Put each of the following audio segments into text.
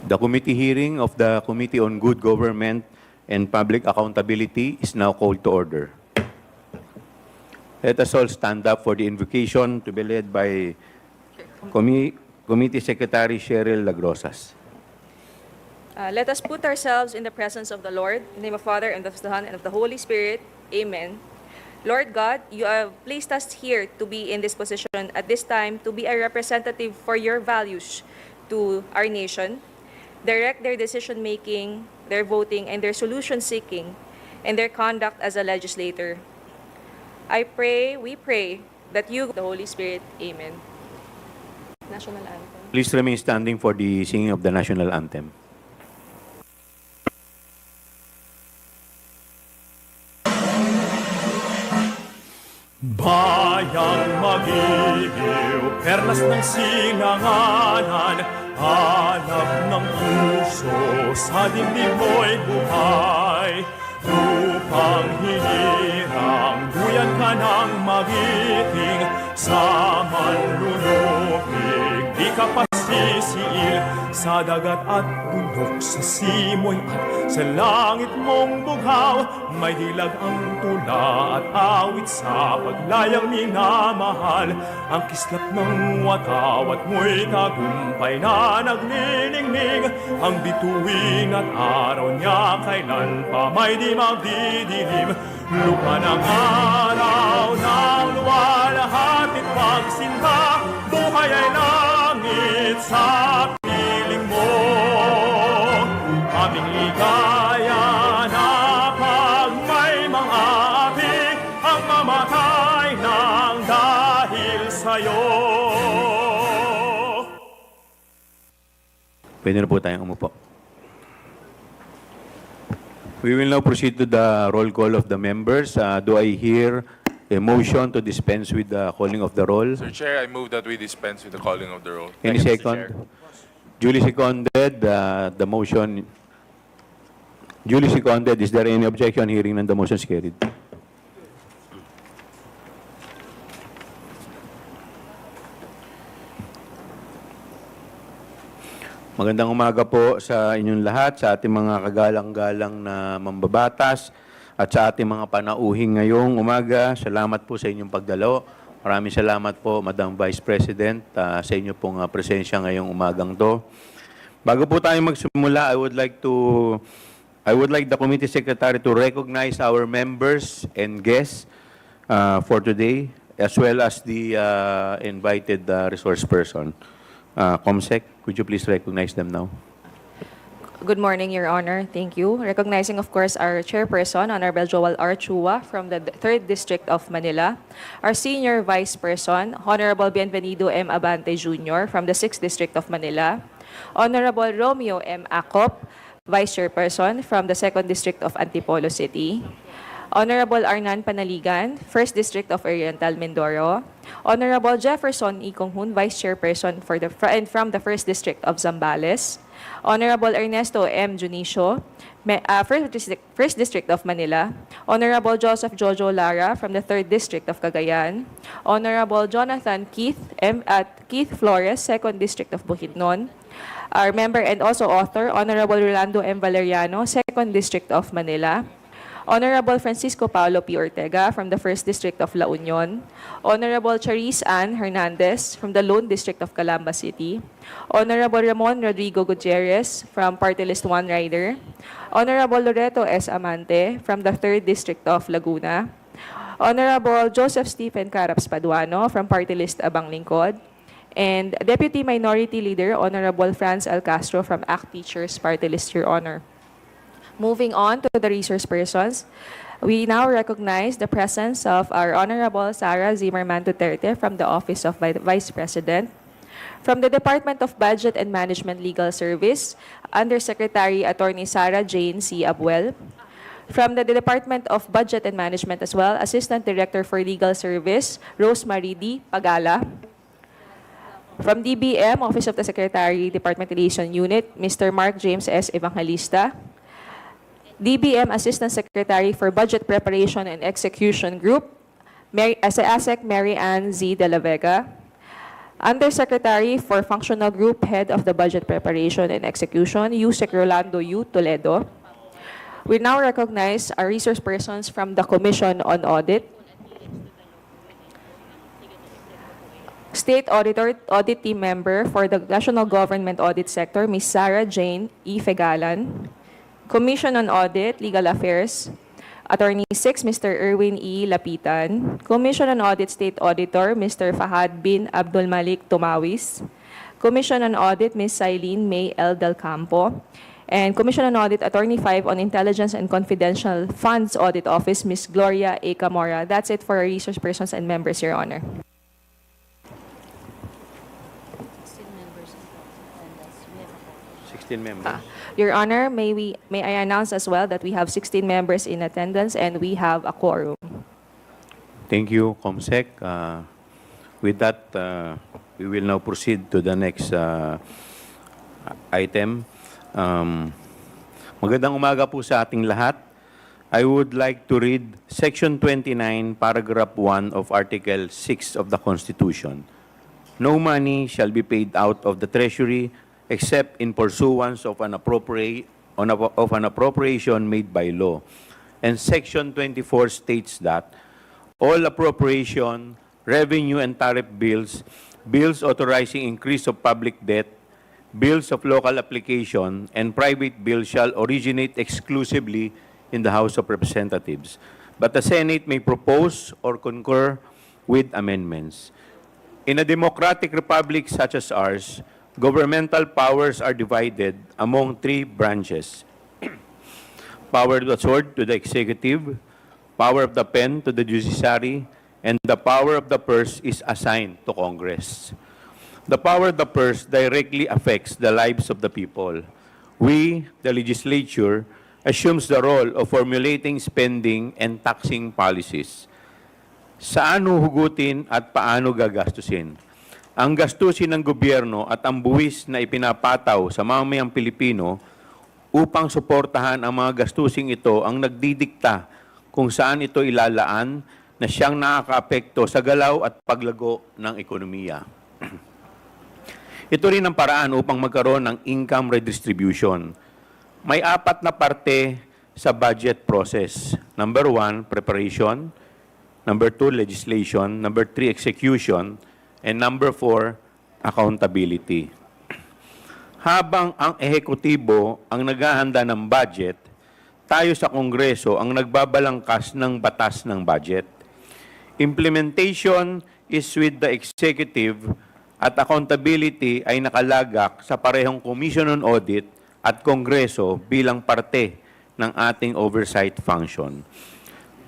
The committee hearing of the Committee on Good Government and Public Accountability is now called to order. Let us all stand up for the invocation to be led by Committee Secretary Cheryl Lagrosas. Let us put ourselves in the presence of the Lord, in the name of the Father, and of the Son, and of the Holy Spirit. Amen. Lord God, you have placed us here to be in this position at this time to be a representative for your values to our nation. Direct their decision-making, their voting, and their solution-seeking, and their conduct as a legislator. We pray that you, the Holy Spirit, Amen. National Anthem. Please remain standing for the singing of the National Anthem. Bayang magiliw, perlas ng sinanganan, hanap ng puso, sa dibdib mo'y buhay. Upang hinirang, duyan ka ng magiting, sa manlulupig, di ka pasisiil, sa dagat at bundok, sa simoy at sa langit mong bughaw, may dilag ang tula at awit sa paglayang minamahal. Ang kislap ng watawat mo'y tagumpay na nagniningning, ang bituin at araw niya kailan pa may di magdidilim. Lupa ng araw ng luwalhatit pagsinta, buhay ay langit sa piling mo. Aming ligaya na pag may mga api, ang mamatay ng dahil sa'yo. Pwede na po tayong umupo. We will now proceed to the roll call of the members. Do I hear a motion to dispense with the calling of the roll? Sir Chair, I move that we dispense with the calling of the roll. Any Thank you, Mr. second? Chair. Duly seconded, the motion. Duly seconded. Is there any objection? Hearing none, the motion is carried. Magandang umaga po sa inyong lahat, sa ating mga kagalang-galang na mambabatas at sa ating mga panauhing ngayong umaga. Salamat po sa inyong pagdalo. Maraming salamat po, Madam Vice President, sa inyo pong presensya ngayong umagang to. Bago po tayo magsimula, I would like the Committee Secretary to recognize our members and guests for today, as well as the invited resource person. Comsec, could you please recognize them now? Good morning, Your Honor. Thank you. Recognizing, of course, our Chairperson, Honorable Joel R. Chua from the 3rd District of Manila. Our Senior Vice Person, Honorable Bienvenido M. Abante Jr. from the 6th District of Manila. Honorable Romeo M. Acop, Vice Chairperson from the 2nd District of Antipolo City. Honorable Arnan Panaligan, 1st District of Oriental Mindoro. Honorable Jefferson E. Conghun, Vice Chairperson from the 1st District of Zambales. Honorable Ernesto M. Junicio, 1st District of Manila. Honorable Joseph Jojo Lara from the 3rd District of Cagayan. Honorable Jonathan Keith Flores, 2nd District of Bukidnon. Our member and also author, Honorable Rolando M. Valeriano, 2nd District of Manila. Honorable Francisco Paulo P. Ortega from the 1st District of La Union. Honorable Charis Ann Hernandez from the Lone District of Calamba City. Honorable Ramon Rodrigo Gutierrez from Party List 1 Rider. Honorable Loreto S. Amante from the 3rd District of Laguna. Honorable Joseph Stephen Caraps Paduano from Party List Abang Lingkod. And Deputy Minority Leader, Honorable Franz L. Castro from ACT Teachers Party List, Your Honor. Moving on to the resource persons, we now recognize the presence of our Honorable Sara Zimmerman Duterte from the Office of Vice President. From the Department of Budget and Management Legal Service, Undersecretary Attorney Sarah Jane C. Abuel. From the Department of Budget and Management as well, Assistant Director for Legal Service, Rosemary D. Pagala. From DBM, Office of the Secretary, Department Relation Unit, Mr. Mark James S. Evangelista. DBM Assistant Secretary for Budget Preparation and Execution Group, ASEC Mary Ann Z. De La Vega. Undersecretary for Functional Group, Head of the Budget Preparation and Execution, Yusek Rolando U. Toledo. We now recognize our resource persons from the Commission on Audit. State Auditor, Audit Team Member for the National Government Audit Sector, Ms. Sara Jane E. Fegalan. Commission on Audit, Legal Affairs, Attorney 6, Mr. Erwin E. Lapitan. Commission on Audit State Auditor, Mr. Fahad bin Abdul Malik Tumawis. Commission on Audit, Ms. Sailene May L. Del Campo. And Commission on Audit, Attorney 5 on Intelligence and Confidential Funds Audit Office, Ms. Gloria A. Camora. That's it for our resource persons and members, Your Honor. 16 members. Your Honor, may I announce as well that we have 16 members in attendance and we have a quorum. Thank you, Comsec. With that, we will now proceed to the next item. Magandang umaga po sa ating lahat. I would like to read Section 29, Paragraph 1 of Article 6 of the Constitution. No money shall be paid out of the Treasury except in pursuance of an appropriation made by law. And Section 24 states that all appropriation, revenue and tariff bills, bills authorizing increase of public debt, bills of local application, and private bills shall originate exclusively in the House of Representatives. But the Senate may propose or concur with amendments. In a democratic republic such as ours, governmental powers are divided among three branches. Power of the sword to the executive, power of the pen to the judiciary, and the power of the purse is assigned to Congress. The power of the purse directly affects the lives of the people. We, the legislature, assumes the role of formulating spending and taxing policies. Saan huhugutin at paano gagastusin? Ang gastusin ng gobyerno at ang buwis na ipinapataw sa mamayang Pilipino upang suportahan ang mga gastusing ito ang nagdidikta kung saan ito ilalaan na siyang nakakaapekto sa galaw at paglago ng ekonomiya. Ito rin ang paraan upang magkaroon ng income redistribution. May apat na parte sa budget process. Number 1, preparation. Number 2, legislation. Number 3, execution. And number 4, accountability. Habang ang ehekutibo ang naghahanda ng budget, tayo sa Kongreso ang nagbabalangkas ng batas ng budget. Implementation is with the executive at accountability ay nakalagak sa parehong Commission on Audit at Kongreso bilang parte ng ating oversight function.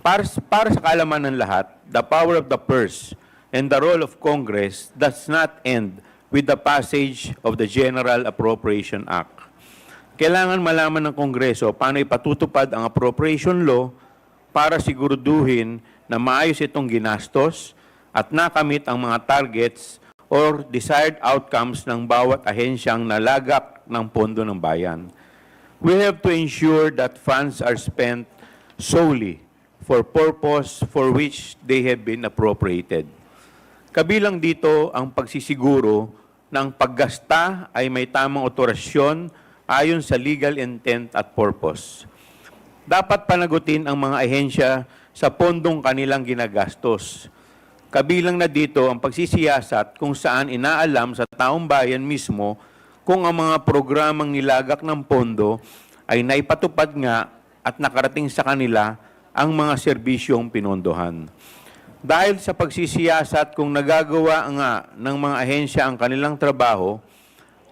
Para sa kaalaman ng lahat, the power of the purse and the role of Congress does not end with the passage of the General Appropriation Act. Kailangan malaman ng Kongreso paano ipatutupad ang appropriation law para siguraduhin na maayos itong ginastos at nakamit ang mga targets or desired outcomes ng bawat ahensyang nalagak ng pondo ng bayan. We have to ensure that funds are spent solely for purpose for which they have been appropriated. Kabilang dito ang pagsisiguro na ang paggasta ay may tamang otorasyon ayon sa legal intent at purpose. Dapat panagutin ang mga ahensya sa pondong kanilang ginagastos. Kabilang na dito ang pagsisiyasat kung saan inaalam sa taong bayan mismo kung ang mga programang nilagak ng pondo ay naipatupad nga at nakarating sa kanila ang mga serbisyong pinondohan. Dahil sa pagsisiyasat kung nagagawa nga ng mga ahensya ang kanilang trabaho,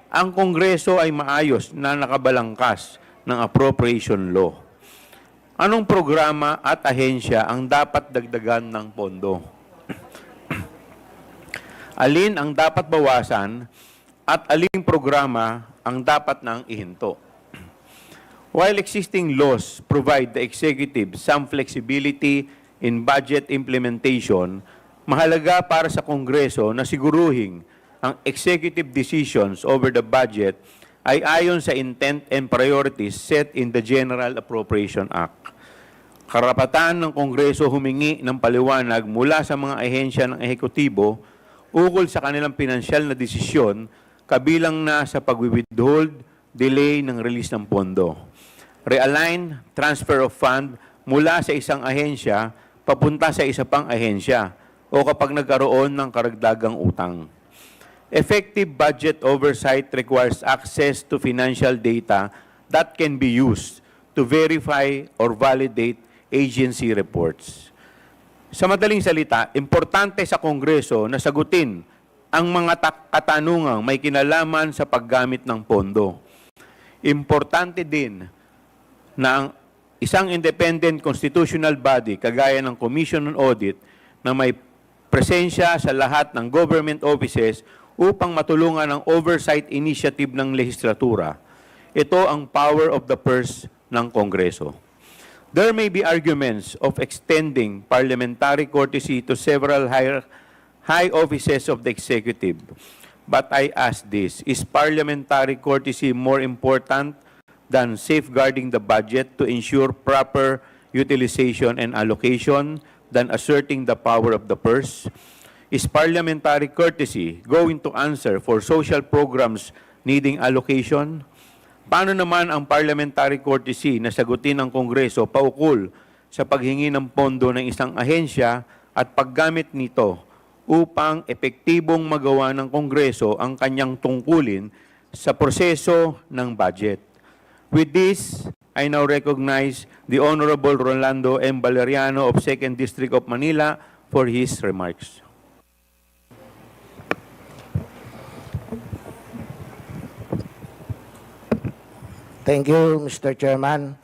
ang Kongreso ay maayos na nakabalangkas ng appropriation law. Anong programa at ahensya ang dapat dagdagan ng pondo? Alin ang dapat bawasan at aling programa ang dapat nang ihinto? While existing laws provide the executive some flexibility in budget implementation, mahalaga para sa Kongreso na siguruhin ang executive decisions over the budget ay ayon sa intent and priorities set in the General Appropriation Act. Karapatan ng Kongreso humingi ng paliwanag mula sa mga ahensya ng ehekutibo ukol sa kanilang pinansyal na desisyon, kabilang na sa pag-withhold, delay ng release ng pondo. Realign, transfer of fund mula sa isang ahensya papunta sa isa pang ahensya o kapag nagkaroon ng karagdagang utang. Effective budget oversight requires access to financial data that can be used to verify or validate agency reports. Sa madaling salita, importante sa Kongreso na sagutin ang mga katanungang may kinalaman sa paggamit ng pondo. Importante din na ang isang independent constitutional body kagaya ng Commission on Audit na may presensya sa lahat ng government offices upang matulungan ang oversight initiative ng lehislatura. Ito ang power of the purse ng Kongreso. There may be arguments of extending parliamentary courtesy to several high offices of the executive. But I ask this, is parliamentary courtesy more important than safeguarding the budget to ensure proper utilization and allocation than asserting the power of the purse? Is parliamentary courtesy going to answer for social programs needing allocation? Paano naman ang parliamentary courtesy na sagutin ng Kongreso paukol sa paghingi ng pondo ng isang ahensya at paggamit nito upang epektibong magawa ng Kongreso ang kanyang tungkulin sa proseso ng budget? With this, I now recognize the Honorable Rolando M. Valeriano of 2nd District of Manila for his remarks. Thank you, Mr. Chairman.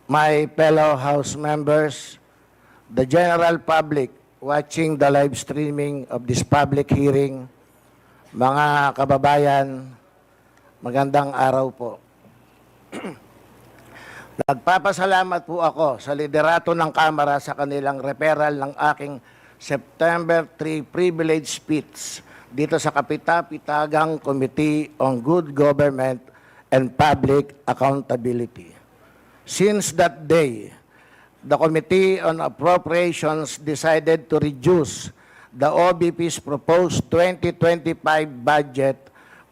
My fellow House members, the general public watching the live streaming of this public hearing, mga kababayan, magandang araw po. Nagpapasalamat po ako sa liderato ng Kamara sa kanilang referral ng aking September 3 privilege speech dito sa Kapita-Pitagang Committee on Good Government and Public Accountability. Since that day, the Committee on Appropriations decided to reduce the OBP's proposed 2025 budget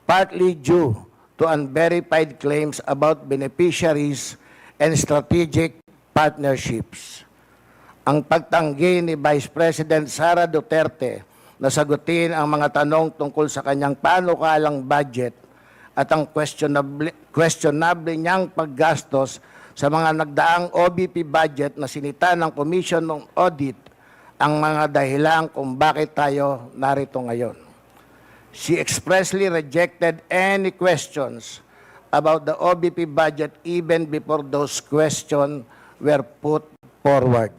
partly due to unverified claims about beneficiaries and strategic partnerships. Ang pagtanggi ni Vice President Sara Duterte na sagutin ang mga tanong tungkol sa kanyang panukalang budget at ang questionable niyang paggastos sa mga nagdaang OBP budget na sinita ng Commission ng Audit ang mga dahilan kung bakit tayo narito ngayon. She expressly rejected any questions about the OBP budget even before those questions were put forward.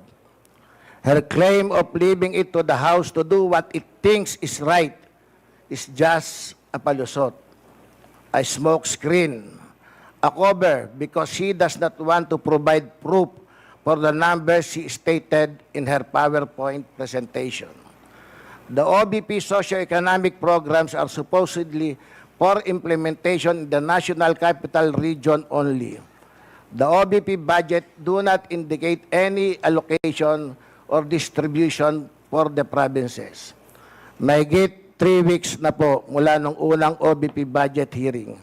Her claim of leaving it to the House to do what it thinks is right is just a palusot, a smoke screen, a cover because she does not want to provide proof for the numbers she stated in her PowerPoint presentation. The OBP socioeconomic programs are supposedly for implementation in the National Capital Region only. The OBP budget do not indicate any allocation or distribution for the provinces. Mahigit 3 weeks na po mula nung unang OBP budget hearing.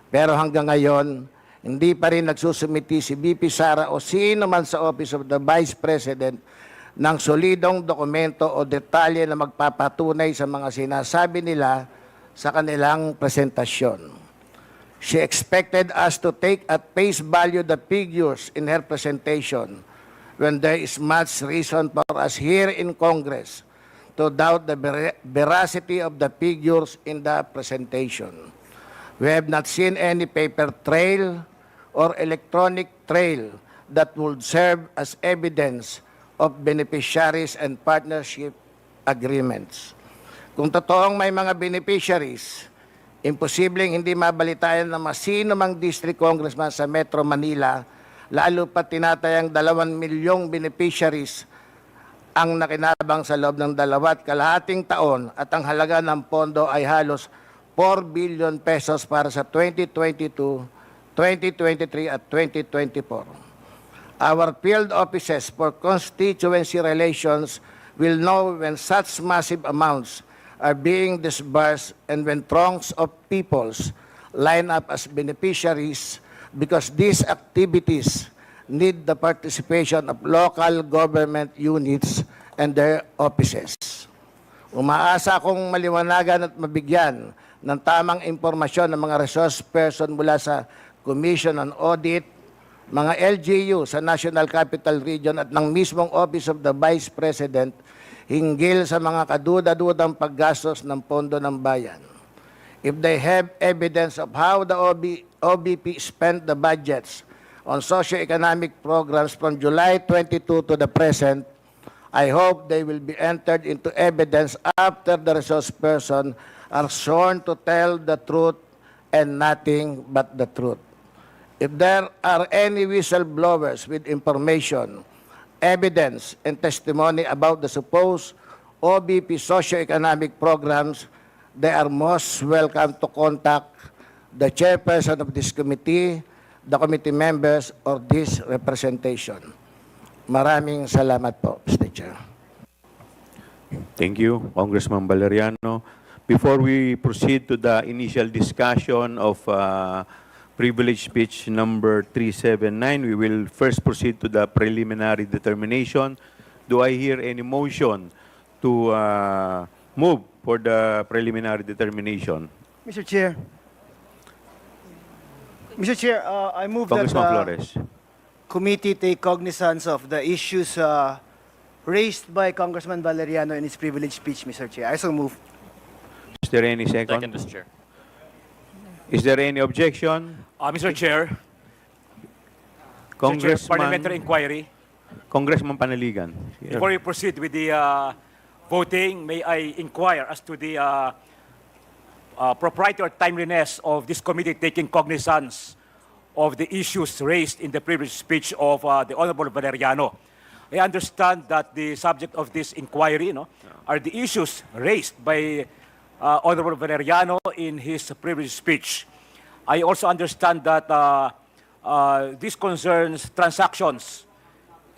Pero hanggang ngayon, hindi pa rin nagsusumiti si VP Sara o sino man sa Office of the Vice President ng solidong dokumento o detalye na magpapatunay sa mga sinasabi nila sa kanilang presentasyon. She expected us to take at face value the figures in her presentation when there is much reason for us here in Congress to doubt the veracity of the figures in the presentation. We have not seen any paper trail or electronic trail that would serve as evidence of beneficiaries and partnership agreements. Kung totoong may mga beneficiaries, imposibleng hindi mabalitayan na masino mang district congressman sa Metro Manila, lalo pa tinatayang 2 milyong beneficiaries ang nakinabang sa loob ng 2.5 taon at ang halaga ng pondo ay halos 4 billion pesos para sa 2022, 2023 at 2024. Our field offices for constituency relations will know when such massive amounts are being disbursed and when throngs of peoples line up as beneficiaries because these activities need the participation of local government units and their offices. Umaasa akong maliwanagan at mabigyan ng tamang impormasyon ng mga resource person mula sa Commission on Audit, mga LGU sa National Capital Region at ng mismong Office of the Vice President hinggil sa mga kaduda-dudang paggastos ng pondo ng bayan. If they have evidence of how the OBP spent the budgets on socio-economic programs from July 22 to the present, I hope they will be entered into evidence after the resource person are sworn to tell the truth and nothing but the truth. If there are any whistleblowers with information, evidence, and testimony about the supposed OBP socio-economic programs, they are most welcome to contact the chairperson of this committee, the committee members, or this representation. Maraming salamat po, Mr. Chair. Thank you, Congressman Valeriano. Before we proceed to the initial discussion of privilege speech number 379, we will first proceed to the preliminary determination. Do I hear any motion to move for the preliminary determination? Mr. Chair. Mr. Chair, I move that Congressman Flores. committee take cognizance of the issues raised by Congressman Valeriano in his privilege speech, Mr. Chair. I so move. Is there any second? Second, Mr. Chair. Is there any objection? Mr. Chair, Congressman, parliamentary inquiry. Congressman Panaligan. Here. Before we proceed with the voting, may I inquire as to the propriety or timeliness of this committee taking cognizance of the issues raised in the previous speech of the Honorable Valeriano. I understand that the subject of this inquiry are the issues raised by Honorable Valeriano in his previous speech. I also understand that this concerns transactions,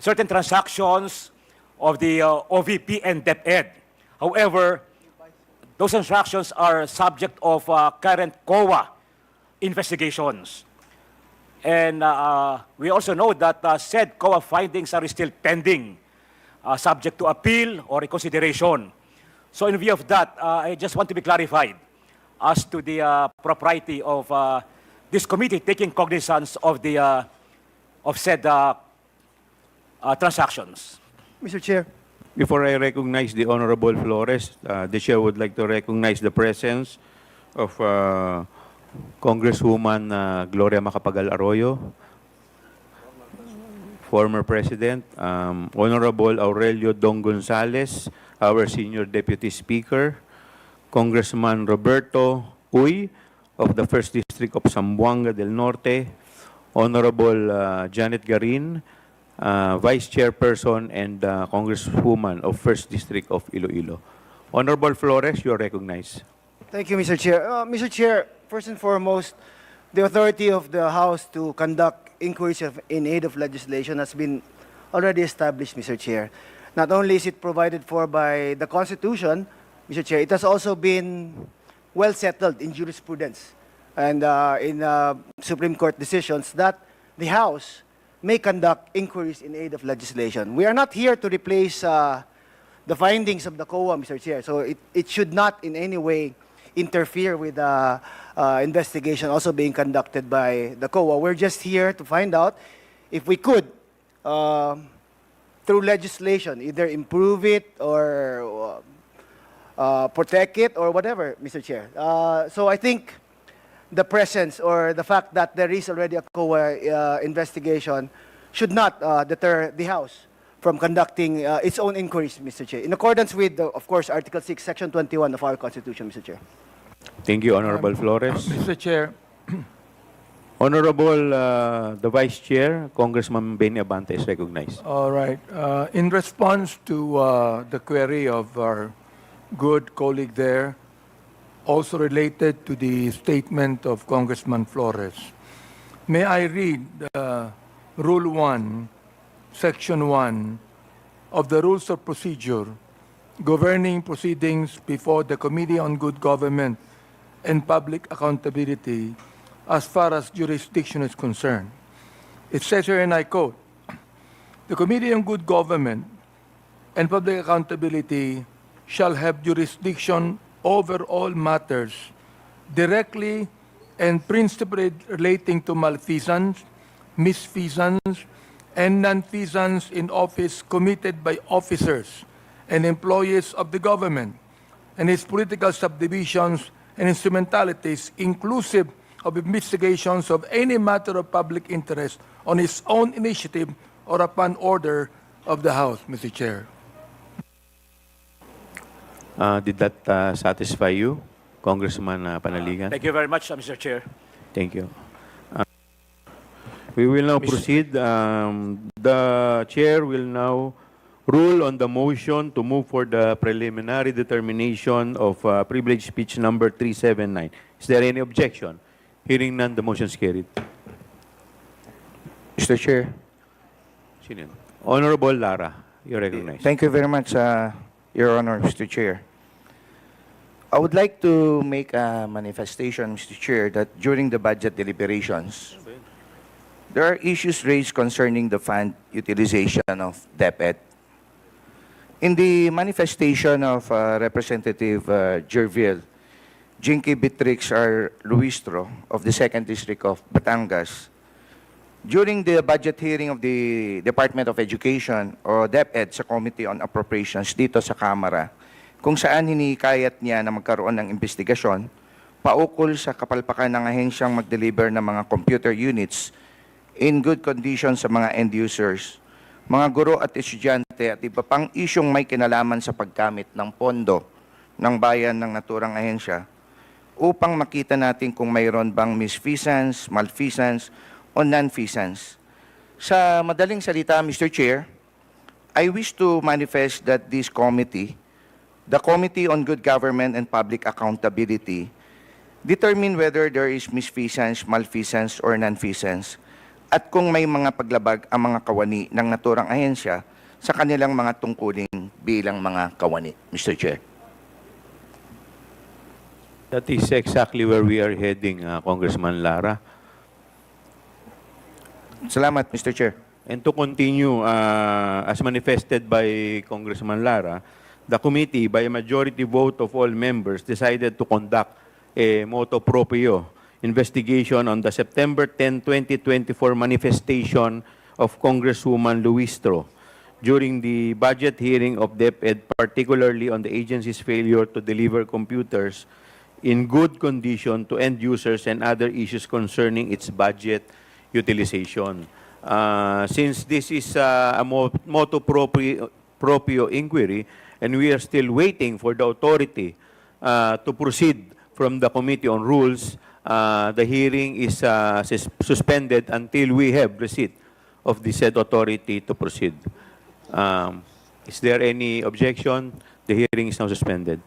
certain transactions of the OVP and DepEd. However, those transactions are subject of current COA investigations. And we also know that said COA findings are still pending, subject to appeal or reconsideration. So in view of that, I just want to be clarified as to the propriety of this committee taking cognizance of the of said transactions. Mr. Chair. Before I recognize the Honorable Flores, the Chair would like to recognize the presence of Congresswoman Gloria Macapagal Arroyo, former President, Honorable Aurelio Dong Gonzales, our Senior Deputy Speaker, Congressman Roberto Uy of the 1st District of Zamboanga del Norte, Honorable Janet Garin, Vice Chairperson and Congresswoman of 1st District of Iloilo. Honorable Flores, you are recognized. Thank you, Mr. Chair. Mr. Chair, first and foremost, the authority of the House to conduct inquiries in aid of legislation has been already established, Mr. Chair. Not only is it provided for by the Constitution, Mr. Chair, it has also been well settled in jurisprudence and in Supreme Court decisions that the House may conduct inquiries in aid of legislation. We are not here to replace the findings of the COA, Mr. Chair, so it should not in any way interfere with the investigation also being conducted by the COA. We're just here to find out if we could, through legislation, either improve it or protect it or whatever, Mr. Chair. So I think the presence or the fact that there is already a COA investigation should not deter the House from conducting its own inquiries, Mr. Chair, in accordance with, of course, Article 6, Section 21 of our Constitution, Mr. Chair. Thank you, Honorable Flores. Mr. Chair, Honorable the Vice Chair, Congressman Benny Abante is recognized. all right. In response to the query of our good colleague there, also related to the statement of Congressman Flores, may I read Rule 1, Section 1 of the Rules of Procedure governing proceedings before the Committee on Good Government and Public Accountability as far as jurisdiction is concerned. It says here, and I quote, "The Committee on Good Government and Public Accountability shall have jurisdiction over all matters directly and principally relating to malfeasance, misfeasance, and nonfeasance in office committed by officers and employees of the government and its political subdivisions and instrumentalities, inclusive of investigations of any matter of public interest on its own initiative or upon order of the House," Mr. Chair. Did that satisfy you, Congressman Panaligan? Thank you very much, Mr. Chair. Thank you. We will now proceed. The chair will now rule on the motion to move for the preliminary determination of privilege speech number 379. Is there any objection? Hearing none, the motion is carried. Mr. Chair, Sino yun? Honorable Lara, you recognize. thank you very much, Your Honor, Mr. Chair. I would like to make a manifestation, Mr. Chair, that during the budget deliberations, there are issues raised concerning the fund utilization of DepEd. In the manifestation of Representative Jervil, Jinky Beatrix R. Luistro of the 2nd District of Batangas, during the budget hearing of the Department of Education o DepEd sa Committee on Appropriations dito sa Kamara, kung saan hinikayat niya na magkaroon ng investigasyon paukol sa kapalpakan ng ahensyang mag-deliver ng mga computer units in good condition sa mga end users, mga guro at estudyante at iba pang isyong may kinalaman sa paggamit ng pondo ng bayan ng naturang ahensya upang makita natin kung mayroon bang misfeasance, malfeasance, o nonfeasance. Sa madaling salita, Mr. Chair, I wish to manifest that this committee, the Committee on Good Government and Public Accountability, determine whether there is misfeasance, malfeasance, or nonfeasance, at kung may mga paglabag ang mga kawani ng naturang ahensya sa kanilang mga tungkulin bilang mga kawani, Mr. Chair. That is exactly where we are heading, Congressman Lara. Salamat, Mr. Chair. And to continue, as manifested by Congressman Lara, the committee, by a majority vote of all members, decided to conduct a motu proprio investigation on the September 10, 2024 manifestation of Congresswoman Luistro during the budget hearing of DepEd, particularly on the agency's failure to deliver computers in good condition to end users and other issues concerning its budget utilization. Since this is a motu proprio inquiry, and we are still waiting for the authority to proceed from the Committee on Rules, the hearing is suspended until we have receipt of the said authority to proceed. Is there any objection? The hearing is now suspended.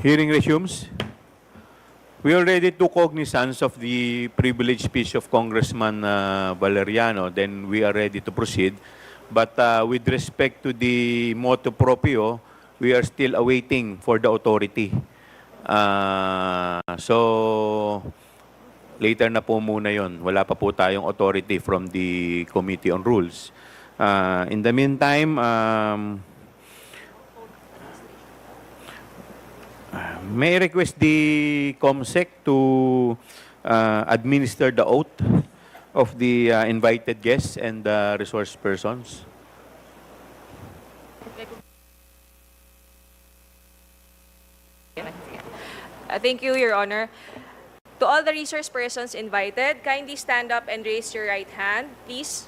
Hearing resumes. We already took cognizance of the privileged speech of Congressman Valeriano. Then we are ready to proceed. But with respect to the motu proprio, we are still awaiting for the authority. So, later na po muna yon. Wala pa po tayong authority from the Committee on Rules. In the meantime, may I request the COMSEC to administer the oath of the invited guests and resource persons? Thank you, Your Honor. To all the resource persons invited, kindly stand up and raise your right hand, please.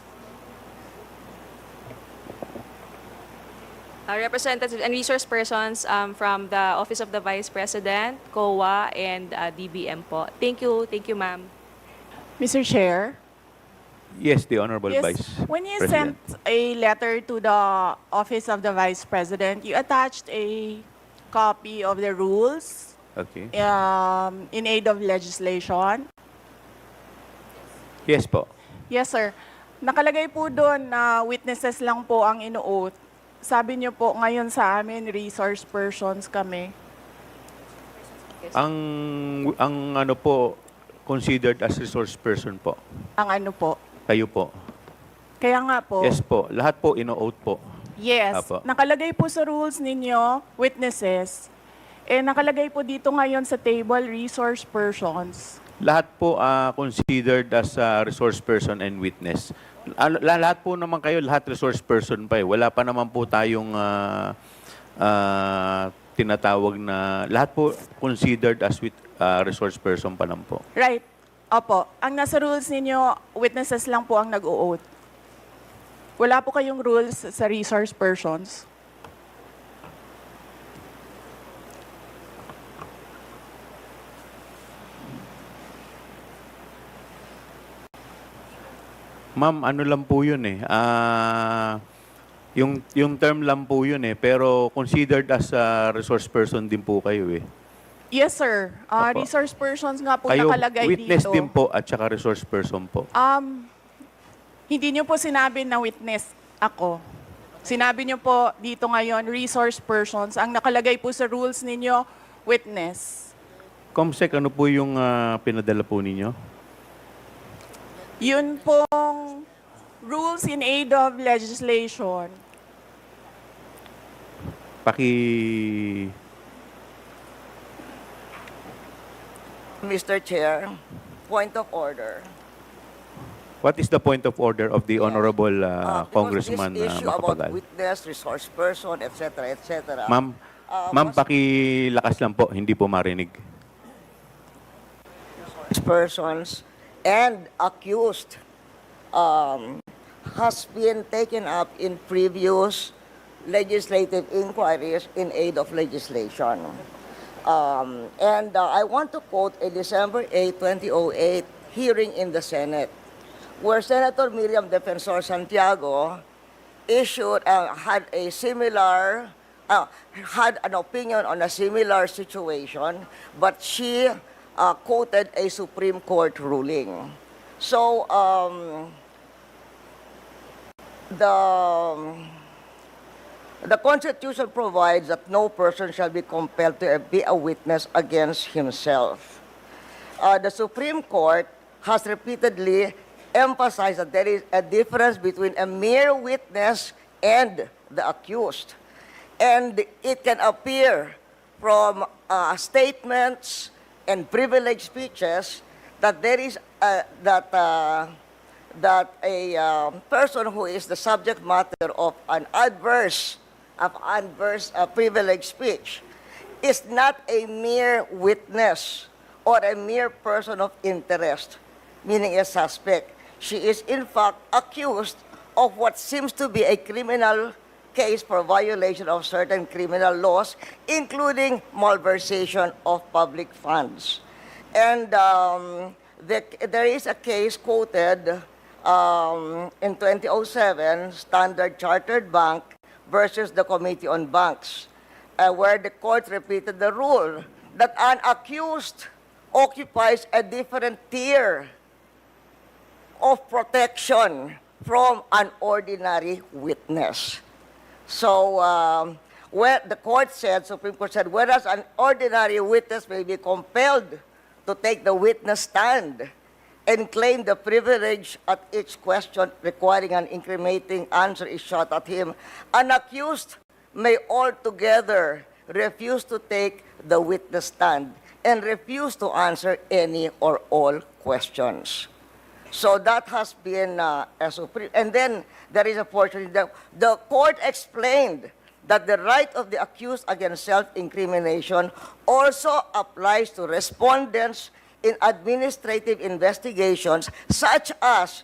Representatives and resource persons from the Office of the Vice President, COA, and DBM po. Thank you, ma'am. Mr. Chair, Yes, the Honorable yes, Vice when you President. sent a letter to the Office of the Vice President, you attached a copy of the rules Okay. in aid of legislation. Yes po. Yes, sir. Nakalagay po doon na witnesses lang po ang ino-oath. Sabi niyo po ngayon sa amin, resource persons kami. Ang ano po, considered as resource person po. Ang ano po. Kayo po. Kaya nga po. Yes po. Lahat po ino-oath po. Yes. Apo. Nakalagay po sa rules ninyo, witnesses. Nakalagay po dito ngayon sa table, resource persons. Lahat po considered as resource person and witness. Lahat po naman kayo, lahat resource person pa eh. Wala pa naman po tayong tinatawag na, lahat po considered as resource person pa lang po. Right. Opo. Ang nasa rules ninyo, witnesses lang po ang nag-o-oath. Wala po kayong rules sa resource persons. Ma'am, ano lang po yun eh. Yung term lang po yun eh. Pero considered as resource person din po kayo eh. Yes, sir. Opo. Resource persons nga po Kayo nakalagay witness dito. din po at saka resource person po. Hindi niyo po sinabi na witness ako. Sinabi niyo po dito ngayon, resource persons. Ang nakalagay po sa rules ninyo, witness. Comsec, ano po yung pinadala po ninyo? Yun pong rules in aid of legislation. Mr. Chair, point of order. What is the point of order of the Honorable Because Congressman this issue about Macapagal? witness, resource person, etc., etc. Ma'am, pakilakas lang po, hindi po marinig. Persons and accused has been taken up in previous legislative inquiries in aid of legislation. I want to quote a December 8, 2008 hearing in the Senate, where Senator Miriam Defensor Santiago had an opinion on a similar situation, but she quoted a Supreme Court ruling. So, the Constitution provides that no person shall be compelled to be a witness against himself. The Supreme Court has repeatedly emphasized that there is a difference between a mere witness and the accused. And it can appear from statements and privileged speeches that there is that a person who is the subject matter of an adverse privileged speech is not a mere witness or a mere person of interest, meaning a suspect. She is in fact accused of what seems to be a criminal case for violation of certain criminal laws, including malversation of public funds. And there is a case quoted in 2007, Standard Chartered Bank versus the Committee on Banks, where the court repeated the rule that an accused occupies a different tier of protection from an ordinary witness. So, where the court said, Supreme Court said, whereas an ordinary witness may be compelled to take the witness stand and claim the privilege at each question requiring an incriminating answer is shot at him, an accused may altogether refuse to take the witness stand and refuse to answer any or all questions. So that has been a supreme. And then there is a portion that the court explained that the right of the accused against self-incrimination also applies to respondents in administrative investigations, such as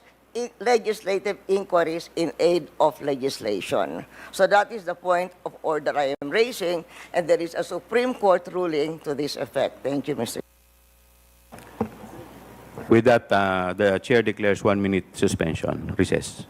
legislative inquiries in aid of legislation. So that is the point of order I am raising, and there is a Supreme Court ruling to this effect. Thank you, Mr. With that, the chair declares 1 minute suspension. Recess.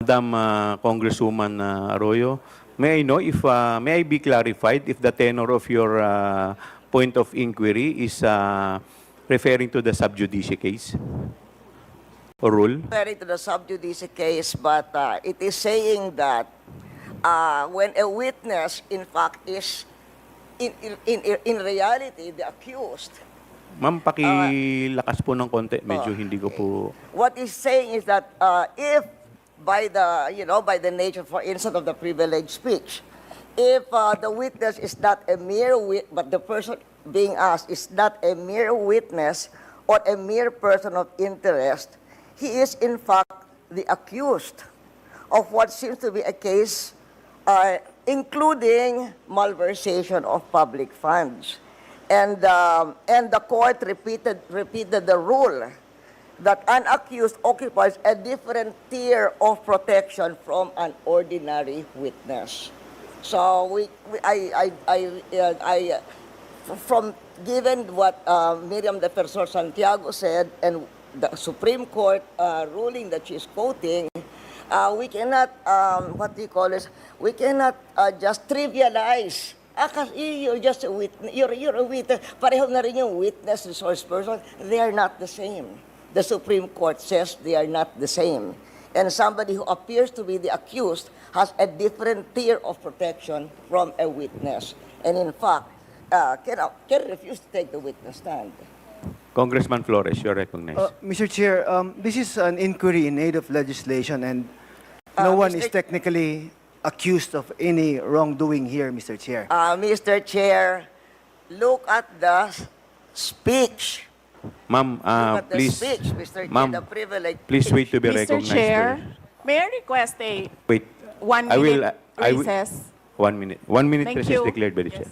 Madam Congresswoman Arroyo, may I know if may I be clarified if the tenor of your point of inquiry is referring to the sub judice case or rule? Referring to the sub judice case, but it is saying that when a witness, in fact, is in reality the accused. Ma'am, pakilakas po ng konti. Medyo hindi ko po... What he's saying is that if by the nature, for instance, of the privileged speech, if the witness is not a mere but the person being asked is not a mere witness or a mere person of interest, he is in fact the accused of what seems to be a case including malversation of public funds. And the court repeated the rule that an accused occupies a different tier of protection from an ordinary witness. So from given what Miriam Defensor Santiago said and the Supreme Court ruling that she's quoting, we cannot we cannot just trivialize. Kasi you're just a witness. You're a witness. Pareho na rin yung witness, resource person. They are not the same. The Supreme Court says they are not the same. And somebody who appears to be the accused has a different tier of protection from a witness. And in fact, can refuse to take the witness stand. Congressman Flores, you're recognized. Mr. Chair, this is an inquiry in aid of legislation, and no one is technically accused of any wrongdoing here, Mr. Chair. Mr. Chair, look at the speech. Ma'am, Look at the please, speech, Mr. Chair, ma'am, the privilege. please wait to be Mr. recognized. Chair, May I request a Wait. 1 I will- minute I will- recess? 1 minute. 1 minute Thank recess you. declared by the Yes. chair.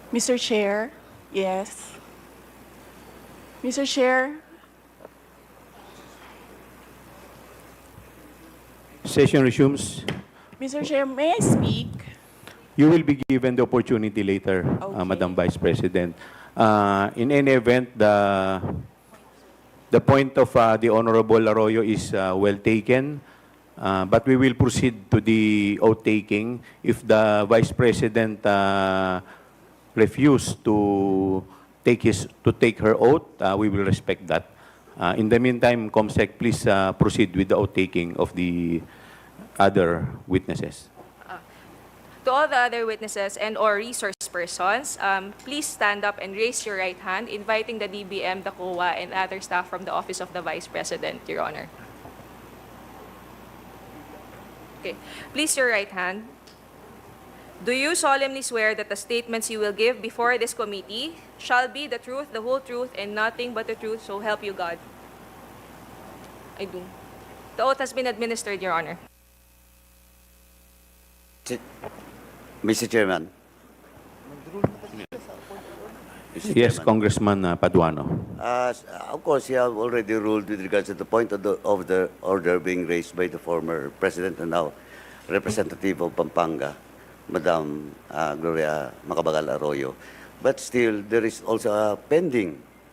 Mr. Chair, yes. Mr. Chair, Session resumes. Mr. Chair, may I speak? You will be given the opportunity later, Okay. Madam Vice President. In any event, the point of the Honorable Arroyo is well taken, but we will proceed to the oath taking. If the Vice President refuse to take her oath, we will respect that. In the meantime, COMSEC, please proceed with the oath taking of the other witnesses. To all the other witnesses and/or resource persons, please stand up and raise your right hand, inviting the DBM, the COA, and other staff from the Office of the Vice President, Your Honor. Okay. Please your right hand. Do you solemnly swear that the statements you will give before this committee shall be the truth, the whole truth, and nothing but the truth, so help you God? I do. The oath has been administered, Your Honor. Mr. Chairman. Yes, Congressman Paduano. Of course, you have already ruled with regards to the point of the order being raised by the former president and now representative of Pampanga, Madam Gloria Macabagal Arroyo. But still, there is also a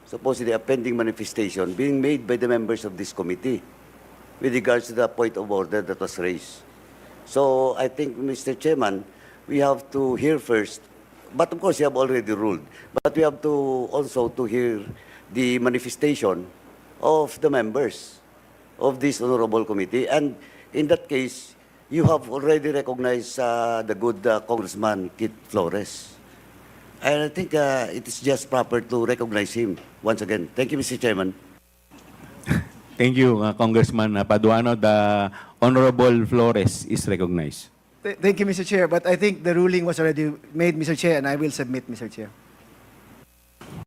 supposedly a pending manifestation being made by the members of this committee with regards to the point of order that was raised. So I think, Mr. Chairman, we have to hear first, but of course you have already ruled, but we have to also to hear the manifestation of the members of this honorable committee. And in that case, you have already recognized the good Congressman Kit Flores. And I think it is just proper to recognize him once again. Thank you, Mr. Chairman. Thank you, Congressman Paduano. The Honorable Flores is recognized. Thank you, Mr. Chair. But I think the ruling was already made, Mr. Chair, and I will submit, Mr. Chair.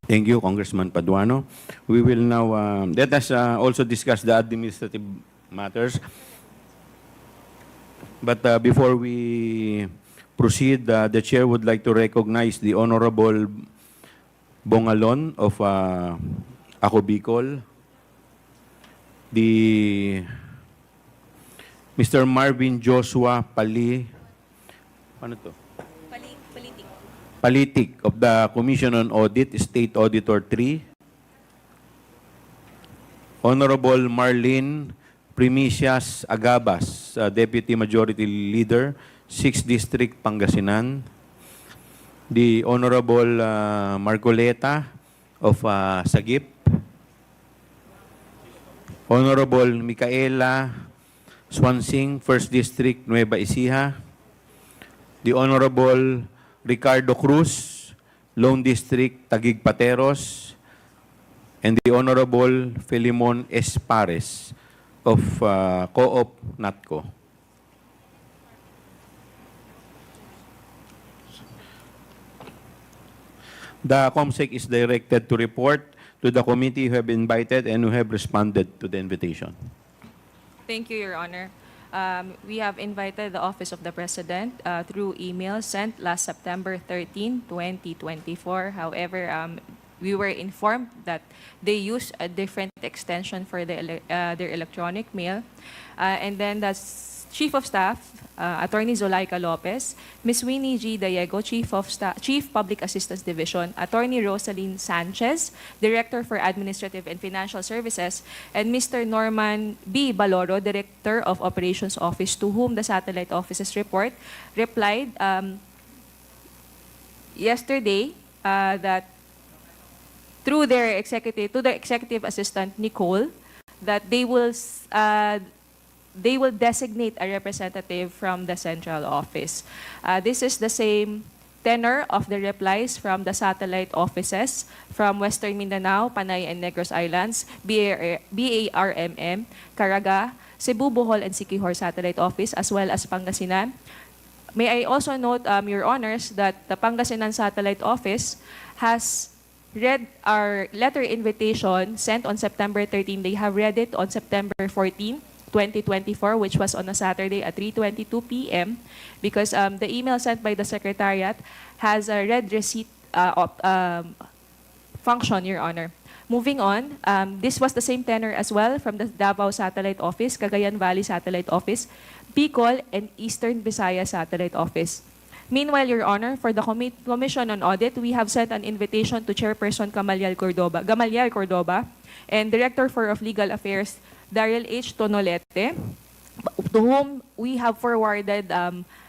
Thank you, Congressman Paduano. We will now, let us also discuss the administrative matters. But before we proceed, the Chair would like to recognize the Honorable Bongalon of Ako Bicol, the Mr. Marvin Joshua ano to? Palitik of the Commission on Audit, State Auditor 3. Honorable Marlene Primicias Agabas, Deputy Majority Leader, 6th District, Pangasinan. The Honorable Marcoleta of Sagip. Honorable Micaela Swansing, 1st District, Nueva Ecija. The Honorable Ricardo Cruz, Lone District, Taguig Pateros. And the Honorable Filimon Espares of Co-op NATCO. The COMSEC is directed to report to the committee who have invited and who have responded to the invitation. Thank you, Your Honor. We have invited the Office of the President through email sent last September 13, 2024. However, we were informed that they use a different extension for their electronic mail. And then the Chief of Staff, Attorney Zulaika Lopez, Ms. Winnie G. Diego, Chief Public Assistance Division, Attorney Rosaline Sanchez, Director for Administrative and Financial Services, and Mr. Norman B. Baloro, Director of Operations Office, to whom the satellite office's report replied yesterday that through their executive assistant Nicole, that they will designate a representative from the central office. This is the same tenor of the replies from the satellite offices from Western Mindanao, Panay and Negros Islands, BARMM, Caraga, Cebu, Bohol, and Siquijor Satellite Office, as well as Pangasinan. May I also note, Your Honors, that the Pangasinan Satellite Office has read our letter invitation sent on September 13. They have read it on September 14, 2024, which was on a Saturday at 3:22 p.m. because the email sent by the Secretariat has a read receipt function, Your Honor. Moving on, this was the same tenor as well from the Davao Satellite Office, Cagayan Valley Satellite Office, Bicol, and Eastern Visayas Satellite Office. Meanwhile, Your Honor, for the Commission on Audit, we have sent an invitation to Chairperson Gamaliel Cordoba and Director of Legal Affairs, Daryl H. Tonolete, to whom we have forwarded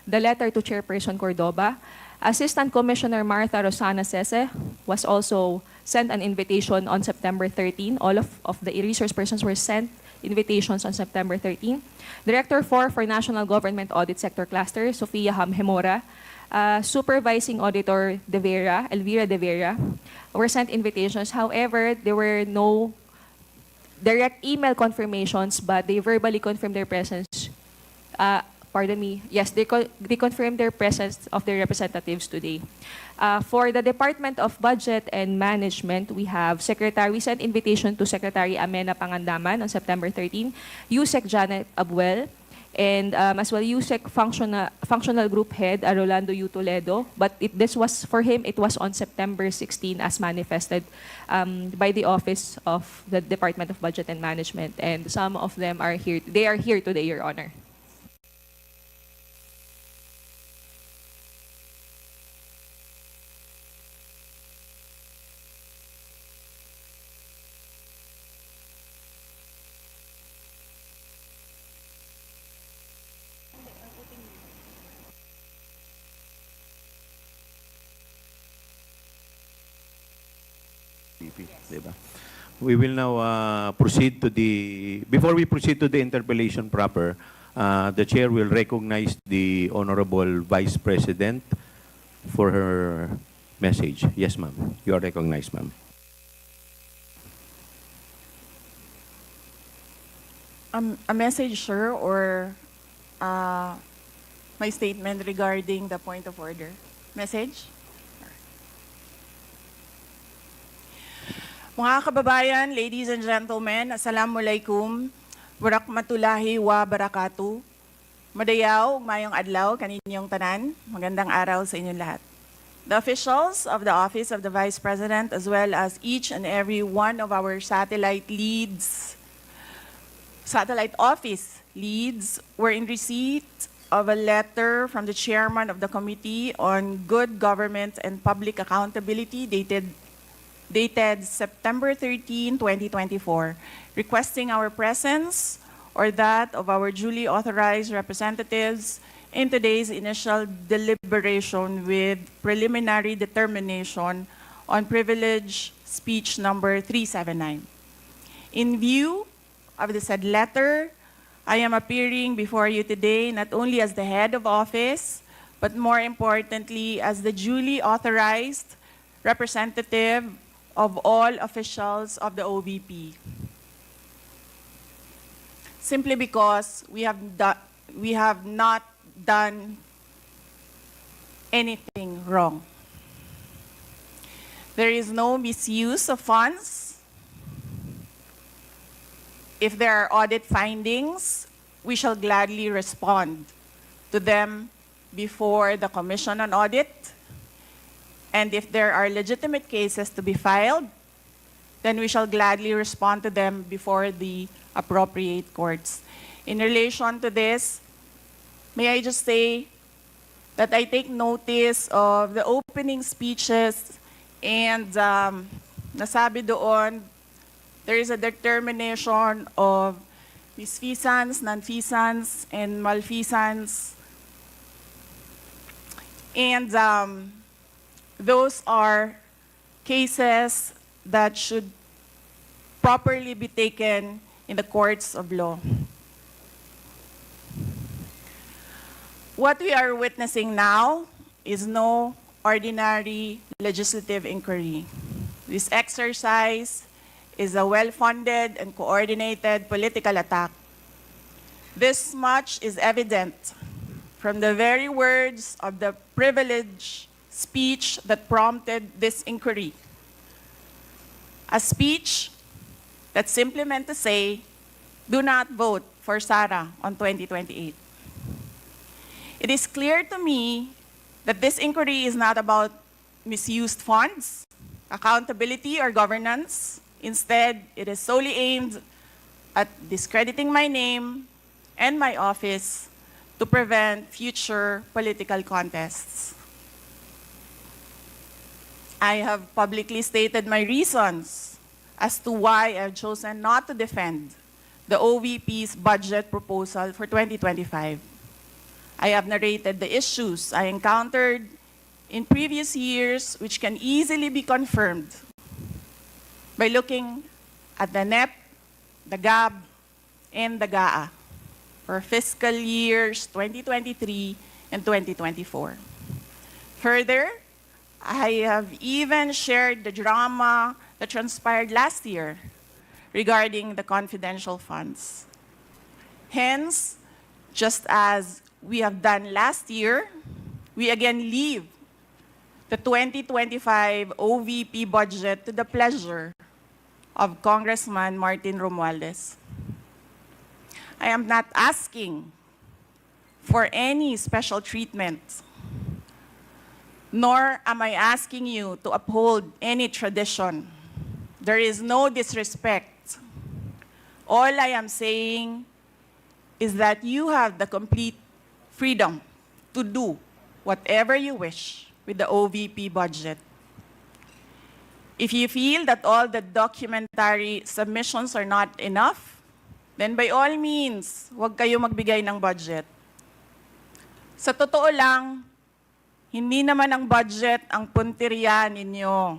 the letter to Chairperson Cordoba. Assistant Commissioner Martha Rosana Sese was also sent an invitation on September 13. All of the resource persons were sent invitations on September 13. Director for National Government Audit Sector Cluster, Sofia Hamhemora, Supervising Auditor Elvira De Vera, were sent invitations. However, there were no direct email confirmations, but they verbally confirmed their presence. Yes, they confirmed their presence of their representatives today. For the Department of Budget and Management, we sent invitation to Secretary Amena Pangandaman on September 13, USEC Janet Abuel, and as well USEC Functional Group Head Rolando U. Toledo, but this was for him, it was on September 16 as manifested by the Office of the Department of Budget and Management, and some of them are here. They are here today, Your Honor. We will now proceed to before we proceed to the interpellation proper, the Chair will recognize the Honorable Vice President for her message. Yes, ma'am. You are recognized, ma'am. A message, sir, or my statement regarding the point of order? Message? Mga kababayan, ladies and gentlemen, assalamualaikum, warakmatullahi wa barakatuh. Madayaw, mayong adlaw, kaninyong tanan, magandang araw sa inyong lahat. The officials of the Office of the Vice President, as well as each and every one of our satellite office leads, were in receipt of a letter from the Chairman of the Committee on Good Government and Public Accountability dated September 13, 2024, requesting our presence or that of our duly authorized representatives in today's initial deliberation with preliminary determination on privilege speech number 379. In view of the said letter, I am appearing before you today not only as the head of office, but more importantly as the duly authorized representative of all officials of the OVP. simply because we have not done anything wrong. There is no misuse of funds. If there are audit findings, we shall gladly respond to them before the Commission on Audit. And if there are legitimate cases to be filed, then we shall gladly respond to them before the appropriate courts. In relation to this, may I just say that I take notice of the opening speeches and nasabi doon, there is a determination of misfeasance, nonfeasance, and malfeasance. And those are cases that should properly be taken in the courts of law. What we are witnessing now is no ordinary legislative inquiry. This exercise is a well-funded and coordinated political attack. This much is evident from the very words of the privileged speech that prompted this inquiry. A speech that simply meant to say, do not vote for Sara on 2028. It is clear to me that this inquiry is not about misused funds, accountability, or governance. Instead, it is solely aimed at discrediting my name and my office to prevent future political contests. I have publicly stated my reasons as to why I've chosen not to defend the OVP's budget proposal for 2025. I have narrated the issues I encountered in previous years, which can easily be confirmed by looking at the NEP, the GAB, and the GAA for fiscal years 2023 and 2024. Further, I have even shared the drama that transpired last year regarding the confidential funds. Hence, just as we have done last year, we again leave the 2025 OVP budget to the pleasure of Congressman Martin Romualdez. I am not asking for any special treatment, nor am I asking you to uphold any tradition. There is no disrespect. All I am saying is that you have the complete freedom to do whatever you wish with the OVP budget. If you feel that all the documentary submissions are not enough, then by all means, huwag kayo magbigay ng budget. Sa totoo lang, hindi naman ang budget ang punteriya ninyo.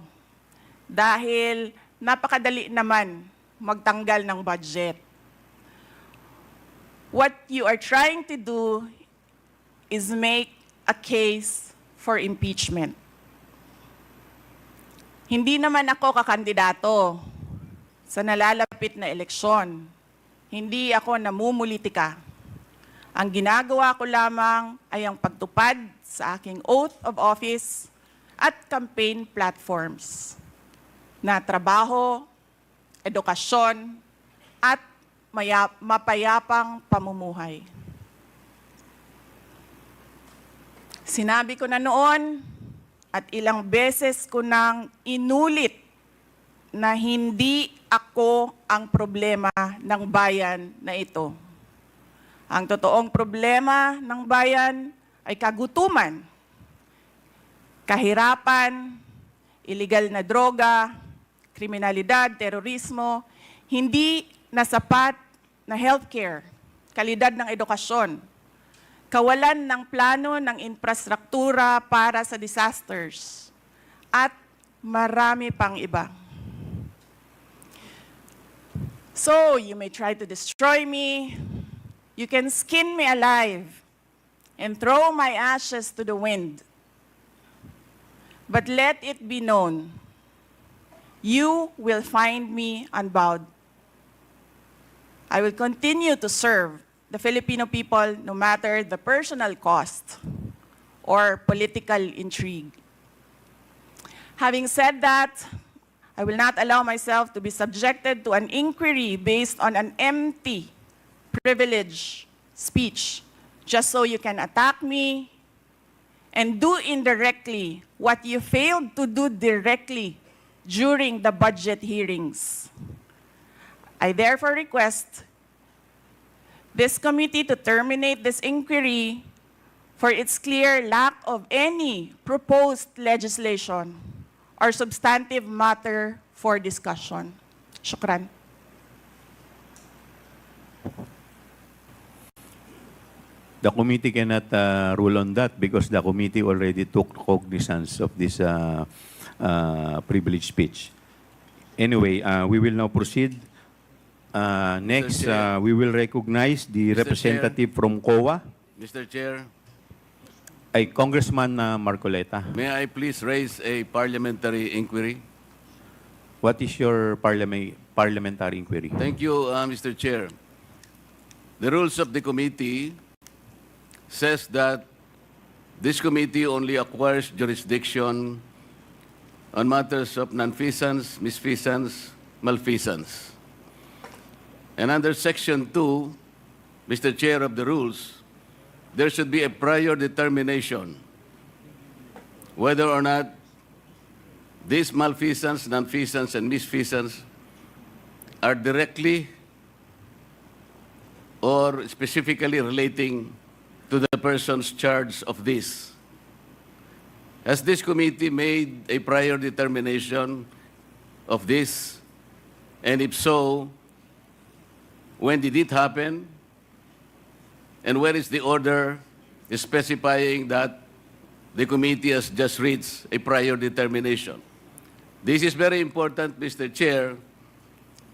Dahil napakadali naman magtanggal ng budget. What you are trying to do is make a case for impeachment. Hindi naman ako kakandidato sa nalalapit na eleksyon. Hindi ako namumulitika. Ang ginagawa ko lamang ay ang pagtupad sa aking oath of office at campaign platforms na trabaho, edukasyon, at mapayapang pamumuhay. Sinabi ko na noon at ilang beses ko nang inulit na hindi ako ang problema ng bayan na ito. Ang totoong problema ng bayan ay kagutuman, kahirapan, illegal na droga, kriminalidad, terorismo, hindi na sapat na healthcare, kalidad ng edukasyon, kawalan ng plano ng infrastruktura para sa disasters, at marami pang iba. So, you may try to destroy me, you can skin me alive, and throw my ashes to the wind. But let it be known, you will find me unbowed. I will continue to serve the Filipino people no matter the personal cost or political intrigue. Having said that, I will not allow myself to be subjected to an inquiry based on an empty privilege speech just so you can attack me and do indirectly what you failed to do directly during the budget hearings. I therefore request this committee to terminate this inquiry for its clear lack of any proposed legislation or substantive matter for discussion. Shukran. The committee cannot rule on that because the committee already took cognizance of this privilege speech. Anyway, we will now proceed. Next, Chair. we will recognize the Mr. representative from COA, Mr. Chair, ay Congressman Marcoleta. may I please raise a parliamentary inquiry? What is your parliamentary inquiry? Thank you, Mr. Chair. The rules of the committee says that this committee only acquires jurisdiction on matters of nonfeasance, misfeasance, malfeasance. And under Section 2, Mr. Chair of the rules, there should be a prior determination whether or not these malfeasance, nonfeasance, and misfeasance are directly or specifically relating to the persons charged of this. Has this committee made a prior determination of this? And if so, when did it happen? And where is the order specifying that the committee has just reached a prior determination? This is very important, Mr. Chair,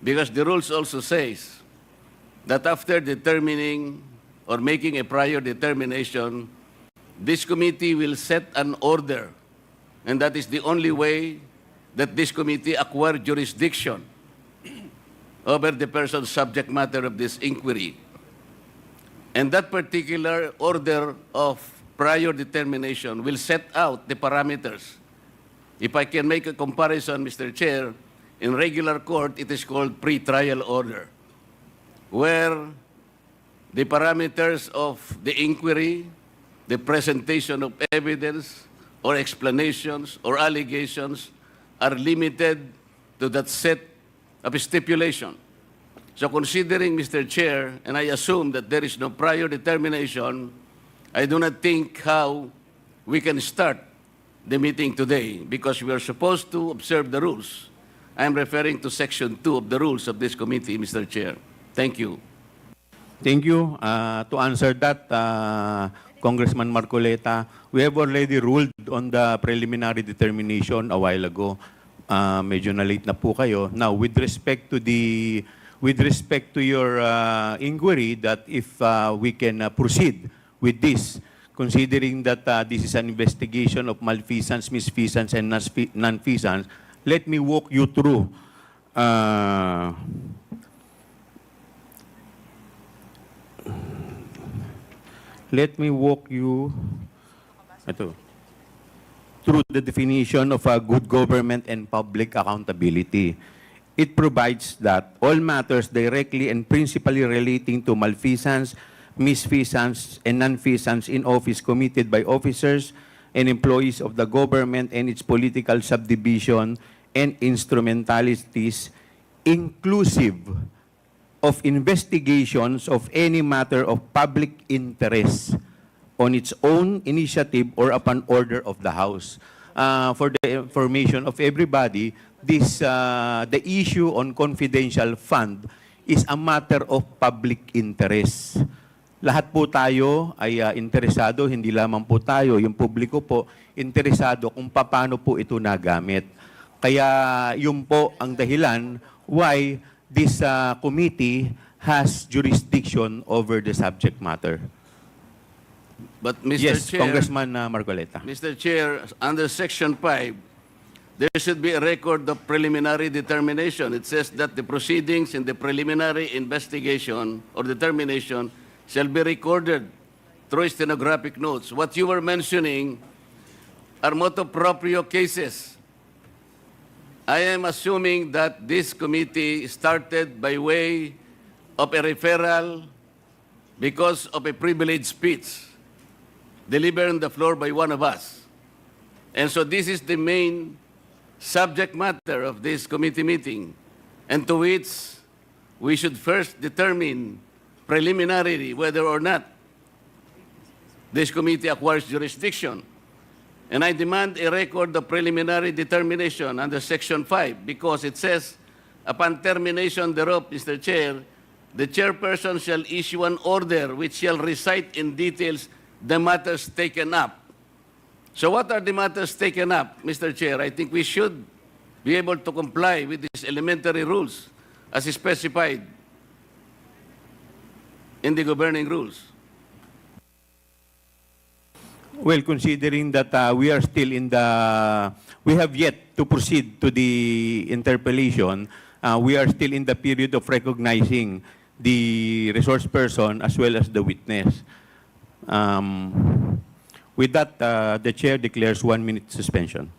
because the rules also says that after determining or making a prior determination, this committee will set an order, and that is the only way that this committee acquire jurisdiction over the person's subject matter of this inquiry. And that particular order of prior determination will set out the parameters. If I can make a comparison, Mr. Chair, in regular court, it is called pre-trial order, where the parameters of the inquiry, the presentation of evidence or explanations or allegations are limited to that set of stipulation. So considering, Mr. Chair, and I assume that there is no prior determination, I do not think how we can start the meeting today because we are supposed to observe the rules. I am referring to Section 2 of the rules of this committee, Mr. Chair. Thank you. Thank you. To answer that, Congressman Marcoleta, we have already ruled on the preliminary determination a while ago. Medyo na-late na po kayo. Now, with respect to your inquiry, that if we can proceed with this, considering that this is an investigation of malfeasance, misfeasance, and nonfeasance, let me walk you through through the definition of good government and public accountability. It provides that all matters directly and principally relating to malfeasance, misfeasance, and nonfeasance in office committed by officers and employees of the government and its political subdivision and instrumentalities, inclusive of investigations of any matter of public interest on its own initiative or upon order of the House. For the information of everybody, the issue on confidential fund is a matter of public interest. Lahat po tayo ay interesado, hindi lamang po tayo, yung publiko po, interesado kung paano po ito nagamit. Kaya yun po ang dahilan why this committee has jurisdiction over the subject matter. But Mr. Yes, Chair, Congressman Marcoleta. Mr. Chair, under Section 5, there should be a record of preliminary determination. It says that the proceedings in the preliminary investigation or determination shall be recorded through stenographic notes. What you were mentioning are motu proprio cases. I am assuming that this committee started by way of a referral because of a privileged speech delivered on the floor by one of us. And so this is the main subject matter of this committee meeting, and to which we should first determine preliminarily whether or not this committee acquires jurisdiction. And I demand a record of preliminary determination under Section 5 because it says, upon termination thereof, Mr. Chair, the chairperson shall issue an order which shall recite in details the matters taken up. So what are the matters taken up, Mr. Chair? I think we should be able to comply with these elementary rules as specified in the governing rules. Well, considering that we are still in the, we have yet to proceed to the interpellation, we are still in the period of recognizing the resource person as well as the witness. With that, the chair declares 1 minute suspension.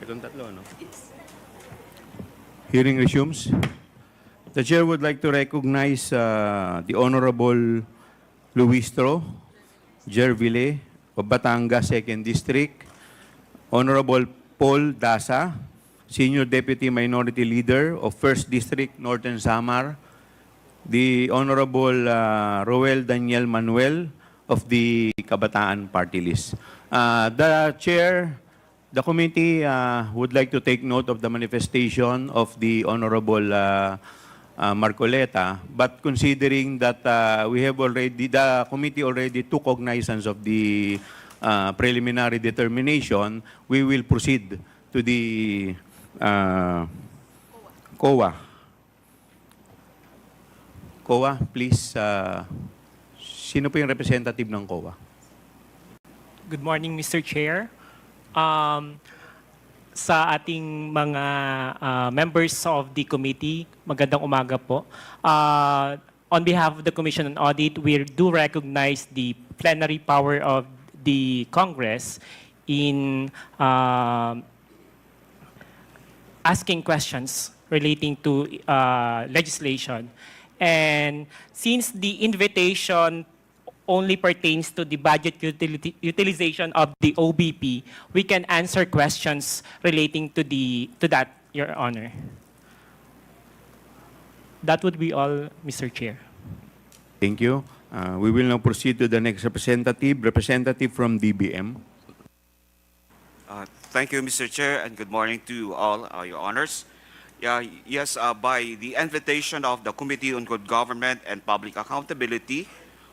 Itong tatlo, no? Hearing resumes. The chair would like to recognize the Honorable Luistro Gerville of Batangas 2nd District, Honorable Paul Dasa, Senior Deputy Minority Leader of 1st District, Northern Samar, the Honorable Roel Daniel Manuel of the Kabataan Party List. The chair, the committee would like to take note of the manifestation of the Honorable Marcoleta, but considering that the committee already took cognizance of the preliminary determination, we will proceed to the COA. COA, please. Sino po yung representative ng COA? Good morning, Mr. Chair. Sa ating mga members of the committee, magandang umaga po. On behalf of the Commission on Audit, we do recognize the plenary power of the Congress in asking questions relating to legislation. And since the invitation only pertains to the budget utilization of the OBP, we can answer questions relating to that, Your Honor. That would be all, Mr. Chair. Thank you. We will now proceed to the next representative from DBM. Thank you, Mr. Chair, and good morning to all Your Honors. Yes, by the invitation of the Committee on Good Government and Public Accountability,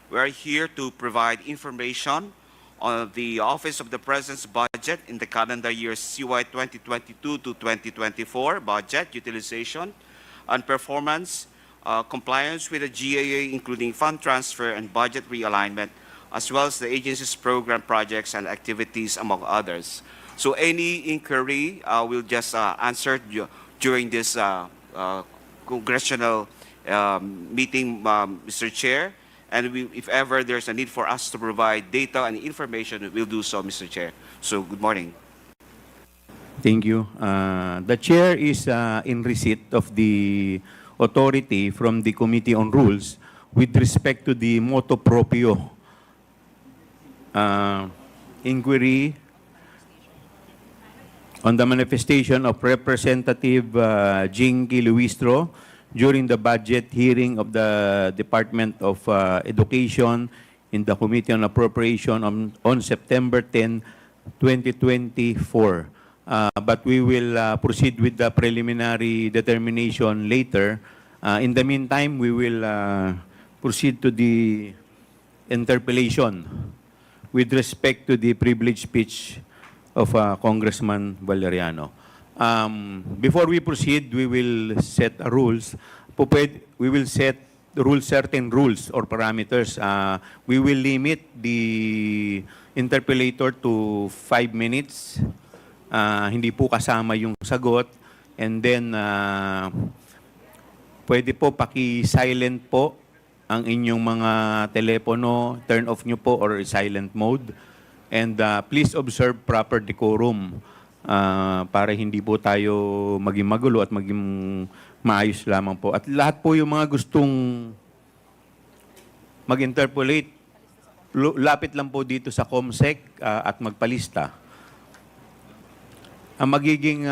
we are here to provide information on the Office of the President's budget in the calendar year CY 2022 to 2024 budget utilization and performance, compliance with the GAA, including fund transfer and budget realignment, as well as the agency's program projects and activities, among others. So any inquiry will just answer during this congressional meeting, Mr. Chair. And if ever there's a need for us to provide data and information, we'll do so, Mr. Chair. So good morning. Thank you. The chair is in receipt of the authority from the Committee on Rules with respect to the motu proprio inquiry on the manifestation of Representative Jinky Luistro during the budget hearing of the Department of Education in the Committee on Appropriation on September 10, 2024. But we will proceed with the preliminary determination later. In the meantime, we will proceed to the interpellation with respect to the privileged speech of Congressman Valeriano. Before we proceed, we will set rules. We will set certain rules or parameters. We will limit the interpellator to 5 minutes. Hindi po kasama yung sagot. And then, pwede po paki-silent po ang inyong mga telepono. Turn off nyo po or silent mode. And please observe proper decorum para hindi po tayo maging magulo at maging maayos lamang po. At lahat po yung mga gustong mag-interpolate, lapit lang po dito sa COMSEC at magpalista. Ang magiging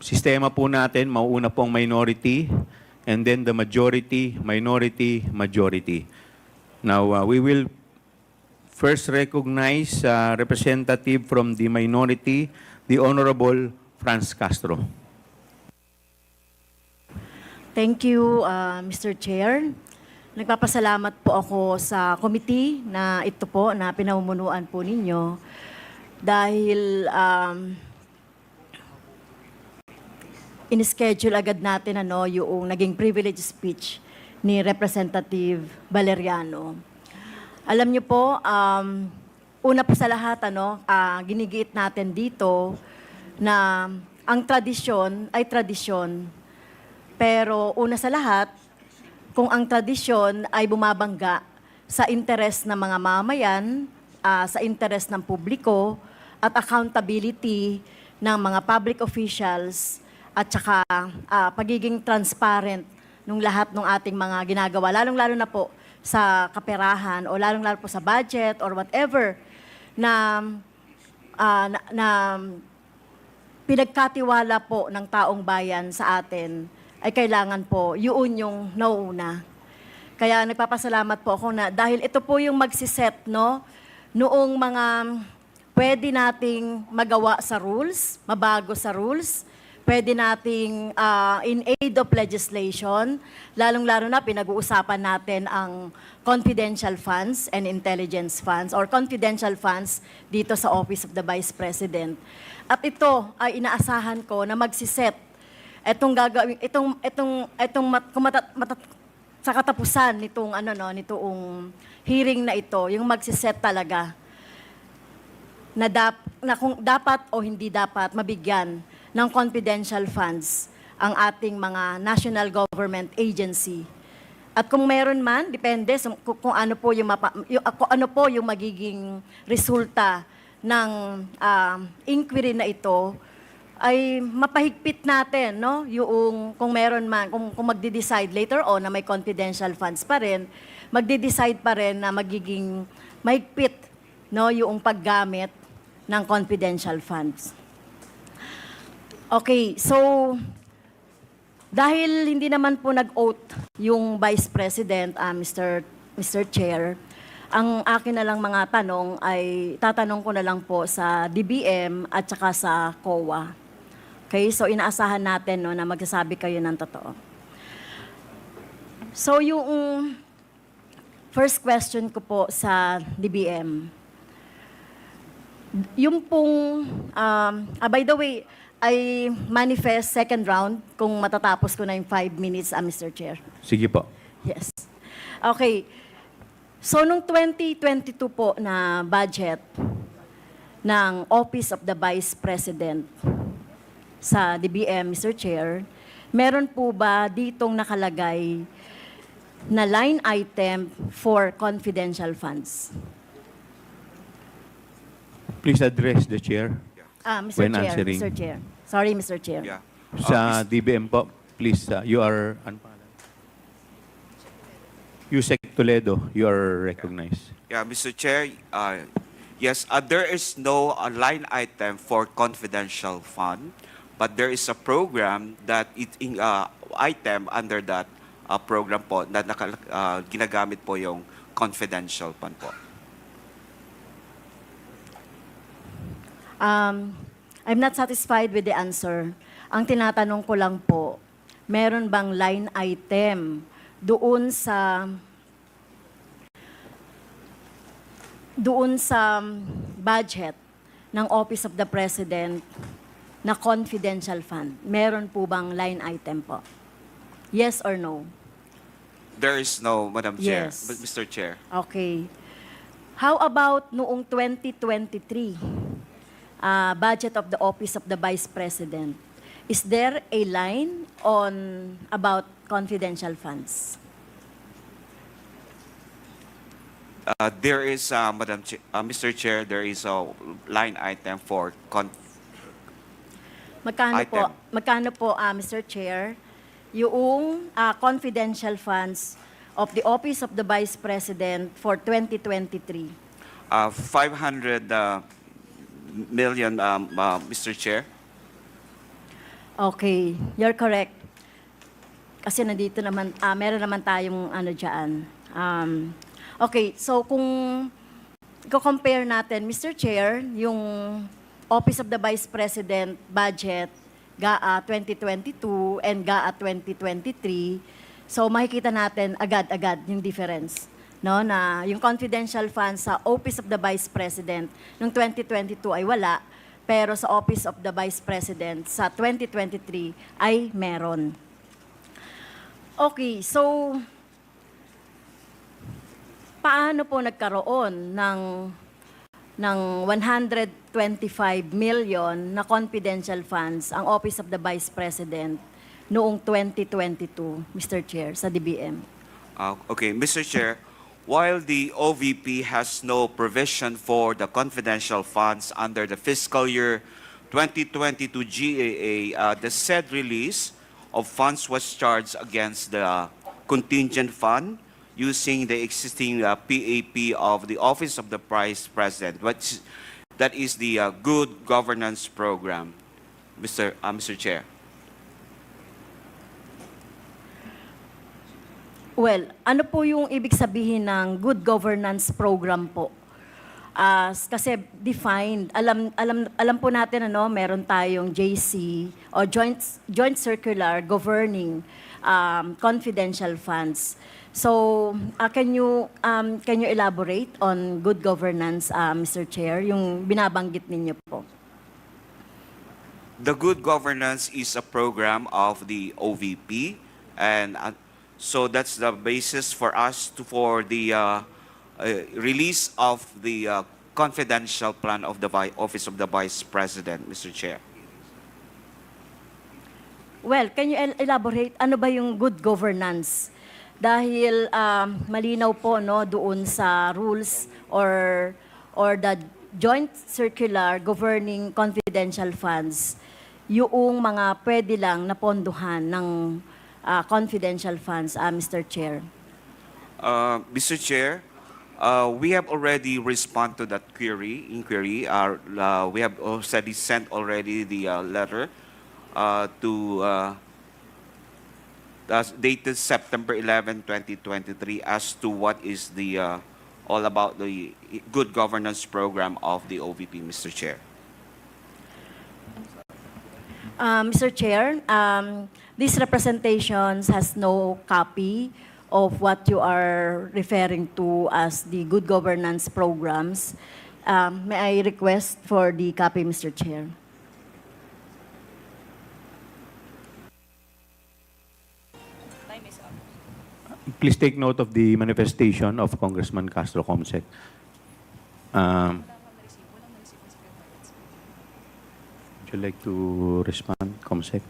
sistema po natin, mauuna po ang minority, and then the majority, minority, majority. Now, we will first recognize representative from the minority, the Honorable Franz Castro. Thank you, Mr. Chair. Nagpapasalamat po ako sa committee na ito po, na pinamumunuan po ninyo dahil in-schedule agad natin yung naging privilege speech ni Representative Valeriano. Alam niyo po, una po sa lahat, ginigiit natin dito na ang tradisyon ay tradisyon. Pero una sa lahat, kung ang tradisyon ay bumabangga sa interes ng mga mamayan, sa interes ng publiko, at accountability ng mga public officials at saka pagiging transparent ng lahat ng ating mga ginagawa, lalong-lalo na po sa kaperahan o lalong-lalo po sa budget or whatever na pinagkatiwala po ng taong bayan sa atin, ay kailangan po yun yung nauuna. Kaya nagpapasalamat po ako na dahil ito po yung magsiset, no, noong mga pwede nating magawa sa rules, mabago sa rules, pwede nating in aid of legislation, lalong-lalo na pinag-uusapan natin ang confidential funds and intelligence funds or confidential funds dito sa Office of the Vice President. At ito ay inaasahan ko na magsiset itong gagawin sa katapusan nitong nitong hearing na ito, yung magsiset talaga na kung dapat o hindi dapat mabigyan ng confidential funds ang ating mga national government agency. At kung meron man, depende kung ano po yung magiging resulta ng inquiry na ito, ay mapahigpit natin, no? Yung kung meron man, kung magde-decide later on na may confidential funds pa rin, magde-decide pa rin na magiging mahigpit, no, yung paggamit ng confidential funds. Okay, so dahil hindi naman po nag-oath yung Vice President, Mr. Chair, ang akin na lang mga tanong ay tatanong ko na lang po sa DBM at saka sa COA. Okay, so inaasahan natin, no, na magsasabi kayo ng totoo. So yung first question ko po sa DBM, yung pong, by the way, I manifest second round kung matatapos ko na yung 5 minutes, Mr. Chair. Sige po. Yes. Okay. So, nung 2022 po na budget ng Office of the Vice President sa DBM, Mr. Chair, meron po ba ditong nakalagay na line item for confidential funds? Please address the chair. Mr. when Chair, answering. Mr. Chair. Sorry, Mr. Chair. Yeah. Sa DBM po, please, you are, ano pangalan? Yusek Toledo, you are recognized. Yeah, Mr. Chair, yes, there is no line item for confidential fund, but there is a program that item under that program po na ginagamit po yung confidential fund po. I'm not satisfied with the answer. Ang tinatanong ko lang po, meron bang line item doon sa budget ng Office of the President na confidential fund? Meron po bang line item po? Yes or no? There is no, Madam Chair, Yes. Mr. Chair. Okay. How about noong 2023? Budget of the Office of the Vice President. Is there a line on about confidential funds? There is, Mr. Chair, there is a line item for Magkano po, Mr. Chair, yung confidential funds of the Office of the Vice President for 2023? 500 million, Mr. Chair. Okay, you're correct. Kasi nandito naman, meron naman tayong dyan. Okay, so kung i-compare natin, Mr. Chair, yung Office of the Vice President budget, GAA 2022 and GAA 2023, so makikita natin agad-agad yung difference. No, na yung confidential funds sa Office of the Vice President noong 2022 ay wala, pero sa Office of the Vice President sa 2023 ay meron. Okay, so paano po nagkaroon ng 125 million na confidential funds ang Office of the Vice President noong 2022, Mr. Chair, sa DBM? Okay, Mr. Chair, while the OVP has no provision for the confidential funds under the fiscal year 2022 GAA, the said release of funds was charged against the contingent fund using the existing PAP of the Office of the Vice President. That is the Good Governance Program, Mr. Chair. Well, ano po yung ibig sabihin ng good governance program po? Kasi defined, alam po natin meron tayong JC o joint circular governing confidential funds. So, can you elaborate on good governance, Mr. Chair, yung binabanggit ninyo po? The Good Governance is a program of the OVP, and so that's the basis for us for the release of the confidential plan of the Office of the Vice President, Mr. Chair. Well, can you elaborate ano ba yung good governance? Dahil malinaw po doon sa rules or the joint circular governing confidential funds, yung mga pwede lang napondohan ng confidential funds, Mr. Chair. Mr. Chair, we have already responded to that inquiry. We have already sent the letter dated September 11, 2023, as to what is the all about the good governance program of the OVP, Mr. Chair. Mr. Chair, these representations has no copy of what you are referring to as the good governance programs. May I request for the copy, Mr. Chair? Please take note of the manifestation of Congressman Castro Comsec. Would you like to respond, Comsec?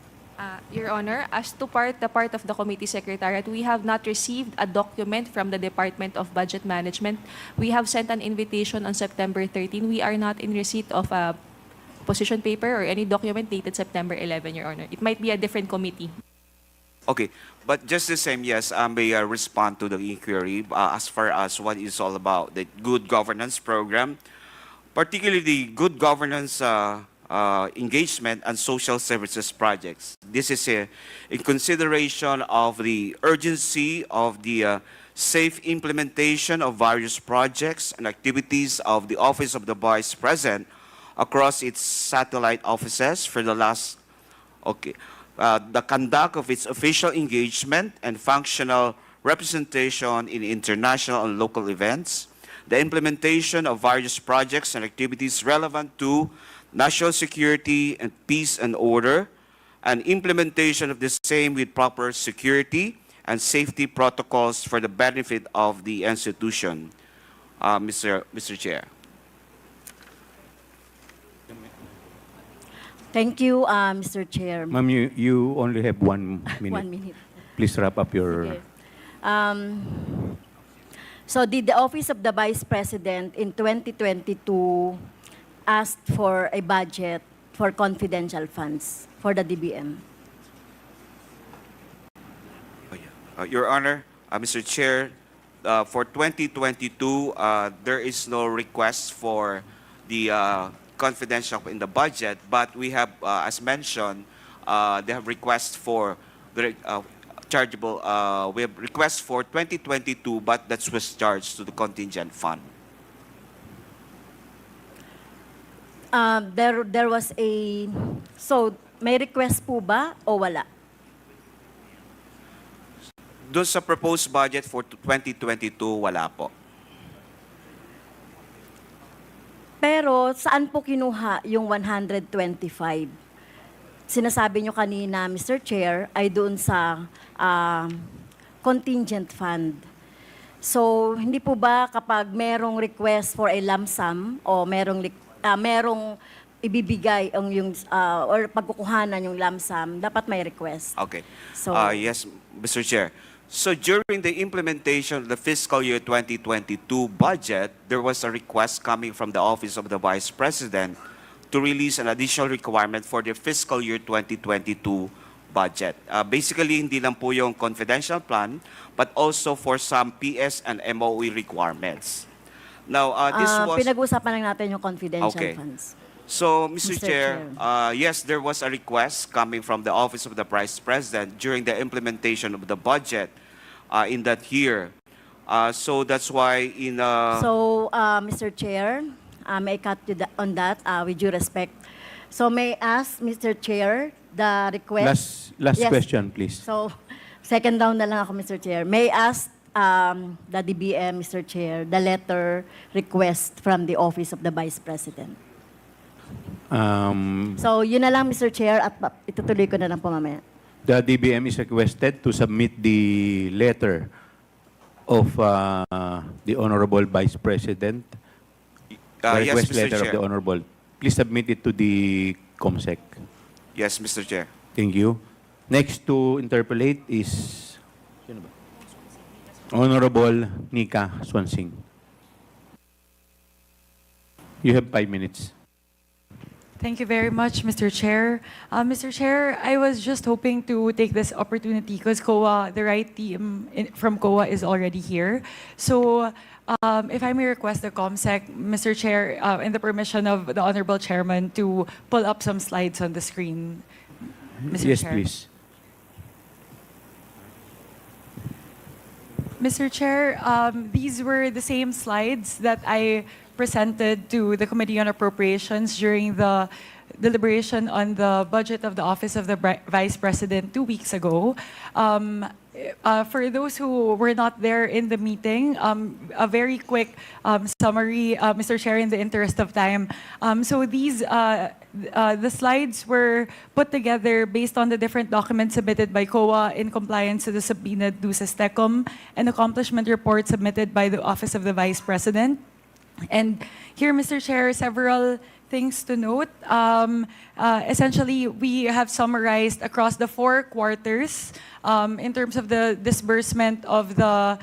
Your Honor, as to the part of the committee secretariat, we have not received a document from the Department of Budget Management. We have sent an invitation on September 13. We are not in receipt of a position paper or any document dated September 11, Your Honor. It might be a different committee. Okay, but just the same, yes, I may respond to the inquiry as far as what is all about the good governance program, particularly the good governance engagement and social services projects. This is in consideration of the urgency of the safe implementation of various projects and activities of the Office of the Vice President across its satellite offices for the last, the conduct of its official engagement and functional representation in international and local events, the implementation of various projects and activities relevant to national security and peace and order, and implementation of the same with proper security and safety protocols for the benefit of the institution, Mr. Chair. Thank you, Mr. Chair. Ma'am, you only have 1 minute. 1 minute. Please wrap up your... Sige. So did the Office of the Vice President in 2022 asked for a budget for confidential funds for the DBM? Your Honor, Mr. Chair, for 2022, there is no request for the confidential in the budget, but we have, as mentioned, they have requests for the chargeable. We have requests for 2022, but that was charged to the contingent fund. There was a, so may request po ba o wala? Doon sa proposed budget for 2022, wala po. Pero saan po kinuha yung 125? Sinasabi nyo kanina, Mr. Chair, ay doon sa contingent fund. So, hindi po ba kapag merong request for a lump sum o merong ibibigay yung or pagkukuhanan yung lump sum, dapat may request? Okay. So, Yes, Mr. Chair. So during the implementation of the fiscal year 2022 budget, there was a request coming from the Office of the Vice President to release an additional requirement for the fiscal year 2022 budget. Basically, hindi lang po yung confidential plan, but also for some PS and MOE requirements. Now, this was... Pinag-usapan lang natin yung confidential Okay. funds. So, Mr. Mr. Chair, Chair. yes, there was a request coming from the Office of the Vice President during the implementation of the budget in that year. So that's why in... So, Mr. Chair, may I cut you on that with due respect? So may I ask, Mr. Chair, the request... Last Yes. question, please. So, second down na lang ako, Mr. Chair. May I ask the DBM, Mr. Chair, the letter request from the Office of the Vice President? So, yun na lang, Mr. Chair, at itutuloy ko na lang po mamaya. The DBM is requested to submit the letter of the Honorable Vice President. The yes, request Mr. letter of Chair. the Honorable. Please submit it to the COMSEC. Yes, Mr. Chair. Thank you. Next to interpolate is sino ba? Honorable Nika Swansing. You have 5 minutes. Thank you very much, Mr. Chair. Mr. Chair, I was just hoping to take this opportunity because COA, the right team from COA is already here. So if I may request the COMSEC, Mr. Chair, and the permission of the Honorable Chairman to pull up some slides on the screen. Mr. Yes, Chair. please. Mr. Chair, these were the same slides that I presented to the Committee on Appropriations during the deliberation on the budget of the Office of the Vice President 2 weeks ago. For those who were not there in the meeting, a very quick summary, Mr. Chair, in the interest of time. So these, the slides were put together based on the different documents submitted by COA in compliance to the subpoenaed duces tecum and accomplishment report submitted by the Office of the Vice President. And here, Mr. Chair, several things to note. Essentially, we have summarized across the 4 quarters in terms of the disbursement of the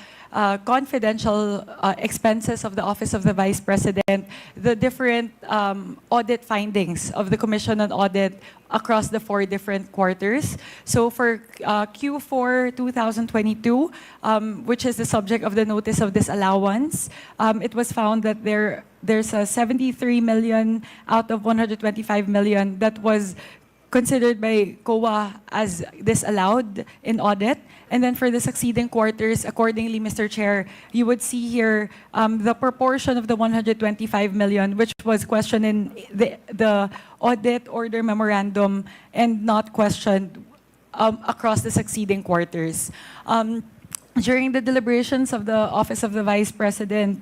confidential expenses of the Office of the Vice President, the different audit findings of the Commission on Audit across the 4 different quarters. So for Q4 2022, which is the subject of the notice of disallowance, it was found that there's a 73 million out of 125 million that was considered by COA as disallowed in audit. And then for the succeeding quarters, accordingly, Mr. Chair, you would see here the proportion of the 125 million, which was questioned in the audit order memorandum and not questioned across the succeeding quarters. During the deliberations of the Office of the Vice President,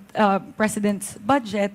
President's budget,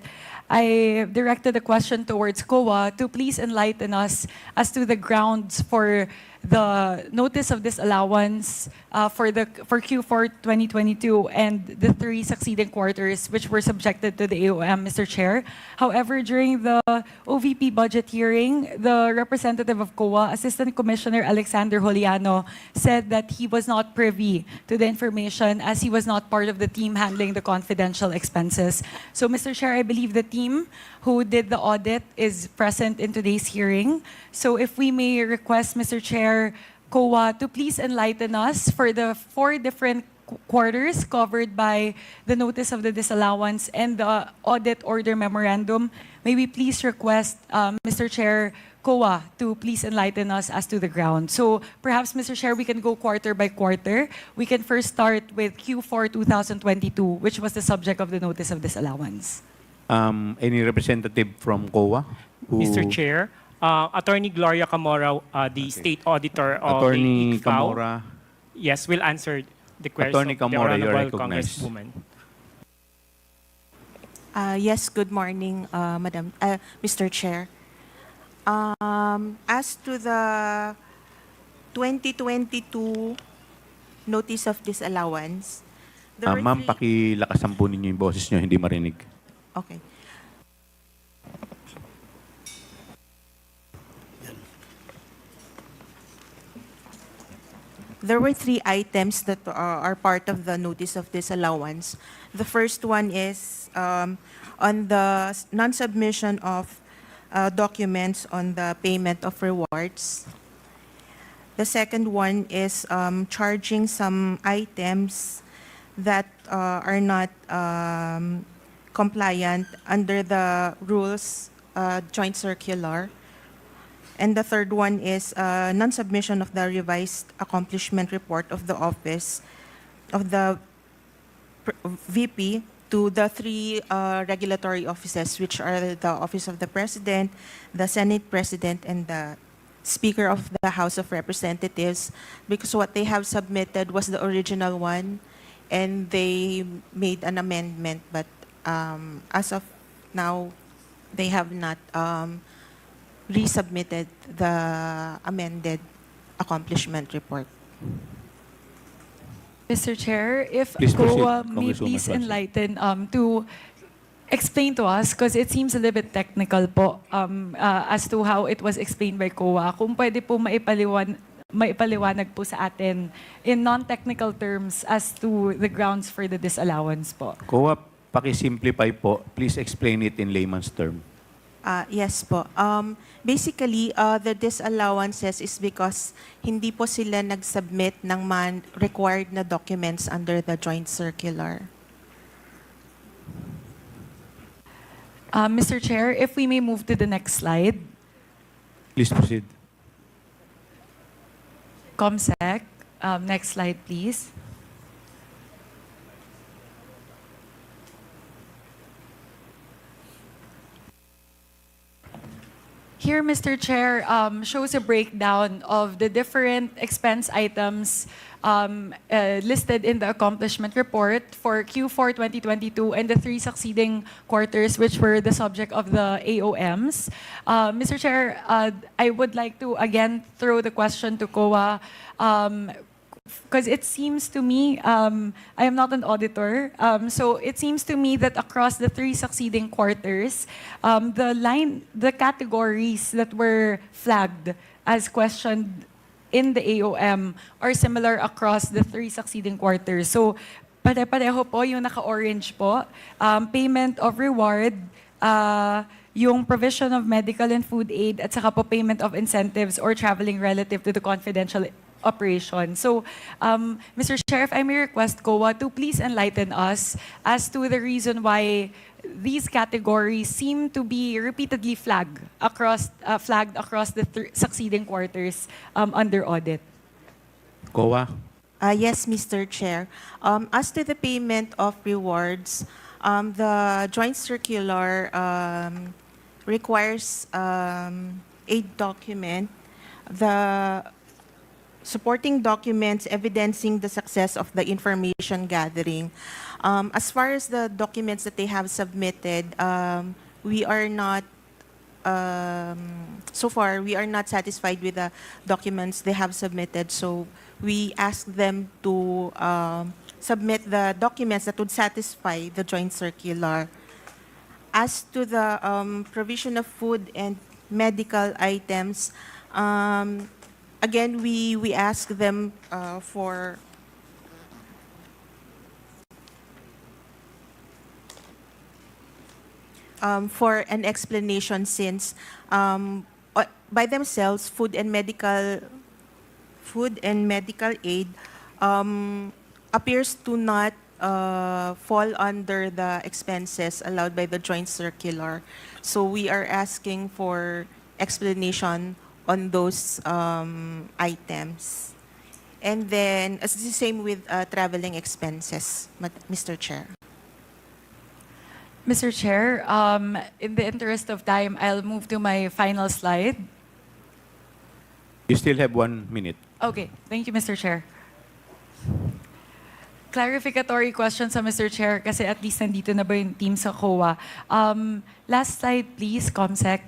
I directed a question towards COA to please enlighten us as to the grounds for the notice of disallowance for Q4 2022 and the 3 succeeding quarters which were subjected to the AOM, Mr. Chair. However, during the OVP budget hearing, the representative of COA, Assistant Commissioner Alexander Juliano, said that he was not privy to the information as he was not part of the team handling the confidential expenses. So, Mr. Chair, I believe the team who did the audit is present in today's hearing. So if we may request, Mr. Chair, COA to please enlighten us for the 4 different quarters covered by the notice of the disallowance and the audit order memorandum. May we please request, Mr. Chair, COA to please enlighten us as to the ground. So perhaps, Mr. Chair, we can go quarter by quarter. We can first start with Q4 2022, which was the subject of the notice of disallowance. Any representative from COA? Mr. Chair, Attorney Gloria Camora, the State Auditor of Attorney the ICFAO, Camora. yes, will answer the question Attorney of the Camora, you're Honorable recognized. Congresswoman. Yes, good morning, Mr. Chair. As to the 2022 notice of disallowance, Ma'am, pakilakasan po ninyo yung boses nyo, hindi marinig. okay. There were three items that are part of the notice of disallowance. The first one is on the non-submission of documents on the payment of rewards. The second one is charging some items that are not compliant under the rules joint circular. And the third one is non-submission of the revised accomplishment report of the office of the VP to the three regulatory offices, which are the Office of the President, the Senate President, and the Speaker of the House of Representatives, because what they have submitted was the original one, and they made an amendment, but as of now, they have not resubmitted the amended accomplishment report. Mr. Chair, if Please proceed, COA may Congresswoman please Swanson. enlighten to explain to us, because it seems a little bit technical po as to how it was explained by COA. Kung pwede po maipaliwanag po sa atin in non-technical terms as to the grounds for the disallowance po. COA, paki-simplify po. Please explain it in layman's term. Yes po. Basically, the disallowances is because hindi po sila nag-submit ng required na documents under the joint circular. Mr. Chair, if we may move to the next slide. Please proceed. ComSec, next slide please. Here, Mr. Chair, shows a breakdown of the different expense items listed in the accomplishment report for Q4 2022 and the three succeeding quarters, which were the subject of the AOMs. Mr. Chair, I would like to again throw the question to COA, because it seems to me, I am not an auditor, so it seems to me that across the three succeeding quarters, the categories that were flagged as questioned in the AOM are similar across the three succeeding quarters. So, pare-pareho po yung naka-orange po, payment of reward, yung provision of medical and food aid, at saka po payment of incentives or traveling relative to the confidential operation. So, Mr. Chair, if I may request COA to please enlighten us as to the reason why these categories seem to be repeatedly flagged across the succeeding quarters under audit. COA. Yes, Mr. Chair. As to the payment of rewards, the joint circular requires a document, the supporting documents evidencing the success of the information gathering. As far as the documents that they have submitted, we are not, so far, we are not satisfied with the documents they have submitted. So we ask them to submit the documents that would satisfy the joint circular. As to the provision of food and medical items, again, we ask them for an explanation, since by themselves, food and medical aid appears to not fall under the expenses allowed by the joint circular. So we are asking for explanation on those items. And then, it's the same with traveling expenses, Mr. Chair. Mr. Chair, in the interest of time, I'll move to my final slide. You still have 1 minute. Okay, thank you, Mr. Chair. Clarificatory question sa Mr. Chair, kasi at least nandito na ba yung team sa COA. Last slide, please, ComSec.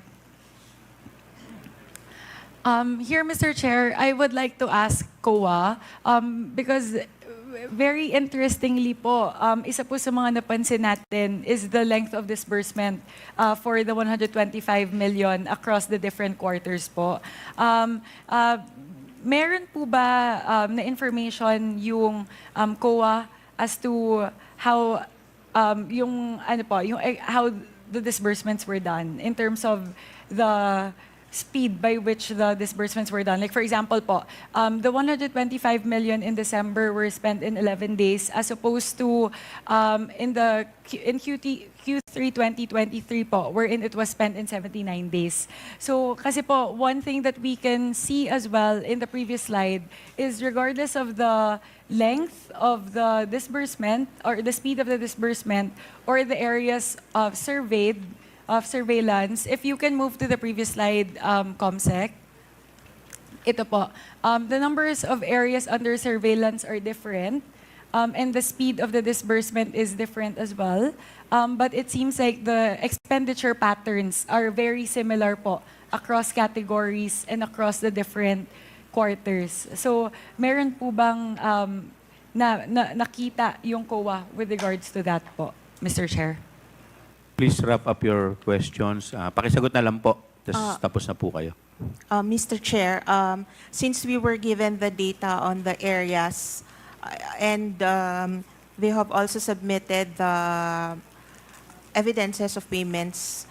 Here, Mr. Chair, I would like to ask COA, because very interestingly po, isa po sa mga napansin natin is the length of disbursement for the 125 million across the different quarters po. meron po ba na information yung COA as to how how the disbursements were done in terms of the speed by which the disbursements were done? Like for example po, the 125 million in December were spent in 11 days as opposed to in Q3 2023 po, wherein it was spent in 79 days. So kasi po, one thing that we can see as well in the previous slide is regardless of the length of the disbursement or the speed of the disbursement or the areas of surveillance, if you can move to the previous slide, Comsec. Ito po. The numbers of areas under surveillance are different, and the speed of the disbursement is different as well. But it seems like the expenditure patterns are very similar po across categories and across the different quarters. So, meron po bang nakita yung COA with regards to that po, Mr. Chair? Please wrap up your questions. Pakisagot na lang po, tapos na po kayo. Mr. Chair, since we were given the data on the areas and they have also submitted the evidences of payments,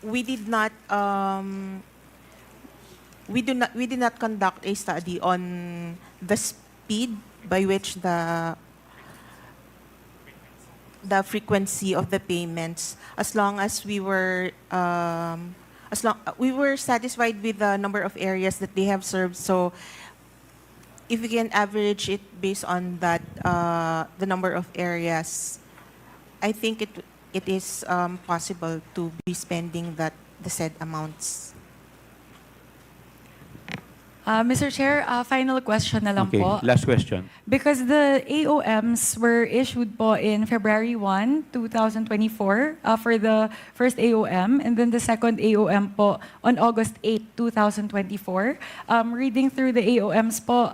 we did not conduct a study on the speed by which the frequency of the payments, as long as we were satisfied with the number of areas that they have served. So if we can average it based on that, the number of areas, I think it is possible to be spending the said amounts. Mr. Chair, final question na lang Okay, po. last question. Because the AOMs were issued po in February 1, 2024 for the first AOM, and then the second AOM po on August 8, 2024. Reading through the AOMs po,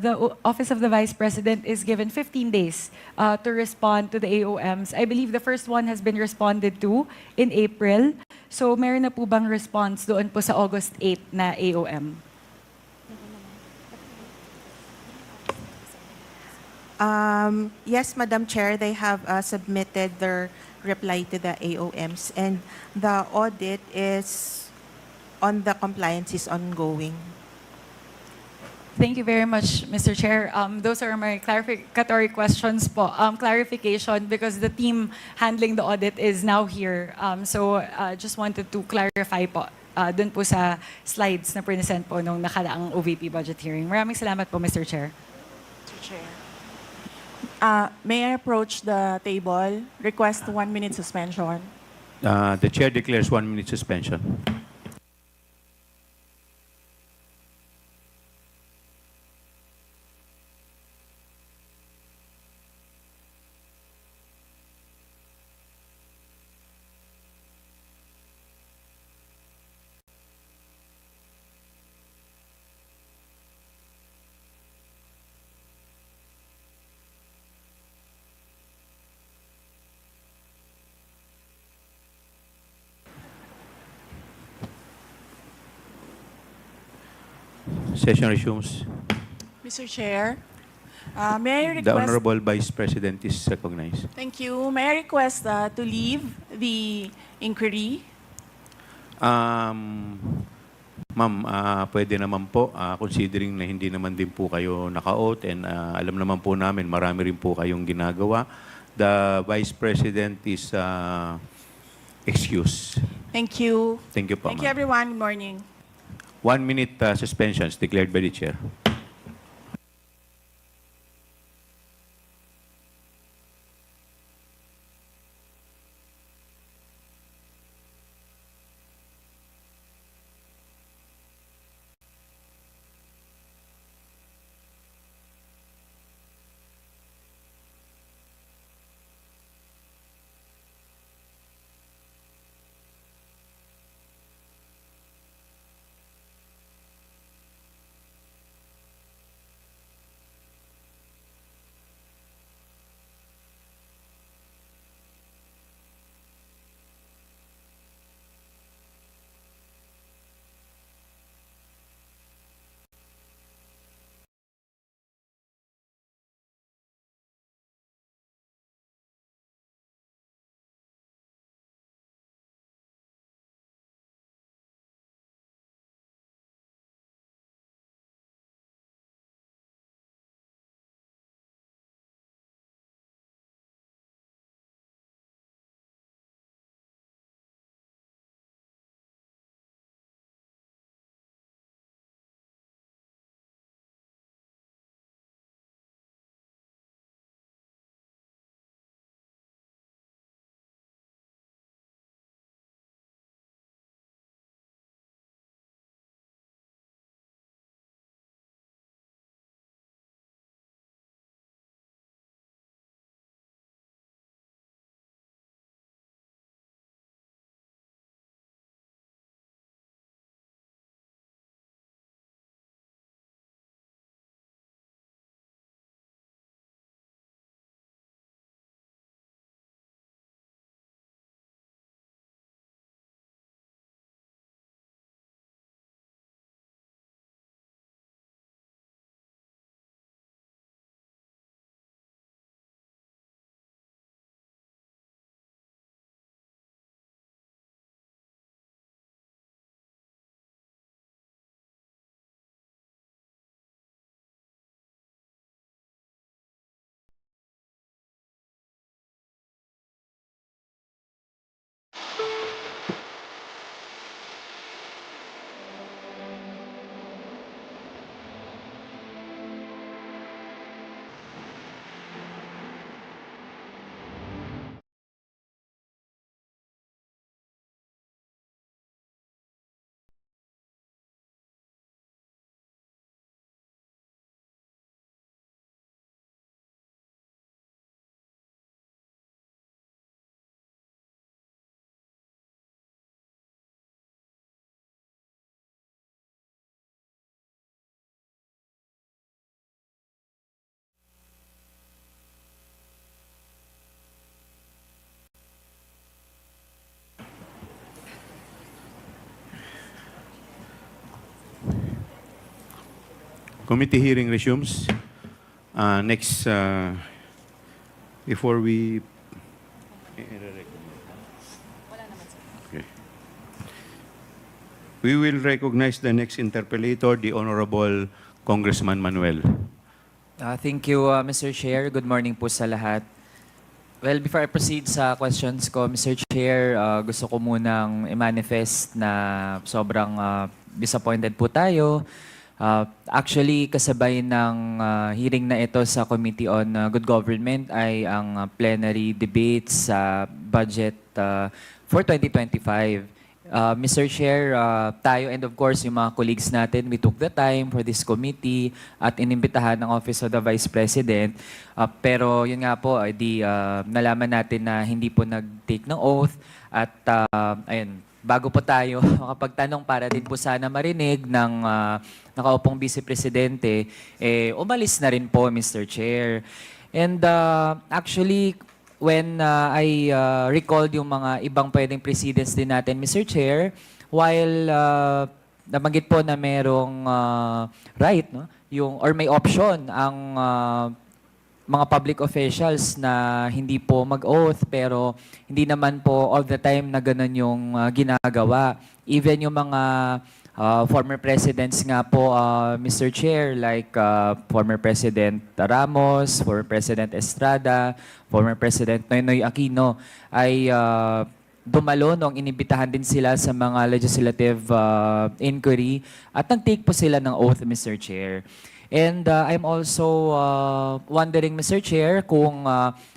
the Office of the Vice President is given 15 days to respond to the AOMs. I believe the first one has been responded to in April. So meron na po bang response doon po sa August 8 na AOM? Yes, Madam Chair, they have submitted their reply to the AOMs, and the audit is on the compliance is ongoing. Thank you very much, Mr. Chair. Those are my clarificatory questions po. Clarification because the team handling the audit is now here. So just wanted to clarify po dun po sa slides na present po nung nakaraang OVP budget hearing. Maraming salamat po, Mr. Chair. Mr. Chair. May I approach the table? Request 1 minute suspension. The Chair declares 1 minute suspension. Session resumes. Mr. Chair, may I request... The Honorable Vice President is recognized. Thank you. May I request to leave the inquiry? Ma'am, pwede naman po, considering na hindi naman din po kayo naka-oath and alam naman po namin, marami rin po kayong ginagawa. The Vice President is excused. Thank you. Thank you po, Thank you, ma'am. everyone. Good morning. 1 minute suspensions declared by the Chair. Committee hearing resumes. Next, before we... Okay. We will recognize the next interpellator, the Honorable Congressman Manuel. Thank you, Mr. Chair. Good morning po sa lahat. Well, before I proceed sa questions ko, Mr. Chair, gusto ko munang i-manifest na sobrang disappointed po tayo. Actually, kasabay ng hearing na ito sa Committee on Good Government ay ang plenary debate sa budget for 2025. Mr. Chair, tayo and of course yung mga colleagues natin, we took the time for this committee at inimbitahan ng Office of the Vice President. Pero yun nga po, nalaman natin na hindi po nag-take ng oath at ayun, bago po tayo makapagtanong para din po sana marinig ng nakaupong Vice Presidente, umalis na rin po, Mr. Chair. And actually, when I recalled yung mga ibang pwedeng precedents din natin, Mr. Chair, while nabanggit po na merong right, no? Or may option ang mga public officials na hindi po mag-oath, pero hindi naman po all the time na ganun yung ginagawa. Even yung mga former presidents nga po, Mr. Chair, like former President Ramos, former President Estrada, former President Noynoy Aquino, ay dumalo nung inibitahan din sila sa mga legislative inquiry at nag-take po sila ng oath, Mr. Chair. And I'm also wondering, Mr. Chair, kung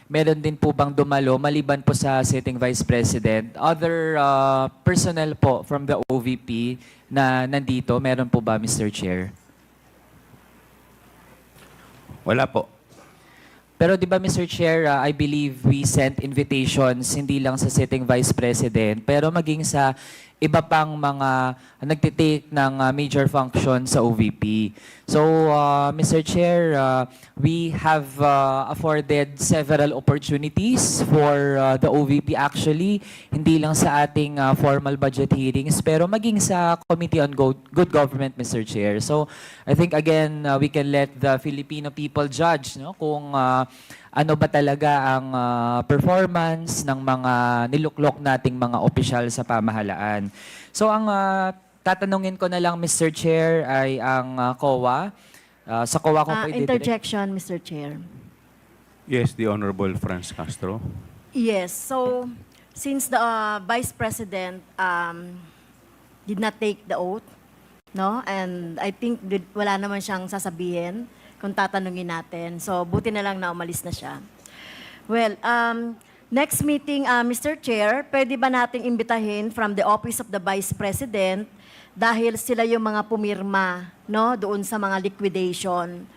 meron din po bang dumalo, maliban po sa sitting Vice President, other personnel po from the OVP na nandito, meron po ba, Mr. Chair? Wala po. Pero di ba, Mr. Chair, I believe we sent invitations hindi lang sa sitting Vice President, pero maging sa iba pang mga nagtitake ng major function sa OVP. So, Mr. Chair, we have afforded several opportunities for the OVP actually, hindi lang sa ating formal budget hearings, pero maging sa Committee on Good Government, Mr. Chair. So, I think again, we can let the Filipino people judge, no, kung ano ba talaga ang performance ng mga niluklok nating mga opisyal sa pamahalaan. So ang tatanungin ko na lang, Mr. Chair, ay ang COA. Sa COA ko po Interjection, Mr. Chair. Yes, the Honorable Franz Castro. Yes, so since the Vice President did not take the oath, no, and I think wala naman siyang sasabihin kung tatanungin natin. So, buti na lang na umalis na siya. Well, next meeting, Mr. Chair, pwede ba nating imbitahin from the Office of the Vice President dahil sila yung mga pumirma, no, doon sa mga liquidation.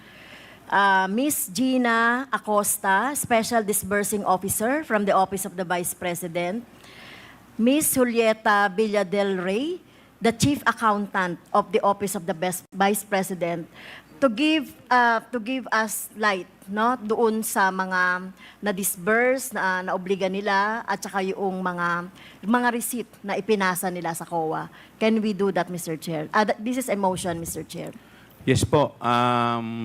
Miss Gina Acosta, Special Disbursing Officer from the Office of the Vice President. Miss Julieta Villadel Rey, the Chief Accountant of the Office of the Vice President, to give us light, no, doon sa mga na-disburse, na naobliga nila, at saka yung mga receipt na ipinasa nila sa COA. Can we do that, Mr. Chair? This is a motion, Mr. Chair. Yes po.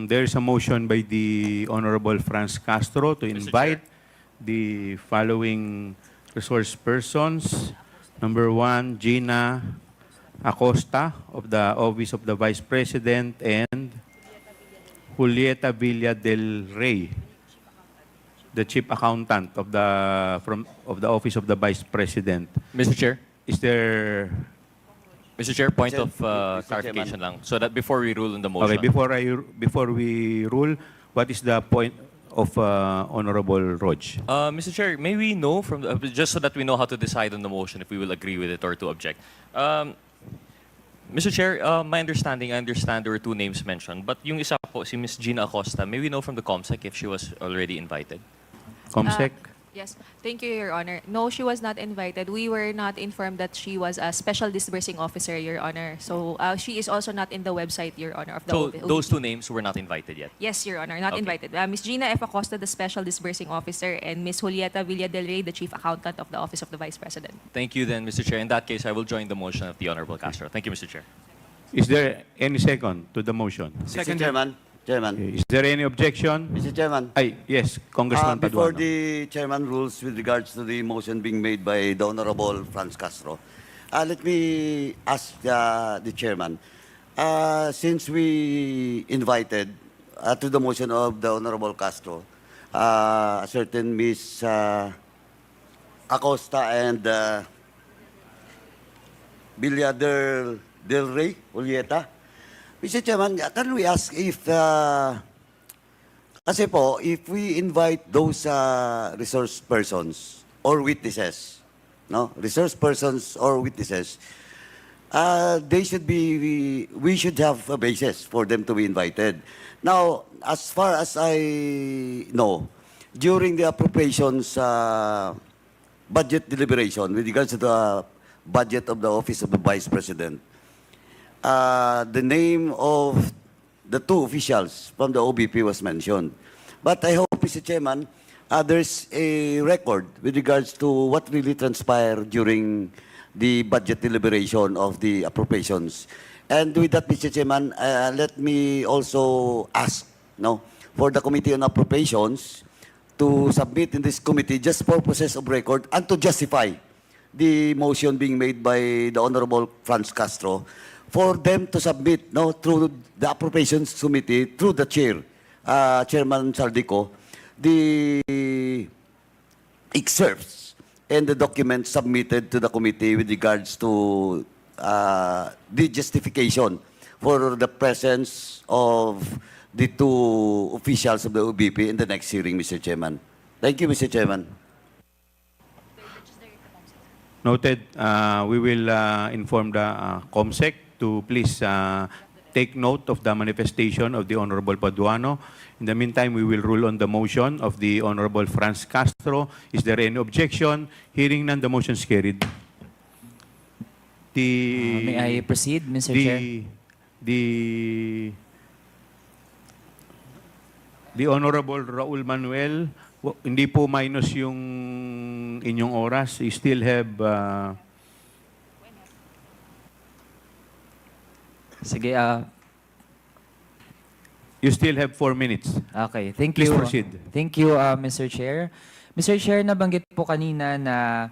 There is a motion by the Honorable Franz Castro to invite the following resource persons. Number 1, Gina Acosta of the Office of the Vice President and Julieta Villa del Rey, the Chief Accountant of the Office of the Vice President. Mr. Chair? Is there... Mr. Chair, point of clarification lang, so that before we rule on the motion. Okay, before we rule, what is the point of Honorable Roj? Mr. Chair, may we know from just so that we know how to decide on the motion if we will agree with it or to object. Mr. Chair, my understanding, I understand there were 2 names mentioned, but yung isa po, si Ms. Gina Acosta, may we know from the COMSEC if she was already invited? COMSEC? Yes, thank you, Your Honor. No, she was not invited. We were not informed that she was a special disbursing officer, Your Honor. So she is also not in the website, Your Honor, of the So OVP. those 2 names were not invited yet? Yes, Your Honor, not Okay. invited. Ms. Gina F. Acosta, the special disbursing officer, and Ms. Julieta Villa del Rey, the chief accountant of the Office of the Vice President. Thank you then, Mr. Chair. In that case, I will join the motion of the Honorable Castro. Thank you, Mr. Chair. Is there any second to the motion? Mr. Chairman, Chairman. Is there any objection? Mr. Chairman. Yes, Congressman Before Paduano. the chairman rules with regards to the motion being made by the Honorable Franz Castro, let me ask the chairman. Since we invited to the motion of the Honorable Castro, a certain Miss Acosta and Villa del Rey, Ulieta. Mr. Chairman, can we ask if kasi po, if we invite those resource persons or witnesses, no, resource persons or witnesses, they should be, we should have a basis for them to be invited. Now, as far as I know, during the appropriations budget deliberation with regards to the budget of the Office of the Vice President, the name of the two officials from the OBP was mentioned. But I hope, Mr. Chairman, there's a record with regards to what really transpired during the budget deliberation of the appropriations. And with that, Mr. Chairman, let me also ask for the Committee on Appropriations to submit in this committee just purposes of record and to justify the motion being made by the Honorable Franz Castro for them to submit through the Appropriations Committee, through the chair, Chairman Saldico, the excerpts and the documents submitted to the committee with regards to the justification for the presence of the two officials of the OBP in the next hearing, Mr. Chairman. Thank you, Mr. Chairman. Noted. We will inform the COMSEC to please take note of the manifestation of the Honorable Paduano. In the meantime, we will rule on the motion of the Honorable Franz Castro. Is there any objection? Hearing none, the motion is carried. May I proceed, Mr. Chair? The Honorable Raul Manuel, hindi po minus yung inyong oras. You still have... Sige, you still have 4 minutes. Okay, thank you. Please proceed. Thank you, Mr. Chair. Mr. Chair, nabanggit po kanina na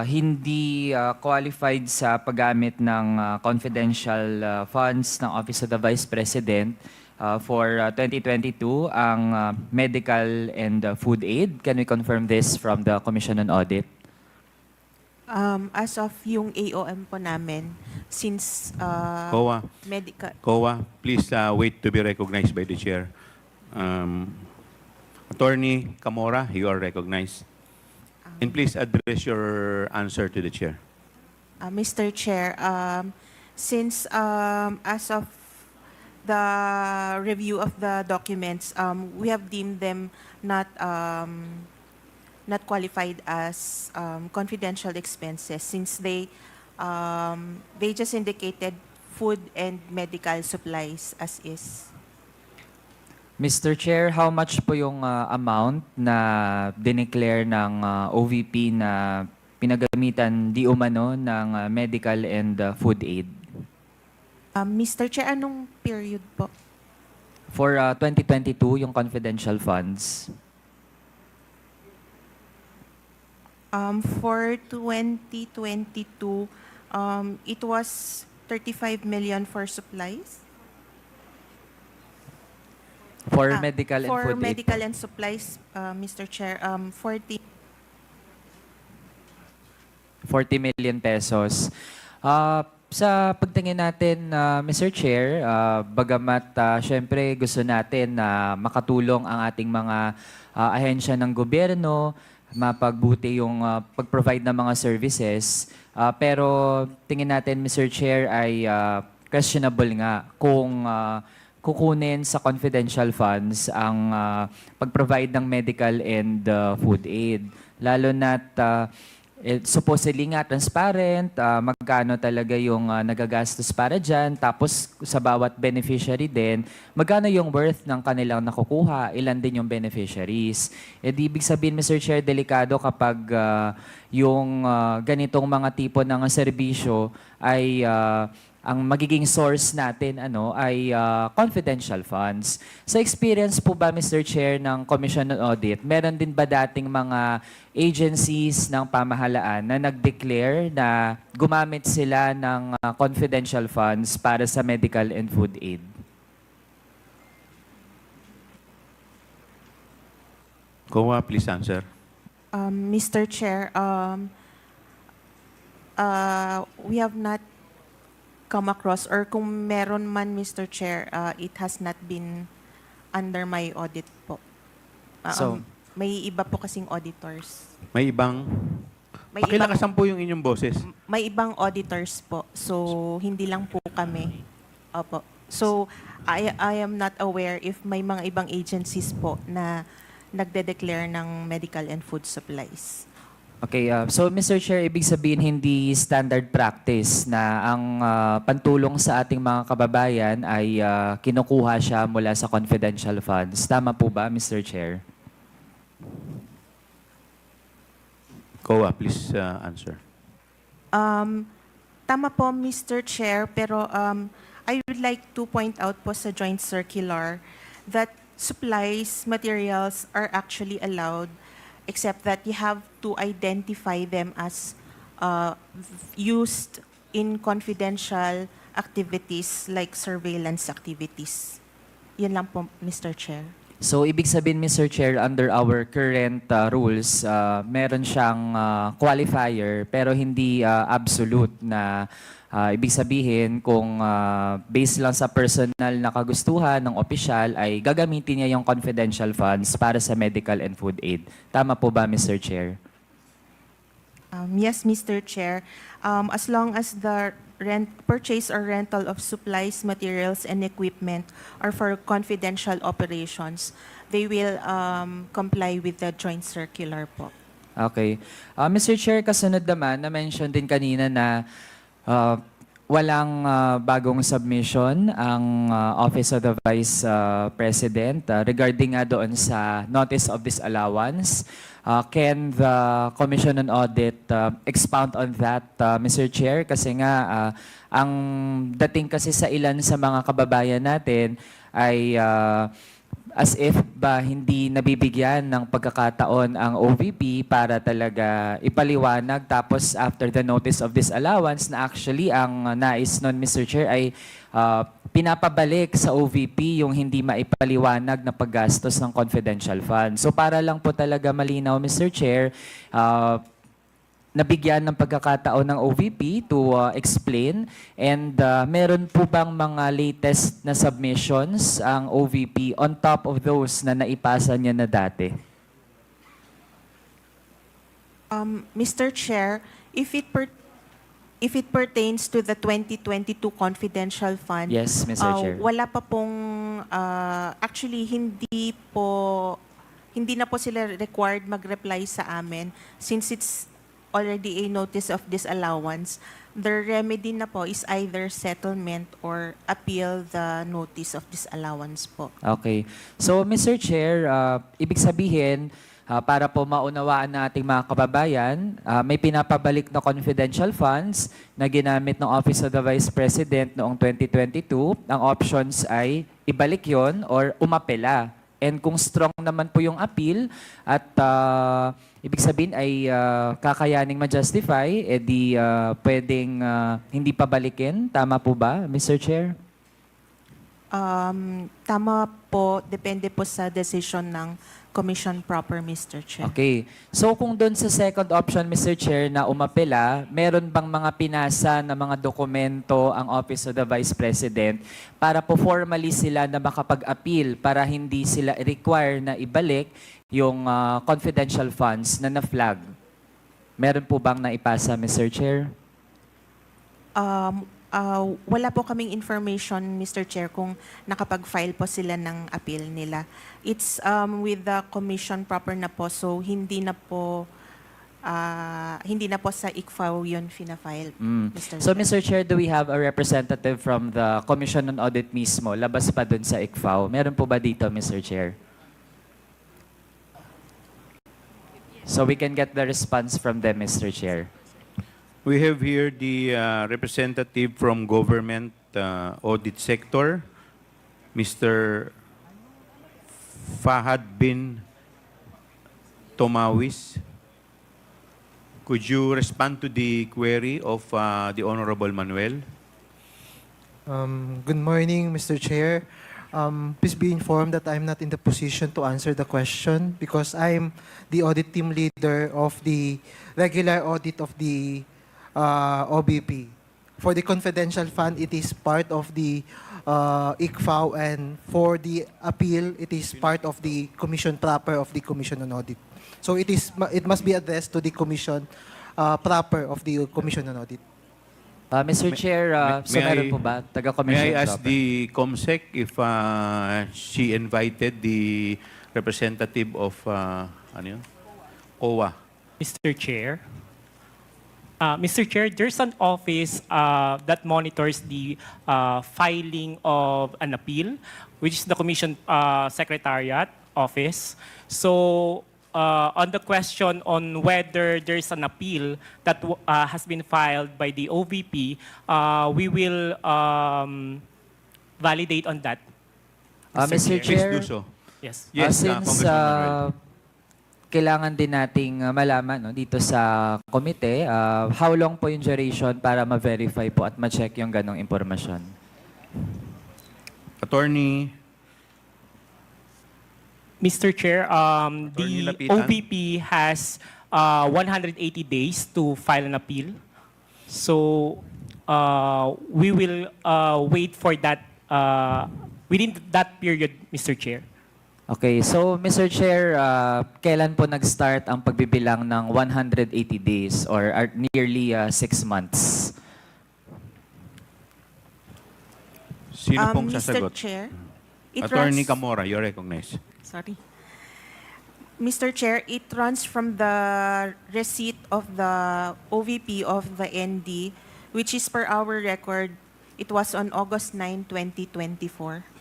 hindi qualified sa paggamit ng confidential funds ng Office of the Vice President for 2022 ang medical and food aid. Can we confirm this from the Commission on Audit? As of yung AOM po namin, since COA, medical... COA, please wait to be recognized by the chair. Attorney Camora, you are recognized. And please address your answer to the chair. Mr. Chair, since as of the review of the documents, we have deemed them not qualified as confidential expenses since they just indicated food and medical supplies as is. Mr. Chair, how much po yung amount na dineclare ng OVP na pinagamitan di umano ng medical and food aid? Mr. Chair, anong period po? For 2022, yung confidential funds. For 2022, it was 35 million for supplies. For medical and for food aid. medical and supplies, Mr. Chair, 40 million pesos. Sa pagtingin natin, Mr. Chair, bagamat syempre gusto natin na makatulong ang ating mga ahensya ng gobyerno, mapagbuti yung pag-provide ng mga services. Pero tingin natin, Mr. Chair, ay questionable nga kung kukunin sa confidential funds ang pag-provide ng medical and food aid. Lalo na't supposedly nga transparent, magkano talaga yung nagagastos para dyan, tapos sa bawat beneficiary din, magkano yung worth ng kanilang nakukuha, ilan din yung beneficiaries. Di ibig sabihin, Mr. Chair, delikado kapag yung ganitong mga tipo ng serbisyo ay ang magiging source natin ay confidential funds. Sa experience po ba, Mr. Chair, ng Commission on Audit, meron din ba dating mga agencies ng pamahalaan na nag-declare na gumamit sila ng confidential funds para sa medical and food aid? COA, please answer. Mr. Chair, we have not come across, or kung meron man, Mr. Chair, it has not been under my audit po. May iba po kasing auditors. May ibang... Pakilakasan po yung inyong boses. May ibang auditors po. So, hindi lang po kami. Opo. So, I am not aware if may mga ibang agencies po na nagde-declare ng medical and food supplies. Okay, so Mr. Chair, ibig sabihin hindi standard practice na ang pantulong sa ating mga kababayan ay kinukuha siya mula sa confidential funds. Tama po ba, Mr. Chair? COA, please answer. Tama po, Mr. Chair, pero I would like to point out po sa joint circular that supplies, materials are actually allowed, except that you have to identify them as used in confidential activities like surveillance activities. Yun lang po, Mr. Chair. So, ibig sabihin, Mr. Chair, under our current rules, meron siyang qualifier pero hindi absolute na ibig sabihin kung based lang sa personal na kagustuhan ng opisyal ay gagamitin niya yung confidential funds para sa medical and food aid. Tama po ba, Mr. Chair? Yes, Mr. Chair. As long as the purchase or rental of supplies, materials, and equipment are for confidential operations, they will comply with the joint circular po. Okay. Mr. Chair, kasunod naman, na-mention din kanina na walang bagong submission ang Office of the Vice President regarding nga doon sa Notice of Disallowance. Can the Commission on Audit expound on that, Mr. Chair? Kasi nga, ang dating kasi sa ilan sa mga kababayan natin ay as if ba hindi nabibigyan ng pagkakataon ang OVP para talaga ipaliwanag, tapos after the notice of disallowance na actually ang nais nun, Mr. Chair, ay pinapabalik sa OVP yung hindi maipaliwanag na paggastos ng confidential fund. So para lang po talaga malinaw, Mr. Chair, nabigyan ng pagkakataon ng OVP to explain, and meron po bang mga latest na submissions ang OVP on top of those na naipasa niya na dati? Mr. Chair, if it pertains to the 2022 confidential fund, Yes, Mr. Chair. wala pa pong actually hindi na po sila required mag-reply sa amin since it's already a notice of disallowance. The remedy na po is either settlement or appeal the notice of disallowance po. Okay. So, Mr. Chair, ibig sabihin, para po maunawaan na ating mga kababayan, may pinapabalik na confidential funds na ginamit ng Office of the Vice President noong 2022. Ang options ay ibalik yon or umapela. And kung strong naman po yung appeal at ibig sabihin ay kakayaning ma-justify, edi pwedeng hindi pabalikin. Tama po ba, Mr. Chair? Tama po, depende po sa decision ng Commission proper, Mr. Chair. Okay. So kung doon sa second option, Mr. Chair, na umapela, meron bang mga pinasa na mga dokumento ang Office of the Vice President para po formally sila na makapag-appeal para hindi sila require na ibalik yung confidential funds na na-flag? Meron po bang naipasa, Mr. Chair? Wala po kaming information, Mr. Chair, kung nakapag-file po sila ng appeal nila. It's with the commission proper na po, so hindi na po sa ICFAO yun fina-file, Mr. So, Chair. Mr. Chair, do we have a representative from the Commission on Audit mismo, labas pa dun sa ICFAO? Meron po ba dito, Mr. Chair? So we can get the response from them, Mr. Chair. We have here the representative from government audit sector, Mr. Fahad bin Tomawis. Could you respond to the query of the Honorable Manuel? Good morning, Mr. Chair. Please be informed that I'm not in the position to answer the question because I'm the audit team leader of the regular audit of the OBP. For the confidential fund, it is part of the ICFAO, and for the appeal, it is part of the commission proper of the Commission on Audit. So it must be addressed to the commission proper of the Commission on Audit. Mr. Chair, so meron po ba? Taga-commission May I ask proper? the COMSEC if she invited the representative of ano yun? COA? Mr. Chair, there's an office that monitors the filing of an appeal, which is the Commission Secretariat Office. So, on the question on whether there's an appeal that has been filed by the OVP, we will validate on that. Mr. Chair, Please do so. Yes. Yes, since Congressman Manuel. kailangan din nating malaman dito sa komite, how long po yung duration para ma-verify po at ma-check yung ganong impormasyon? Attorney Mr. Chair, Attorney the Lapitan. OVP has 180 days to file an appeal. So, we will wait for that within that period, Mr. Chair. Okay, so Mr. Chair, kailan po nag-start ang pagbibilang ng 180 days or nearly 6 months? Sino pong Mr. sasagot? Chair, it Attorney runs- Camora, you're recognized. Sorry. Mr. Chair, it runs from the receipt of the OVP of the ND, which is per our record, it was on August 9, 2024.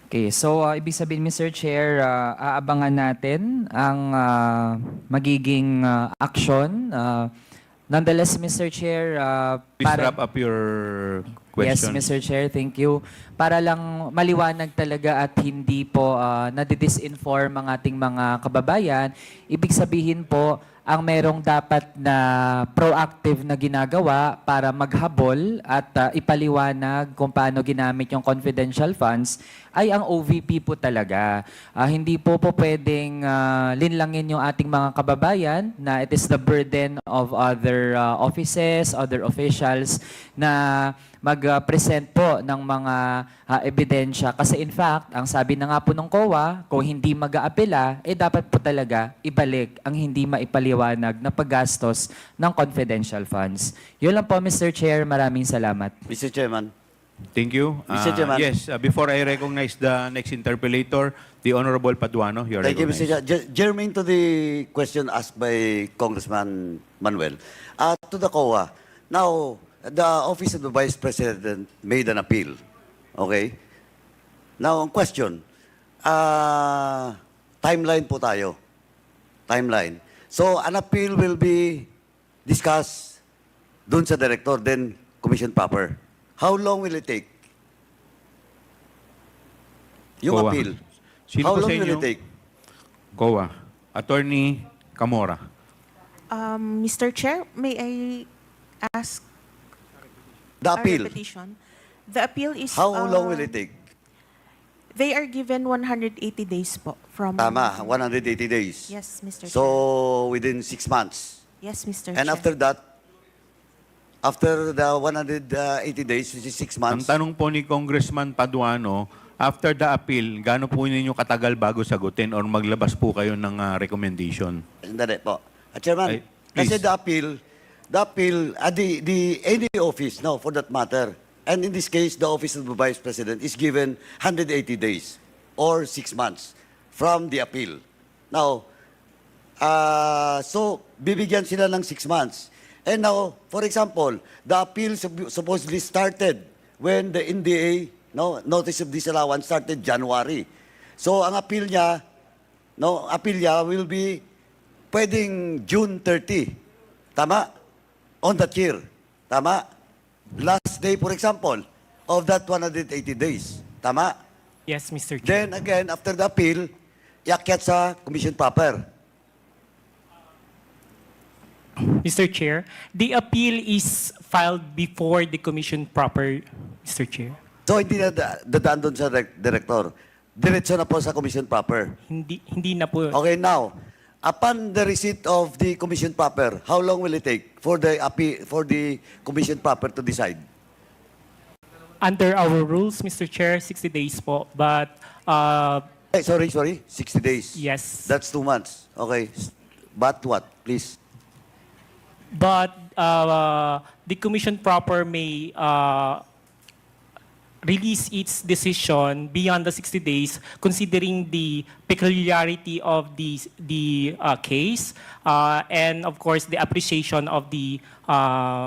Okay, so ibig sabihin, Mr. Chair, aabangan natin ang magiging action. Nonetheless, Mr. Chair, Please wrap up your question. Yes, Mr. Chair, thank you. Para lang maliwanag talaga at hindi po nadidisinform ang ating mga kababayan, ibig sabihin po, ang merong dapat na proactive na ginagawa para maghabol at ipaliwanag kung paano ginamit yung confidential funds ay ang OVP po talaga. Hindi po pwedeng linlangin yung ating mga kababayan na it is the burden of other offices, other officials na mag-present po ng mga ebidensya. Kasi in fact, ang sabi na nga po ng COA, kung hindi mag-aapela, dapat po talaga ibalik ang hindi maipaliwanag na paggastos ng confidential funds. Yun lang po, Mr. Chair. Maraming salamat. Mr. Chairman. Thank you. Mr. Chairman. Yes, before I recognize the next interpellator, the Honorable Paduano, you're Thank you, recognized. Mr. Chair. Germane to the question asked by Congressman Manuel. To the COA, now, the Office of the Vice President made an appeal. Okay? Now, ang question, timeline po tayo. Timeline. So, an appeal will be discussed dun sa director, then commission proper. How long will it take? Yung COA. appeal. Sino How po long sa will inyo? it take? COA. Attorney Camora. Mr. Chair, may I ask The a appeal. repetition? The appeal is... How long will it take? They are given 180 days po from... Tama, 180 days. Yes, Mr. Chair. So, within 6 months. Yes, Mr. And Chair. after that, after the 180 days, which is 6 Ang months, tanong po ni Congressman Paduano, after the appeal, gaano po ninyo katagal bago sagutin or maglabas po kayo ng recommendation? Sandali po. Chairman, Ay, kasi please. any office, no, for that matter, and in this case, the Office of the Vice President is given 180 days or 6 months from the appeal. Now, so, bibigyan sila ng 6 months. And now, for example, the appeal supposedly started when the NDA, no, Notice of Disallowance started January. So, ang appeal niya will be pwedeng June 30. Tama? On that year. Tama? Last day, for example, of that 180 days. Tama? Yes, Mr. Chair. Then again, after the appeal, iakyat sa commission proper. Mr. Chair, the appeal is filed before the commission proper, Mr. Chair. So, hindi na dadaan doon sa director. Diretso na po sa commission proper. Hindi na po. Okay, now, upon the receipt of the commission proper, how long will it take for the commission proper to decide? Under our rules, Mr. Chair, 60 days po. But, Sorry, 60 days. yes. That's 2 months. Okay. But what, please? But the commission proper may release its decision beyond the 60 days, considering the peculiarity of the case, and of course the appreciation of the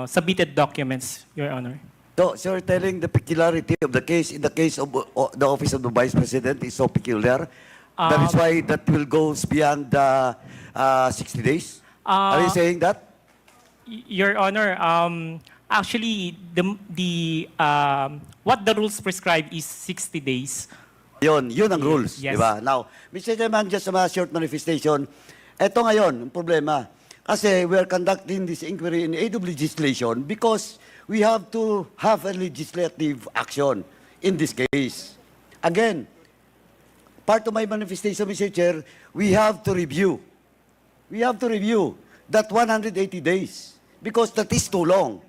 submitted documents, Your Honor. So you're telling the peculiarity of the case in the case of the office of the Vice President is so peculiar. That is why that will go beyond 60 days? Are you saying that? Your Honor, actually, what the rules prescribe is 60 days. Yun ang rules, Yes. di ba? Now, Mr. Chairman, just a short manifestation. Ito ngayon, ang problema. Kasi we are conducting this inquiry in aid of legislation because we have to have a legislative action in this case. Again, part of my manifestation, Mr. Chair, we have to review. We have to review that 180 days because that is too long.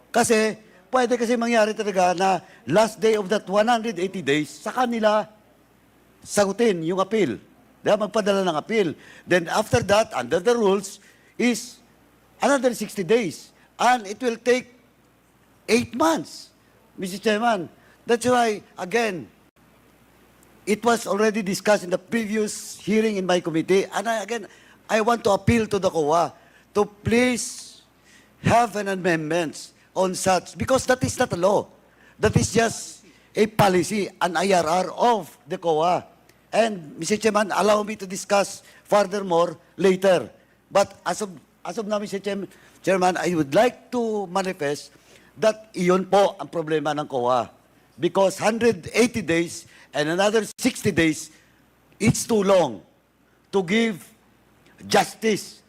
Kasi, pwede kasi mangyari talaga na last day of that 180 days, sa kanila sagutin yung appeal. Diba? Magpadala ng appeal. Then after that, under the rules, is another 60 days. And it will take 8 months, Mr. Chairman. That's why, again, it was already discussed in the previous hearing in my committee. And I want to appeal to the COA to please have an amendment on such, because that is not a law. That is just a policy, an IRR of the COA. And, Mr. Chairman, allow me to discuss furthermore later. But as of now, Mr. Chairman, I would like to manifest that iyon po ang problema ng COA. Because 180 days and another 60 days, it's too long to give justice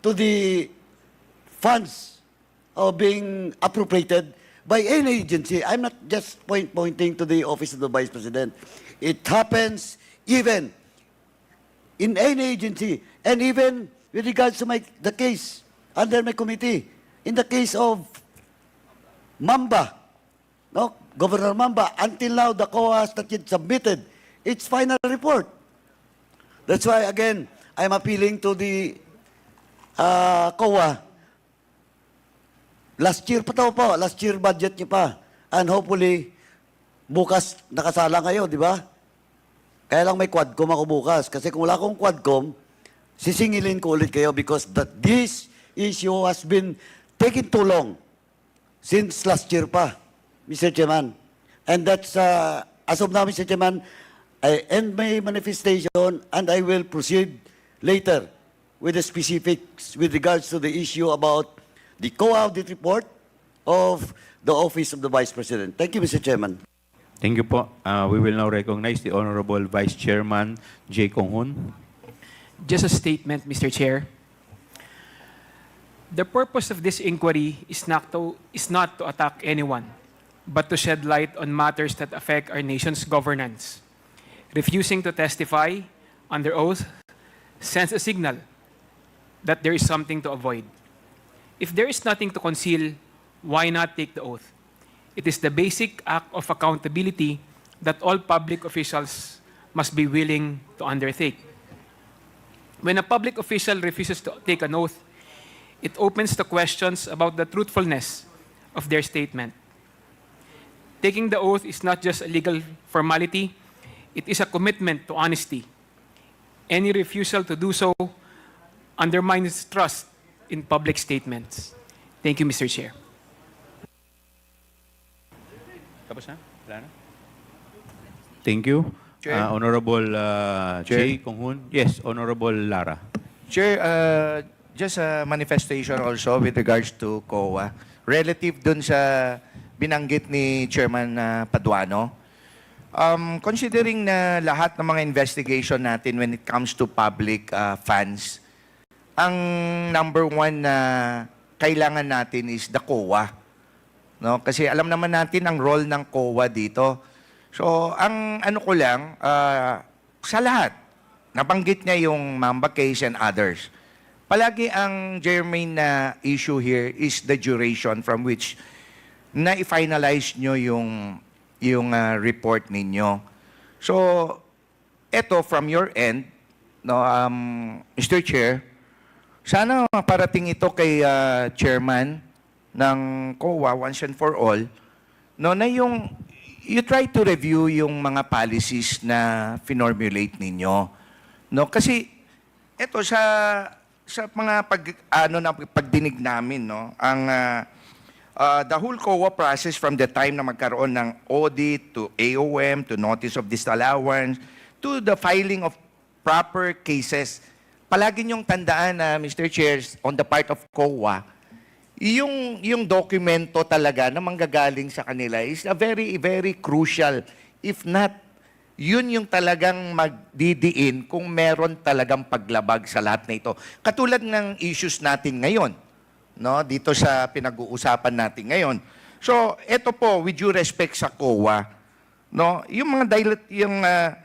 to the funds being appropriated by any agency. I'm not just pointing to the Office of the Vice President. It happens even in any agency, and even with regards to the case under my committee, in the case of Mamba, no, Governor Mamba, until now the COA has not yet submitted its final report. That's why, again, I'm appealing to the COA. Last year pa po, last year budget niyo pa. And hopefully, bukas nakasala kayo, di ba? Kaya lang may quadcom ako bukas. Kasi kung wala akong quadcom, sisingilin ko ulit kayo because this issue has been taking too long since last year pa, Mr. Chairman. And that's, as of now, Mr. Chairman, I end my manifestation and I will proceed later with the specifics with regards to the issue about the co-audit report of the Office of the Vice President. Thank you, Mr. Chairman. Thank you po. We will now recognize the Honorable Vice Chairman J. Kong-hun. Just a statement, Mr. Chair. The purpose of this inquiry is not to attack anyone, but to shed light on matters that affect our nation's governance. Refusing to testify under oath sends a signal that there is something to avoid. If there is nothing to conceal, why not take the oath? It is the basic act of accountability that all public officials must be willing to undertake. When a public official refuses to take an oath, it opens the questions about the truthfulness of their statement. Taking the oath is not just a legal formality, it is a commitment to honesty. Any refusal to do so undermines trust in public statements. Thank you, Mr. Chair. Tapos na? Wala na? Thank you. Chair. Honorable Chair. J. Kong-hun. Yes, Honorable Lara. Chair, just a manifestation also with regards to COA. Relative dun sa binanggit ni Chairman Paduano, considering na lahat ng mga investigation natin when it comes to public funds, ang number one na kailangan natin is the COA. No? Kasi alam naman natin ang role ng COA dito. So, ang ano ko lang, sa lahat, nabanggit niya yung Mamba case and others. Palagi ang germane na issue here is the duration from which na-finalize nyo yung report ninyo. So, eto from your end, no, Mr. Chair, sana parating ito kay Chairman ng COA once and for all, no, na yung you try to review yung mga policies na finormulate ninyo. No, kasi ito sa mga pagdinig namin, no, ang the whole COA process from the time na magkaroon ng audit to AOM to notice of disallowance to the filing of proper cases. Palagi niyong tandaan na Mr. Chair, on the part of COA, yung dokumento talaga na manggagaling sa kanila is a very, very crucial. If not, yun yung talagang magdidiin kung meron talagang paglabag sa lahat na ito. Katulad ng issues natin ngayon, no, dito sa pinag-uusapan natin ngayon. So, ito po, with due respect sa COA, no, yung mga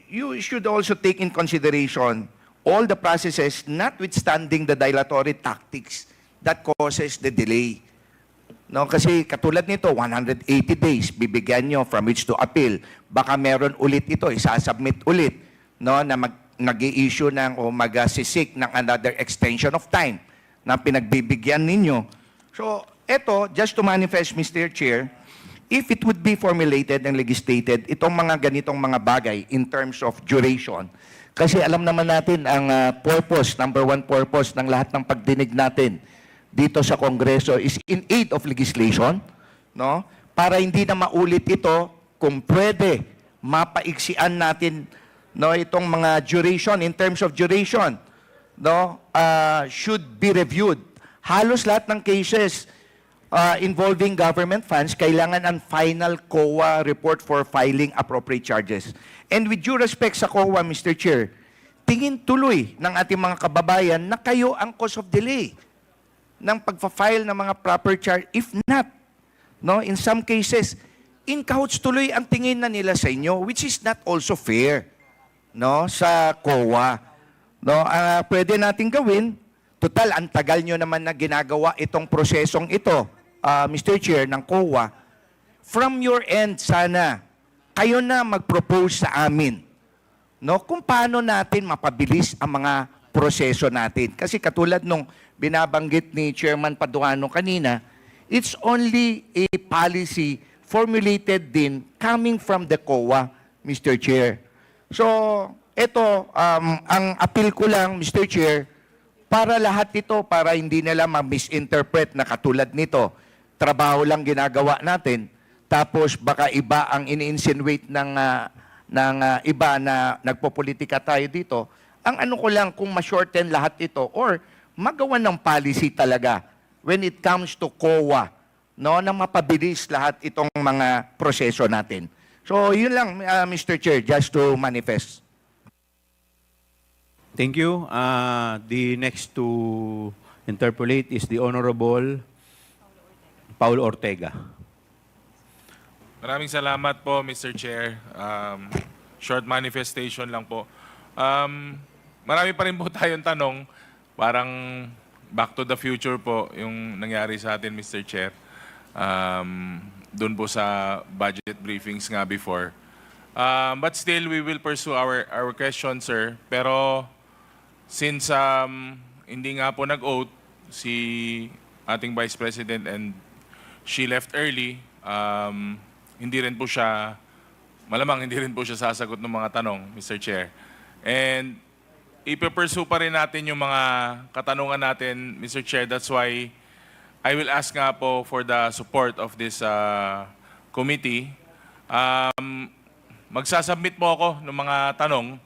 you should also take in consideration all the processes, notwithstanding the dilatory tactics that causes the delay. No, kasi katulad nito, 180 days bibigyan nyo from which to appeal. Baka meron ulit ito, isasubmit ulit, no, na nag-i-issue ng o mag-sisik ng another extension of time na pinagbibigyan ninyo. So, ito, just to manifest, Mr. Chair, if it would be formulated and legislated, itong mga ganitong mga bagay in terms of duration, kasi alam naman natin ang purpose, number one purpose ng lahat ng pagdinig natin dito sa Kongreso is in aid of legislation, no? Para hindi na maulit ito, kung pwede, mapaiksian natin, no, itong mga duration, in terms of duration, no, should be reviewed. Halos lahat ng cases involving government funds, kailangan ang final COA report for filing appropriate charges. And with due respect sa COA, Mr. Chair, tingin tuloy ng ating mga kababayan na kayo ang cause of delay ng pagpa-file ng mga proper charge. If not, no, in some cases, in cahoots tuloy ang tingin na nila sa inyo, which is not also fair, no, sa COA. No, pwede natin gawin, total, ang tagal nyo naman na ginagawa itong prosesong ito, Mr. Chair, ng COA. From your end, sana, kayo na mag-propose sa amin, no, kung paano natin mapabilis ang mga proseso natin. Kasi katulad nung binabanggit ni Chairman Paduano kanina, it's only a policy formulated din coming from the COA, Mr. Chair. So, ito, ang appeal ko lang, Mr. Chair, para lahat ito, para hindi nila ma-misinterpret na katulad nito, trabaho lang ginagawa natin, tapos baka iba ang ini-insinuate ng iba na nagpopolitika tayo dito. Ang ano ko lang, kung ma-shorten lahat ito, or magawa ng policy talaga when it comes to COA, no, na mapabilis lahat itong mga proseso natin. So, yun lang, Mr. Chair, just to manifest. Thank you. The next to interpolate is the Honorable Paul Ortega. Maraming salamat po, Mr. Chair. Short manifestation lang po. Marami pa rin po tayong tanong. Parang back to the future po yung nangyari sa atin, Mr. Chair. Doon po sa budget briefings nga before. But still, we will pursue our questions, sir. Pero since hindi nga po nag-oath si ating Vice President and she left early, hindi rin po siya, malamang hindi rin po siya sasagot ng mga tanong, Mr. Chair. And ipe-pursue pa rin natin yung mga katanungan natin, Mr. Chair. That's why I will ask nga po for the support of this committee. Magsasubmit po ako ng mga tanong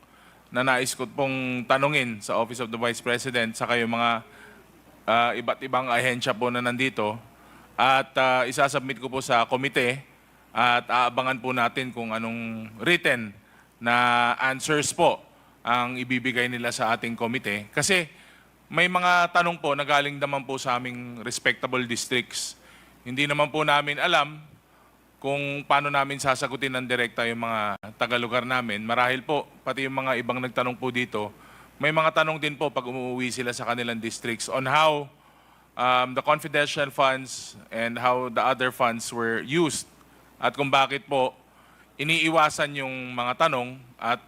na nais ko pong tanungin sa Office of the Vice President sa yung mga iba't ibang ahensya po na nandito. At isasubmit ko po sa komite at aabangan po natin kung anong written na answers po ang ibibigay nila sa ating komite. Kasi may mga tanong po na galing naman po sa aming respectable districts. Hindi naman po namin alam kung paano namin sasagutin ng direkta yung mga tagalugar namin. Marahil po, pati yung mga ibang nagtanong po dito, may mga tanong din po pag umuwi sila sa kanilang districts on how the confidential funds and how the other funds were used. At kung bakit po iniiwasan yung mga tanong at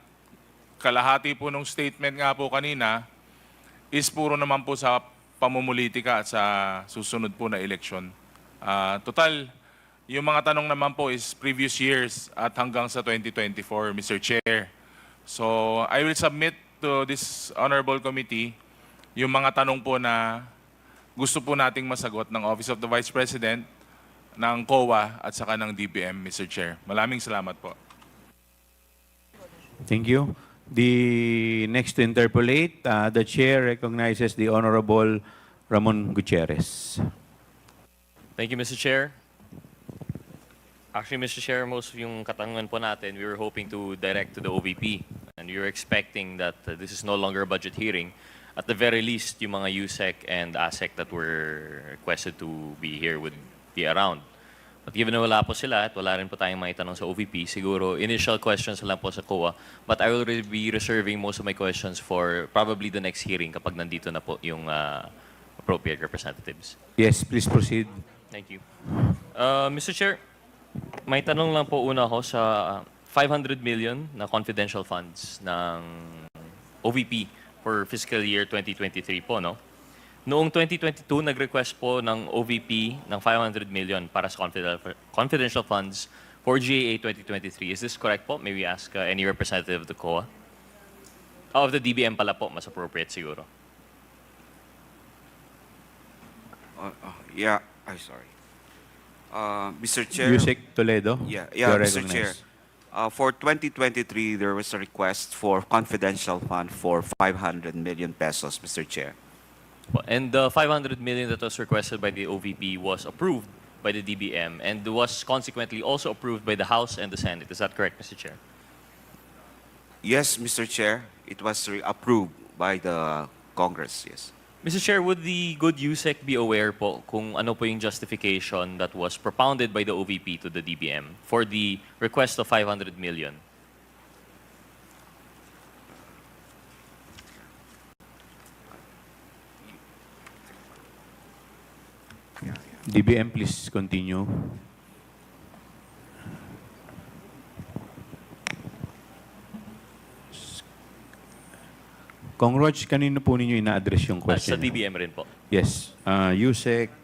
kalahati po ng statement nga po kanina is puro naman po sa pamumulitika at sa susunod po na eleksyon. Total, yung mga tanong naman po is previous years at hanggang sa 2024, Mr. Chair. So, I will submit to this honorable committee yung mga tanong po na gusto po nating masagot ng Office of the Vice President, ng COA at saka ng DBM, Mr. Chair. Maraming salamat po. Thank you. The next to interpolate, the Chair recognizes the Honorable Ramon Gutierrez. Thank you, Mr. Chair. Actually, Mr. Chair, most of yung katanungan po natin, we were hoping to direct to the OVP. And we were expecting that this is no longer a budget hearing. At the very least, yung mga USEC and ASEC that were requested to be here would be around. But given na wala po sila at wala rin po tayong maitanong sa OVP, siguro initial questions lang po sa COA. But I will be reserving most of my questions for probably the next hearing kapag nandito na po yung appropriate representatives. Yes, please proceed. Thank you. Mr. Chair, may tanong lang po una ako sa 500 million na confidential funds ng OVP for fiscal year 2023 po, no? Noong 2022, nag-request po ng OVP ng 500 million para sa confidential funds for GAA 2023. Is this correct po? May we ask any representative of the COA? Of the DBM pala po, mas appropriate siguro. Yeah, I'm sorry. Mr. Chair. Yusek Toledo. Yeah, you're Mr. Chair. recognized. For 2023, there was a request for confidential fund for 500 million pesos, Mr. Chair. And the 500 million that was requested by the OVP was approved by the DBM and was consequently also approved by the House and the Senate. Is that correct, Mr. Chair? Yes, Mr. Chair. It was approved by the Congress, yes. Mr. Chair, would the good USEC be aware po kung ano po yung justification that was propounded by the OVP to the DBM for the request of 500 million? DBM, please continue. Kong Rog, kanino po ninyo ina-address yung question? Sa DBM rin po. Yes. Yusek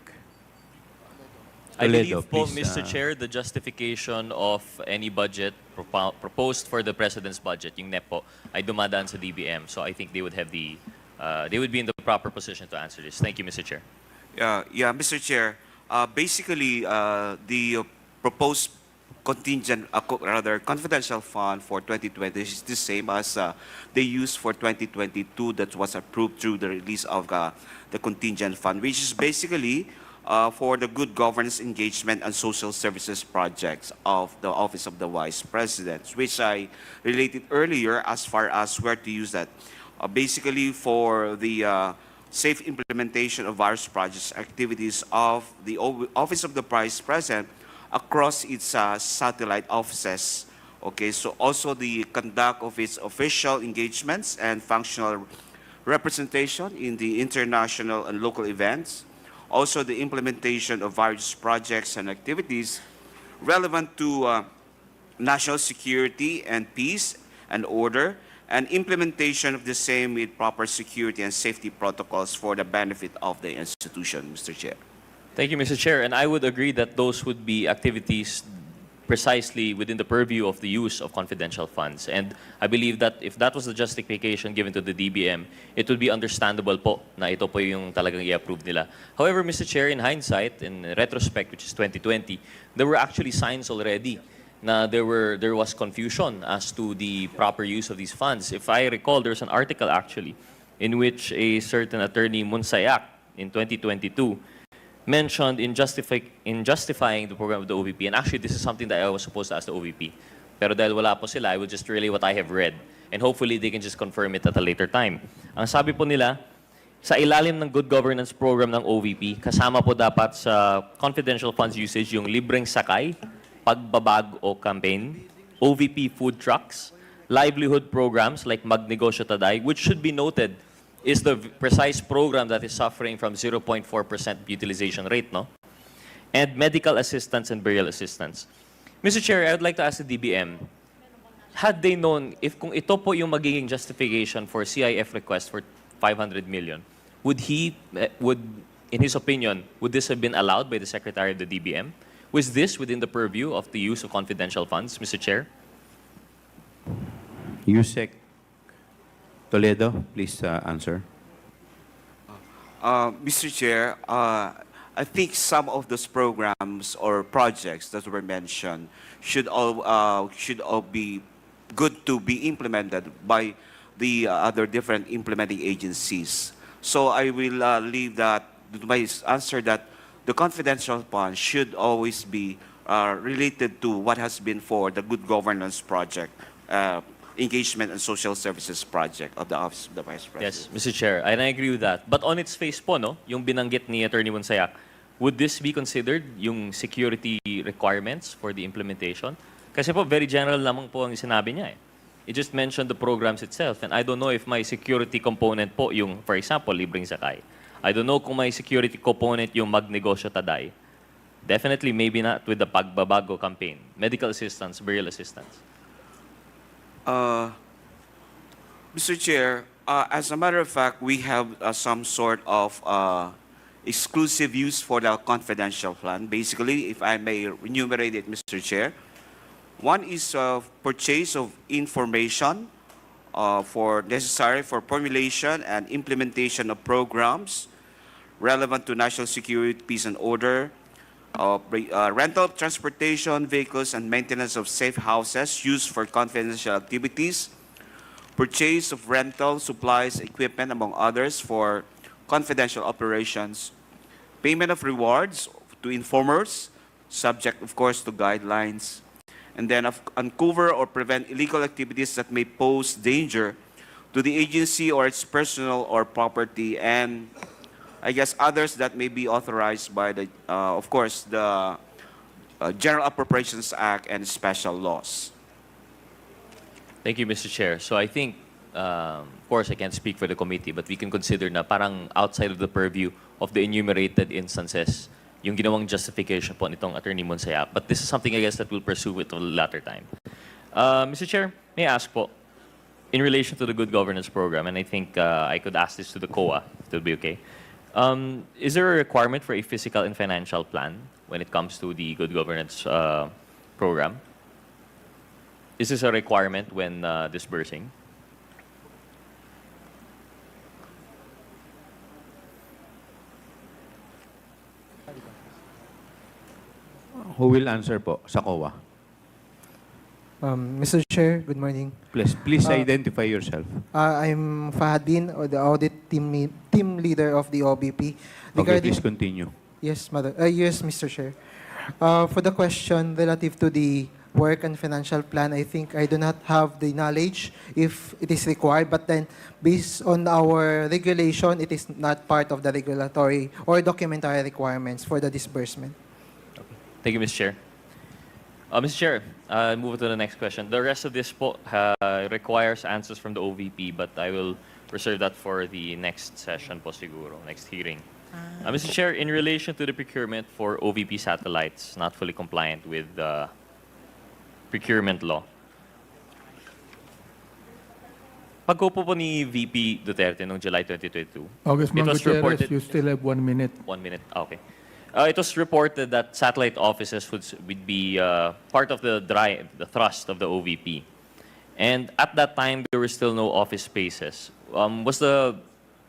I Toledo, believe po, please. Mr. Chair, the justification of any budget proposed for the President's budget, yung NEP po, ay dumadaan sa DBM. So I think they would have the, they would be in the proper position to answer this. Thank you, Mr. Chair. Yeah, Mr. Chair. Basically, the proposed contingent, rather confidential fund for 2020 is the same as they used for 2022 that was approved through the release of the contingent fund, which is basically for the good governance engagement and social services projects of the Office of the Vice President, which I related earlier as far as where to use that. Basically for the safe implementation of various projects activities of the Office of the Vice President across its satellite offices. Okay, so also the conduct of its official engagements and functional representation in the international and local events. Also the implementation of various projects and activities relevant to national security and peace and order, and implementation of the same with proper security and safety protocols for the benefit of the institution, Mr. Chair. Thank you, Mr. Chair. And I would agree that those would be activities precisely within the purview of the use of confidential funds. And I believe that if that was the justification given to the DBM, it would be understandable po na ito po yung talagang i-approve nila. However, Mr. Chair, in hindsight, in retrospect, which is 2020, there were actually signs already na there was confusion as to the proper use of these funds. If I recall, there's an article actually in which a certain attorney Munsayak in 2022 mentioned in justifying the program of the OVP, and actually this is something that I was supposed to ask the OVP. Pero dahil wala po sila, I will just relay what I have read. And hopefully they can just confirm it at a later time. Ang sabi po nila, sa ilalim ng good governance program ng OVP, kasama po dapat sa confidential funds usage yung libreng sakay, pagbabag o campaign, OVP food trucks, livelihood programs like Magnegosyo Taday, which should be noted is the precise program that is suffering from 0.4% utilization rate, no? And medical assistance and burial assistance. Mr. Chair, I would like to ask the DBM, had they known, if kung ito po yung magiging justification for CIF request for 500 million, would, in his opinion, would this have been allowed by the Secretary of the DBM? Was this within the purview of the use of confidential funds, Mr. Chair? Yusek Toledo, please answer. Mr. Chair, I think some of those programs or projects that were mentioned should all be good to be implemented by the other different implementing agencies. So I will leave that to my answer that the confidential fund should always be related to what has been for the good governance project, engagement and social services project of the Office of the Vice President. Yes, Mr. Chair, and I agree with that. But on its face po, no, yung binanggit ni Attorney Munsayak, would this be considered yung security requirements for the implementation? Kasi po, very general lamang po ang sinabi niya eh. It just mentioned the programs itself, and I don't know if may security component po yung, for example, libreng sakay. I don't know kung may security component yung Magnegosyo Taday. Definitely, maybe not with the Pagbabago campaign. Medical assistance, burial assistance. Mr. Chair, as a matter of fact, we have some sort of exclusive use for the confidential fund. Basically, if I may enumerate it, Mr. Chair, one is purchase of information for necessary for formulation and implementation of programs relevant to national security, peace, and order, rental of transportation vehicles and maintenance of safe houses used for confidential activities, purchase of rental supplies, equipment, among others, for confidential operations, payment of rewards to informers, subject, of course, to guidelines, and then uncover or prevent illegal activities that may pose danger to the agency or its personnel or property, and I guess others that may be authorized by the, of course, the General Appropriations Act and special laws. Thank you, Mr. Chair. So I think, of course, I can't speak for the committee, but we can consider na parang outside of the purview of the enumerated instances, yung ginawang justification po nitong Attorney Monsayak. But this is something, I guess, that we'll pursue at a later time. Mr. Chair, may I ask po, in relation to the Good Governance Program, and I think I could ask this to the COA, if it will be okay. Is there a requirement for a fiscal and financial plan when it comes to the Good Governance Program? Is this a requirement when disbursing? Who will answer po sa COA? Mr. Chair, good morning. Please identify yourself. I'm Fahadin, or the audit team leader of the OBP. Okay, please continue. Yes, yes, Mr. Chair. For the question relative to the work and financial plan, I think I do not have the knowledge if it is required, but then based on our regulation, it is not part of the regulatory or documentary requirements for the disbursement. Thank you, Mr. Chair. Mr. Chair, move to the next question. The rest of this po, requires answers from the OVP, but I will reserve that for the next session po siguro, next hearing. Mr. Chair, in relation to the procurement for OVP satellites not fully compliant with the procurement law, pagkupo po ni VP Duterte noong July 2022, Congressman it was Gutierrez, reported... you still have 1 minute. 1 minute, okay. It was reported that satellite offices would be part of the thrust of the OVP. And at that time, there were still no office spaces. Was the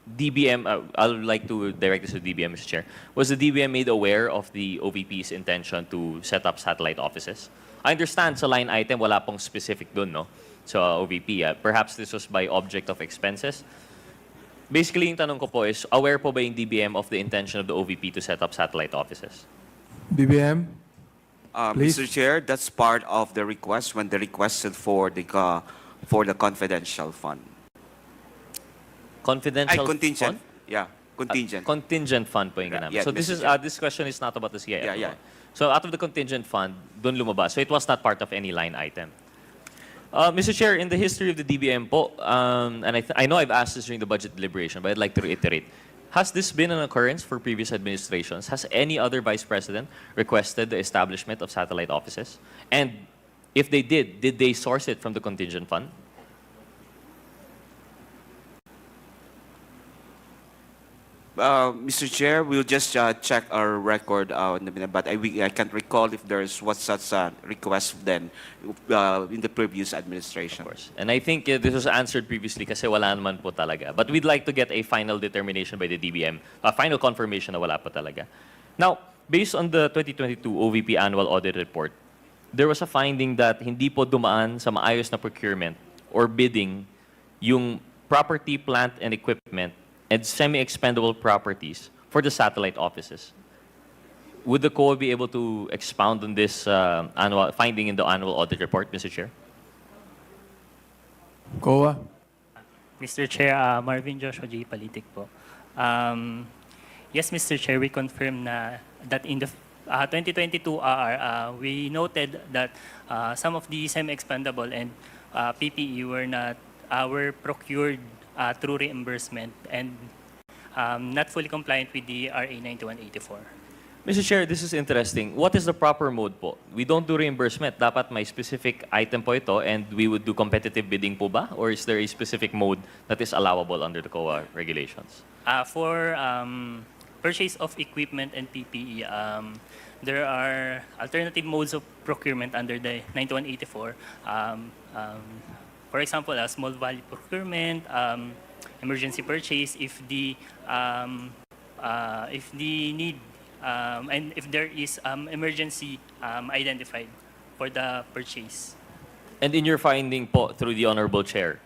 DBM, I'd like to direct this to DBM, Mr. Chair. Was the DBM made aware of the OVP's intention to set up satellite offices? I understand sa line item, wala pong specific dun, no? So, OVP, perhaps this was by object of expenses. Basically, yung tanong ko po is, aware po ba yung DBM of the intention of the OVP to set up satellite offices? BBM? Please. Mr. Chair, that's part of the request when they requested for the confidential fund. Confidential Contingent. fund? Yeah, contingent. Contingent fund po yung ginamit. Yeah, So this Mr. is Chair. this question is not about the CIF. Yeah, yeah. So out of the contingent fund, dun lumabas. So it was not part of any line item. Mr. Chair, in the history of the DBM po, and I know I've asked this during the budget deliberation, but I'd like to reiterate. Has this been an occurrence for previous administrations? Has any other vice president requested the establishment of satellite offices? And if they did they source it from the contingent fund? Mr. Chair, we'll just check our record, but I can't recall if there's was such a request then in the previous administration. Of course. And I think this was answered previously kasi wala naman po talaga. But we'd like to get a final determination by the DBM, a final confirmation na wala po talaga. Now, based on the 2022 OVP Annual Audit Report, there was a finding that hindi po dumaan sa maayos na procurement or bidding yung property, plant, and equipment and semi-expendable properties for the satellite offices. Would the COA be able to expound on this annual finding in the annual audit report, Mr. Chair? COA? Mr. Chair, Marvin Joshua J. Palitik po. Yes, Mr. Chair, we confirm that in the 2022 AR, we noted that some of the semi-expendable and PPE were procured through reimbursement and not fully compliant with the RA 9184. Mr. Chair, this is interesting. What is the proper mode po? We don't do reimbursement. Dapat may specific item po ito and we would do competitive bidding po ba? Or is there a specific mode that is allowable under the COA regulations? For purchase of equipment and PPE, there are alternative modes of procurement under the 9184. For example, small value procurement, emergency purchase if the need and if there is emergency identified for the purchase. And in your finding po through the Honorable Chair,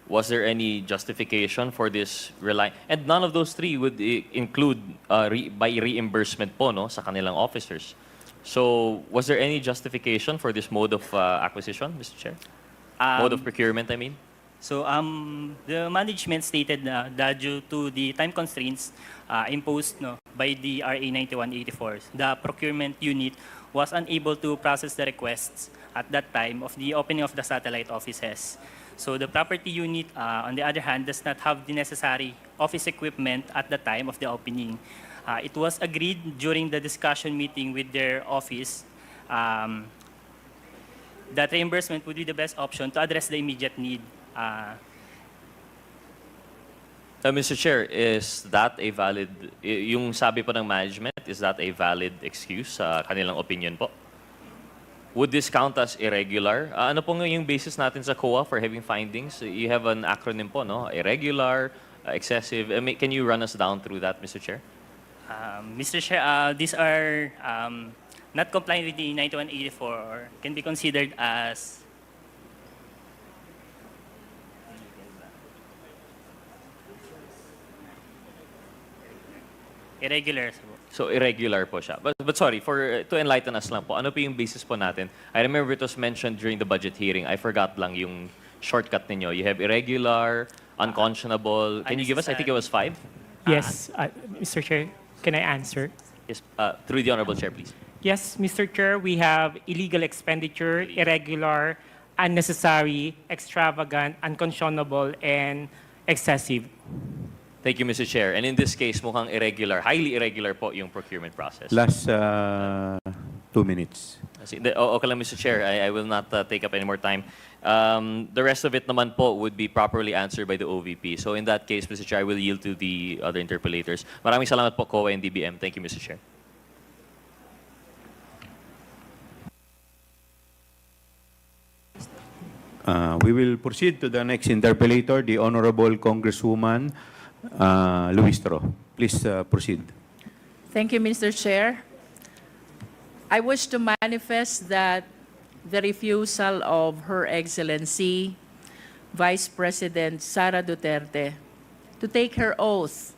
was there any justification for this and none of those three would include by reimbursement po no sa kanilang officers. So was there any justification for this mode of acquisition, Mr. Chair? Mode of procurement, I mean? So the management stated that due to the time constraints imposed by the RA 9184, the procurement unit was unable to process the requests at that time of the opening of the satellite offices. So the property unit, on the other hand, does not have the necessary office equipment at the time of the opening. It was agreed during the discussion meeting with their office that reimbursement would be the best option to address the immediate need. Mr. Chair, is that a valid, yung sabi po ng management, is that a valid excuse sa kanilang opinion po? Would this count as irregular? Ano po yung basis natin sa COA for having findings? You have an acronym po, no? Irregular, excessive. Can you run us down through that, Mr. Chair? Mr. Chair, these are not compliant with the 9184 or can be considered as irregular. So irregular po siya. But sorry, to enlighten us lang po, ano po yung basis po natin? I remember it was mentioned during the budget hearing. I forgot lang yung shortcut ninyo. You have irregular, unconscionable. Can you give us, I think it was 5? Yes, Mr. Chair, can I answer? Yes, through the Honorable Chair, please. Yes, Mr. Chair, we have illegal expenditure, irregular, unnecessary, extravagant, unconscionable, and excessive. Thank you, Mr. Chair. And in this case, mukhang irregular, highly irregular po yung procurement process. Last 2 minutes. Okay lang, Mr. Chair. I will not take up any more time. The rest of it naman po would be properly answered by the OVP. So in that case, Mr. Chair, I will yield to the other interpellators. Maraming salamat po, COA and DBM. Thank you, Mr. Chair. We will proceed to the next interpellator, the Honorable Congresswoman Luistro. Please proceed. Thank you, Mr. Chair. I wish to manifest that the refusal of Her Excellency Vice President Sara Duterte to take her oath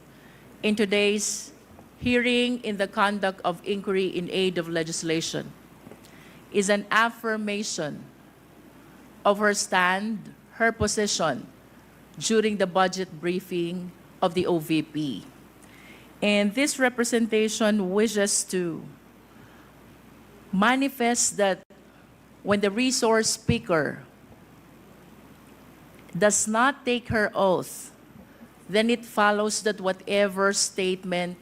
in today's hearing in the conduct of inquiry in aid of legislation is an affirmation of her stand, her position during the budget briefing of the OVP. And this representation wishes to manifest that when the resource speaker does not take her oath, then it follows that whatever statement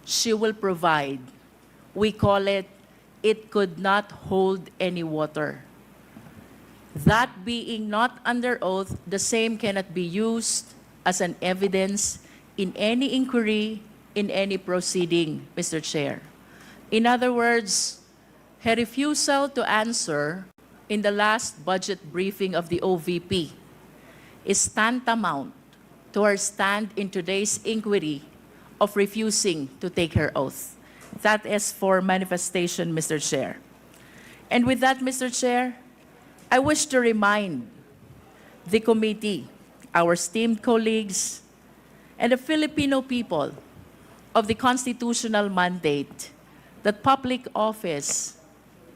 she will provide, we call it, it could not hold any water. That being not under oath, the same cannot be used as an evidence in any inquiry, in any proceeding, Mr. Chair. In other words, her refusal to answer in the last budget briefing of the OVP is tantamount to her stand in today's inquiry of refusing to take her oath. That is for manifestation, Mr. Chair. And with that, Mr. Chair, I wish to remind the committee, our esteemed colleagues, and the Filipino people of the constitutional mandate that public office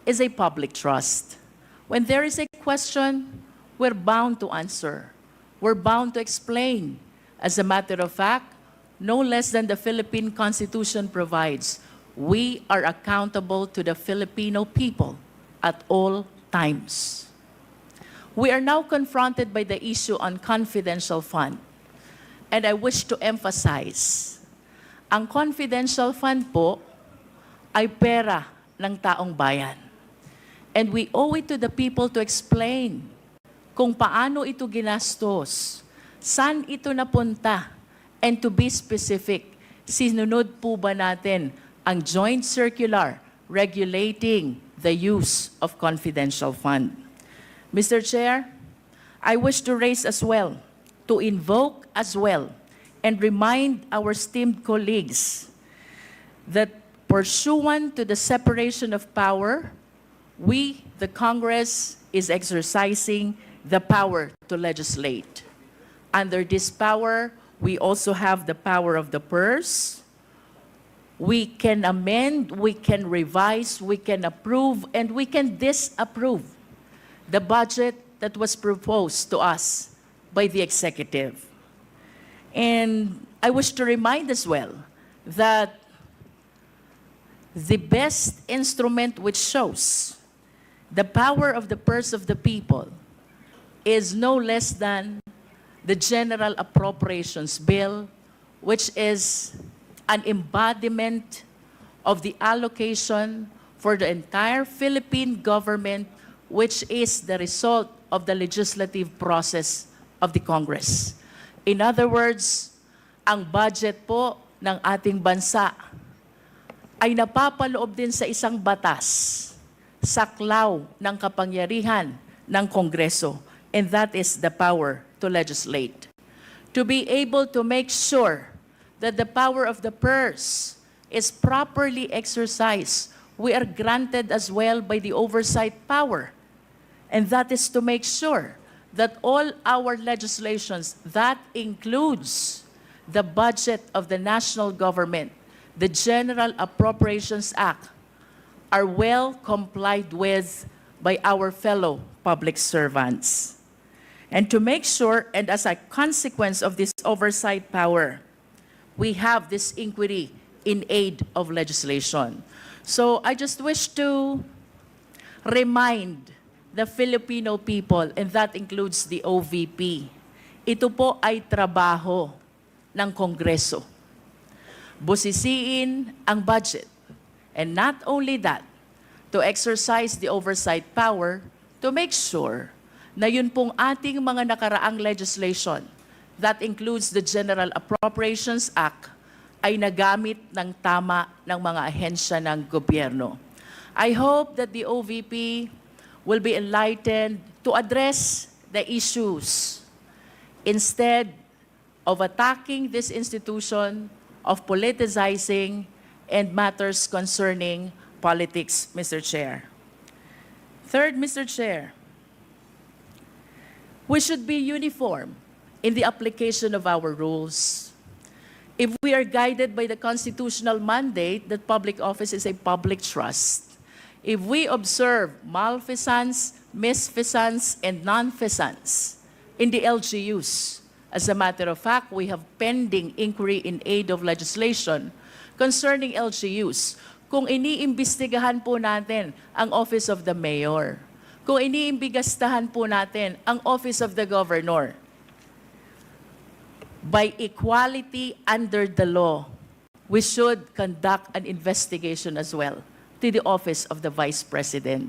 is a public trust. When there is a question, we're bound to answer. We're bound to explain. As a matter of fact, no less than the Philippine Constitution provides, we are accountable to the Filipino people at all times. We are now confronted by the issue on confidential fund. And I wish to emphasize, ang confidential fund po ay pera ng taong bayan. And we owe it to the people to explain kung paano ito ginastos, saan ito napunta, and to be specific, sinunod po ba natin ang joint circular regulating the use of confidential fund. Mr. Chair, I wish to raise as well, to invoke as well, and remind our esteemed colleagues that pursuant to the separation of power, we, the Congress, is exercising the power to legislate. Under this power, we also have the power of the purse. We can amend, we can revise, we can approve, and we can disapprove the budget that was proposed to us by the executive. And I wish to remind as well that the best instrument which shows the power of the purse of the people is no less than the General Appropriations Bill, which is an embodiment of the allocation for the entire Philippine government, which is the result of the legislative process of the Congress. In other words, ang budget po ng ating bansa ay napapaloob din sa isang batas, saklaw ng kapangyarihan ng Kongreso, and that is the power to legislate. To be able to make sure that the power of the purse is properly exercised, we are granted as well by the oversight power. And that is to make sure that all our legislations, that includes the budget of the national government, the General Appropriations Act, are well complied with by our fellow public servants. And to make sure, and as a consequence of this oversight power, we have this inquiry in aid of legislation. So I just wish to remind the Filipino people, and that includes the OVP, ito po ay trabaho ng Kongreso. Busisiin ang budget. And not only that, to exercise the oversight power to make sure na yun pong ating mga nakaraang legislation, that includes the General Appropriations Act, ay nagamit ng tama ng mga ahensya ng gobyerno. I hope that the OVP will be enlightened to address the issues instead of attacking this institution, of politicizing, and matters concerning politics, Mr. Chair. Third, Mr. Chair, we should be uniform in the application of our rules. If we are guided by the constitutional mandate that public office is a public trust, if we observe malfeasance, misfeasance, and nonfeasance in the LGUs, as a matter of fact, we have pending inquiry in aid of legislation concerning LGUs. Kung iniimbestigahan po natin ang Office of the Mayor, kung iniimbigastahan po natin ang Office of the Governor, by equality under the law, we should conduct an investigation as well to the Office of the Vice President.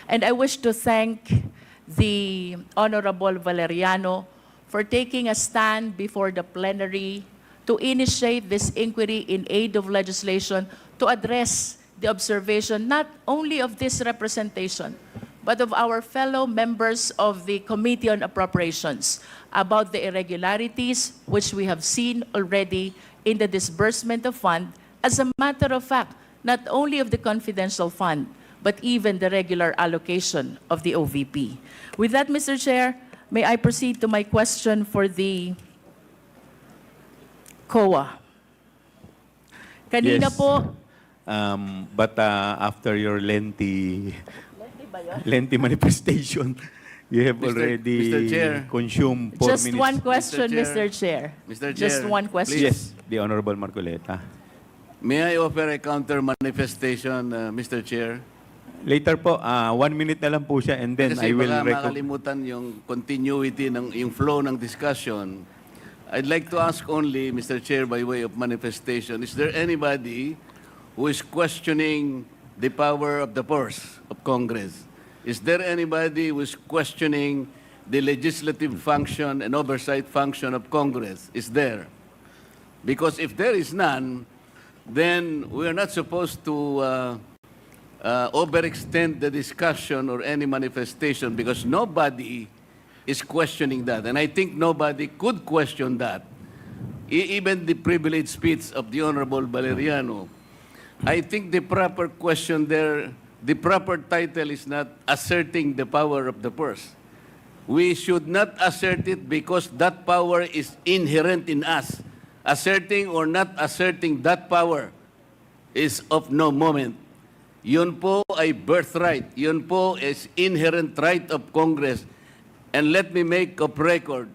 And I wish to thank the Honorable Valeriano for taking a stand before the plenary to initiate this inquiry in aid of legislation to address the observation not only of this representation, but of our fellow members of the Committee on Appropriations about the irregularities which we have seen already in the disbursement of fund, as a matter of fact, not only of the confidential fund, but even the regular allocation of the OVP. With that, Mr. Chair, may I proceed to my question for the COA? Kanina Yes. po, But after your lengthy manifestation, you have already Mr. Chair. consumed 4 just minutes. one question, Mr. Mr. Chair. Mr. Just Chair, one question. Yes, the Honorable Marcoleta. May I offer a counter manifestation, Mr. Chair? Later po, 1 minute na lang po siya and then Kasi I will baka makalimutan yung continuity, yung flow ng discussion. I'd like to ask only, Mr. Chair, by way of manifestation, is there anybody who is questioning the power of the purse of Congress? Is there anybody who is questioning the legislative function and oversight function of Congress? Is there? Because if there is none, then we are not supposed to overextend the discussion or any manifestation because nobody is questioning that. And I think nobody could question that. Even the privileged speech of the Honorable Valeriano. I think the proper question there, the proper title is not asserting the power of the purse. We should not assert it because that power is inherent in us. Asserting or not asserting that power is of no moment. Yun po ay birthright. Yun po is inherent right of Congress. And let me make of record,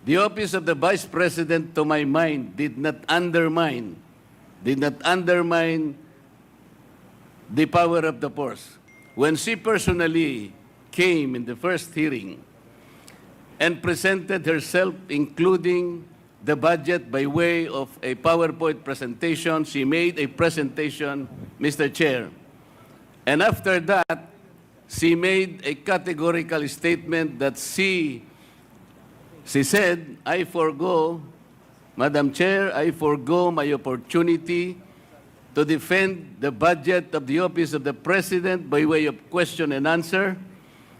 the office of the Vice President, to my mind, did not undermine the power of the purse. When she personally came in the first hearing and presented herself, including the budget by way of a PowerPoint presentation, she made a presentation, Mr. Chair. And after that, she made a categorical statement that she said, I forgo, Madam Chair, I forgo my opportunity to defend the budget of the Office of the President by way of question and answer,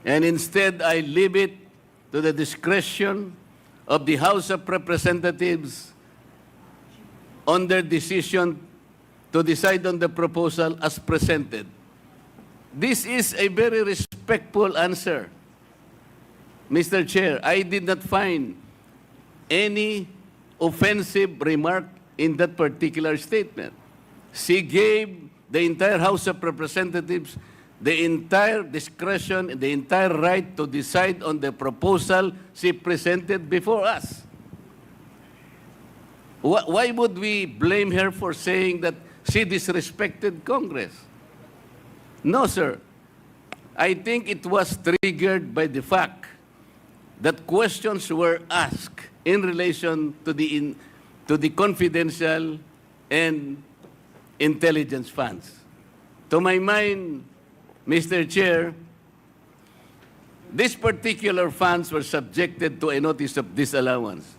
and instead I leave it to the discretion of the House of Representatives on their decision to decide on the proposal as presented. This is a very respectful answer, Mr. Chair. I did not find any offensive remark in that particular statement. She gave the entire House of Representatives the entire discretion, the entire right to decide on the proposal she presented before us. Why would we blame her for saying that she disrespected Congress? No, sir. I think it was triggered by the fact that questions were asked in relation to the confidential and intelligence funds. To my mind, Mr. Chair, these particular funds were subjected to a notice of disallowance.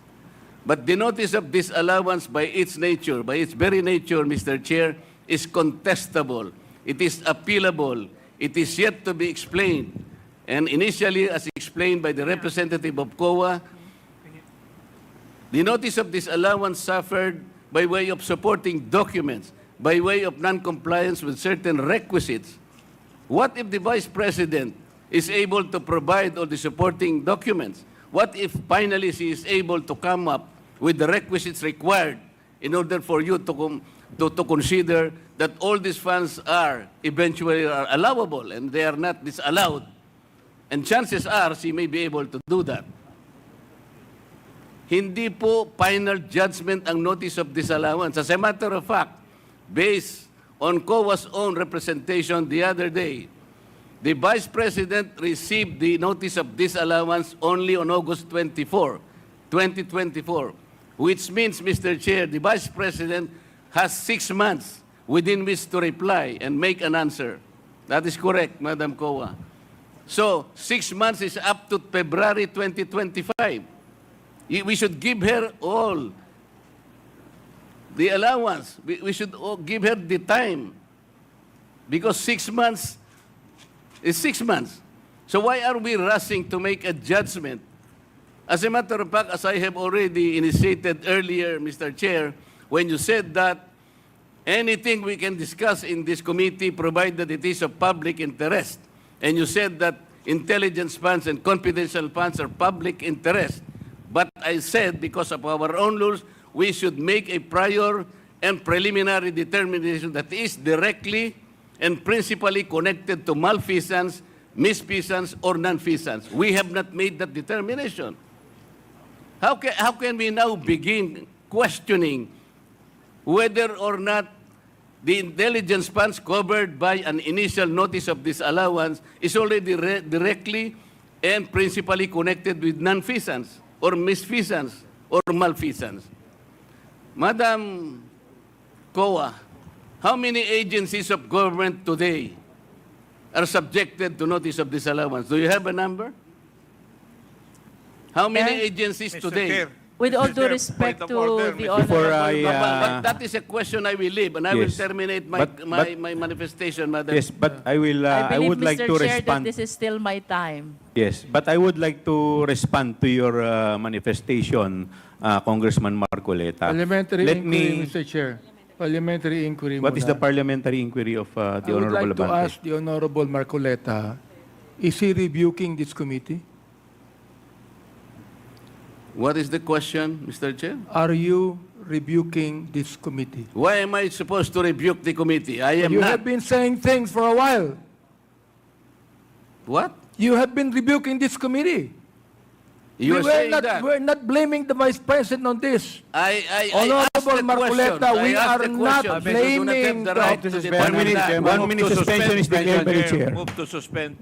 But the notice of disallowance by its nature, by its very nature, Mr. Chair, is contestable. It is appealable. It is yet to be explained. And initially, as explained by the representative of COA, The notice of disallowance suffered by way of supporting documents, by way of non-compliance with certain requisites. What if the Vice President is able to provide all the supporting documents? What if finally she is able to come up with the requisites required in order for you to consider that all these funds are eventually are allowable and they are not disallowed? And chances are she may be able to do that. Hindi po final judgment ang notice of disallowance. As a matter of fact, based on COA's own representation the other day, the Vice President received the notice of disallowance only on August 24, 2024, which means, Mr. Chair, the Vice President has 6 months within which to reply and make an answer. That is correct, Madam COA. So, 6 months is up to February 2025. We should give her all the allowance. We should give her the time. Because 6 months is 6 months. So why are we rushing to make a judgment? As a matter of fact, as I have already initiated earlier, Mr. Chair, when you said that anything we can discuss in this committee provided it is of public interest, and you said that intelligence funds and confidential funds are public interest, but I said, because of our own rules, we should make a prior and preliminary determination that is directly and principally connected to malfeasance, misfeasance, or non-feasance. We have not made that determination. How can we now begin questioning whether or not the intelligence funds covered by an initial notice of disallowance is already directly and principally connected with non-feasance, or misfeasance, or malfeasance? Madam COA, how many agencies of government today are subjected to notice of disallowance? Do you have a number? How many agencies today? With all due respect to the Before honorable... But that is a question I will leave, and I will Yes. terminate But- my manifestation, Madam. Yes, but I will. I believe, would like Mr. to Chair, respond. that this is still my time. Yes, but I would like to respond to your manifestation, Congressman Marcoleta. Parliamentary Let inquiry, me. Mr. Chair. Parliamentary inquiry What is muna. the parliamentary inquiry of the I would Honorable like to Abante? ask the Honorable Marcoleta, is he rebuking this committee? What is the question, Mr. Chair? Are you rebuking this committee? Why am I supposed to rebuke the committee? I am You not. have been saying things for a while. What? You have been rebuking this committee. You are saying that. We're not blaming the Vice President on this. I asked Honorable the question. Marcoleta, we I asked are the not question. blaming You do not have the right to the- determine that. 1 minute suspension is declared by the chair. Move to suspend.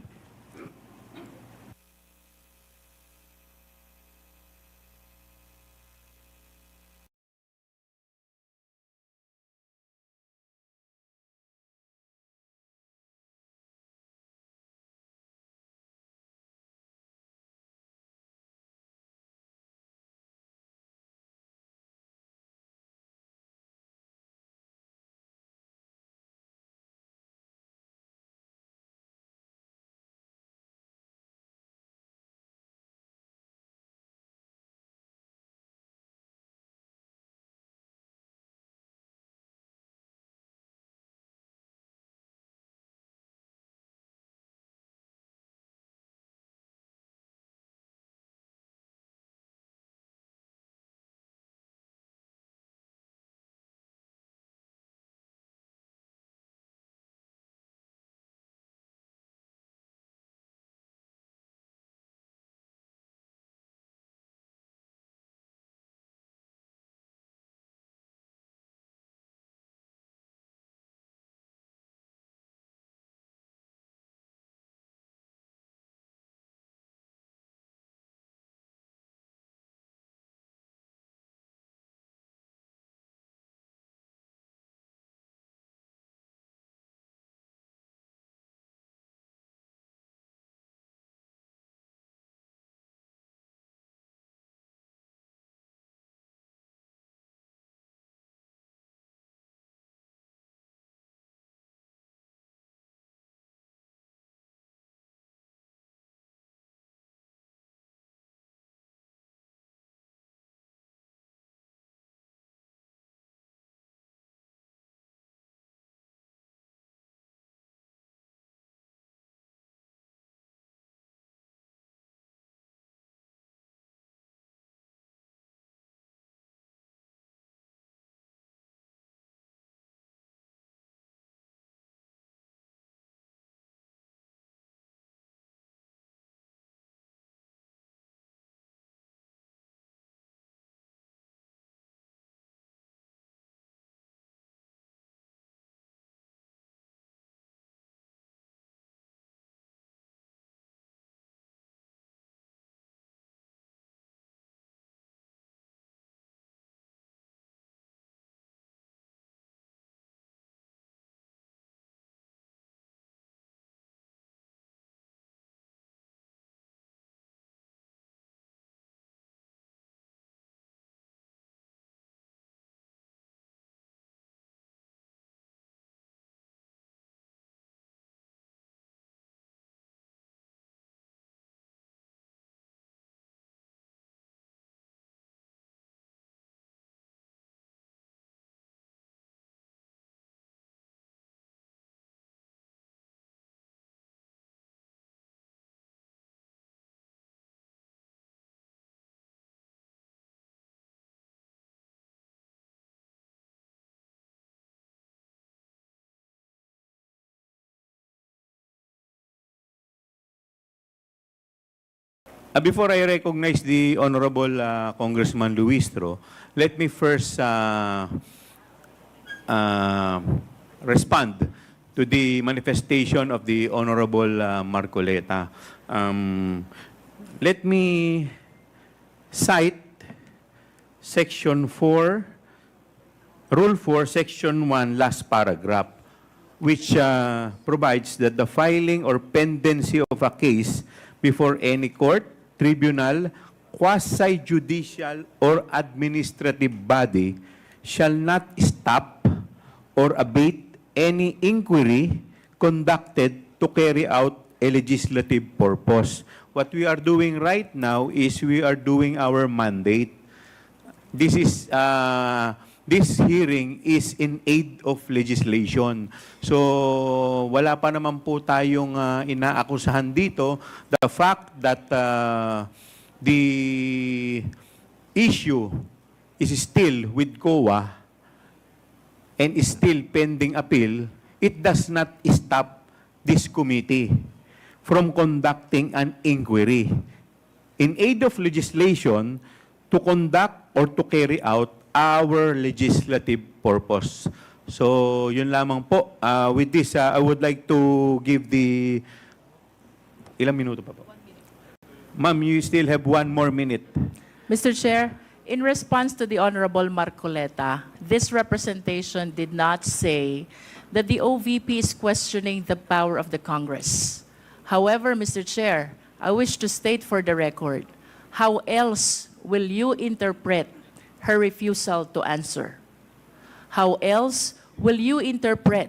Before I recognize the Honorable Congressman Luistro, let me first respond to the manifestation of the Honorable Marcoleta. Let me cite Section 4, Rule 4, Section 1, last paragraph, which provides that the filing or pendency of a case before any court, tribunal, quasi-judicial, or administrative body shall not stop or abate any inquiry conducted to carry out a legislative purpose. What we are doing right now is we are doing our mandate. This hearing is in aid of legislation. So, wala pa naman po tayong inaakusahan dito. The fact that the issue is still with COA and is still pending appeal, it does not stop this committee from conducting an inquiry in aid of legislation to conduct or to carry out our legislative purpose. So, yun lamang po. With this, I would like to give the... Ilang minuto pa po? Ma'am, you still have 1 more minute. Mr. Chair, in response to the Honorable Marcoleta, this representation did not say that the OVP is questioning the power of the Congress. However, Mr. Chair, I wish to state for the record, how else will you interpret her refusal to answer? How else will you interpret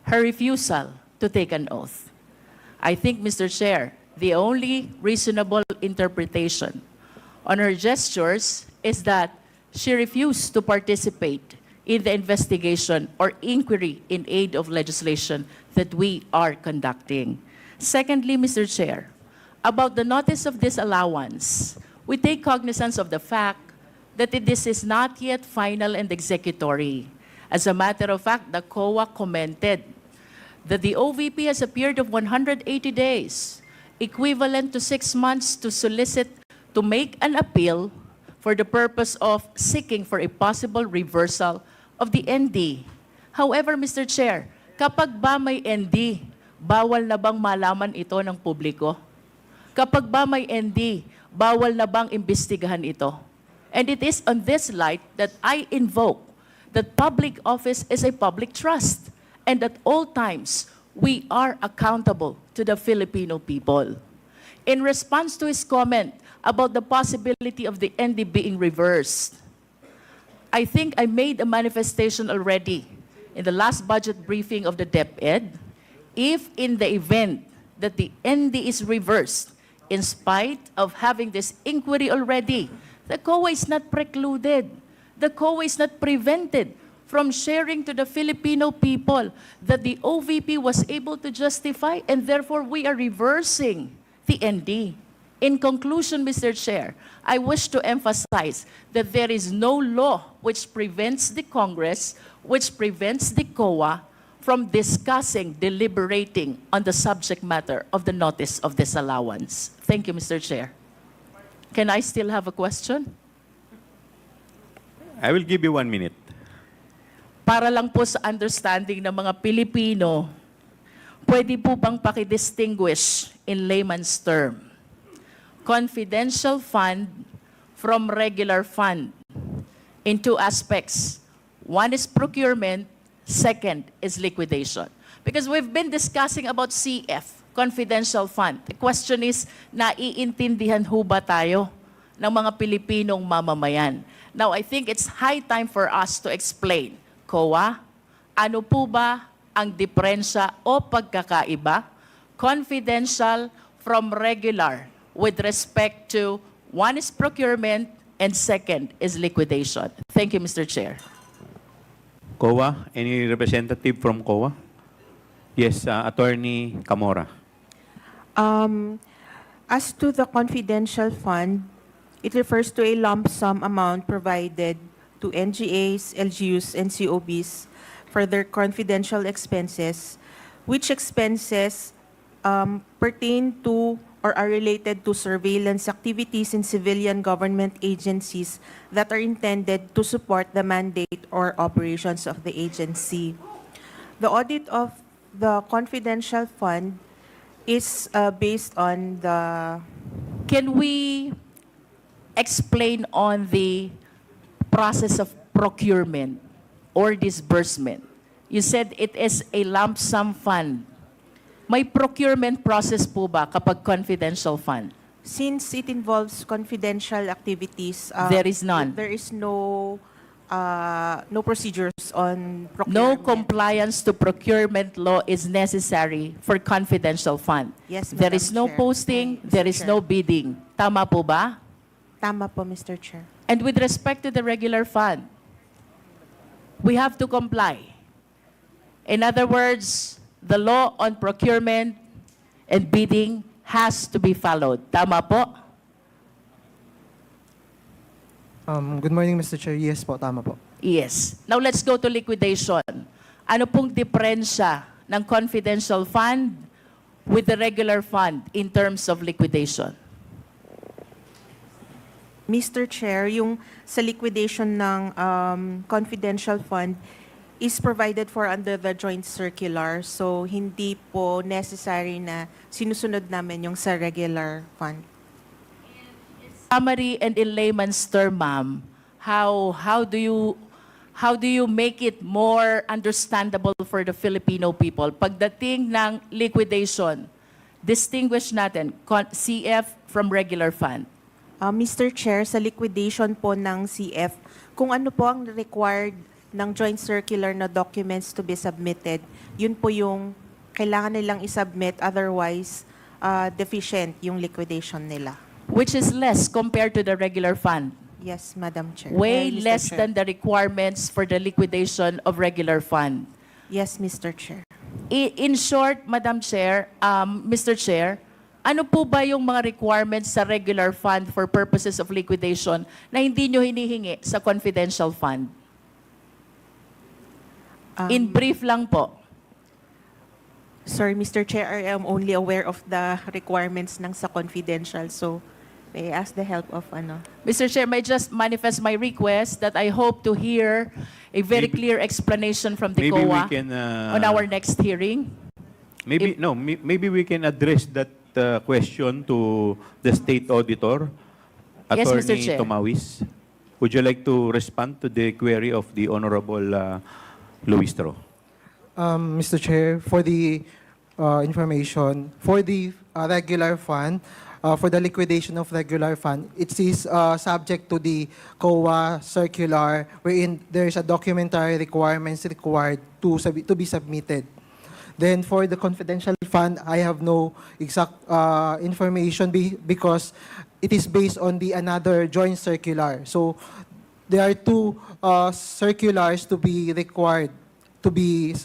her refusal to take an oath? I think, Mr. Chair, the only reasonable interpretation on her gestures is that she refused to participate in the investigation or inquiry in aid of legislation that we are conducting. Secondly, Mr. Chair, about the notice of disallowance, we take cognizance of the fact that this is not yet final and executory. As a matter of fact, the COA commented that the OVP has a period of 180 days, equivalent to 6 months to solicit to make an appeal for the purpose of seeking for a possible reversal of the ND. However, Mr. Chair, kapag ba may ND, bawal na bang malaman ito ng publiko? Kapag ba may ND, bawal na bang imbestigahan ito? And it is on this light that I invoke that public office is a public trust, and at all times, we are accountable to the Filipino people. In response to his comment about the possibility of the ND being reversed, I think I made a manifestation already in the last budget briefing of the DepEd. If in the event that the ND is reversed, in spite of having this inquiry already, the COA is not precluded. The COA is not prevented from sharing to the Filipino people that the OVP was able to justify, and therefore we are reversing the ND. In conclusion, Mr. Chair, I wish to emphasize that there is no law which prevents the Congress, which prevents the COA from discussing, deliberating on the subject matter of the notice of disallowance. Thank you, Mr. Chair. Can I still have a question? I will give you 1 minute. Para lang po sa understanding ng mga Pilipino, pwede po bang pakidistinguish in layman's term, confidential fund from regular fund in 2 aspects. One is procurement, second is liquidation. Because we've been discussing about CF, confidential fund. The question is, naiintindihan ho ba tayo ng mga Pilipinong mamamayan? Now, I think it's high time for us to explain, COA, ano po ba ang diferensya o pagkakaiba, confidential from regular, with respect to one is procurement and second is liquidation. Thank you, Mr. Chair. COA, any representative from COA? Yes, Attorney Camora. As to the confidential fund, it refers to a lump sum amount provided to NGAs, LGUs, and COBs for their confidential expenses, which expenses pertain to or are related to surveillance activities in civilian government agencies that are intended to support the mandate or operations of the agency. The audit of the confidential fund is based on the... Can we explain on the process of procurement or disbursement? You said it is a lump sum fund. May procurement process po ba kapag confidential fund? Since it involves confidential activities, There is none. There is no procedures on procurement. No compliance to procurement law is necessary for confidential fund. Yes, There Madam is no Chair. posting, there is no bidding. Tama po ba? Tama po, Mr. Chair. And with respect to the regular fund, we have to comply. In other words, the law on procurement and bidding has to be followed. Tama po? Good morning, Mr. Chair. Yes po, tama po. Yes. Now let's go to liquidation. Ano pong diferensya ng confidential fund with the regular fund in terms of liquidation? Mr. Chair, yung sa liquidation ng confidential fund is provided for under the joint circular. So, hindi po necessary na sinusunod namin yung sa regular fund. Summary and in layman's term, ma'am, how do you make it more understandable for the Filipino people? Pagdating ng liquidation, distinguish natin CF from regular fund. Mr. Chair, sa liquidation po ng CF, kung ano po ang required ng joint circular na documents to be submitted, yun po yung kailangan nilang isubmit, otherwise deficient yung liquidation nila. Which is less compared to the regular fund. Yes, Madam Chair. Way Mr. less Chair. than the requirements for the liquidation of regular fund. Yes, Mr. Chair. In short, Madam Chair, Mr. Chair, ano po ba yung mga requirements sa regular fund for purposes of liquidation na hindi nyo hinihingi sa confidential fund? In brief lang po. Sorry, Mr. Chair, I am only aware of the requirements ng sa confidential. So, may I ask the help of ano? Mr. Chair, may just manifest my request that I hope to hear a very clear explanation from the Maybe we COA can, on our next hearing. Maybe we can address that question to the state auditor, Yes, Mr. Attorney Chair. Tomawis. Would you like to respond to the query of the Honorable Luistro? Mr. Chair, for the information, for the regular fund, for the liquidation of regular fund, it is subject to the COA circular wherein there is a documentary requirements required to be submitted. Then for the confidential fund, I have no exact information because it is based on the another joint circular. So there are two circulars to be required to be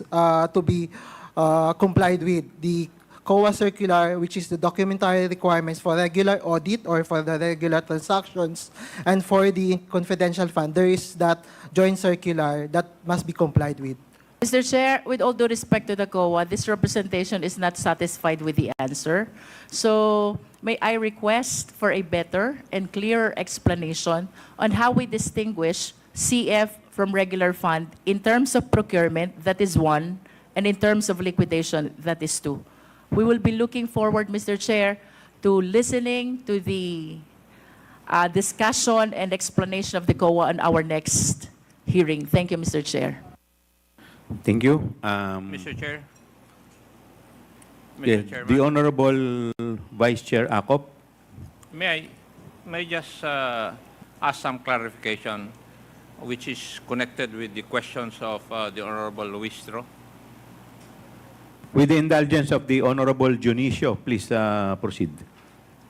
complied with. The COA circular, which is the documentary requirements for regular audit or for the regular transactions, and for the confidential fund, there is that joint circular that must be complied with. Mr. Chair, with all due respect to the COA, this representation is not satisfied with the answer. So may I request for a better and clearer explanation on how we distinguish CF from regular fund in terms of procurement, that is one, and in terms of liquidation, that is two. We will be looking forward, Mr. Chair, to listening to the discussion and explanation of the COA on our next hearing. Thank you, Mr. Chair. Thank you. Mr. Chair. Yeah, Mr. Chairman. the Honorable Vice Chair Acop. May I just ask some clarification which is connected with the questions of the Honorable Luistro? With the indulgence of the Honorable Junicio, please proceed.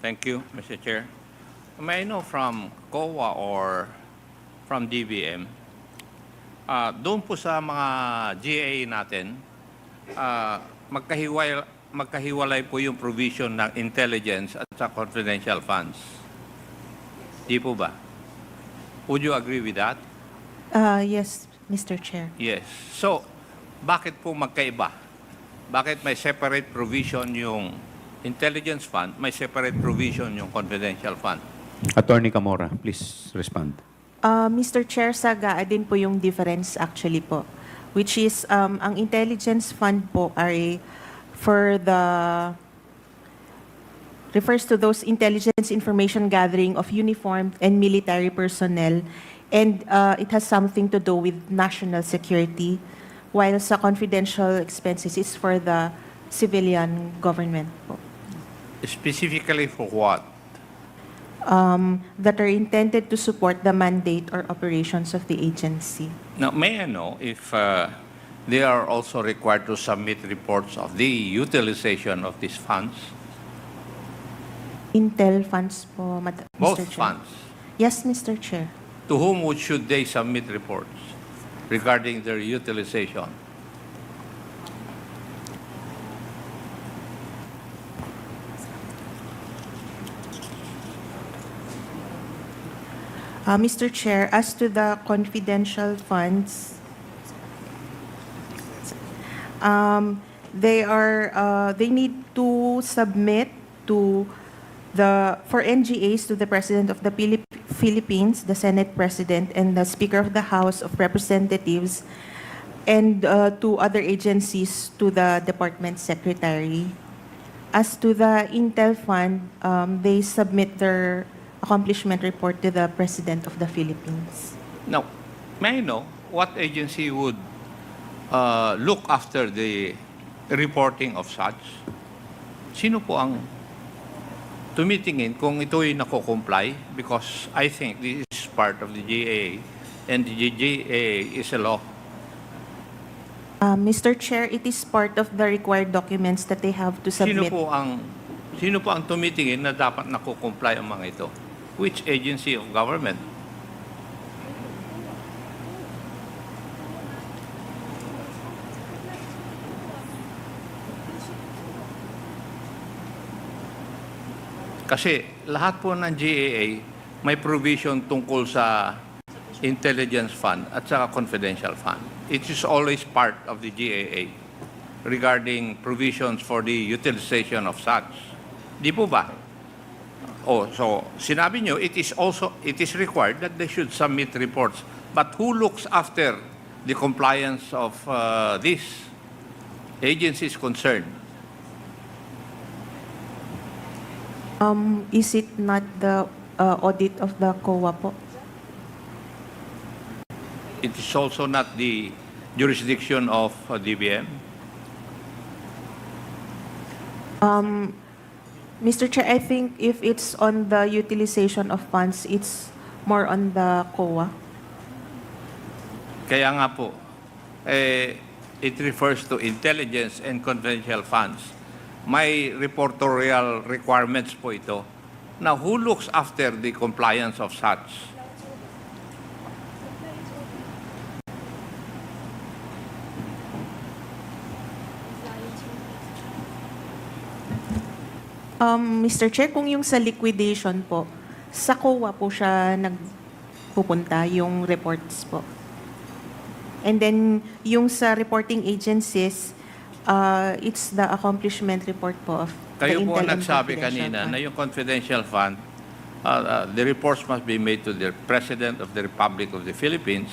Thank you, Mr. Chair. May I know from COA or from DBM, doon po sa mga GA natin, magkahiwalay po yung provision ng intelligence at sa confidential funds. Di po ba? Would you agree with that? Yes, Mr. Chair. Yes. So, bakit po magkaiba? bakit may separate provision yung intelligence fund, may separate provision yung confidential fund? Attorney Camora, please respond. Mr. Chair, saga din po yung difference actually po, which is ang intelligence fund po ay refers to those intelligence information gathering of uniformed and military personnel, and it has something to do with national security, while sa confidential expenses is for the civilian government po. Specifically for what? That are intended to support the mandate or operations of the agency. Now, may I know if they are also required to submit reports of the utilization of these funds? Intel funds po, Mr. Both Chair. funds. Yes, Mr. Chair. To whom should they submit reports regarding their utilization? Mr. Chair, as to the confidential funds, they need to submit for NGAs to the President of the Philippines, the Senate President, and the Speaker of the House of Representatives, and to other agencies to the Department Secretary. As to the Intel Fund, they submit their accomplishment report to the President of the Philippines. Now, may I know what agency would look after the reporting of such? Sino po ang tumitingin kung ito'y nako-comply? Because I think this is part of the GAA, and the GAA is a law. Mr. Chair, it is part of the required documents that they have to submit. Sino po ang tumitingin na dapat nako-comply ang mga ito? Which agency of government? Kasi lahat po ng GAA may provision tungkol sa intelligence fund at saka confidential fund. It is always part of the GAA regarding provisions for the utilization of such. Di po ba? Oh, so sinabi nyo, it is required that they should submit reports. But who looks after the compliance of these agencies concerned? Is it not the audit of the COA po? It is also not the jurisdiction of DBM? Mr. Chair, I think if it's on the utilization of funds, it's more on the COA. Kaya nga po, it refers to intelligence and confidential funds. May reportorial requirements po ito. Now, who looks after the compliance of such? Mr. Chair, kung yung sa liquidation po, sa COA po siya nagpupunta, yung reports po. And then, yung sa reporting agencies, it's the accomplishment report po of Kayo the po Intel and nagsabi Confidential kanina Fund. na yung confidential fund, the reports must be made to the President of the Republic of the Philippines,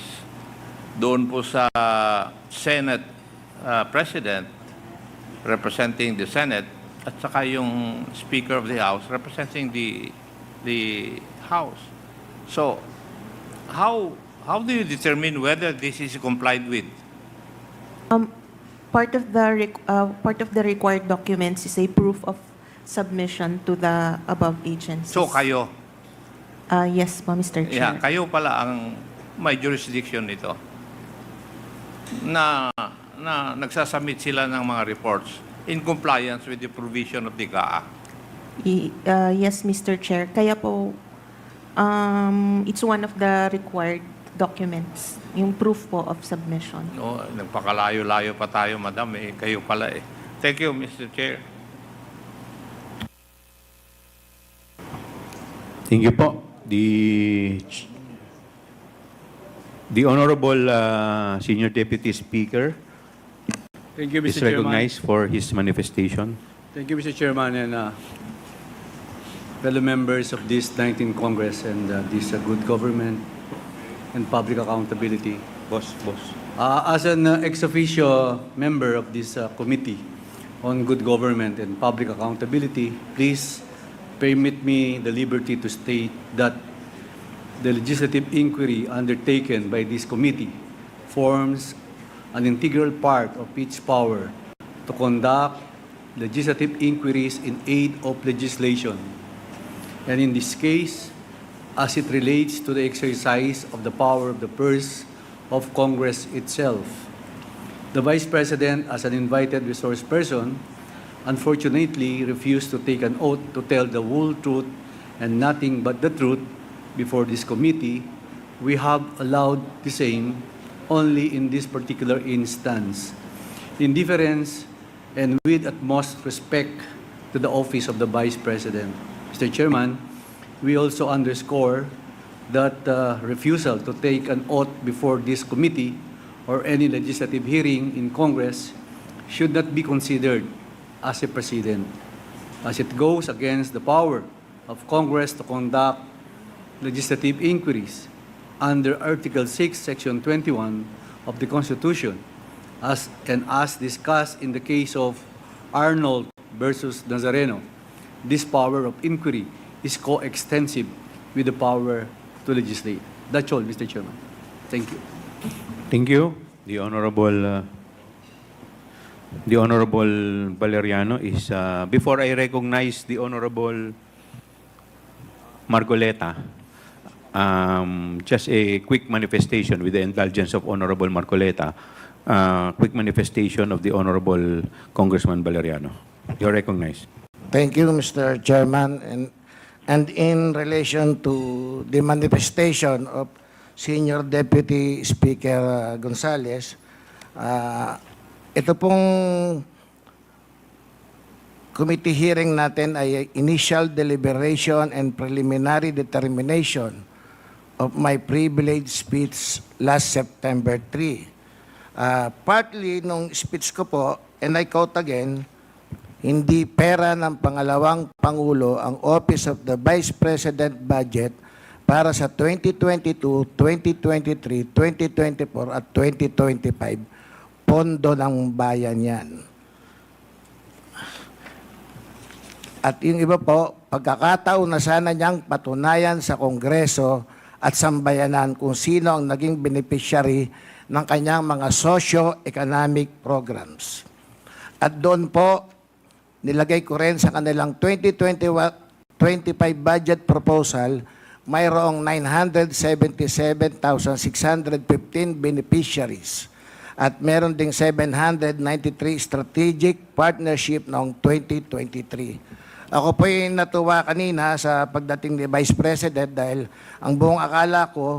doon po sa Senate President representing the Senate, at saka yung Speaker of the House representing the House. So, how do you determine whether this is complied with? Part of the required documents is a proof of submission to the above agencies. So, kayo? Yes po, Mr. Yeah, Chair. kayo pala ang may jurisdiction nito na nagsasubmit sila ng mga reports in compliance with the provision of the GAA. Yes, Mr. Chair. Kaya po, it's one of the required documents, yung proof po of submission. No, nagpakalayo-layo pa tayo, madam. Kayo pala eh. Thank you, Mr. Chair. Thank you po. The Honorable Senior Deputy Speaker Thank you, is Mr. Chairman. recognized for his manifestation. Thank you, Mr. Chairman, and fellow members of this 19th Congress and this good government and public accountability. Boss. As an ex officio member of this committee on good government and public accountability, please permit me the liberty to state that the legislative inquiry undertaken by this committee forms an integral part of its power to conduct legislative inquiries in aid of legislation. And in this case, as it relates to the exercise of the power of the purse of Congress itself. The Vice President, as an invited resource person, unfortunately refused to take an oath to tell the whole truth and nothing but the truth before this committee. We have allowed the same only in this particular instance. In deference and with utmost respect to the office of the Vice President. Mr. Chairman, we also underscore that refusal to take an oath before this committee or any legislative hearing in Congress should not be considered as a precedent, as it goes against the power of Congress to conduct legislative inquiries under Article 6, Section 21 of the Constitution, as discussed in the case of Arnold versus Nazareno. This power of inquiry is coextensive with the power to legislate. That's all, Mr. Chairman. Thank you. Thank you. The Honorable Valeriano is, before I recognize the Honorable Marcoleta, just a quick manifestation with the indulgence of Honorable Marcoleta, quick manifestation of the Honorable Congressman Valeriano. You're recognized. Thank you, Mr. Chairman. And in relation to the manifestation of Senior Deputy Speaker Gonzales, ito pong committee hearing natin ay initial deliberation and preliminary determination of my privilege speech last September 3. Partly nung speech ko po, and I quote again, hindi pera ng pangalawang Pangulo ang Office of the Vice President budget para sa 2022, 2023, 2024 at 2025. Pondo ng bayan yan. At yung iba po, pagkakataon na sana niyang patunayan sa Kongreso at sambayanan kung sino ang naging beneficiary ng kanyang mga socio-economic programs. At doon po, nilagay ko rin sa kanilang 2025 budget proposal, mayroong 977,615 beneficiaries at meron ding 793 strategic partnership noong 2023. Ako po yung natuwa kanina sa pagdating ni Vice President dahil ang buong akala ko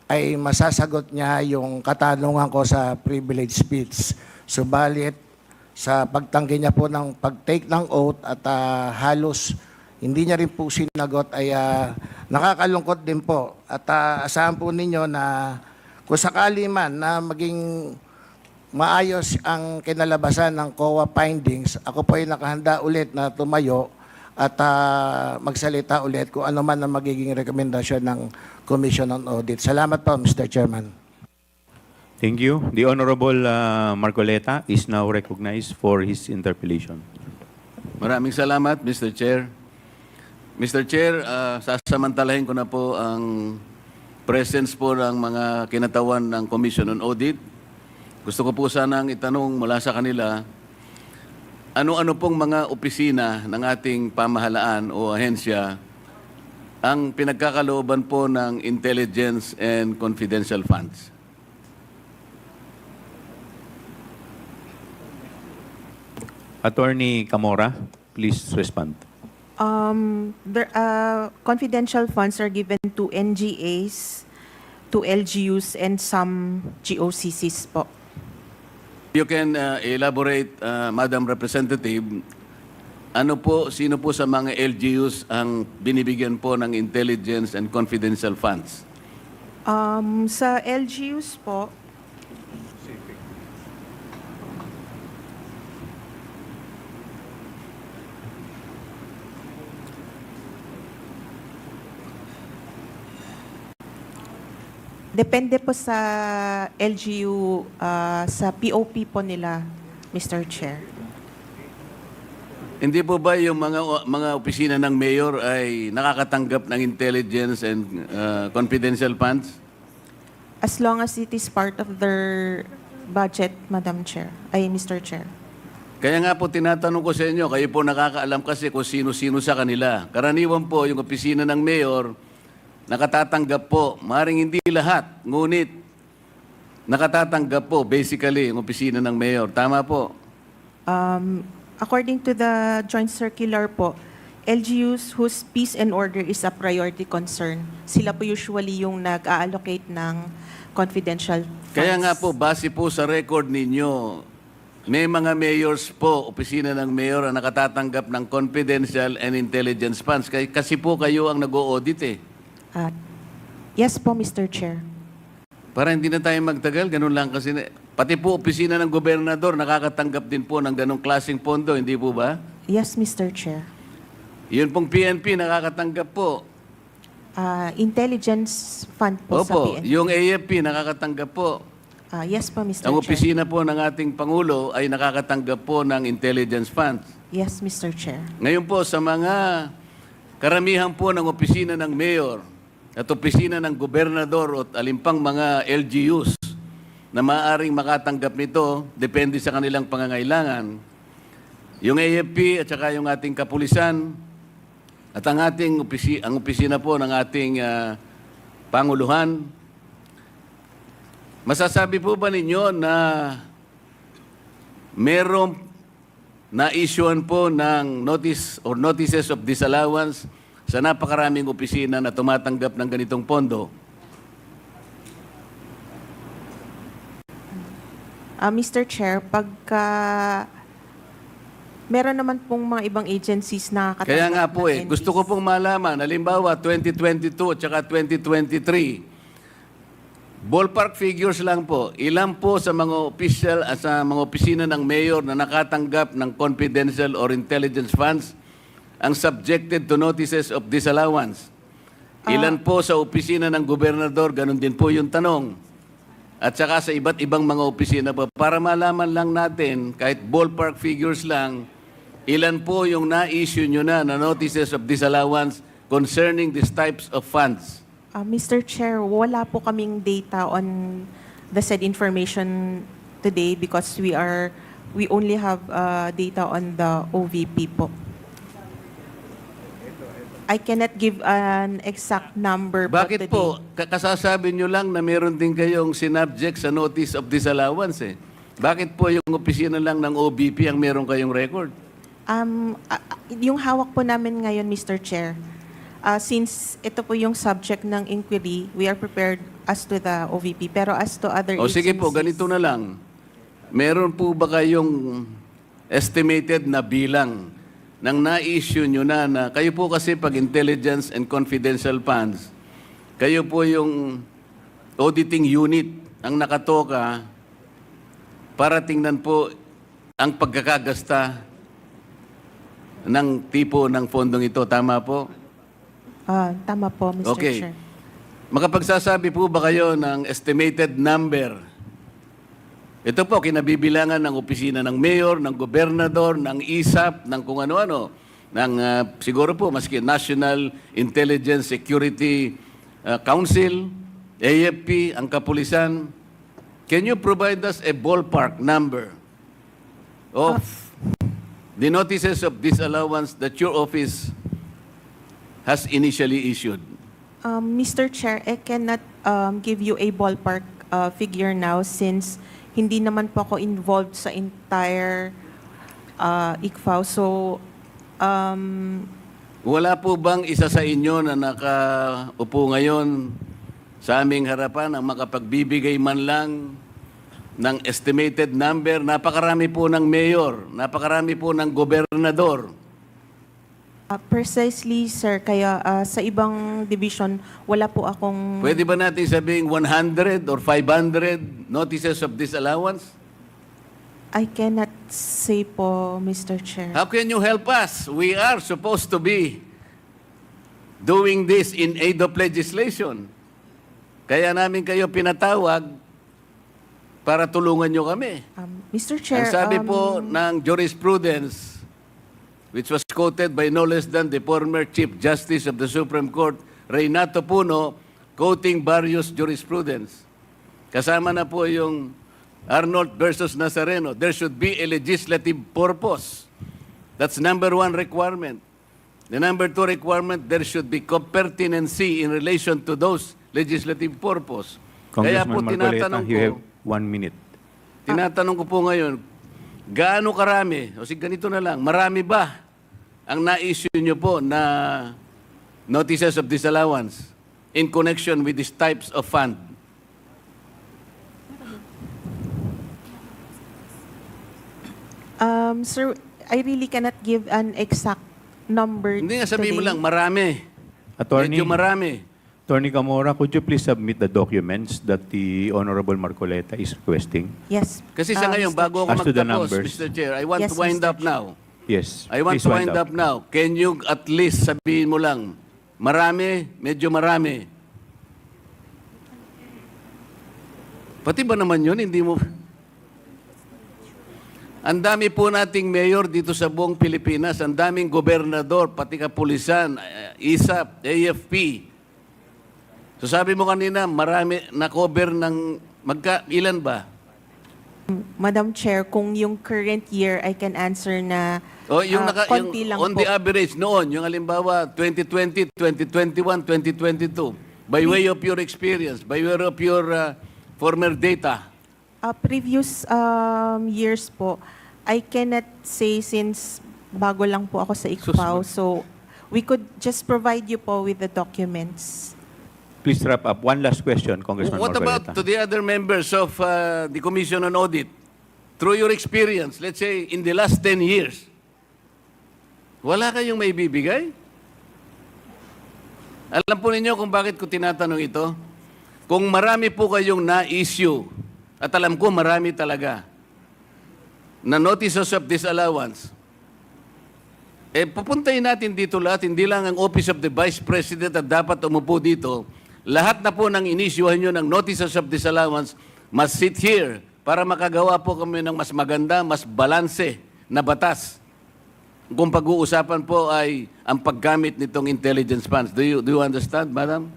ay masasagot niya yung katanungan ko sa privilege speech. Subalit, sa pagtanggi niya po ng pag-take ng oath at halos hindi niya rin po sinagot ay nakakalungkot din po. At asahan po ninyo na kung sakali man na maging maayos ang kinalabasan ng COA findings, ako po ay nakahanda ulit na tumayo at magsalita ulit kung ano man ang magiging rekomendasyon ng Commission on Audit. Salamat po, Mr. Chairman. Thank you. The Honorable Marcoleta is now recognized for his interpellation. Maraming salamat, Mr. Chair. Mr. Chair, sasamantalahin ko na po ang presence po ng mga kinatawan ng Commission on Audit. Gusto ko po sanang itanong mula sa kanila, ano-ano pong mga opisina ng ating pamahalaan o ahensya ang pinagkakalooban po ng intelligence and confidential funds? Attorney Camora, please respond. Confidential funds are given to NGAs, to LGUs, and some GOCCs po. You can elaborate, Madam Representative, sino po sa mga LGUs ang binibigyan po ng intelligence and confidential funds? Sa LGUs po, Depende po sa LGU, sa POP po nila, Mr. Chair. Hindi po ba yung mga opisina ng mayor ay nakakatanggap ng intelligence and confidential funds? As long as it is part of their budget, Madam Chair, ay Mr. Chair. Kaya nga po tinatanong ko sa inyo, kayo po nakakaalam kasi kung sino-sino sa kanila. Karaniwan po yung opisina ng mayor, nakatatanggap po, maring hindi lahat, ngunit nakatatanggap po basically yung opisina ng mayor. Tama po? According to the joint circular po, LGUs whose peace and order is a priority concern, sila po usually yung nag-allocate ng confidential funds. Kaya nga po, base po sa record ninyo, may mga mayors po, opisina ng mayor, ang nakatatanggap ng confidential and intelligence funds. Kasi po kayo ang nag-o-audit eh. Yes po, Mr. Chair. Para hindi na tayo magtagal, ganun lang kasi. Pati po, opisina ng gobernador, nakakatanggap din po ng ganong klaseng pondo, hindi po ba? Yes, Mr. Chair. Yun pong PNP, nakakatanggap po. Intelligence fund po sa Opo, PNP. yung AFP, nakakatanggap po. Yes po, Mr. Ang Chair. opisina po ng ating Pangulo ay nakakatanggap po ng intelligence funds. Yes, Mr. Chair. Ngayon po, sa mga karamihan po ng opisina ng mayor at opisina ng gobernador at alimpang mga LGUs na maaaring makatanggap nito, depende sa kanilang pangangailangan. Yung AFP at saka yung ating kapulisan at ang ating opisina po ng ating Panguluhan, masasabi po ba ninyo na merong na-issuean po ng notice or notices of disallowance sa napakaraming opisina na tumatanggap ng ganitong pondo? Mr. Chair, pagka meron naman pong mga ibang agencies na katanggap Kaya nga po ng gusto ko pong malaman, halimbawa 2022 at saka 2023, ballpark figures lang po, ilan po sa mga official at sa mga opisina ng mayor na nakatanggap ng confidential or intelligence funds ang subjected to notices of disallowance? Ilan po sa opisina ng gobernador, ganun din po yung tanong. At saka sa iba't ibang mga opisina po, para malaman lang natin, kahit ballpark figures lang, ilan po yung na-issue nyo na notices of disallowance concerning these types of funds? Mr. Chair, wala po kaming data on the said information today because we only have data on the OVP po. I cannot give an exact number Bakit po? Kasasabi nyo lang na meron din kayong sinubject sa notice of disallowance eh. Bakit po yung opisina lang ng OVP ang meron kayong record? Yung hawak po namin ngayon, Mr. Chair, since ito po yung subject ng inquiry, we are prepared as to the OVP. Pero as to other O sige po, agencies- ganito na lang. Meron po ba kayong estimated na bilang ng na-issue nyo na kayo po kasi pag intelligence and confidential funds, kayo po yung auditing unit ang nakatoka para tingnan po ang pagkakagasta ng tipo ng fondong ito. Tama po? Tama po, Mr. Okay. Chair. Makapagsasabi po ba kayo ng estimated number? Ito po, kinabibilangan ng opisina ng mayor, ng gobernador, ng ISAP, ng kung ano-ano, ng siguro po, maski National Intelligence Security Council, AFP, ang kapulisan. Can you provide us a ballpark number of the notices of disallowance that your office has initially issued? Mr. Chair, I cannot give you a ballpark figure now since hindi naman po ako involved sa entire ICFAO. So, wala po bang isa sa inyo na nakaupo ngayon sa aming harapan ang makapagbibigay man lang ng estimated number? Napakarami po ng mayor, napakarami po ng gobernador. precisely, sir, kaya sa ibang division, wala po akong... Pwede ba natin sabihin 100 or 500 notices of disallowance? I cannot say po, Mr. Chair. How can you help us? We are supposed to be doing this in aid of legislation. Kaya namin kayo pinatawag para tulungan nyo kami. Mr. Chair, Ang sabi po ng jurisprudence, which was quoted by no less than the former Chief Justice of the Supreme Court, Reynato Puno, quoting various jurisprudence. Kasama na po yung Arnold versus Nazareno. There should be a legislative purpose. That's number one requirement. The number two requirement, there should be pertinency in relation to those legislative purpose. Kaya po Congressman Marcoleta, tinatanong you have ko, 1 minute. tinatanong ko po ngayon, gaano karami, o sige ganito na lang, marami ba ang na-issue nyo po na notices of disallowance in connection with these types of fund? Sir, I really cannot give an exact number Hindi nga, sabihin mo today. lang, marami. Attorney, Medyo marami. Attorney Camora, could you please submit the documents that the Honorable Marcoleta is requesting? Yes. Kasi sa ngayon, Mr. bago ako As to the magtapos, numbers. Mr. Chair, I want Yes, to wind Mr. up now. Yes. I want please to wind up now. Can you at least sabihin mo lang, marami, medyo marami. Pati ba naman yun, hindi mo... Ang dami po nating mayor dito sa buong Pilipinas, ang daming gobernador, pati kapulisan, ISAP, AFP. So sabi mo kanina, marami na-cover ng... ilan ba? Madam Chair, kung yung current year, I can answer na O yung, konti lang on po. the average noon, yung halimbawa 2020, 2021, 2022, by way of your experience, by way of your former data, Previous years po, I cannot say since bago lang po ako sa ICPAO. So, we could just provide you po with the documents. Please wrap up. One last question, Congressman what Marcoleta. about to the other members of the Commission on Audit? Through your experience, let's say in the last 10 years, wala kayong may bibigay? Alam po ninyo kung bakit ko tinatanong ito? Kung marami po kayong na-issue, at alam ko marami talaga, na notices of disallowance, pupuntahin natin dito lahat, hindi lang ang Office of the Vice President at dapat umupo dito. Lahat na po ng inisyuhan nyo ng notices of disallowance must sit here para makagawa po kami ng mas maganda, mas balanse na batas. Kung pag-uusapan po ay ang paggamit nitong intelligence funds. Do you understand, Madam?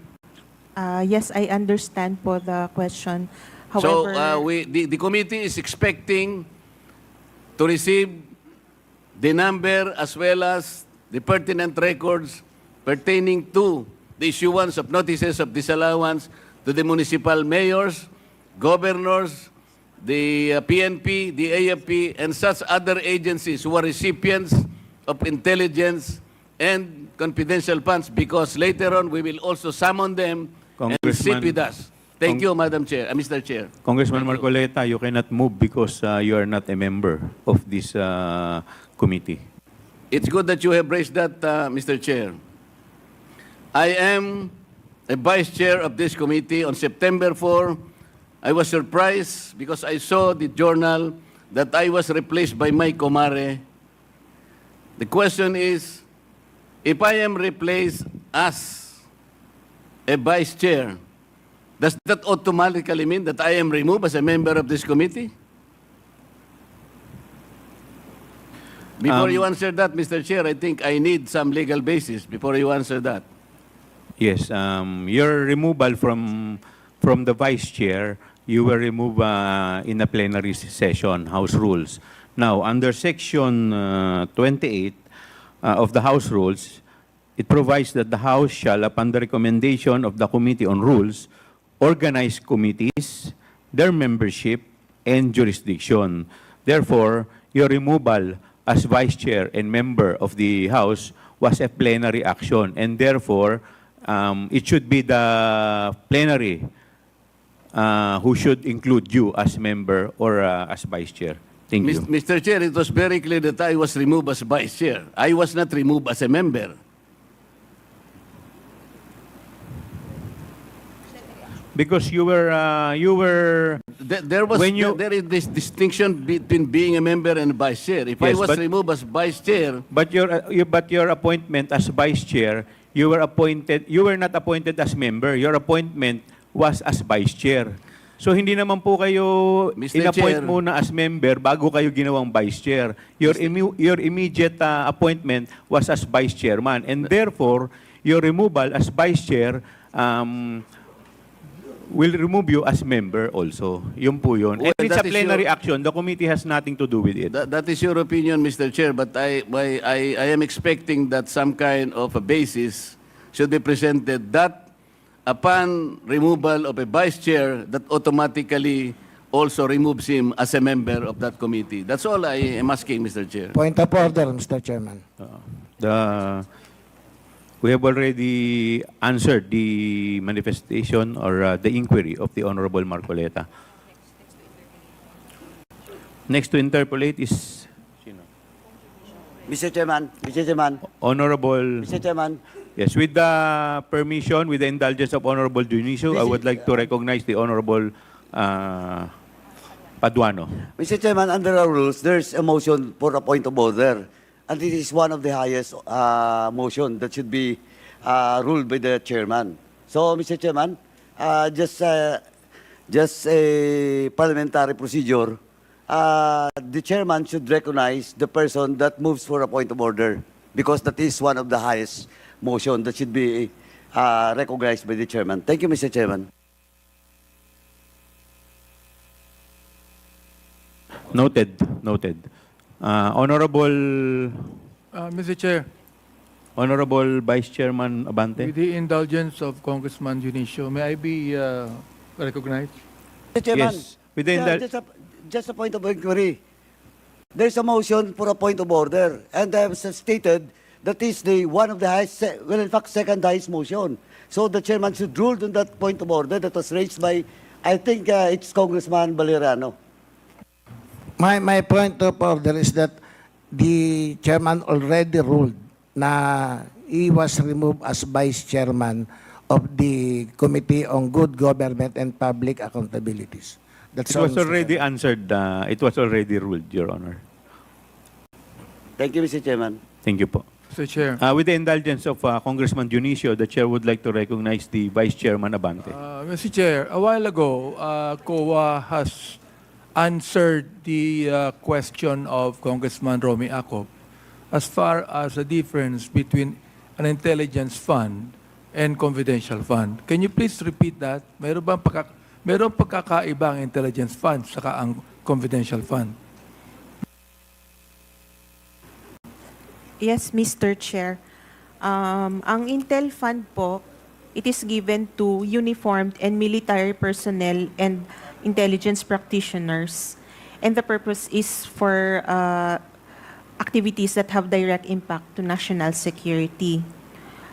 Yes, I understand po the question. So, However, the committee is expecting to receive the number as well as the pertinent records pertaining to the issuance of notices of disallowance to the municipal mayors, governors, the PNP, the AFP, and such other agencies who are recipients of intelligence and confidential funds, because later on we will also summon them and sit with us. Thank you, Madam Chair, Mr. Chair. Congressman Marcoleta, you cannot move because you are not a member of this committee. It's good that you have raised that, Mr. Chair. I am a vice chair of this committee. On September 4, I was surprised because I saw the journal that I was replaced by my comare. The question is, if I am replaced as a vice chair, does that automatically mean that I am removed as a member of this committee? Before you answer that, Mr. Chair, I think I need some legal basis before you answer that. Yes, your removal from the vice chair, you were removed in a plenary session, House Rules. Now, under Section 28 of the House Rules, it provides that the House shall, upon the recommendation of the Committee on Rules, organize committees, their membership, and jurisdiction. Therefore, your removal as vice chair and member of the House was a plenary action, and therefore, it should be the plenary who should include you as member or as vice chair. Thank you. Mr. Chair, it was very clear that I was removed as vice chair. I was not removed as a member. Because you were There is this distinction between being a member and vice chair. If I Yes, was but- removed as vice chair, but your appointment as vice chair, you were not appointed as member. Your appointment was as vice chair. So hindi naman po kayo Mr. in-appoint Chair. muna as member bago kayo ginawang vice chair. Your immediate appointment was as vice chairman, and therefore your removal as vice chair will remove you as member also. Yun po yun. Well, And it's a that is plenary your- action. The committee has nothing to do with it. That is your opinion, Mr. Chair, but I am expecting that some kind of a basis should be presented that upon removal of a vice chair, that automatically also removes him as a member of that committee. That's all I am asking, Mr. Chair. Point of order, Mr. Chairman. We have already answered the manifestation or the inquiry of the Honorable Marcoleta. Next to interpolate is Mr. Chairman, Honorable. Mr. Chairman, Yes, with the permission, with the indulgence of Honorable Dionisio, I would like to recognize the Honorable Paduano. Mr. Chairman, under our rules, there's a motion for a point of order. And this is one of the highest motion that should be ruled by the chairman. So, Mr. Chairman, just a parliamentary procedure, the chairman should recognize the person that moves for a point of order because that is one of the highest motion that should be recognized by the chairman. Thank you, Mr. Chairman. Noted. Honorable Mr. Chair, Honorable Vice Chairman Abante. with the indulgence of Congressman Dionisio, may I be recognized? Mr. Chairman, Yes, with the just a point of inquiry. There's a motion for a point of order, and I have stated that is the one of the highest, well, in fact, second highest motion. So the chairman should rule on that point of order that was raised by, I think it's Congressman Valeriano. My point of order is that the chairman already ruled na he was removed as vice chairman of the Committee on Good Government and Public Accountabilities. That's It all, was Mr. already answered. It was already ruled, Your Honor. Thank you, Mr. Chairman. Thank you po. Mr. Chair, With the indulgence of Congressman Dionisio, the chair would like to recognize the Vice Chairman Abante. Mr. Chair, a while ago, COA has answered the question of Congressman Romy Acop as far as the difference between an intelligence fund and confidential fund. Can you please repeat that? Meron pagkakaiba ang intelligence fund saka ang confidential fund? Yes, Mr. Chair. Ang Intel Fund po, it is given to uniformed and military personnel and intelligence practitioners. And the purpose is for activities that have direct impact to national security.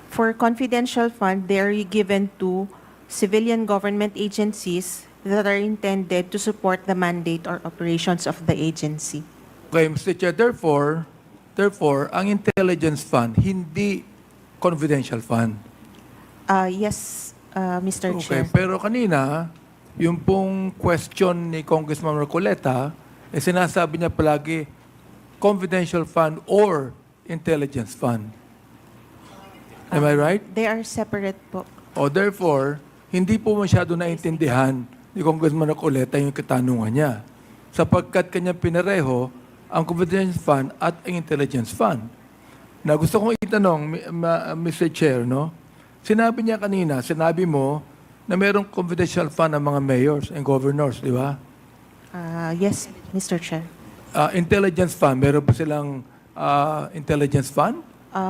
For confidential fund, they are given to civilian government agencies that are intended to support the mandate or operations of the agency. Okay, Mr. Chair, therefore, ang intelligence fund, hindi confidential fund. Yes, Mr. Okay, Chair. pero kanina, yung pong question ni Congressman Marcoleta, sinasabi niya palagi, confidential fund or intelligence fund. Am I right? They are separate po. O therefore, hindi po masyado naintindihan ni Congressman Marcoleta yung katanungan niya. Sapagkat kanya pinareho ang confidential fund at ang intelligence fund. Na gusto kong itanong, Mr. Chair, no? Sinabi niya kanina, sinabi mo na mayroong confidential fund ng mga mayors and governors, di ba? Yes, Mr. Chair. Intelligence fund, meron ba silang intelligence fund?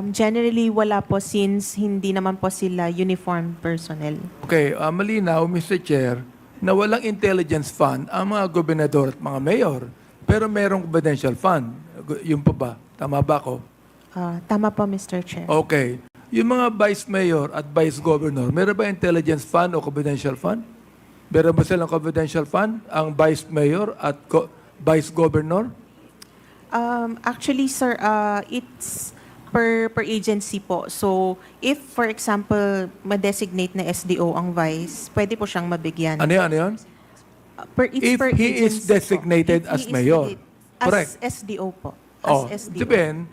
Generally, wala po since hindi naman po sila uniformed personnel. Okay, malinaw, Mr. Chair, na walang intelligence fund ang mga gobernador at mga mayor. Pero mayroong confidential fund. Yung pa ba? Tama ba ako? Tama po, Mr. Chair. Okay. Yung mga vice mayor at vice governor, meron ba intelligence fund o confidential fund? Meron ba silang confidential fund ang vice mayor at vice governor? Actually, sir, it's per agency po. So, if, for example, ma-designate na SDO ang vice, pwede po siyang mabigyan. Ano yan? If per he is agency designated po. If as he is mayor. as Correct. SDO po. As SDO. Depend,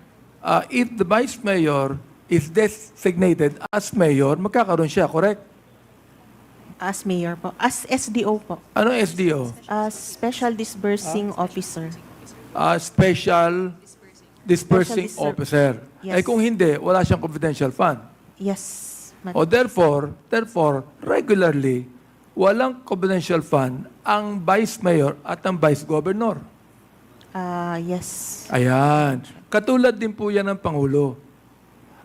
if the vice mayor is designated as mayor, magkakaroon siya, correct? As mayor po. As SDO po. Ano SDO? As Special Disbursing Officer. Special Dispersing Special Officer. Yes. Kung hindi, wala siyang confidential fund. Yes. O therefore, regularly, walang confidential fund ang Vice Mayor at ang Vice Governor. Yes. Ayan. Katulad din po yan ng Pangulo.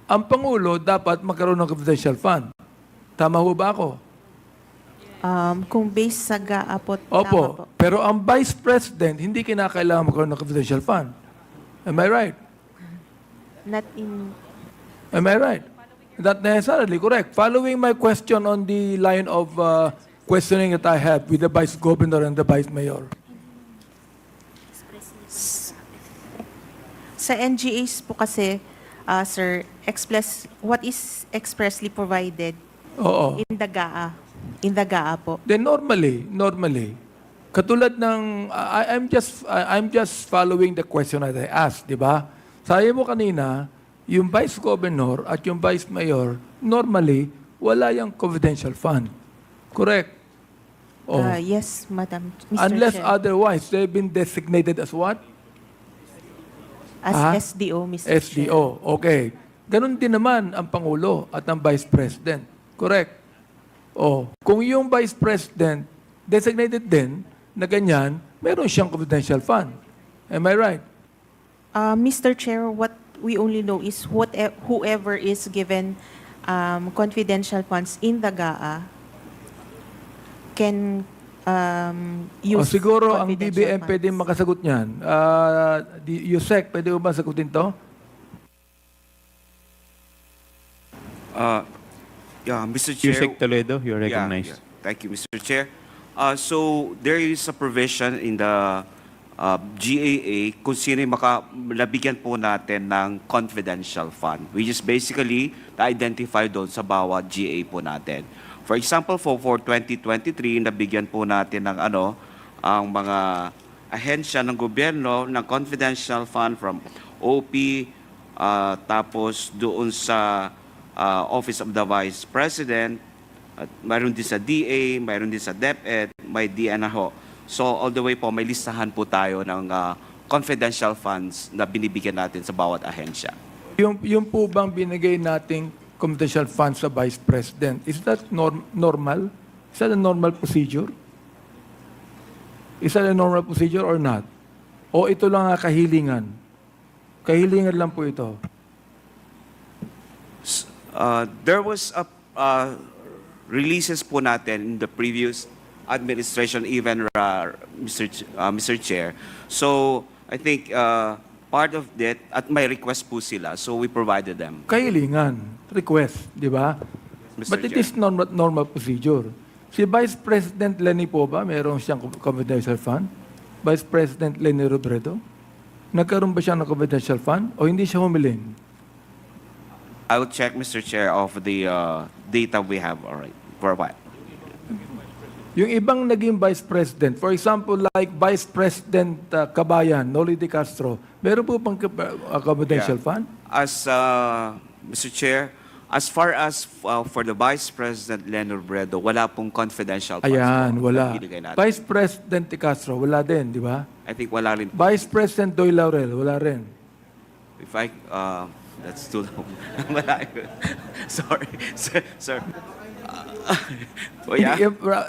Ang Pangulo dapat magkaroon ng confidential fund. Tama ho ba ako? Kung based sa GAA po, tama Opo. po. Pero ang Vice President, hindi kinakailangan magkaroon ng confidential fund. Am I right? Not in... Am I right? Not necessarily correct. Following my question on the line of questioning that I have with the Vice Governor and the Vice Mayor. Sa NGAs po kasi, sir, what is expressly provided Oo. in the GAA? In the GAA po. Then normally, katulad ng, I'm just following the question that I asked, di ba? Sabi mo kanina, yung Vice Governor at yung Vice Mayor, normally, wala yung confidential fund. Correct? Oh. Yes, Madam. Mr. Unless Chair. otherwise, they've been designated as what? As SDO, Mr. Chair. SDO. Okay. Ganon din naman ang Pangulo at ang Vice President. Correct? Oh, kung yung Vice President designated din na ganyan, meron siyang confidential fund. Am I right? Mr. Chair, what we only know is whoever is given confidential funds in the GAA can use Siguro ang confidential BBM funds. pwede makasagot niyan. Yusek, pwede mo ba sagutin to? Yeah, Mr. Chair. Yusek Toledo, you're recognized. Yeah. Thank you, Mr. Chair. So there is a provision in the GAA kung sino yung nabigyan po natin ng confidential fund, which is basically na-identify doon sa bawat GAA po natin. For example, for 2023, nabigyan po natin ng ang mga ahensya ng gobyerno ng confidential fund from OP, tapos doon sa Office of the Vice President, mayroon din sa DA, mayroon din sa DepEd, may DNAHO. So all the way po, may listahan po tayo ng confidential funds na binibigyan natin sa bawat ahensya. Yung po bang binigay nating confidential funds sa Vice President, is that normal? Is that a normal procedure? Is that a normal procedure or not? O ito lang kahilingan? Kahilingan lang po ito. There was releases po natin in the previous administration, even Mr. Chair. So I think part of that, at may request po sila, so we provided them. Kahilingan, request, di ba? Mr. But it Chair. is normal procedure. Si Vice President Lenny po ba, mayroon siyang confidential fund? Vice President Lenny Robredo? Nagkaroon ba siya ng confidential fund? O hindi siya humiling? I will check, Mr. Chair, of the data we have already. For what? Yung ibang naging Vice President, for example, like Vice President Cabayan, Noli de Castro, meron po pang confidential fund? As Mr. Chair, as far as for the Vice President Leonard Bredo, wala pong confidential funds Ayan, po wala. na binigay natin. Vice President de Castro, wala din, di ba? I think wala rin po. Vice President Doy Laurel, wala rin. If I, that's too long. Wala. Sorry. Sir. Oh, yeah?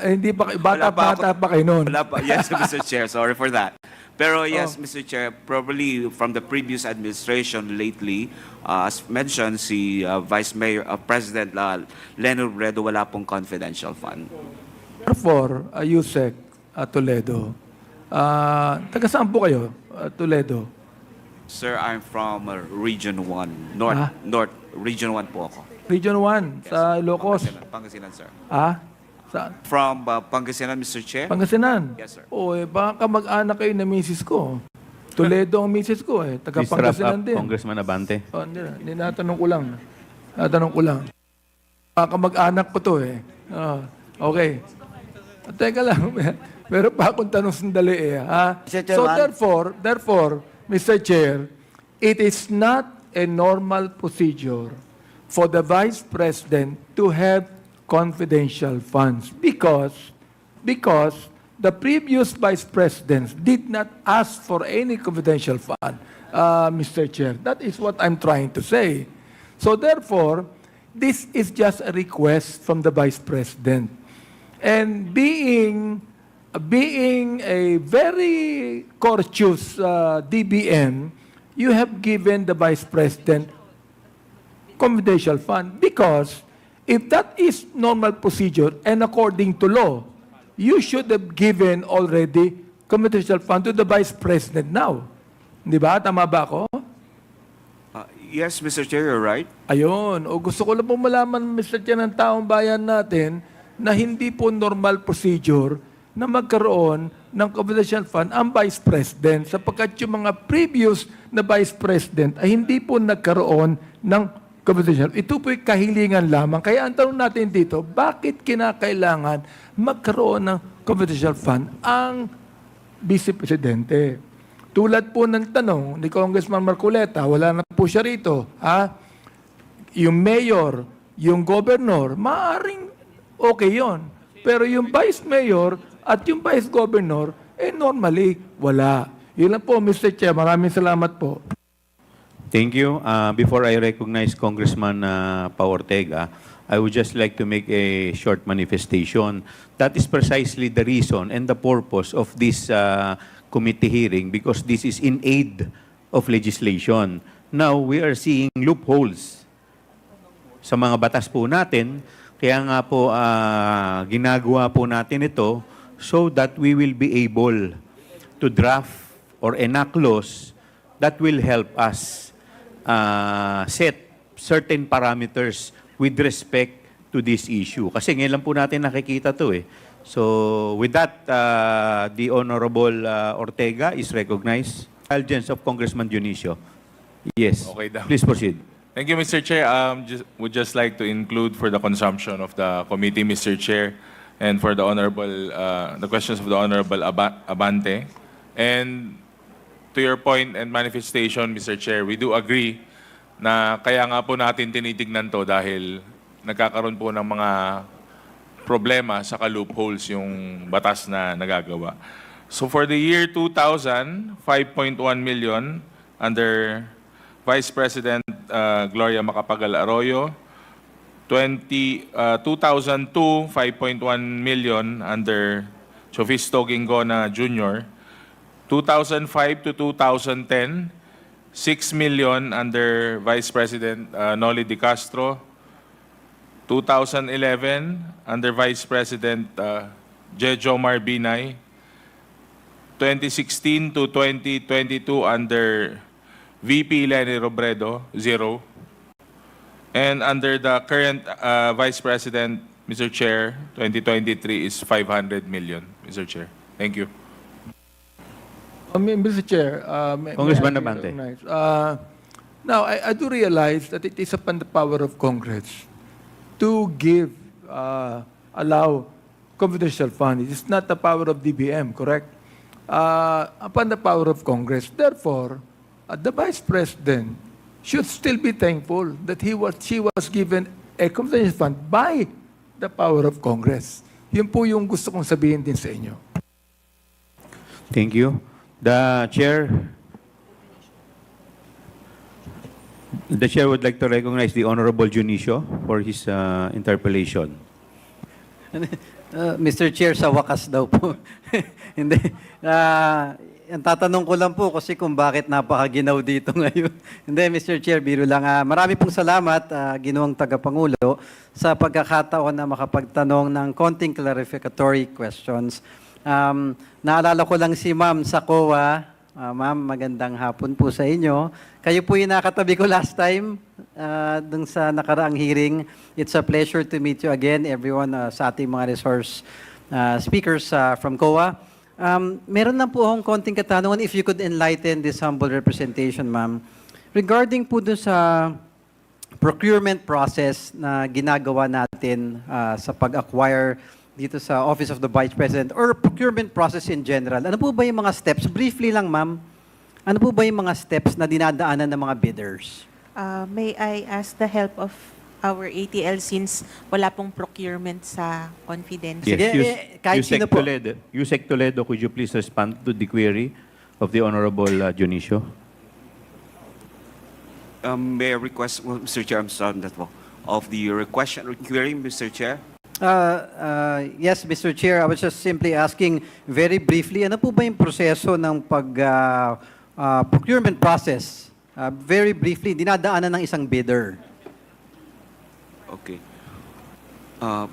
Hindi pa, bata pa kayo noon. Wala pa. Yes, Mr. Chair. Sorry for that. Pero yes, Mr. Chair, probably from the previous administration lately, as mentioned, si Vice Mayor, President Leonard Bredo, wala pong confidential fund. Therefore, Yusek Toledo, taga saan po kayo, Toledo? Sir, I'm from Region 1, North, Region 1 po ako. Region 1, sa Ilocos. Pangasinan, sir. Saan? From Pangasinan, Mr. Chair? Pangasinan? Yes, sir. Baka mag-anak kayo na misis ko. Toledo ang misis ko taga Please wrap Pangasinan up, din. Congressman Abante. Hindi, natanong ko lang. Baka mag-anak ko to okay. Teka lang, meron pa akong tanong sandali So therefore, Mr. Chair, it is not a normal procedure for the Vice President to have confidential funds because the previous vice presidents did not ask for any confidential fund, Mr. Chair. That is what I'm trying to say. So therefore, this is just a request from the vice president. And being a very courteous DBM, you have given the vice president confidential fund because if that is normal procedure and according to law, you should have given already confidential fund to the vice president now. Di ba? Tama ba ako? Yes, Mr. Chair, you're right. Ayun. O gusto ko lang po malaman, Mr. Chair, ng taong bayan natin na hindi po normal procedure na magkaroon ng confidential fund ang Vice President sapagkat yung mga previous na Vice President ay hindi po nagkaroon ng confidential. Ito po'y kahilingan lamang. Kaya ang tanong natin dito, bakit kinakailangan magkaroon ng confidential fund ang Vice Presidente? Tulad po ng tanong ni Congressman Marcoleta, wala na po siya rito. Yung mayor, yung governor, maaaring okay yon. Pero yung vice mayor at yung vice governor, normally, wala. Yun lang po, Mr. Chair. Maraming salamat po. Thank you. Before I recognize Congressman Pao Ortega, I would just like to make a short manifestation. That is precisely the reason and the purpose of this committee hearing because this is in aid of legislation. Now, we are seeing loopholes sa mga batas po natin. Kaya nga po, ginagawa po natin ito so that we will be able to draft or enact laws that will help us set certain parameters with respect to this issue. Kasi ngayon lang po natin nakikita to eh. So with that, the Honorable Ortega is recognized. Indulgence of Congressman Dionisio. Yes. Okay, Please proceed. Thank you, Mr. Chair. Would just like to include for the consumption of the committee, Mr. Chair, and for the the questions of the Honorable Abante. And to your point and manifestation, Mr. Chair, we do agree na kaya nga po natin tinitignan to dahil nagkakaroon po ng mga problema sa loopholes yung batas na nagagawa. So for the year 2000, 5.1 million under Vice President Gloria Macapagal Arroyo. 2002, 5.1 million under Sofisto Gingona Jr. 2005 to 2010, 6 million under Vice President Noli De Castro. 2011, under Vice President Jejo Marbinay. 2016 to 2022, under VP Lenny Robredo, 0. And under the current Vice President, Mr. Chair, 2023 is 500 million, Mr. Chair. Thank you. Mr. Chair, Congressman Abante. Now, I do realize that it is upon the power of Congress to give, allow confidential funds. It is not the power of DBM, correct? Upon the power of Congress. Therefore, the Vice President should still be thankful that she was given a confidential fund by the power of Congress. Yun po yung gusto kong sabihin din sa inyo. Thank you. The Chair would like to recognize the Honorable Dionisio for his interpellation. Mr. Chair, sa wakas daw po. Hindi. Ang tatanong ko lang po kasi kung bakit napakaginaw dito ngayon. Hindi, Mr. Chair, biro lang. Marami pong salamat, Ginoong Tagapangulo, sa pagkakataon na makapagtanong ng konting clarificatory questions. Naalala ko lang si Ma'am sa COA. Ma'am, magandang hapon po sa inyo. Kayo po yung nakatabi ko last time dun sa nakaraang hearing. It's a pleasure to meet you again, everyone sa ating mga resource speakers from COA. Meron lang po akong konting katanungan if you could enlighten this humble representation, ma'am. Regarding po dun sa procurement process na ginagawa natin sa pag-acquire dito sa Office of the Vice President or procurement process in general, ano po ba yung mga steps? Briefly lang, ma'am. Ano po ba yung mga steps na dinadaanan ng mga bidders? May I ask the help of our ATL since wala pong procurement sa confidential. Sige, kahit sino po. Yusek Toledo, could you please respond to the query of the Honorable Dionisio? May I request, well, Mr. Chair, I'm sorry that po, of the request query, Mr. Chair? Yes, Mr. Chair, I was just simply asking very briefly, ano po ba yung proseso ng procurement process? Very briefly, dinadaanan ng isang bidder. Okay.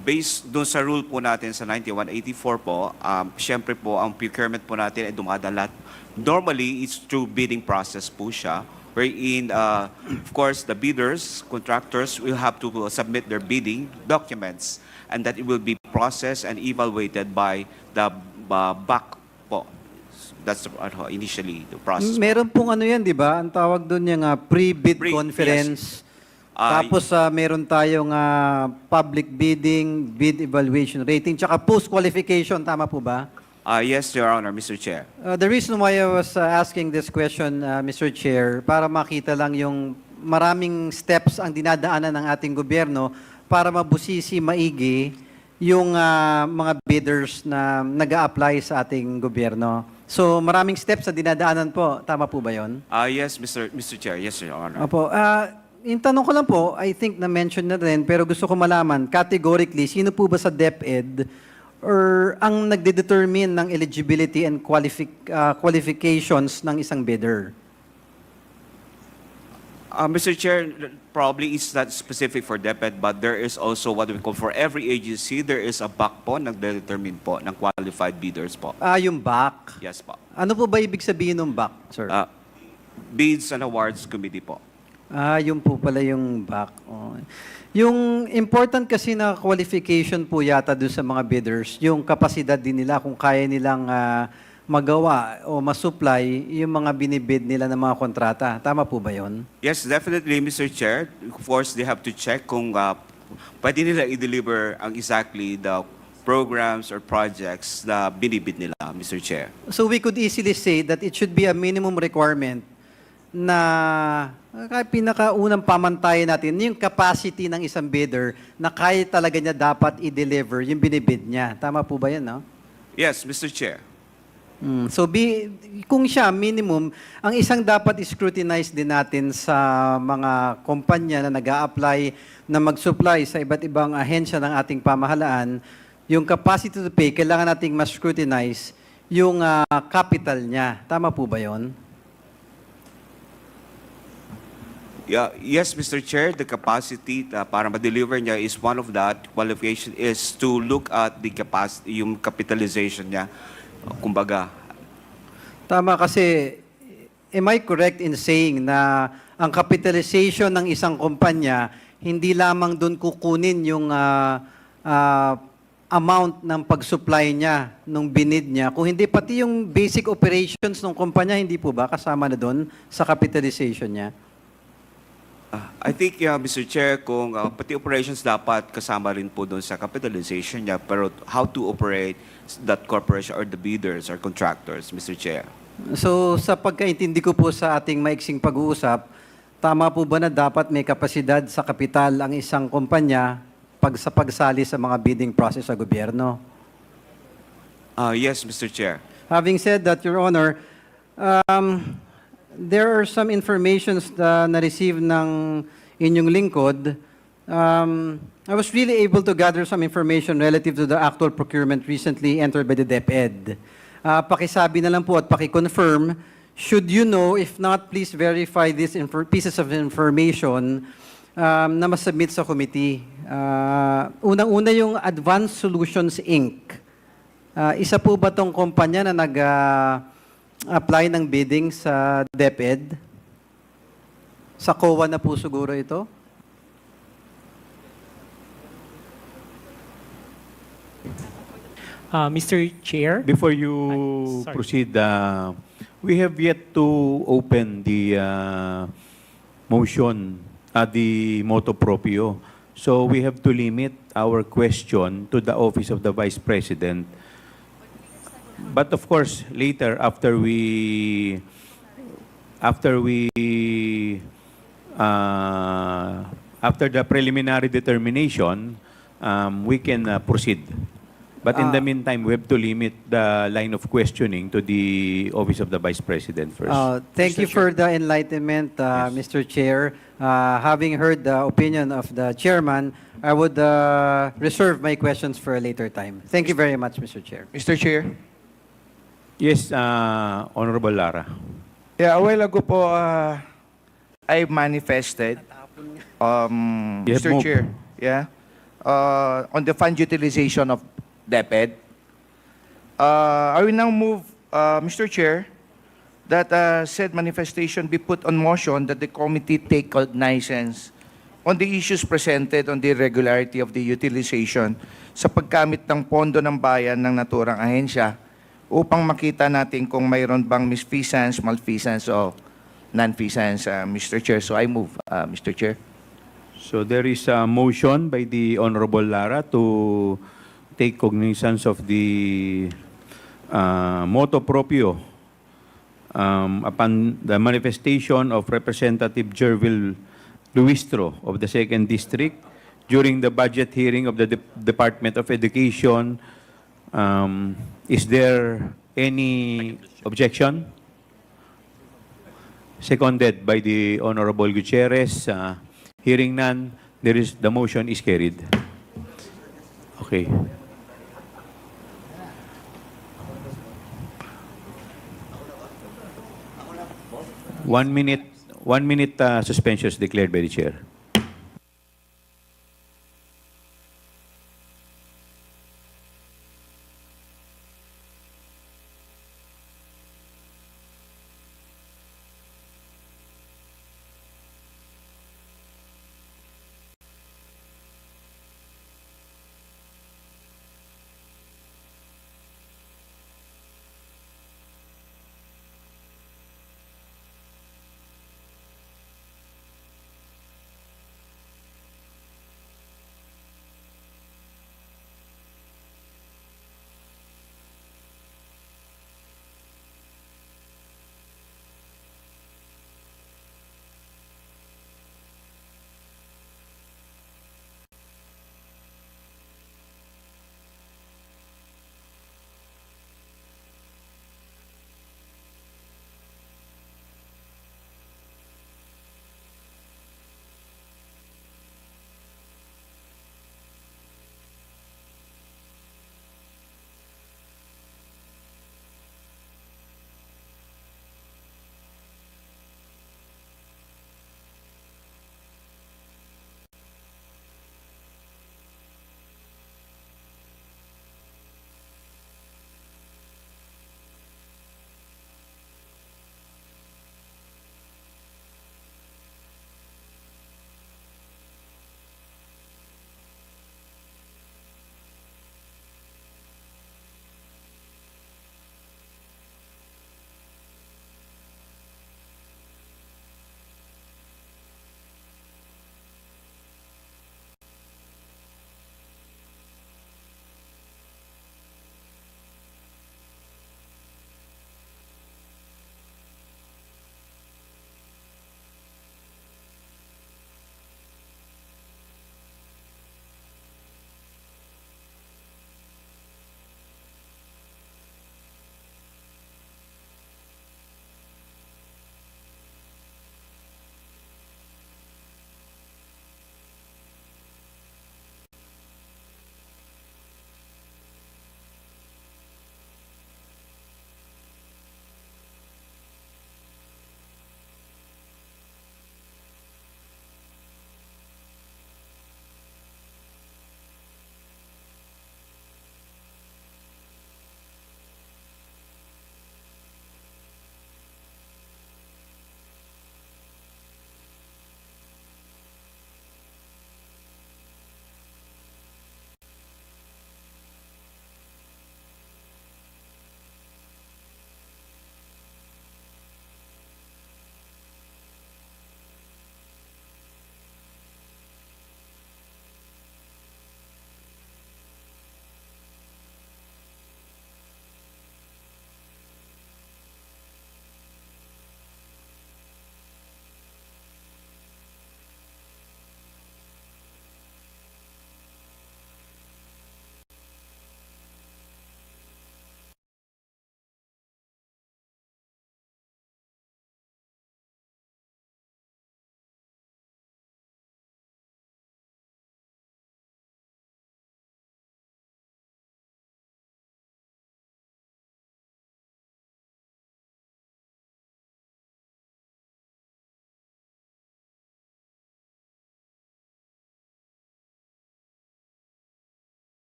Based doon sa rule po natin sa 9184 po, syempre po, ang procurement po natin ay dumadalat. Normally, it's through bidding process po siya, wherein, of course, the bidders, contractors will have to submit their bidding documents and that it will be processed and evaluated by the BAC po. That's initially the process. Meron pong ano yan, di ba? Ang tawag doon yung pre-bid conference. Yes. Tapos meron tayong public bidding, bid evaluation rating, tsaka post-qualification. Tama po ba? Yes, Your Honor, Mr. Chair. The reason why I was asking this question, Mr. Chair, para makita lang yung maraming steps ang dinadaanan ng ating gobyerno para mabusisi maigi yung mga bidders na nag-a-apply sa ating gobyerno. So maraming steps na dinadaanan po. Tama po ba yun? Yes, Mr. Chair. Yes, Your Honor. Opo. Yung tanong ko lang po, I think na-mention na rin, pero gusto ko malaman, categorically, sino po ba sa DepEd or ang nagde-determine ng eligibility and qualifications ng isang bidder? Mr. Chair, probably it's not specific for DepEd, but there is also what we call for every agency, there is a BAC po, nagde-determine po ng qualified bidders po. Yung BAC? Yes po. Ano po ba ibig sabihin ng BAC, sir? Bids and Awards Committee po. Yun po pala yung BAC. Oh. Yung important kasi na qualification po yata doon sa mga bidders, yung kapasidad din nila kung kaya nilang magawa o masupply yung mga binibid nila ng mga kontrata. Tama po ba yun? Yes, definitely, Mr. Chair. Of course, they have to check kung pwede nila i-deliver ang exactly the programs or projects na binibid nila, Mr. Chair. So we could easily say that it should be a minimum requirement na pinakaunang pamantayan natin, yung capacity ng isang bidder na kaya talaga niya dapat i-deliver yung binibid niya. Tama po ba yan, no? Yes, Mr. Chair. So kung siya minimum, ang isang dapat scrutinize din natin sa mga kumpanya na nag-a-apply na mag-supply sa iba't ibang ahensya ng ating pamahalaan, yung capacity to pay, kailangan nating mas scrutinize yung capital niya. Tama po ba yon? Yeah, yes, Mr. Chair, the capacity para ma-deliver niya is one of that qualification is to look at the capacity, yung capitalization niya. Kumbaga. Tama kasi, am I correct in saying na ang capitalization ng isang kumpanya, hindi lamang doon kukunin yung amount ng pag-supply niya, nung binid niya, kung hindi pati yung basic operations ng kumpanya, hindi po ba kasama na doon sa capitalization niya? I think, Mr. Chair, kung pati operations dapat kasama rin po doon sa capitalization niya, pero how to operate that corporation or the bidders or contractors, Mr. Chair. So sa pagkaintindi ko po sa ating maiksing pag-uusap, tama po ba na dapat may kapasidad sa kapital ang isang kumpanya sa pagsali sa mga bidding process sa gobyerno? Yes, Mr. Chair. Having said that, Your Honor, there are some informations na na-receive ng inyong lingkod. I was really able to gather some information relative to the actual procurement recently entered by the DepEd. Pakisabi na lang po at pakiconfirm, should you know, if not, please verify these pieces of information na masubmit sa committee. Unang-una yung Advanced Solutions Inc. Isa po ba tong kumpanya na nag-apply ng bidding sa DepEd? Sa COA na po siguro ito? Mr. Chair? Before you proceed, we have yet to open the motion, the motu proprio. So we have to limit our question to the office of the Vice President. But of course, later, after we after the preliminary determination, we can proceed. But in the meantime, we have to limit the line of questioning to the Office of the Vice President first. Thank you for the enlightenment, Mr. Chair. Having heard the opinion of the chairman, I would reserve my questions for a later time. Thank you very much, Mr. Chair. Mr. Chair? Yes, Honorable Lara. Yeah, a while ago po, I manifested, You have Mr. moved. Chair, yeah, on the fund utilization of DepEd. I will now move, Mr. Chair, that said manifestation be put on motion that the committee take cognizance on the issues presented on the irregularity of the utilization sa paggamit ng pondo ng bayan ng naturang ahensya upang makita natin kung mayroon bang misfeasance, malfeasance, o non-feasance, Mr. Chair. So I move, Mr. Chair. So there is a motion by the Honorable Lara to take cognizance of the motu proprio upon the manifestation of Representative Jervil Luistro of the 2nd District during the budget hearing of the Department of Education. Is there any objection? Seconded by the Honorable Gutierrez. Hearing none, the motion is carried. Okay. One minute suspension is declared by the chair.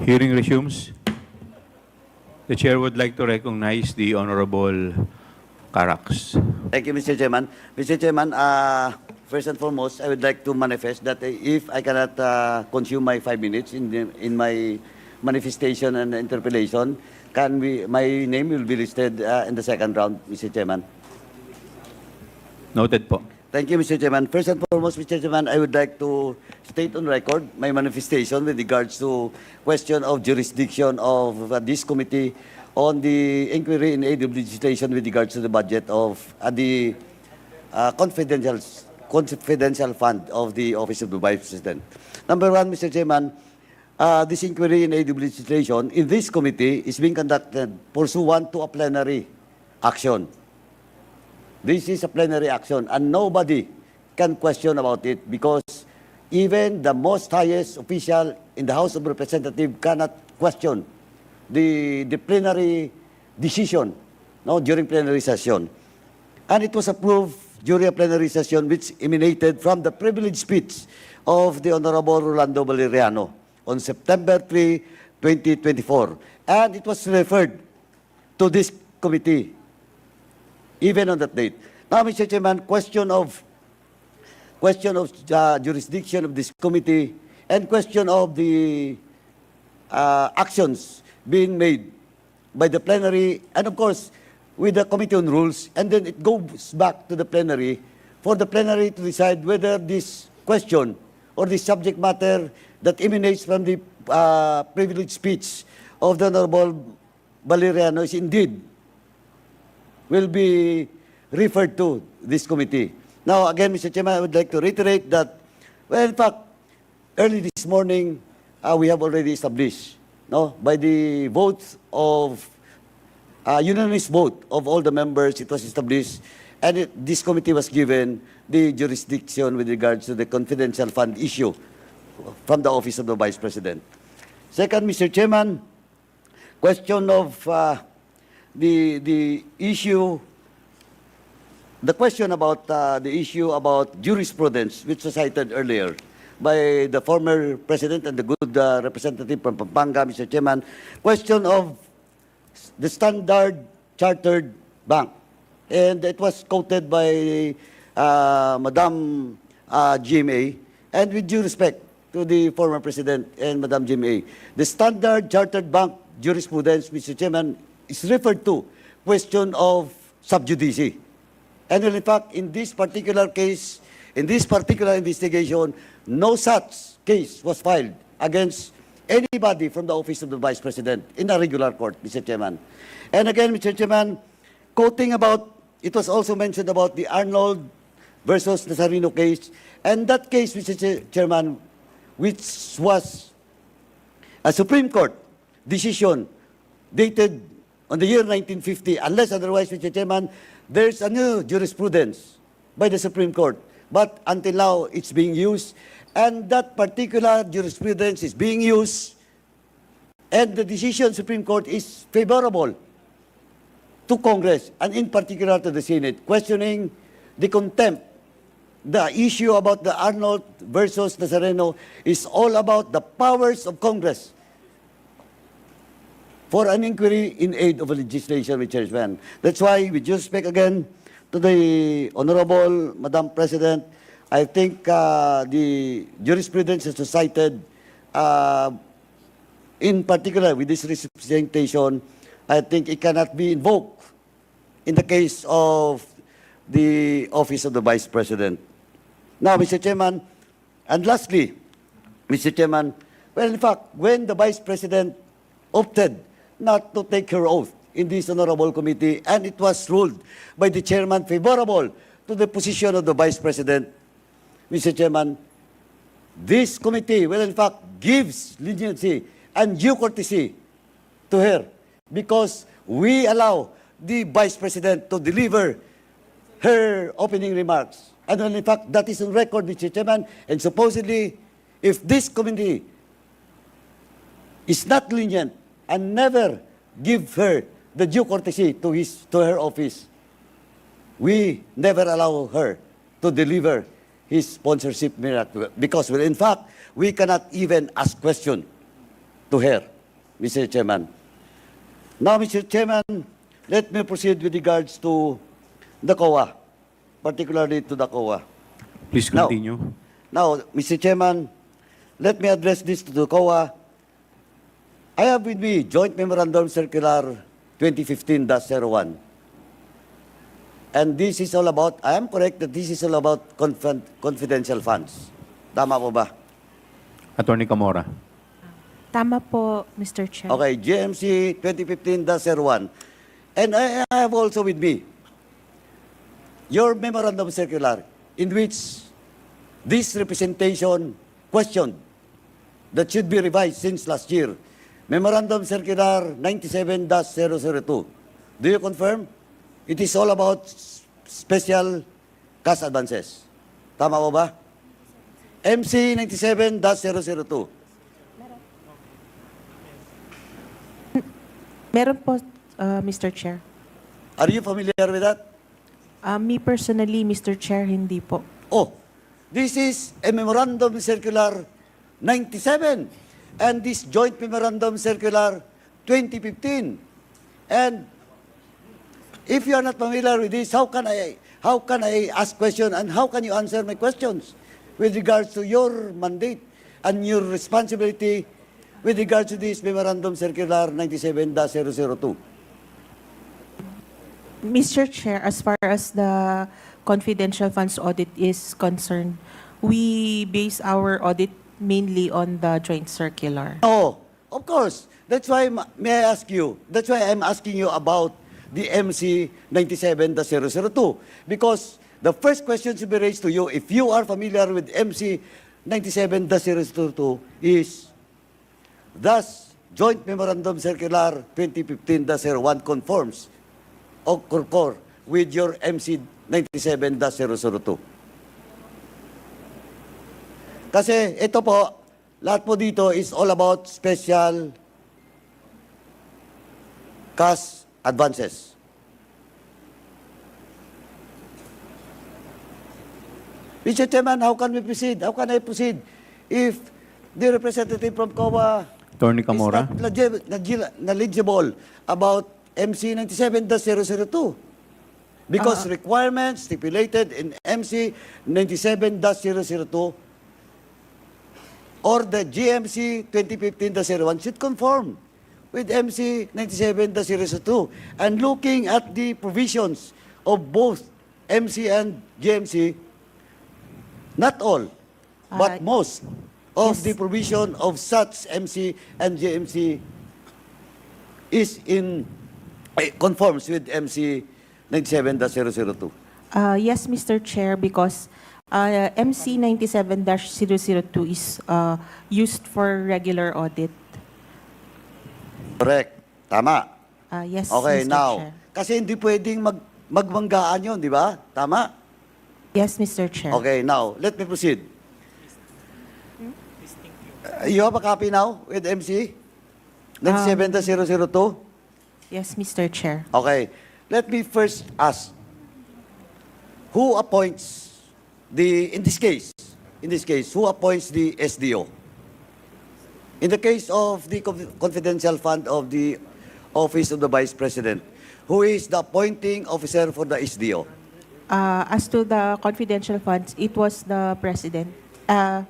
Hearing resumes. The chair would like to recognize the Honorable Carax. Thank you, Mr. Chairman. Mr. Chairman, first and foremost, I would like to manifest that if I cannot consume my 5 minutes in my manifestation and interpellation, my name will be listed in the second round, Mr. Chairman. Noted po. Thank you, Mr. Chairman. First and foremost, Mr. Chairman, I would like to state on record my manifestation with regards to question of jurisdiction of this committee on the inquiry in aid of legislation with regards to the budget of the confidential fund of the Office of the Vice President. Number one, Mr. Chairman, this inquiry in aid of legislation in this committee is being conducted pursuant to a plenary action. This is a plenary action, and nobody can question about it because even the most highest official in the House of Representatives cannot question the plenary decision during plenary session. And it was approved during a plenary session which emanated from the privileged speech of the Honorable Rolando Valeriano on September 3, 2024. And it was referred to this committee even on that date. Now, Mr. Chairman, question of jurisdiction of this committee and question of the actions being made by the plenary and, of course, with the Committee on Rules, and then it goes back to the plenary for the plenary to decide whether this question or this subject matter that emanates from the privileged speech of the Honorable Valeriano is indeed will be referred to this committee. Now, again, Mr. Chairman, I would like to reiterate that, well, in fact, early this morning, we have already established, by the votes of, unanimous vote of all the members, it was established, and this committee was given the jurisdiction with regards to the confidential fund issue from the Office of the Vice President. Second, Mr. Chairman, question of the issue, the question about the issue about jurisprudence, which was cited earlier by the former president and the good representative from Pampanga, Mr. Chairman, question of the Standard Chartered Bank. And it was quoted by Madam GMA, and with due respect to the former president and Madam GMA, the Standard Chartered Bank jurisprudence, Mr. Chairman, is referred to question of sub judice. And in fact, in this particular case, in this particular investigation, no such case was filed against anybody from the Office of the Vice President in a regular court, Mr. Chairman. And again, Mr. Chairman, quoting about, it was also mentioned about the Arnold versus Nazareno case, and that case, Mr. Chairman, which was a Supreme Court decision dated on the year 1950, unless otherwise, Mr. Chairman, there's a new jurisprudence by the Supreme Court. But until now, it's being used, and that particular jurisprudence is being used, and the decision Supreme Court is favorable to Congress, and in particular to the Senate, questioning the contempt. The issue about the Arnold versus Nazareno is all about the powers of Congress for an inquiry in aid of a legislation, Mr. Chairman. That's why we just speak again to the Honorable Madam President. I think the jurisprudence is cited, in particular with this representation, I think it cannot be invoked in the case of the Office of the Vice President. Now, Mr. Chairman, and lastly, Mr. Chairman, well, in fact, when the Vice President opted not to take her oath in this honorable committee, and it was ruled by the chairman favorable to the position of the Vice President, Mr. Chairman, this committee will in fact gives leniency and due courtesy to her because we allow the Vice President to deliver her opening remarks. And in fact, that is on record, Mr. Chairman, and supposedly, if this committee is not lenient and never give her the due courtesy to her office, we never allow her to deliver his sponsorship miracle. Because, well, in fact, we cannot even ask question to her, Mr. Chairman. Now, Mr. Chairman, let me proceed with regards to the COA, particularly to the COA. Please continue. Now, Mr. Chairman, let me address this to the COA. I have with me Joint Memorandum Circular 2015-01. And this is all about, I am correct that this is all about confidential funds. Tama po ba? Attorney Camora. Tama po, Mr. Chair. Okay, GMC 2015-01. And I have also with me your memorandum circular in which this representation questioned that should be revised since last year. Memorandum Circular 97-002. Do you confirm? It is all about special cash advances. Tama po ba? MC 97-002. Meron po, Mr. Chair. Are you familiar with that? Me personally, Mr. Chair, hindi po. Oh, this is a Memorandum Circular 97 and this Joint Memorandum Circular 2015. And if you are not familiar with this, how can I ask question and how can you answer my questions with regards to your mandate and your responsibility with regards to this Memorandum Circular 97-002? Mr. Chair, as far as the confidential funds audit is concerned, we base our audit mainly on the joint circular. Oh, of course. That's why, may I ask you, that's why I'm asking you about the MC 97-002. Because the first question to be raised to you, if you are familiar with MC 97-002, is thus Joint Memorandum Circular 2015-01 conforms o concur with your MC 97-002. Kasi ito po, lahat po dito is all about special cash advances. Mr. Chairman, how can we proceed? How can I proceed if the representative from COA Attorney Camora. is not knowledgeable about MC 97-002? Because requirements stipulated in MC 97-002 or the GMC 2015-01 should conform with MC 97-002. And looking at the provisions of both MC and GMC, not all, but most of the provision of such MC and GMC is in conforms with MC 97-002. Yes, Mr. Chair, because MC 97-002 is used for regular audit. Correct. Tama. Yes, Okay, Mr. now, Chair. kasi hindi pwedeng magmanggaan yun, di ba? Tama? Yes, Mr. Chair. Okay, now, let me proceed. You have a copy now with MC 97-002? Yes, Mr. Chair. Okay. Let me first ask, who appoints in this case, who appoints the SDO? In the case of the confidential fund of the Office of the Vice President, who is the appointing officer for the SDO? As to the confidential funds, it was the President. The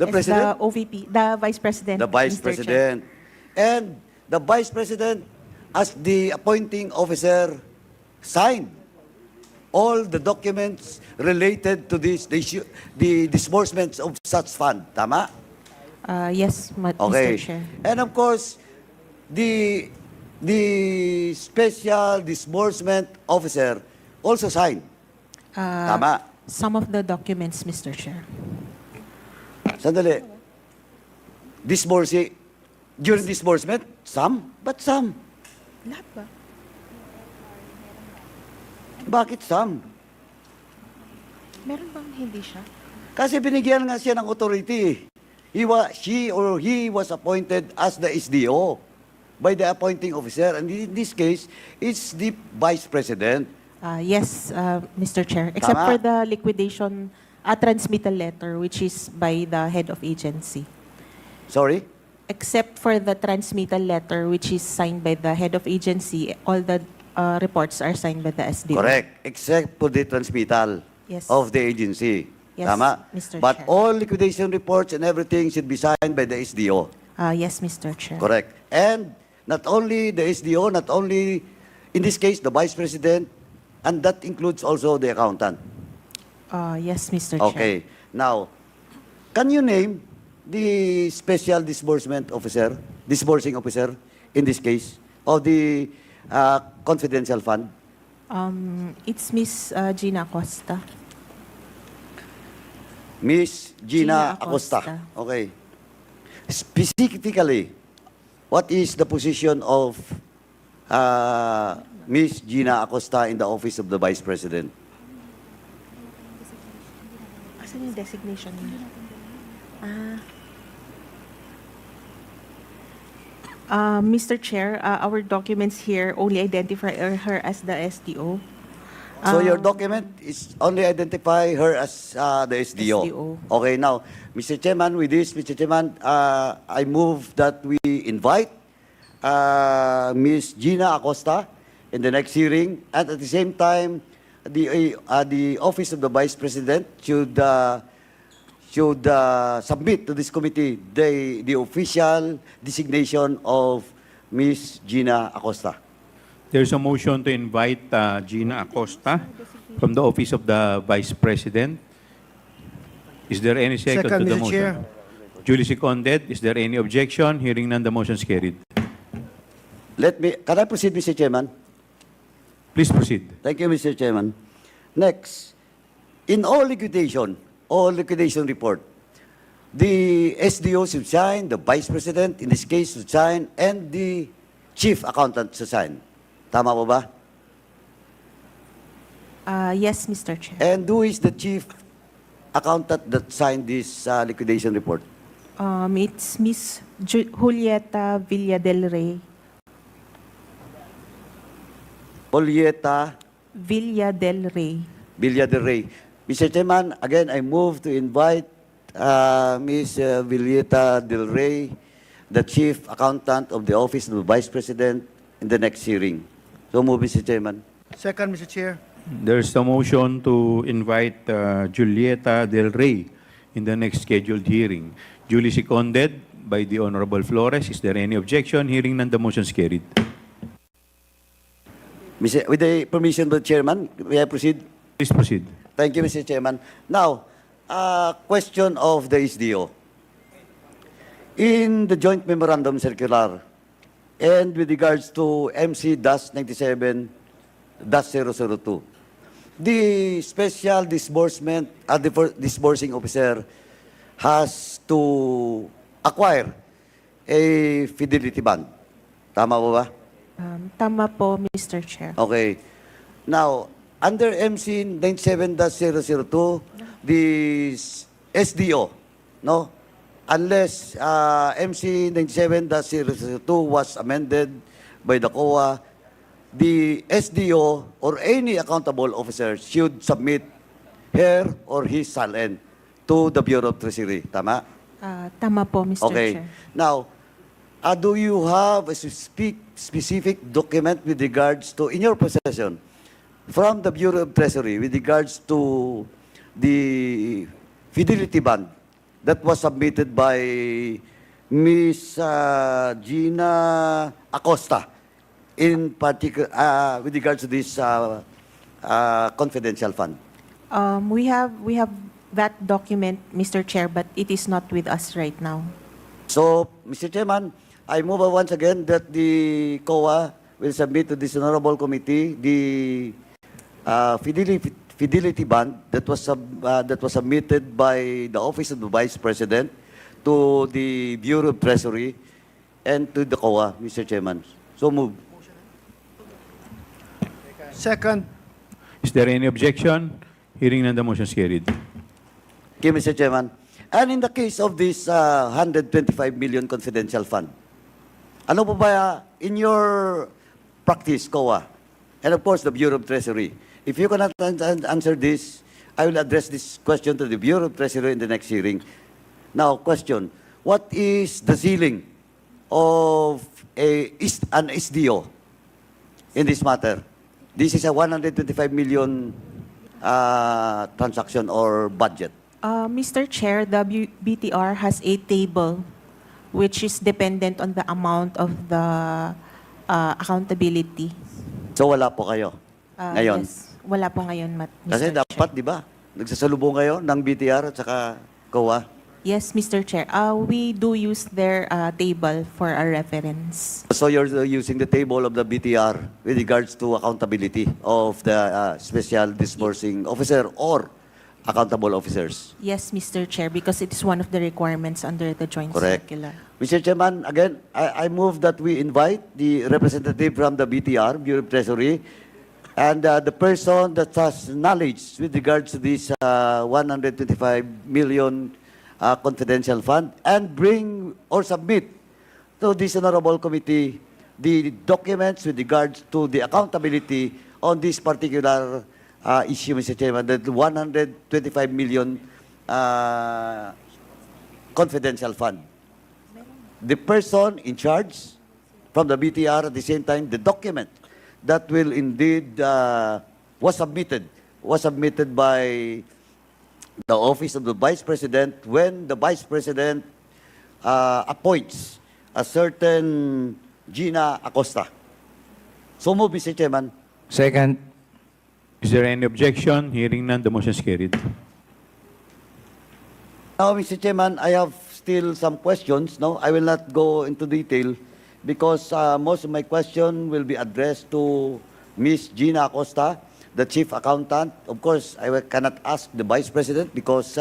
President? The OVP, the Vice President. The Vice Mr. President. And the Vice President, as the appointing officer, signed all the documents related to this, the disbursements of such fund. Tama? Yes, Okay. Mr. Chair. And of course, the special disbursement officer also signed. Tama? Some of the documents, Mr. Chair. Sandali. During disbursement, some, but some. Lahat ba? Bakit some? Meron bang hindi siya? Kasi binigyan nga siya ng authority. She or he was appointed as the SDO by the appointing officer. And in this case, it's the Vice President. Yes, Mr. Chair. Except Tama. for the liquidation a transmittal letter, which is by the head of agency. Sorry? Except for the transmittal letter, which is signed by the head of agency, all the reports are signed by the SDO. Correct. Except for the transmittal Yes. of the agency. Yes, Tama? Mr. But Chair. all liquidation reports and everything should be signed by the SDO. Yes, Mr. Chair. Correct. And not only the SDO, not only, in this case, the Vice President, and that includes also the accountant. Yes, Mr. Chair. Okay. Now, can you name the special disbursement officer, disbursing officer, in this case, of the confidential fund? It's Miss Gina Acosta. Miss Gina Acosta. Acosta. Okay. Specifically, what is the position of Miss Gina Acosta in the office of the Vice President? Asan yung designation niya? Mr. Chair, our documents here only identify her as the SDO. So your document is only identify her as the SDO. SDO. Okay, now, Mr. Chairman, with this, Mr. Chairman, I move that we invite Ms. Gina Acosta in the next hearing, and at the same time, the Office of the Vice President should submit to this committee the official designation of Ms. Gina Acosta. There's a motion to invite Gina Acosta from the Office of the Vice President. Is there any second to the Mr. motion? Chair. Duly seconded. Is there any objection? Hearing none, the motion is carried. Can I proceed, Mr. Chairman? Please proceed. Thank you, Mr. Chairman. Next, in all liquidation report, the SDO should sign, the Vice President, in this case, should sign, and the Chief Accountant should sign. Tama po ba? Yes, Mr. Chair. And who is the Chief Accountant that signed this liquidation report? It's Miss Julieta Villa del Rey. Julieta Villa del Rey. Villa del Rey. Mr. Chairman, again, I move to invite Ms. Julieta del Rey, the Chief Accountant of the Office of the Vice President, in the next hearing. So move, Mr. Chairman. Second, Mr. Chair. There's a motion to invite Julieta Del Rey in the next scheduled hearing. Duly seconded by the Honorable Flores. Is there any objection? Hearing none, the motion is carried. With the permission of the Chairman, may I proceed? Please proceed. Thank you, Mr. Chairman. Now, question of the SDO. In the joint memorandum circular, and with regards to MC-97-002, the special disbursement, disbursing officer has to acquire a fidelity bond. Tama po ba? Tama po, Mr. Chair. Okay. Now, under MC 97-002, the SDO, no? Unless MC 97-002 was amended by the COA, the SDO or any accountable officer should submit her or his SALN to the Bureau of Treasury. Tama? Tama po, Mr. Okay. Chair. Now, do you have a specific document with regards to, in your possession, from the Bureau of Treasury with regards to the fidelity bond that was submitted by Ms. Gina Acosta, in particular, with regards to this confidential fund? We have that document, Mr. Chair, but it is not with us right now. So, Mr. Chairman, I move once again that the COA will submit to this honorable committee the fidelity bond that was submitted by the Office of the Vice President to the Bureau of Treasury and to the COA, Mr. Chairman. So move. Second. Is there any objection? Hearing none, the motion is carried. Okay, Mr. Chairman. And in the case of this 125 million confidential fund, ano po ba in your practice, COA, and of course the Bureau of Treasury, if you cannot answer this, I will address this question to the Bureau of Treasury in the next hearing. Now, question, what is the ceiling of an SDO in this matter? This is a 125 million transaction or budget. Mr. Chair, the BTR has a table which is dependent on the amount of the accountability. So wala po kayo ngayon? Yes, wala po ngayon, Mr. Kasi Chair. dapat, di ba, nagsasalubong kayo ng BTR at saka COA. Yes, Mr. Chair. We do use their table for our reference. So you're using the table of the BTR with regards to accountability of the special disbursing officer or accountable officers. Yes, Mr. Chair, because it is one of the requirements under the joint Correct. circular. Mr. Chairman, again, I move that we invite the representative from the BTR, Bureau of Treasury, and the person that has knowledge with regards to this 125 million confidential fund, and bring or submit to this honorable committee the documents with regards to the accountability on this particular issue, Mr. Chairman, the 125 million confidential fund. The person in charge from the BTR, at the same time, the document that will indeed was submitted by the office of the Vice President when the Vice President appoints a certain Gina Acosta. So move, Mr. Chairman. Second. Is there any objection? Hearing none, the motion is carried. Now, Mr. Chairman, I have still some questions. No, I will not go into detail because most of my question will be addressed to Ms. Gina Acosta, the Chief Accountant. Of course, I cannot ask the Vice President because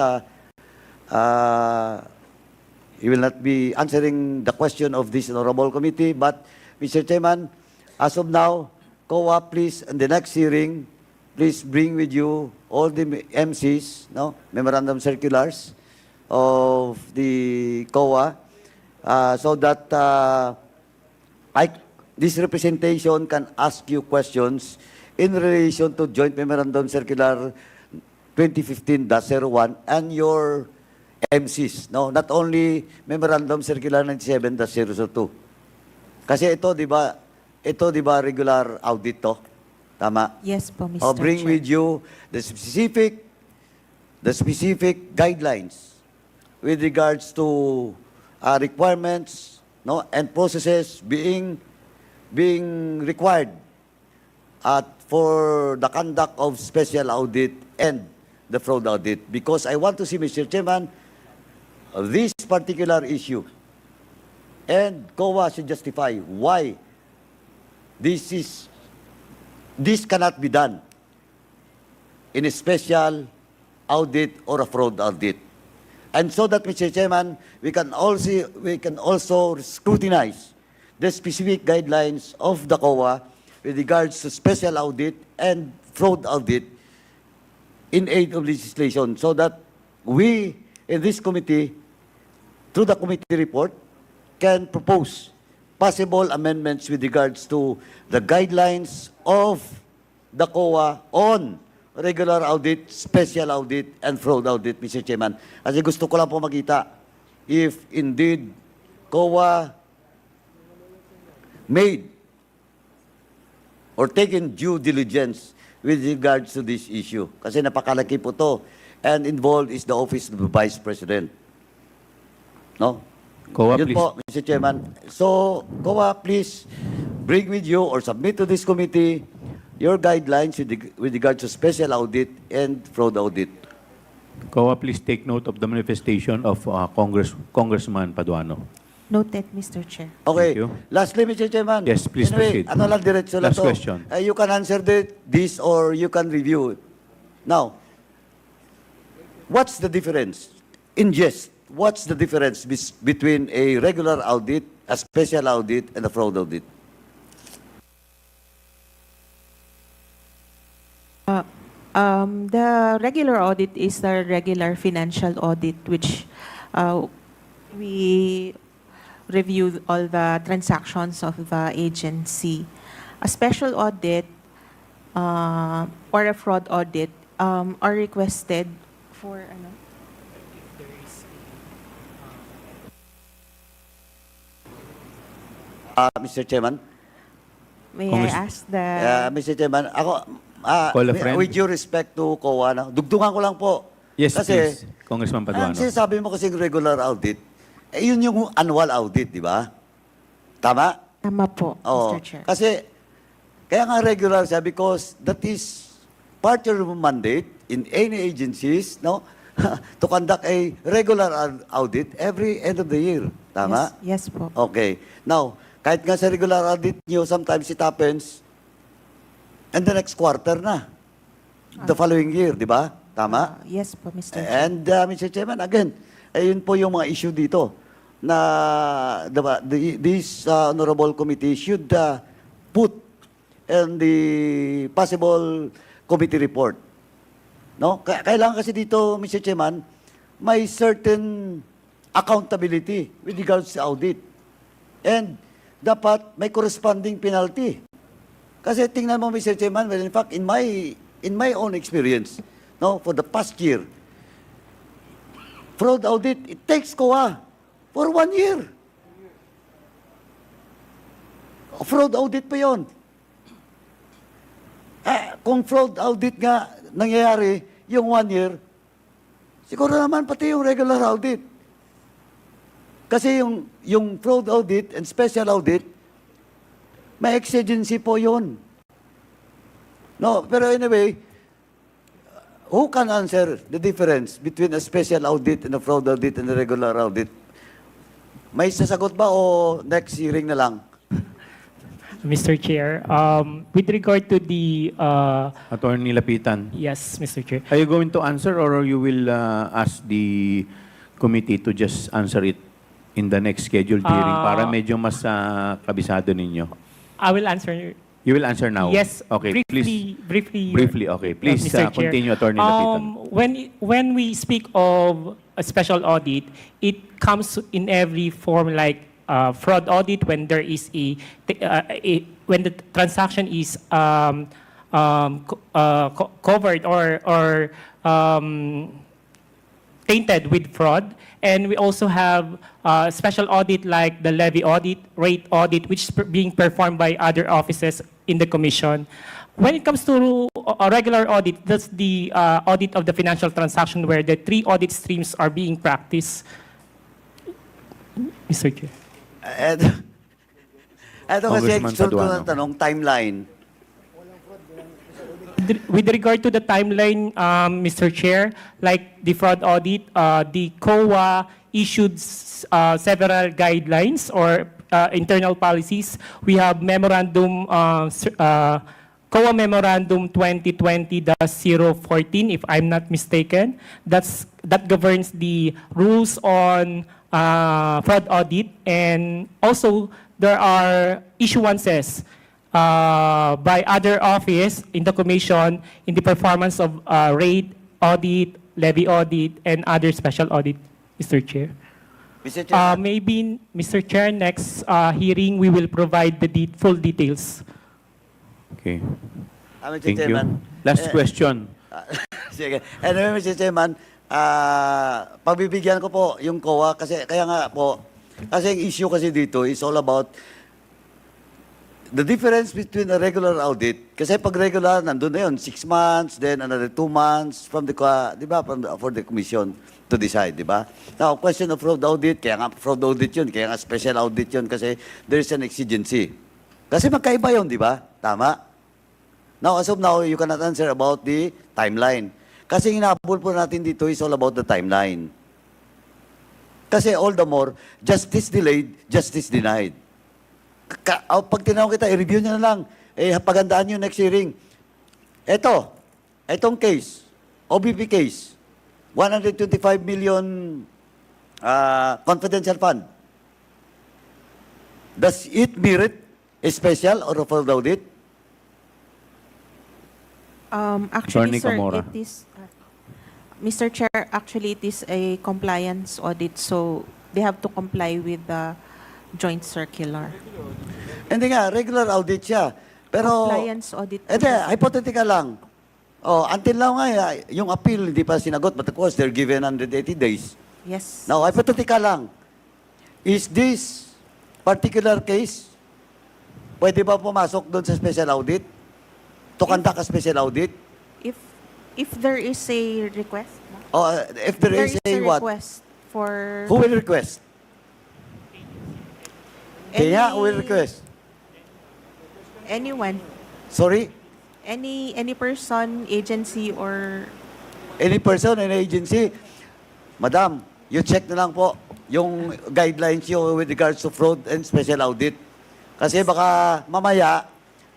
he will not be answering the question of this honorable committee. But, Mr. Chairman, as of now, COA, please, in the next hearing, please bring with you all the MCs, no, memorandum circulars of the COA, so that this representation can ask you questions in relation to Joint Memorandum Circular 2015-01 and your MCs. No, not only Memorandum Circular 97-002. Kasi ito, di ba, regular audit to? Tama? Yes po, Mr. Bring Chair. with you the specific guidelines with regards to requirements, no, and processes being required for the conduct of special audit and the fraud audit. Because I want to see, Mr. Chairman, this particular issue, and COA should justify why this cannot be done in a special audit or a fraud audit. And so that, Mr. Chairman, we can also scrutinize the specific guidelines of the COA with regards to special audit and fraud audit in aid of legislation, so that we in this committee, through the committee report, can propose possible amendments with regards to the guidelines of the COA on regular audit, special audit, and fraud audit, Mr. Chairman. Kasi gusto ko lang po makita if indeed COA made or taken due diligence with regards to this issue. Kasi napakalaki po to. And involved is the Office of the Vice President. No? COA, Yun please. po, Mr. Chairman. So, COA, please bring with you or submit to this committee your guidelines with regard to special audit and fraud audit. COA, please take note of the manifestation of Congressman Paduano. Noted, Mr. Chair. Okay. Thank you. Lastly, Mr. Chairman. Yes, please anyway, proceed. ano lang, diretso lang Last to. question. You can answer this or you can review it. Now, what's the difference? In jest, what's the difference between a regular audit, a special audit, and a fraud audit? The regular audit is the regular financial audit, which we review all the transactions of the agency. A special audit or a fraud audit are requested for ano? Mr. Chairman, May Congress- I ask the... Mr. Chairman, ako, Call a friend. with due respect to COA, dugtungan ko lang po. Yes, Kasi, please. Congressman Paduano. sinasabi mo kasing regular audit, yun yung annual audit, di ba? Tama? Tama po, Oo. Mr. Chair. Kasi, kaya nga regular siya because that is part of your mandate in any agencies, no? To conduct a regular audit every end of the year. Tama? Yes po. Okay. Now, kahit nga sa regular audit nyo, sometimes it happens and the next quarter na. The following year, di ba? Tama? Yes po, Mr. Chair. And Mr. Chairman, again, ayun po yung mga issue dito na this honorable committee should put in the possible committee report. No? Kailangan kasi dito, Mr. Chairman, may certain accountability with regards to audit. And dapat may corresponding penalty. Kasi tingnan mo, Mr. Chairman, well, in fact, in my own experience, no, for the past year, fraud audit, it takes COA for 1 year. Fraud audit pa yun. Kung fraud audit nga nangyayari yung 1 year, siguro naman pati yung regular audit. Kasi yung fraud audit and special audit, may exigency po yun. No, pero anyway, who can answer the difference between a special audit and a fraud audit and a regular audit? May sasagot ba o next hearing na lang? Mr. Chair, with regard to the... Attorney Lapitan. Yes, Mr. Chair. Are you going to answer or you will ask the committee to just answer it in the next scheduled hearing para medyo mas kabisado ninyo? I will answer. You will answer now? Yes. Okay, please. Briefly, okay. Please Mr. Chair. continue, Attorney Lapitan. When we speak of a special audit, it comes in every form like fraud audit when there is when the transaction is covered or tainted with fraud. And we also have special audit like the levy audit, rate audit, which is being performed by other offices in the Commission. When it comes to a regular audit, that's the audit of the financial transaction where the 3 audit streams are being practiced. Mr. Chair. Ito kasi Congressman sunod ko Paduano. ng tanong, timeline. With regard to the timeline, Mr. Chair, like the fraud audit, the COA issued several guidelines or internal policies. We have memorandum, COA Memorandum 2020-014, if I'm not mistaken. That governs the rules on fraud audit, and also there are issuances by other office in the Commission in the performance of rate audit, levy audit, and other special audit, Mr. Chair. Mr. Chairman, Maybe, Mr. Chair, next hearing we will provide the full details. Okay. Mr. Thank Chairman, you. Last question. Sige. Anyway, Mr. Chairman, pagbibigyan ko po yung COA kasi kaya nga po, kasi yung issue kasi dito is all about the difference between a regular audit. Kasi pag regular, nandun na yun, 6 months, then another 2 months from the, di ba, for the commission to decide, di ba? Now, question of fraud audit, kaya nga fraud audit yun, kaya nga special audit yun kasi there's an exigency. Kasi magkaiba yun, di ba? Tama? Now, as of now, you cannot answer about the timeline. Kasi hinabol po natin dito is all about the timeline. Kasi all the more, justice delayed, justice denied. Pag tinanong kita, i-review nyo na lang. Pagandaan nyo next hearing. Etong case, OBP case, 125 million confidential fund. Does it merit a special or a fraud audit? Actually, Attorney sir, Camora. it is, Mr. Chair, actually it is a compliance audit, so they have to comply with the joint circular. Hindi nga, regular audit siya. Pero, Compliance audit. hypothetical lang. Oh, until now nga, yung appeal hindi pa sinagot, but of course, they're given 180 days. Yes. Now, hypothetical lang. Is this particular case, pwede ba pumasok doon sa special audit? To conduct a special audit? If there is a request, Oh, if there is a what? request for Who will request? Kaya, who will request? anyone, Sorry? any person, agency, or Any person, any agency? Madam, you check na lang po yung guidelines nyo with regards to fraud and special audit. Kasi baka mamaya,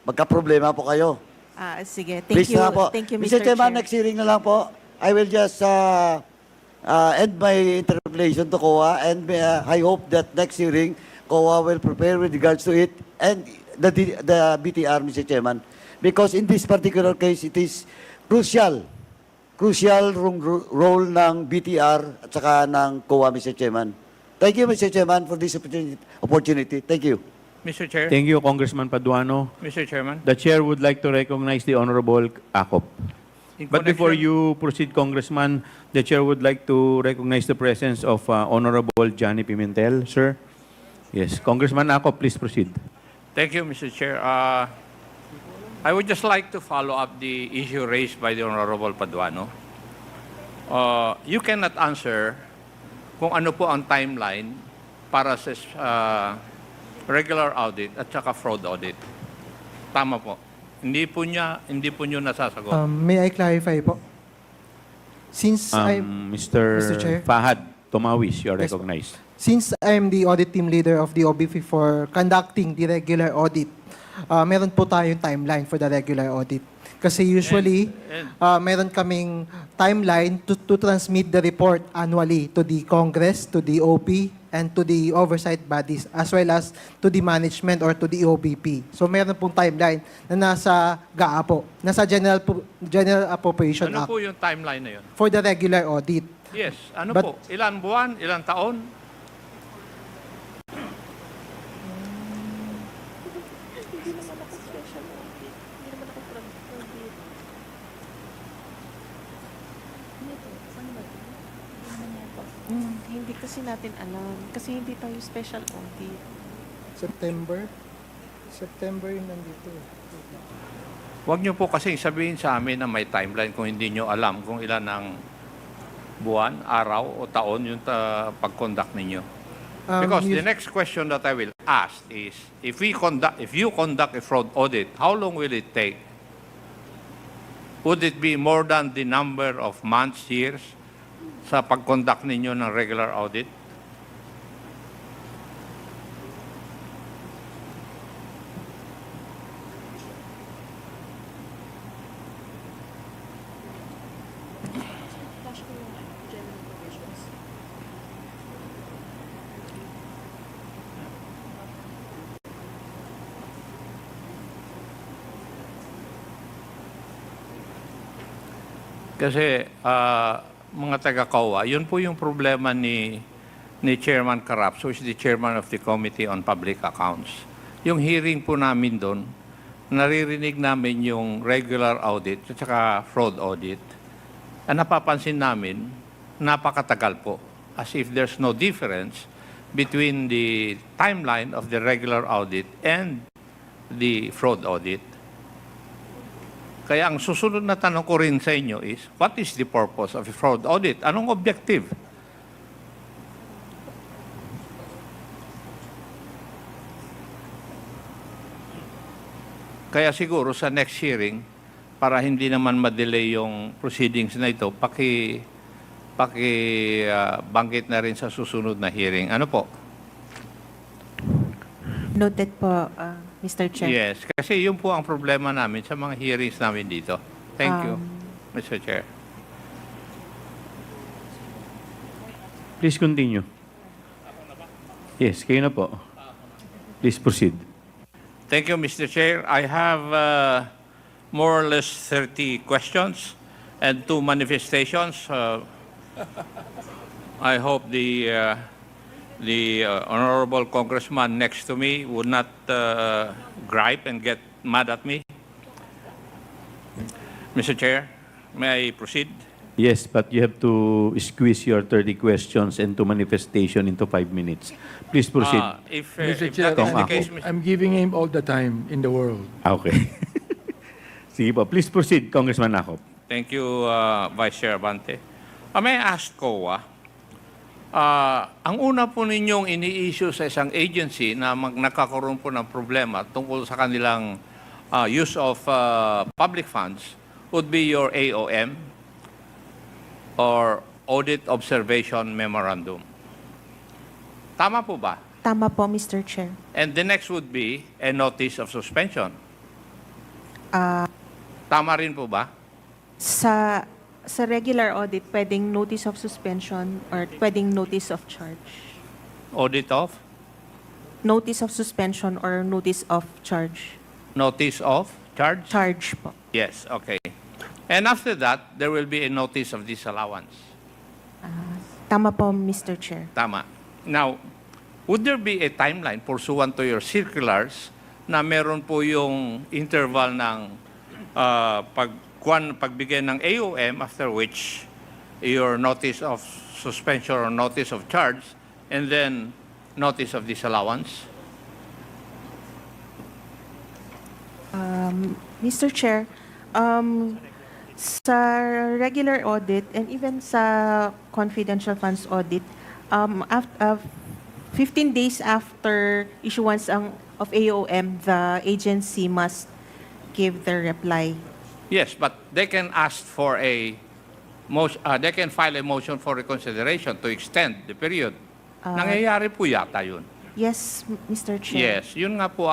magka-problema po kayo. sige. Please na po. Thank you, Mr. Mr. Chairman, Chair. next hearing na lang po. I will just end my interpellation to COA and I hope that next hearing, COA will prepare with regards to it and the BTR, Mr. Chairman. Because in this particular case, it is crucial role ng BTR at saka ng COA, Mr. Chairman. Thank you, Mr. Chairman, for this opportunity. Thank you. Mr. Chair. Thank you, Congressman Paduano. Mr. Chairman. The Chair would like to recognize the Honorable Akop. In But before connection- you proceed, Congressman, the Chair would like to recognize the presence of Honorable Johnny Pimentel, sir. Yes, Congressman Akop, please proceed. Thank you, Mr. Chair. I would just like to follow up the issue raised by the Honorable Paduano. You cannot answer kung ano po ang timeline para sa regular audit at saka fraud audit. Tama po. Hindi po nyo nasasagot. May I clarify po? Since Mr. Mr. Chair? Fahad Tomawis, you are Yes, recognized. Since I'm the audit team leader of the OBP for conducting the regular audit, meron po tayong timeline for the regular audit. Kasi usually, meron kaming timeline to transmit the report annually to the Congress, to the OP, and to the oversight bodies, as well as to the management or to the OBP. So meron pong timeline na nasa GAA po, nasa General Appropriation Ano Act po yung timeline na yun? for the regular audit. Yes. Ano But- po? Ilan buwan? Ilan taon? Hindi kasi natin alam. Kasi hindi tayo special audit. September yung nandito. Huwag nyo po kasi sabihin sa amin na may timeline kung hindi nyo alam kung ilan ang buwan, araw o taon yung pag-conduct ninyo. Because the next question that I will ask is, if you conduct a fraud audit, how long will it take? Would it be more than the number of months, years sa pag-conduct ninyo ng regular audit? Kasi mga taga-COA, yun po yung problema ni Chairman Caraps, who is the Chairman of the Committee on Public Accounts. Yung hearing po namin doon, naririnig namin yung regular audit at saka fraud audit. Ang napapansin namin, napakatagal po. As if there's no difference between the timeline of the regular audit and the fraud audit. Kaya ang susunod na tanong ko rin sa inyo is, what is the purpose of a fraud audit? Anong objective? Kaya siguro sa next hearing, para hindi naman ma-delay yung proceedings na ito, banggit na rin sa susunod na hearing. Ano po? Noted po, Mr. Chair. Yes, kasi yun po ang problema namin sa mga hearings namin dito. Thank you, Mr. Chair. Please continue. Yes, kayo na po. Please proceed. Thank you, Mr. Chair. I have more or less 30 questions and 2 manifestations. I hope the honorable congressman next to me would not gripe and get mad at me. Mr. Chair, May I proceed? Yes, but you have to squeeze your 30 questions into manifestation into 5 minutes. Please proceed. Mr. If Chair, that is the Kung case, I'm giving him all the time in the world. Okay. Sige po. Please proceed, Congressman Akop. thank you, Vice Chair Abante. May I ask COA, ang una po ninyong ini-issue sa isang agency na nagkakaroon po ng problema tungkol sa kanilang use of public funds would be your AOM or Audit Observation Memorandum. Tama po ba? Tama po, Mr. Chair. And the next would be a notice of suspension. Ah, Tama rin po ba? sa regular audit, pwedeng notice of suspension or pwedeng notice of charge. Audit of? Notice of suspension or notice of charge. Notice of charge? Charge po. Yes, okay. And after that, there will be a notice of disallowance. Tama po, Mr. Chair. Tama. Now, would there be a timeline pursuant to your circulars na meron po yung interval ng pagbigay ng AOM, after which your notice of suspension or notice of charge, and then notice of disallowance? Mr. Chair, sa regular audit and even sa confidential funds audit, 15 days after issuance of AOM, the agency must give their reply. Yes, but they can ask for a motion, they can file a motion for reconsideration to extend the period. Nangyayari po yata yun. Yes, Mr. Chair. Yes, yun nga po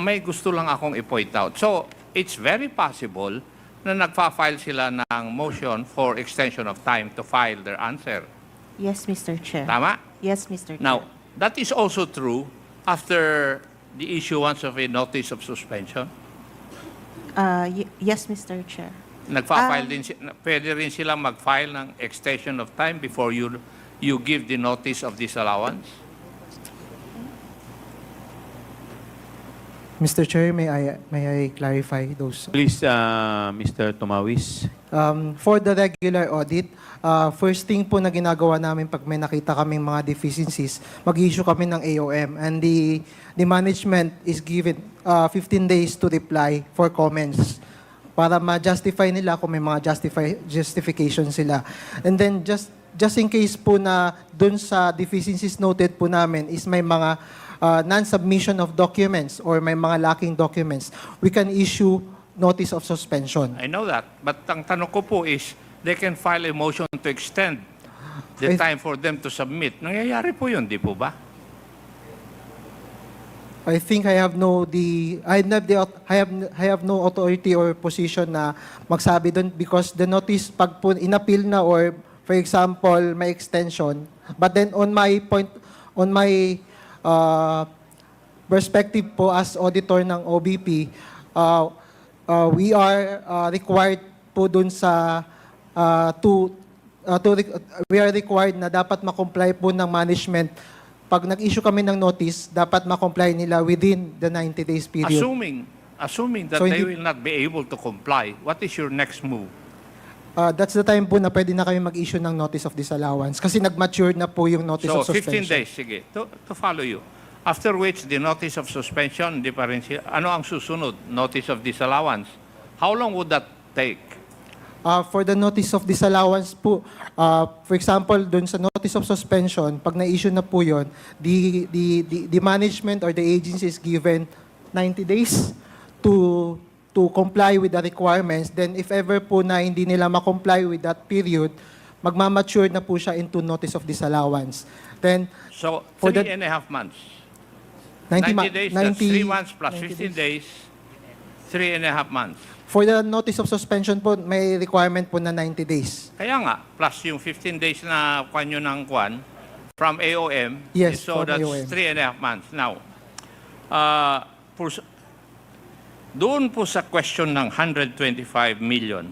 may gusto lang akong i-point out. So, it's very possible na nagfa-file sila ng motion for extension of time to file their answer. Yes, Mr. Chair. Tama? Yes, Mr. Chair. Now, that is also true after the issuance of a notice of suspension. Yes, Mr. Chair. Nagfa-file pwede rin sila mag-file ng extension of time before you give the notice of disallowance? Mr. Chair, may I clarify those? Please, Mr. Tomawis. For the regular audit, first thing po na ginagawa namin pag may nakita kaming mga deficiencies, mag-issue kami ng AOM, and the management is given 15 days to reply for comments para ma-justify nila kung may mga justification sila. And then just in case po na dun sa deficiencies noted po namin is may mga non-submission of documents or may mga lacking documents, we can issue notice of suspension. I know that. But ang tanong ko po is, they can file a motion to extend the time for them to submit. Nangyayari po yun, di po ba? I think I have no authority or position na magsabi doon because the notice pag po inappeal na or for example may extension, but then on my perspective po as auditor ng OBP, we are required po dun sa we are required na dapat ma-comply po ng management. Pag nag-issue kami ng notice, dapat ma-comply nila within the 90 days period. Assuming that So, they hindi- will not be able to comply, what is your next move? That's the time po na pwede na kami mag-issue ng notice of disallowance kasi nag-mature na po yung notice So, of suspension. 15 days, sige. To follow you. After which, the notice of suspension, di pa rin siya. Ano ang susunod? Notice of disallowance. How long would that take? For the notice of disallowance po, for example, dun sa notice of suspension, pag na-issue na po yun, the management or the agency is given 90 days to comply with the requirements. Then if ever po na hindi nila ma-comply with that period, magmamature na po siya into notice of disallowance. Then, So, For 3.5 months. 90 days, that's 3 months plus 15 days, 3.5 months. For the notice of suspension po, may requirement po na 90 days. Kaya nga, plus yung 15 days na kwan yun ng kwan, from AOM, Yes, so from that's AOM. 3.5 months. Now, doon po sa question ng 125 million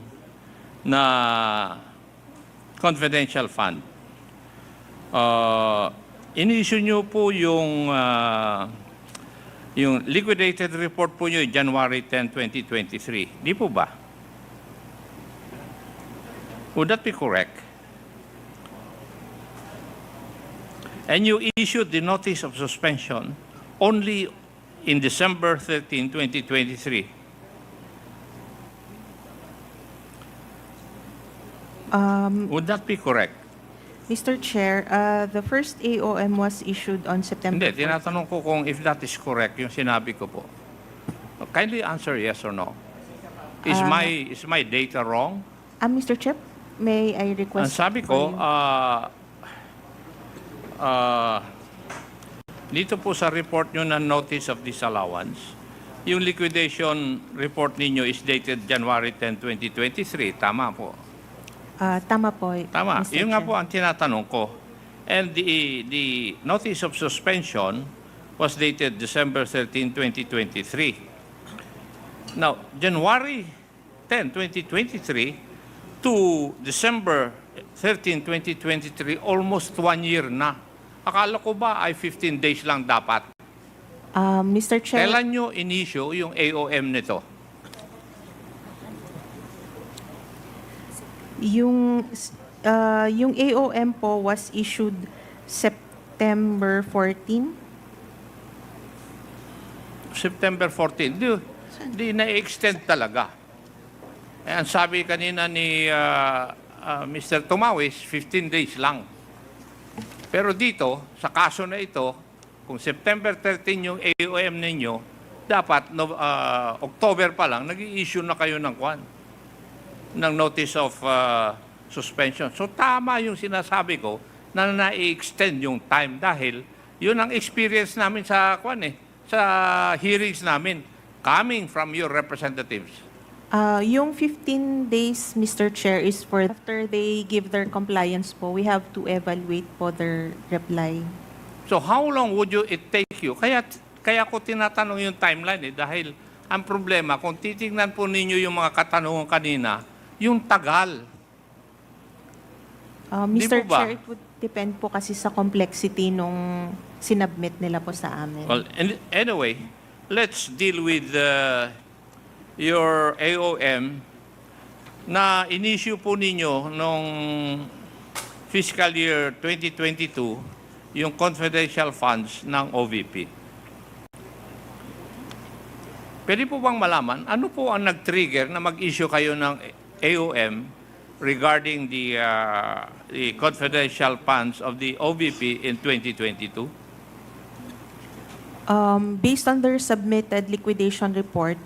na confidential fund, in-issue nyo po yung liquidated report po nyo January 10, 2023. Di po ba? Would that be correct? And you issued the notice of suspension only in December 13, 2023. Would that be correct? Mr. Chair, the first AOM was issued on September Hindi, tinatanong ko kung if that is correct, yung sinabi ko po. Kindly answer yes or no. Is my data wrong? Mr. Chair, may I Ang request sabi ko, for you- dito po sa report nyo na notice of disallowance, yung liquidation report ninyo is dated January 10, 2023. Tama po. Tama po, Tama. Mr. Yun nga Chair. po ang tinatanong ko. And the notice of suspension was dated December 13, 2023. Now, January 10, 2023 to December 13, 2023, almost 1 year na. Akala ko ba ay 15 days lang dapat? Mr. Chair, Kailan nyo in-issue yung AOM nito? yung AOM po was issued September 14. September 14. Di na-extend talaga. Eh, ang sabi kanina ni Mr. Tumawis, 15 days lang. Pero dito, sa kaso na ito, kung September 13 yung AOM ninyo, dapat October pa lang, nag-i-issue na kayo ng notice of suspension. So tama yung sinasabi ko na na-extend yung time dahil yun ang experience namin sa sa hearings namin coming from your representatives. Yung 15 days, Mr. Chair, is for after they give their compliance po, we have to evaluate po their reply. So how long would it take you? Kaya ko tinatanong yung timeline dahil ang problema, kung titingnan po ninyo yung mga katanungan kanina, yung tagal. Mr. po ba? Chair, it would depend po kasi sa complexity nung sinubmit nila po sa amin. Well, anyway, let's deal with your AOM na in-issue po ninyo nung fiscal year 2022, yung confidential funds ng OVP. Pwede po bang malaman, ano po ang nag-trigger na mag-issue kayo ng AOM regarding the confidential funds of the OVP in 2022? Based on their submitted liquidation report,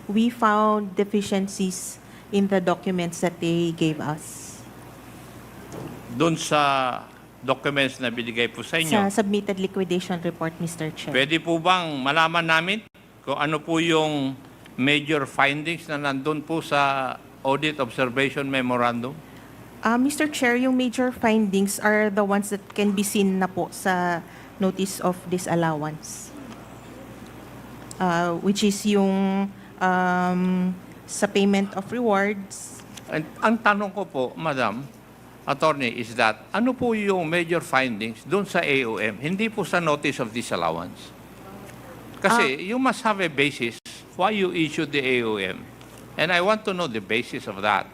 we found deficiencies in the documents that they gave us. Doon sa documents na binigay po sa inyo? Sa submitted liquidation report, Mr. Chair. Pwede po bang malaman namin kung ano po yung major findings na nandun po sa Audit Observation Memorandum? Mr. Chair, yung major findings are the ones that can be seen na po sa notice of disallowance. Which is yung sa payment of rewards. Ang tanong ko po, Madam Attorney, is that ano po yung major findings doon sa AOM, hindi po sa notice of disallowance? Kasi you must have a basis why you issued the AOM. And I want to know the basis of that.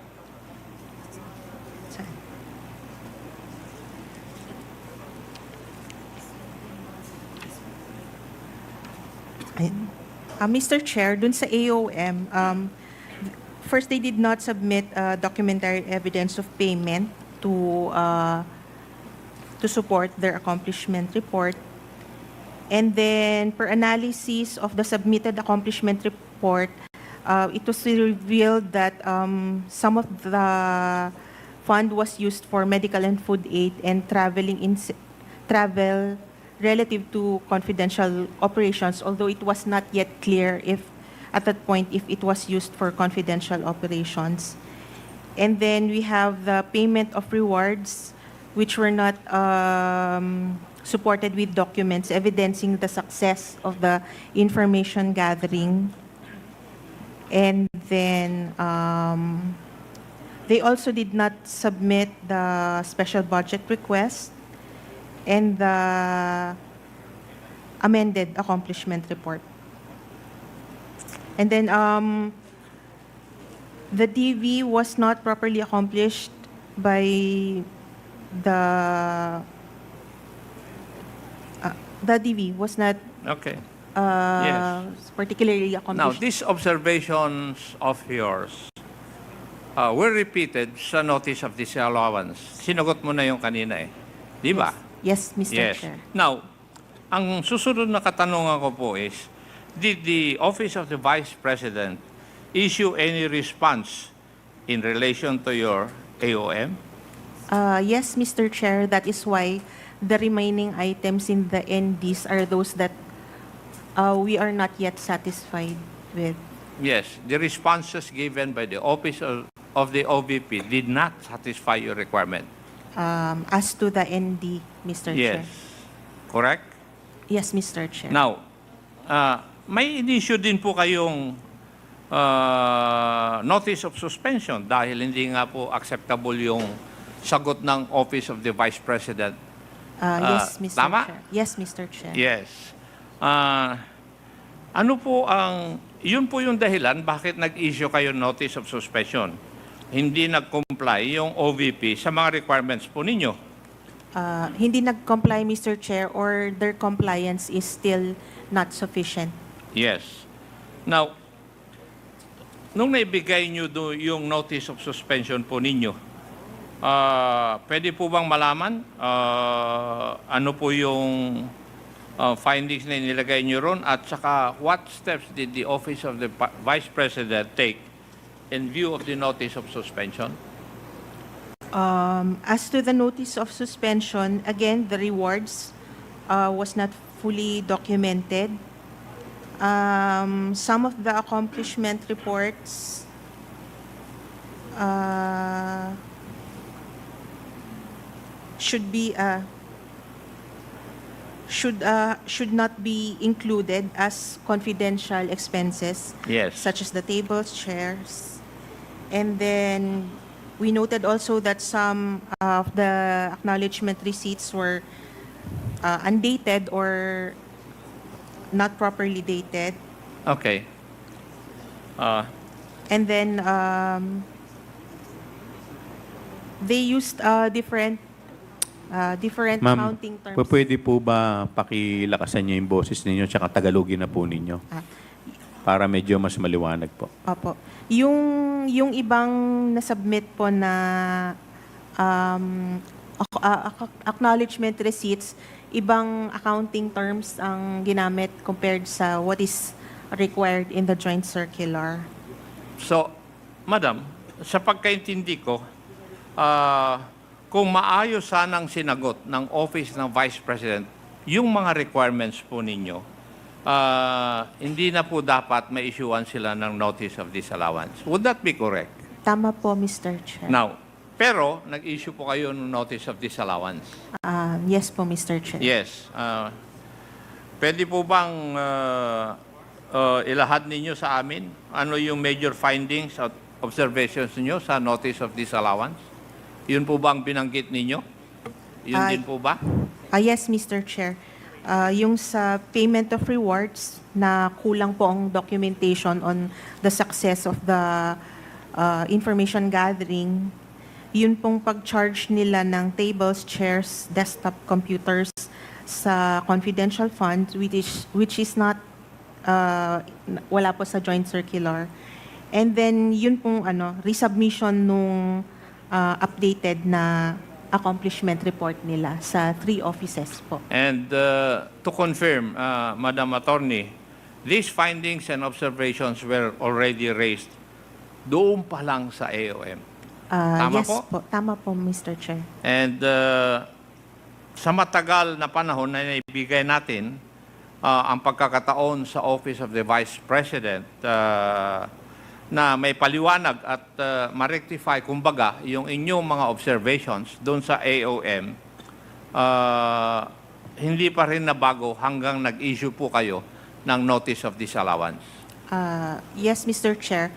Mr. Chair, dun sa AOM, first they did not submit documentary evidence of payment to support their accomplishment report. And then, per analysis of the submitted accomplishment report, it was revealed that some of the fund was used for medical and food aid and travel relative to confidential operations, although it was not yet clear if, at that point, if it was used for confidential operations. And then we have the payment of rewards, which were not supported with documents evidencing the success of the information gathering. And then they also did not submit the special budget request and the amended accomplishment report. And then the DV was not properly accomplished by the DV was not Okay. particularly Now, accomplished. these observations of yours were repeated sa notice of disallowance. Sinagot mo na yung kanina eh. Di ba? Yes, Mr. Yes. Chair. Now, ang susunod na katanungan ko po is, did the Office of the Vice President issue any response in relation to your AOM? Yes, Mr. Chair, that is why the remaining items in the NDs are those that we are not yet satisfied with. Yes, the responses given by the Office of the OVP did not satisfy your requirement. As to the ND, Mr. Chair. Yes. Correct? Yes, Mr. Chair. Now, may in-issue din po kayong notice of suspension dahil hindi nga po acceptable yung sagot ng Office of the Vice President. Yes, Mr. Tama? Chair. Yes, Mr. Chair. Yes. Ano po yun po yung dahilan bakit nag-issue kayo notice of suspension? Hindi nag-comply yung OVP sa mga requirements po ninyo. Hindi nag-comply, Mr. Chair, or their compliance is still not sufficient. Yes. Now, nung naibigay nyo yung notice of suspension po ninyo, pwede po bang malaman ano po yung findings na nilagay nyo ron at saka what steps did the Office of the Vice President take in view of the notice of suspension? As to the notice of suspension, again, the rewards was not fully documented. Some of the accomplishment reports should not be included as confidential expenses, Yes. such as the tables, chairs. And then we noted also that some of the acknowledgement receipts were undated or not properly dated. Okay. And then they used different Ma'am, counting terms. pwede po ba pakilakasan niyo yung boses ninyo tsaka Tagalogin na po ninyo? Para medyo mas maliwanag po. Opo. Yung ibang nasubmit po na acknowledgement receipts, ibang accounting terms ang ginamit compared sa what is required in the joint circular. So, Madam, sa pagkaintindi ko, kung maayos sanang sinagot ng Office ng Vice President yung mga requirements po ninyo, hindi na po dapat ma-issuean sila ng notice of disallowance. Would that be correct? Tama po, Mr. Chair. Now, pero nag-issue po kayo ng notice of disallowance. Yes po, Mr. Chair. Yes. Pwede po bang ilahad ninyo sa amin ano yung major findings at observations ninyo sa notice of disallowance? Yun po ba ang binanggit ninyo? Yun din po ba? Yes, Mr. Chair. Yung sa payment of rewards na kulang po ang documentation on the success of the information gathering, yun pong pag-charge nila ng tables, chairs, desktop computers sa confidential fund, which is not, wala po sa joint circular. And then yun pong resubmission nung updated na accomplishment report nila sa 3 offices po. And to confirm, Madam Attorney, these findings and observations were already raised doon pa lang sa AOM. Tama Yes po? po. Tama po, Mr. Chair. And sa matagal na panahon na naibigay natin ang pagkakataon sa Office of the Vice President na may paliwanag at ma-rectify, kumbaga, yung inyong mga observations doon sa AOM, hindi pa rin nabago hanggang nag-issue po kayo ng notice of disallowance. Yes, Mr. Chair.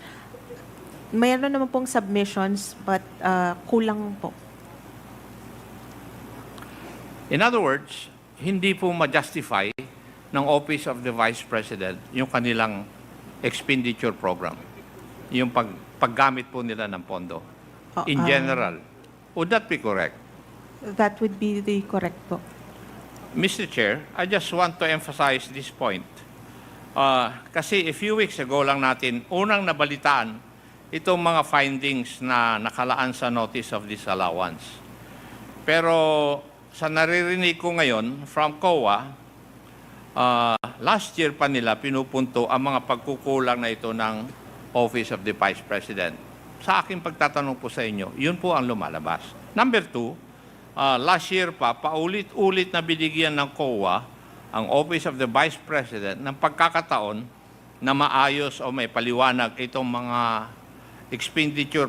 Mayroon naman pong submissions, but kulang po. In other words, hindi po ma-justify ng Office of the Vice President yung kanilang expenditure program, yung paggamit po nila ng pondo. In general, Would that be correct? That would be the correct po. Mr. Chair, I just want to emphasize this point. Kasi a few weeks ago lang natin unang nabalitaan itong mga findings na nakalaan sa notice of disallowance. Pero sa naririnig ko ngayon from COA, last year pa nila pinupunto ang mga pagkukulang na ito ng Office of the Vice President. Sa aking pagtatanong po sa inyo, yun po ang lumalabas. Number two, last year pa, paulit-ulit na binigyan ng COA ang Office of the Vice President ng pagkakataon na maayos o may paliwanag itong mga expenditure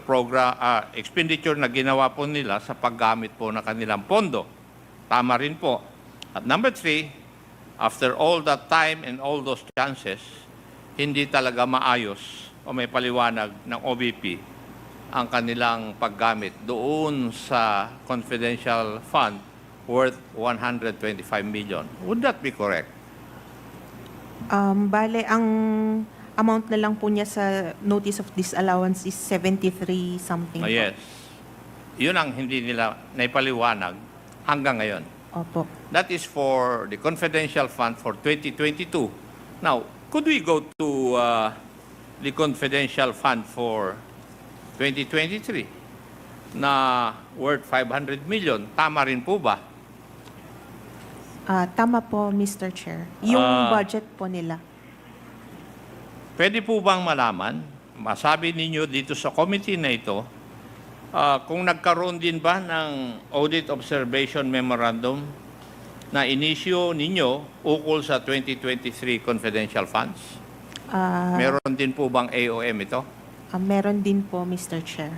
na ginawa po nila sa paggamit po ng kanilang pondo. Tama rin po. At number three, after all that time and all those chances, hindi talaga maayos o may paliwanag ng OVP ang kanilang paggamit doon sa confidential fund worth 125 million. Would that be correct? Bale, ang amount na lang po niya sa notice of disallowance is 73 something. Yes. Yun ang hindi nila naipaliwanag hanggang ngayon. Opo. That is for the confidential fund for 2022. Now, could we go to the confidential fund for 2023 na worth 500 million? Tama rin po ba? Tama po, Mr. Chair. Yung budget po nila. Pwede po bang malaman, masabi ninyo dito sa committee na ito, kung nagkaroon din ba ng audit observation memorandum na inisyo ninyo ukol sa 2023 confidential funds? Meron din po bang AOM ito? Meron din po, Mr. Chair.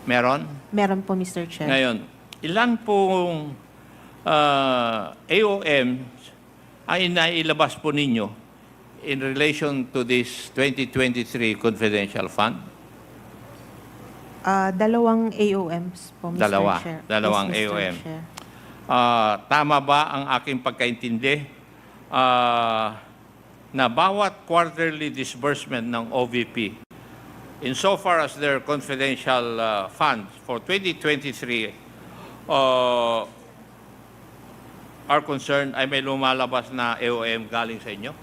Meron? Meron po, Mr. Chair. Ngayon, ilan pong AOM ang inailabas po ninyo in relation to this 2023 confidential fund? Dalawang AOMs po, Mr. Chair. Dalawang Yes, Mr. AOM. Chair. Tama ba ang aking pagkaintindi na bawat quarterly disbursement ng OVP, insofar as their confidential funds for 2023 are concerned, ay may lumalabas na AOM galing sa inyo?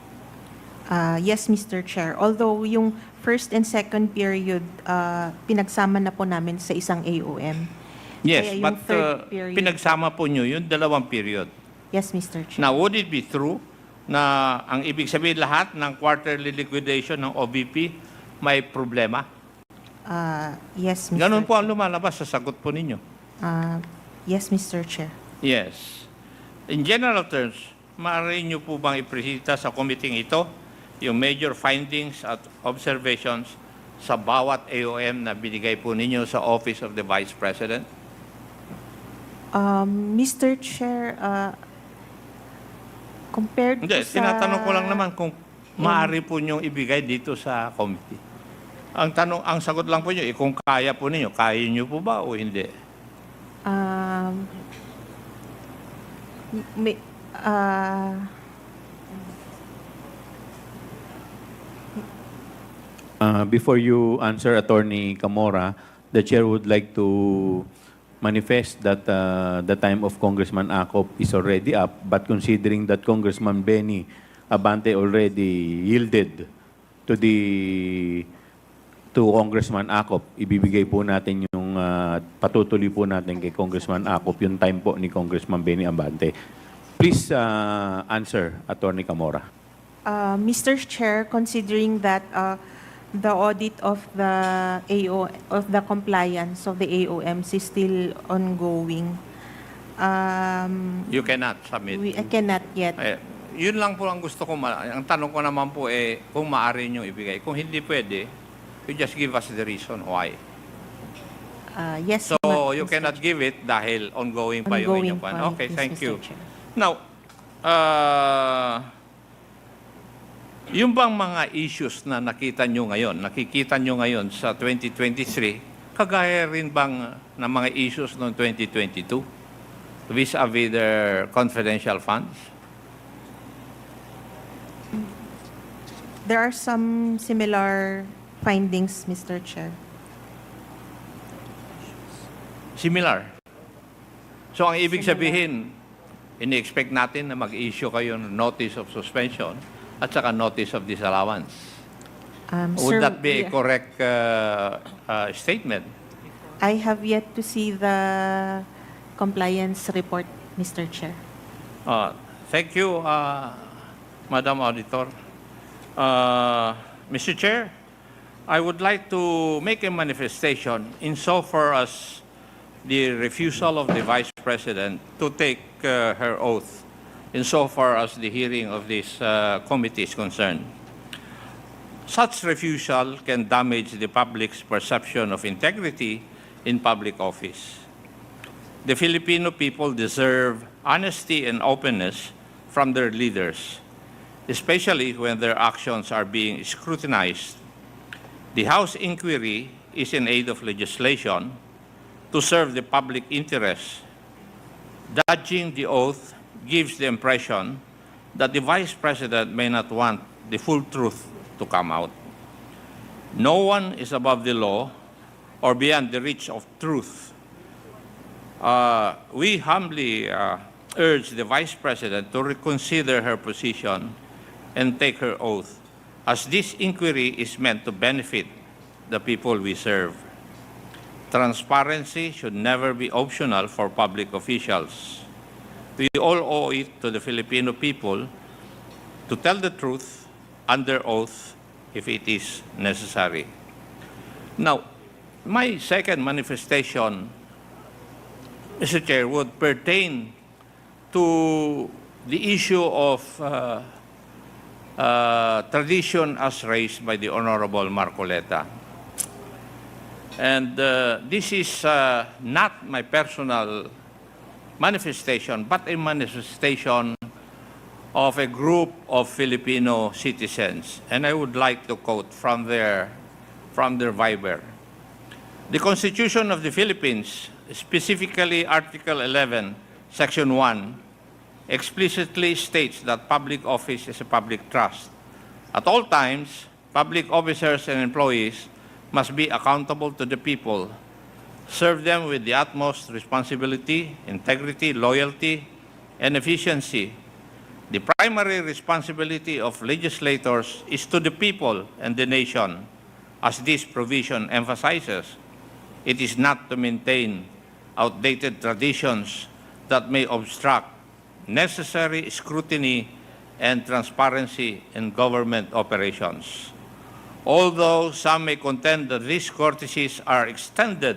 Yes, Mr. Chair. Although yung first and second period, pinagsama na po namin sa isang AOM. Yes, Kaya yung but third period- pinagsama po nyo yung dalawang period. Yes, Mr. Chair. Now, would it be true na ang ibig sabihin lahat ng quarterly liquidation ng OVP may problema? Yes, Mr. Ganun po ang lumalabas sa sagot po ninyo. Yes, Mr. Chair. Yes. In general terms, maaari nyo po bang ipresita sa committee ito yung major findings at observations sa bawat AOM na binigay po ninyo sa Office of the Vice President? Mr. Chair, compared Hindi, po sa... tinatanong ko lang naman kung maaari po niyong ibigay dito sa committee. Ang sagot lang po niyo, kung kaya po ninyo, kaya niyo po ba o hindi? May, Before you answer, Attorney Camora, the chair would like to manifest that the time of Congressman Acop is already up, but considering that Congressman Benny Abante already yielded to Congressman Acop, ibibigay po natin yung patutuloy po natin kay Congressman Acop yung time po ni Congressman Benny Abante. Please answer, Attorney Camora. Mr. Chair, considering that the audit of the compliance of the AOMs is still ongoing, You cannot submit. I cannot yet. Yun lang po ang gusto ko. Ang tanong ko naman po kung maaari nyo ibigay. Kung hindi pwede, you just give us the reason why. Yes. So, you cannot give it dahil ongoing pa yung inyong pan. Okay, Yes, thank Mr. you. Chair. Now, yung bang mga issues na nakikita nyo ngayon sa 2023, kagaya rin bang ng mga issues noong 2022 vis-a-vis their confidential funds? There are some similar findings, Mr. Chair. Similar. So ang ibig sabihin, ini-expect natin na mag-issue kayo ng notice of suspension at saka notice of disallowance. Would that be a correct statement? I have yet to see the compliance report, Mr. Chair. Thank you, Madam Auditor. Mr. Chair, I would like to make a manifestation insofar as the refusal of the Vice President to take her oath insofar as the hearing of this committee is concerned. Such refusal can damage the public's perception of integrity in public office. The Filipino people deserve honesty and openness from their leaders, especially when their actions are being scrutinized. The House inquiry is in aid of legislation to serve the public interest. Dodging the oath gives the impression that the Vice President may not want the full truth to come out. No one is above the law or beyond the reach of truth. We humbly urge the Vice President to reconsider her position and take her oath, as this inquiry is meant to benefit the people we serve. Transparency should never be optional for public officials. We all owe it to the Filipino people to tell the truth under oath if it is necessary. Now, my second manifestation, Mr. Chair, would pertain to the issue of tradition as raised by the Honorable Marcoleta. And this is not my personal manifestation, but a manifestation of a group of Filipino citizens. And I would like to quote from their Viber. The Constitution of the Philippines, specifically Article 11, Section 1, explicitly states that public office is a public trust. At all times, public officers and employees must be accountable to the people, serve them with the utmost responsibility, integrity, loyalty, and efficiency. The primary responsibility of legislators is to the people and the nation, as this provision emphasizes. It is not to maintain outdated traditions that may obstruct necessary scrutiny and transparency in government operations. Although some may contend that these courtesies are extended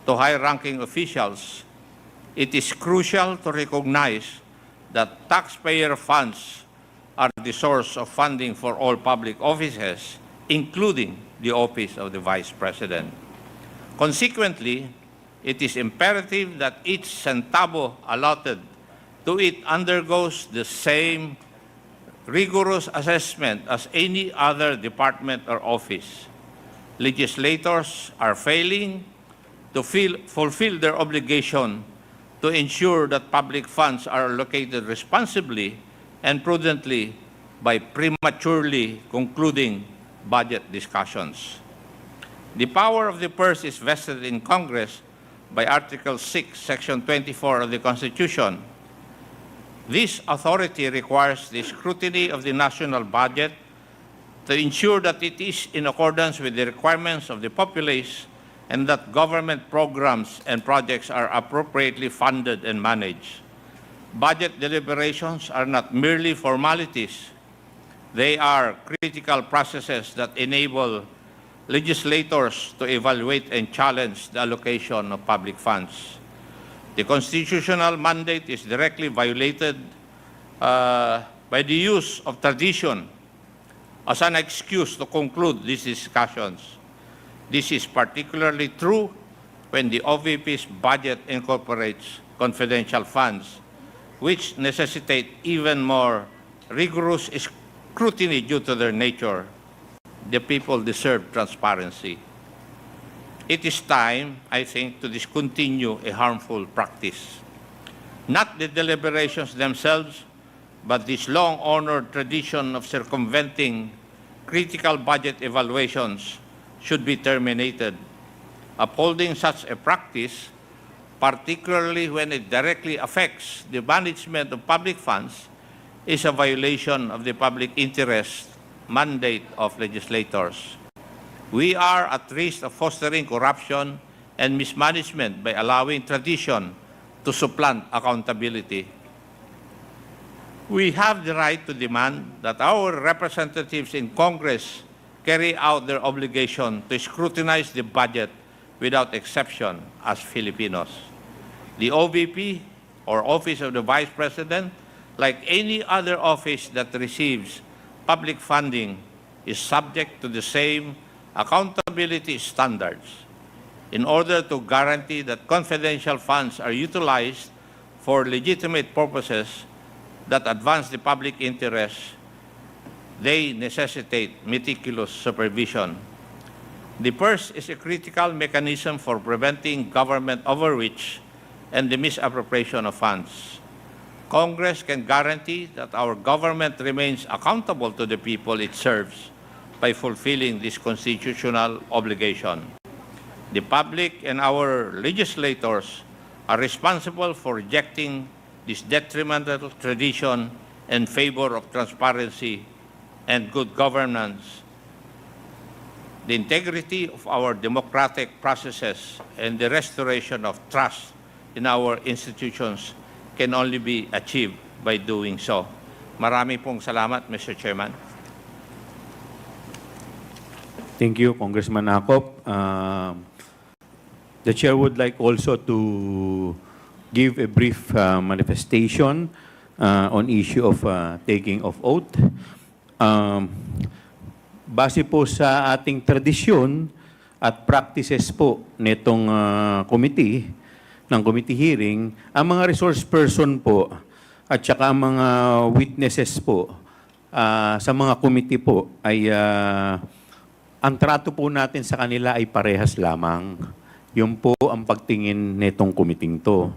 to high-ranking officials, it is crucial to recognize that taxpayer funds are the source of funding for all public offices, including the office of the Vice President. Consequently, it is imperative that each centavo allotted to it undergoes the same rigorous assessment as any other department or office. Legislators are failing to fulfill their obligation to ensure that public funds are allocated responsibly and prudently by prematurely concluding budget discussions. The power of the purse is vested in Congress by Article 6, Section 24 of the Constitution. This authority requires the scrutiny of the national budget to ensure that it is in accordance with the requirements of the populace and that government programs and projects are appropriately funded and managed. Budget deliberations are not merely formalities. They are critical processes that enable legislators to evaluate and challenge the allocation of public funds. The constitutional mandate is directly violated by the use of tradition as an excuse to conclude these discussions. This is particularly true when the OVP's budget incorporates confidential funds, which necessitate even more rigorous scrutiny due to their nature. The people deserve transparency. It is time, I think, to discontinue a harmful practice. Not the deliberations themselves, but this long-honored tradition of circumventing critical budget evaluations should be terminated. Upholding such a practice particularly when it directly affects the management of public funds, is a violation of the public interest mandate of legislators. We are at risk of fostering corruption and mismanagement by allowing tradition to supplant accountability. We have the right to demand that our representatives in Congress carry out their obligation to scrutinize the budget without exception as Filipinos. The OVP, or Office of the Vice President, like any other office that receives public funding, is subject to the same accountability standards. In order to guarantee that confidential funds are utilized for legitimate purposes that advance the public interest, they necessitate meticulous supervision. The purse is a critical mechanism for preventing government overreach and the misappropriation of funds. Congress can guarantee that our government remains accountable to the people it serves by fulfilling this constitutional obligation. The public and our legislators are responsible for rejecting this detrimental tradition in favor of transparency and good governance. The integrity of our democratic processes and the restoration of trust in our institutions can only be achieved by doing so. Marami pong salamat, Mr. Chairman. Thank you, Congressman Acop. The Chair would like also to give a brief manifestation on issue of taking of oath. Base po sa ating tradisyon at practices po nitong committee, ng committee hearing, ang mga resource person po at saka ang mga witnesses po sa mga committee po ay ang trato po natin sa kanila ay parehas lamang. Yun po ang pagtingin nitong committee to.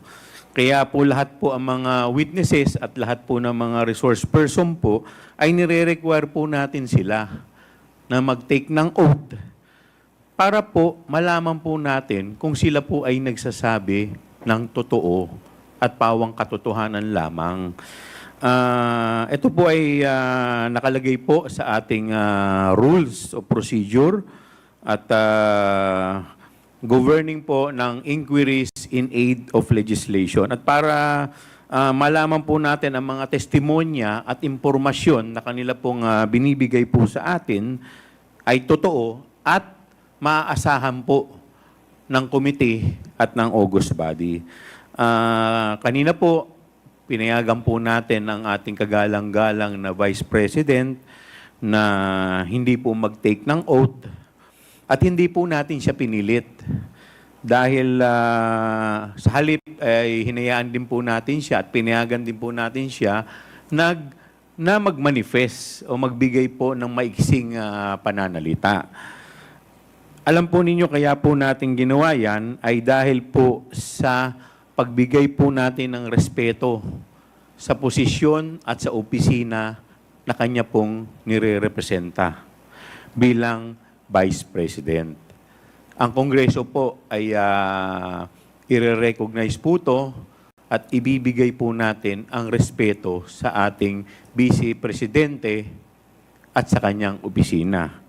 Kaya po lahat po ang mga witnesses at lahat po ng mga resource person po ay nire-require po natin sila na mag-take ng oath para po malaman po natin kung sila po ay nagsasabi ng totoo at pawang katotohanan lamang. Ito po ay nakalagay po sa ating rules of procedure at governing po ng inquiries in aid of legislation. At para malaman po natin ang mga testimonya at impormasyon na kanila pong binibigay po sa atin ay totoo at maaasahan po ng committee at ng August body. Kanina po, pinayagan po natin ang ating kagalang-galang na Vice President na hindi po mag-take ng oath at hindi po natin siya pinilit. Dahil sa halip ay hinayaan din po natin siya at pinayagan din po natin siya na mag-manifest o magbigay po ng maiksing pananalita. Alam po ninyo kaya po natin ginawa yan ay dahil po sa pagbigay po natin ng respeto sa posisyon at sa opisina na kanya pong nire-representa bilang Vice President. Ang Kongreso po ay i-recognize po to at ibibigay po natin ang respeto sa ating Vice Presidente at sa kanyang opisina.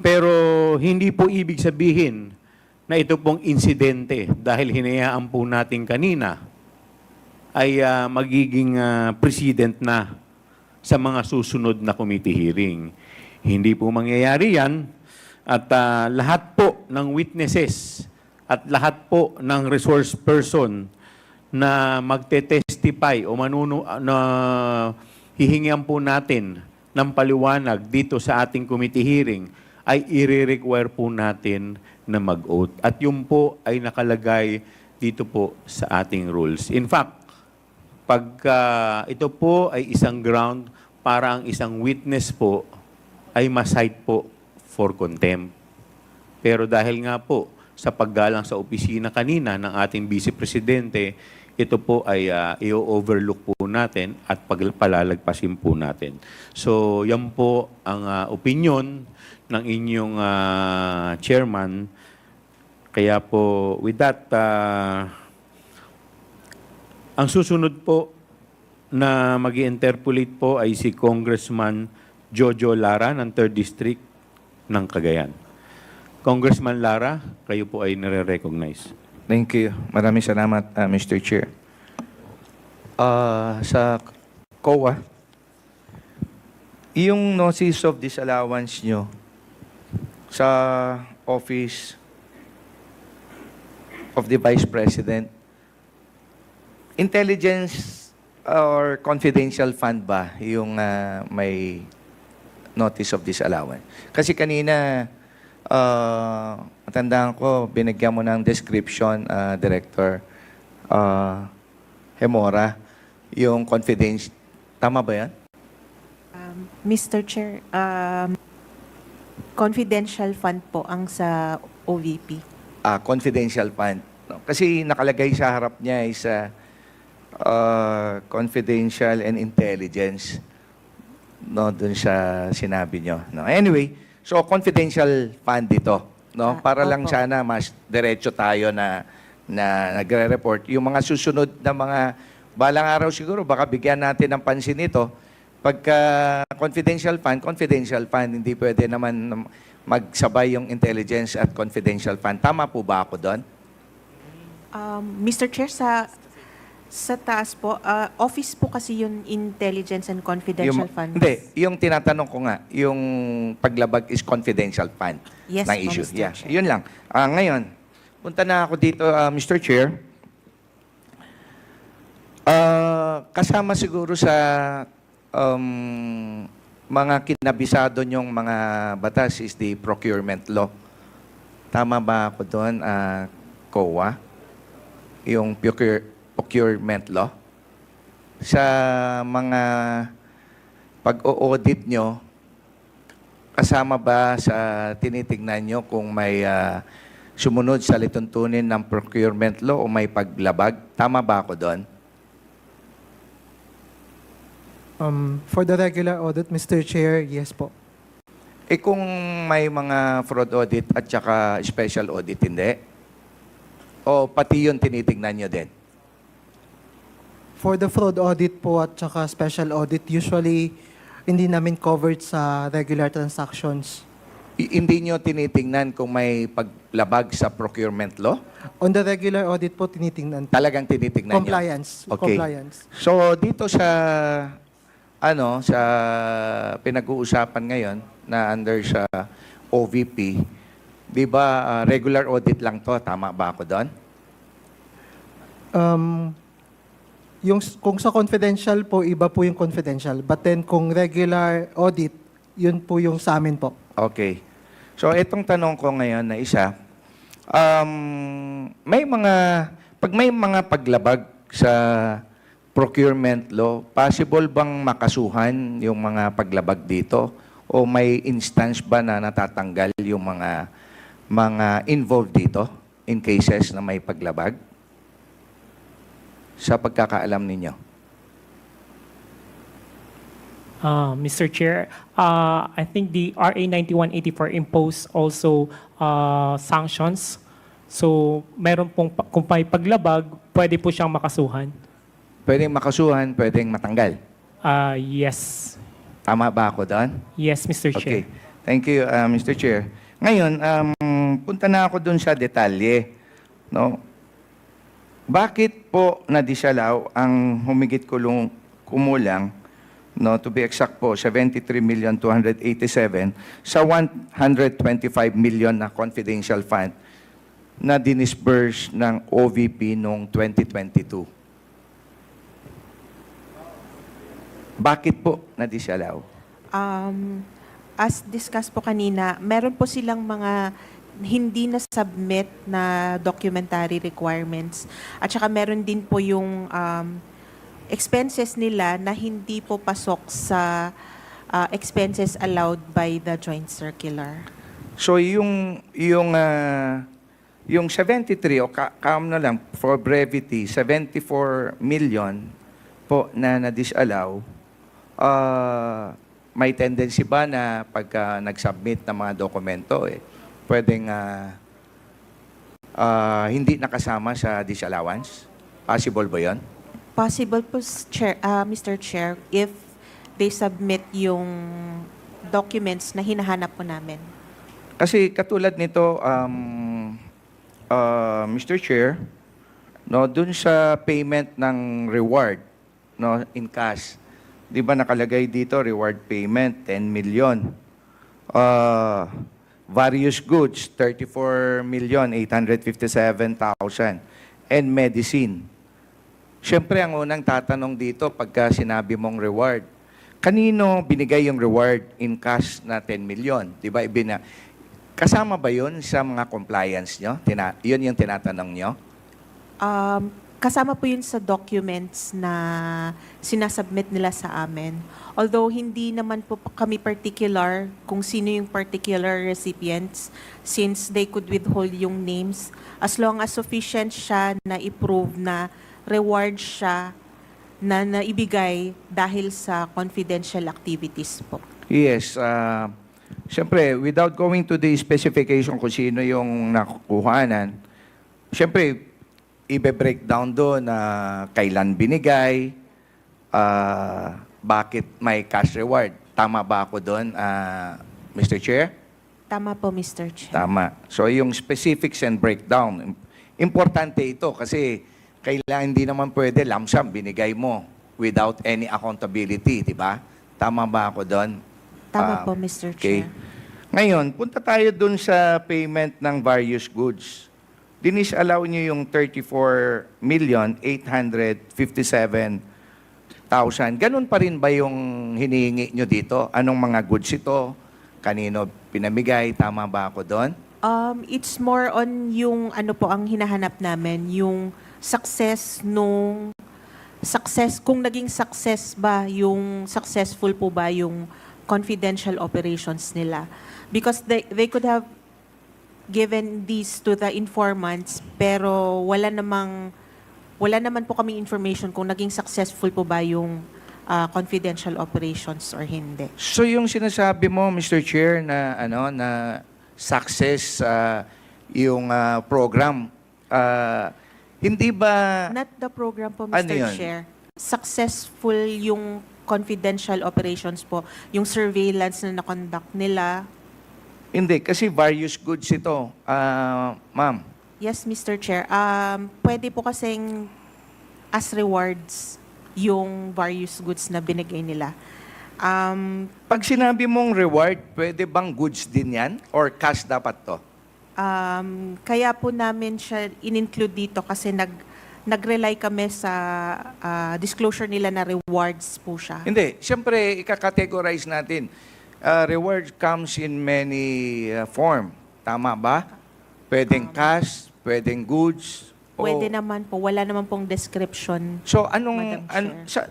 Pero hindi po ibig sabihin na ito pong insidente dahil hinayaan po natin kanina ay magiging president na sa mga susunod na committee hearing. Hindi po mangyayari yan at lahat po ng witnesses at lahat po ng resource person na magte-testify o na hihingian po natin ng paliwanag dito sa ating committee hearing ay i-require po natin na mag-oath. At yun po ay nakalagay dito po sa ating rules. In fact, pagka ito po ay isang ground para ang isang witness po ay ma-cite po for contempt. Pero dahil nga po sa paggalang sa opisina kanina ng ating Vice Presidente, ito po ay i-overlook po natin at palalagpasin po natin. So, yan po ang opinion ng inyong chairman. Kaya po, with that, Ang susunod po na mag-interpolate po ay si Congressman Jojo Lara ng 3rd District ng Cagayan. Congressman Lara, kayo po ay nare-recognize. Thank you. Maraming salamat, Mr. Chair. Sa COA, yung notice of disallowance nyo sa Office of the Vice President, intelligence or confidential fund ba yung may notice of disallowance? Kasi kanina, matandaan ko, binigyan mo ng description, Director Hemora, yung confidential. Tama ba yan? Mr. Chair, confidential fund po ang sa OVP. Confidential fund. No? Kasi nakalagay sa harap niya is confidential and intelligence. No, dun sa sinabi nyo. No? Anyway, so confidential fund dito. No? Para lang opo. sana mas diretso tayo na nagre-report. Yung mga susunod na mga balang araw siguro, baka bigyan natin ng pansin ito. Pagka confidential fund, hindi pwede naman magsabay yung intelligence at confidential fund. Tama po ba ako doon? Mr. Chair, sa taas po, office po kasi yung intelligence and confidential funds. Hindi, yung tinatanong ko nga, yung paglabag is confidential fund Yes ng po, issue. Mr. Yeah, Chair. yun lang. Ngayon, punta na ako dito, Mr. Chair. Kasama siguro sa mga kinabisado nyong mga batas is the procurement law. Tama ba ako doon, COA? Yung procurement law? Sa mga pag-o-audit nyo, kasama ba sa tinitingnan nyo kung may sumunod sa lituntunin ng procurement law o may paglabag? Tama ba ako doon? For the regular audit, Mr. Chair, yes po. Kung may mga fraud audit at saka special audit, hindi? O pati yun tinitingnan nyo din? For the fraud audit po at saka special audit, usually hindi namin covered sa regular transactions. Hindi nyo tinitingnan kung may paglabag sa procurement law? On the regular audit po, tinitingnan po. Talagang tinitingnan Compliance. nyo? Okay. Compliance. So, dito sa sa pinag-uusapan ngayon na under sa OVP, di ba regular audit lang to? Tama ba ako doon? Kung sa confidential po, iba po yung confidential. But then kung regular audit, yun po yung sa amin po. Okay. So, itong tanong ko ngayon na isa, pag may mga paglabag sa procurement law, possible bang makasuhan yung mga paglabag dito? O may instance ba na natatanggal yung mga involved dito in cases na may paglabag? Sa pagkakaalam ninyo. Mr. Chair, I think the RA 9184 imposed also sanctions. So, meron pong, kung may paglabag, pwede po siyang makasuhan. Pwedeng makasuhan, pwedeng matanggal. Yes. Tama ba ako doon? Yes, Mr. Okay. Chair. Thank you, Mr. Chair. Ngayon, punta na ako doon sa detalye. No? Bakit po na-disallow ang humigit kumulang, no, to be exact po, 73,287,000 sa 125 million na confidential fund na dinisburse ng OVP noong 2022? Bakit po na-disallow? As discussed po kanina, meron po silang mga hindi na-submit na documentary requirements. At saka meron din po yung expenses nila na hindi po pasok sa expenses allowed by the joint circular. So yung 73 o na lang for brevity, 74 million po na na-disallow, may tendency ba na pagka nag-submit ng mga dokumento, pwedeng hindi nakasama sa disallowance? Possible ba yun? Possible po, Mr. Chair, if they submit yung documents na hinahanap po namin. Kasi katulad nito, Mr. Chair, no, dun sa payment ng reward, no, in cash, di ba nakalagay dito, reward payment, 10 million. Various goods, 34,857,000. And medicine. Siyempre, ang unang tatanong dito, pagka sinabi mong reward, kanino binigay yung reward in cash na 10 million? Di ba? Kasama ba yun sa mga compliance nyo? Yun yung tinatanong nyo? Kasama po yun sa documents na sinasubmit nila sa amin. Although hindi naman po kami particular kung sino yung particular recipients since they could withhold yung names as long as sufficient siya na i-prove na reward siya na naibigay dahil sa confidential activities po. Yes. Siyempre, without going to the specification kung sino yung nakukuhanan, siyempre, i-breakdown doon na kailan binigay, bakit may cash reward. Tama ba ako doon, Mr. Chair? Tama po, Mr. Chair. Tama. So yung specifics and breakdown, importante ito kasi kailangan hindi naman pwede lump sum binigay mo without any accountability, di ba? Tama ba ako doon? Tama po, Mr. Okay. Chair. Ngayon, punta tayo doon sa payment ng various goods. Dinis-allow nyo yung 34,857,000. Ganun pa rin ba yung hinihingi nyo dito? Anong mga goods ito? Kanino pinamigay? Tama ba ako doon? It's more on yung ano po ang hinahanap namin, yung success kung naging success ba, yung successful po ba yung confidential operations nila. Because they could have given these to the informants pero wala naman po kaming information kung naging successful po ba yung confidential operations or hindi. So yung sinasabi mo, Mr. Chair, na na success yung program, hindi ba Not the program po, Ano Mr. yun? Chair. Successful yung confidential operations po, yung surveillance na na-conduct nila. Hindi, kasi various goods ito, ma'am. Yes, Mr. Chair. Pwede po kasing as rewards yung various goods na binigay nila. Pag sinabi mong reward, pwede bang goods din yan? Or cash dapat to? Kaya po namin siya in-include dito kasi nag-rely kami sa disclosure nila na rewards po siya. Hindi, siyempre, ika-categorize natin. Reward comes in many form. Tama ba? Pwedeng cash, pwedeng goods. Pwede naman po. Wala naman pong description. So, Madam Chair.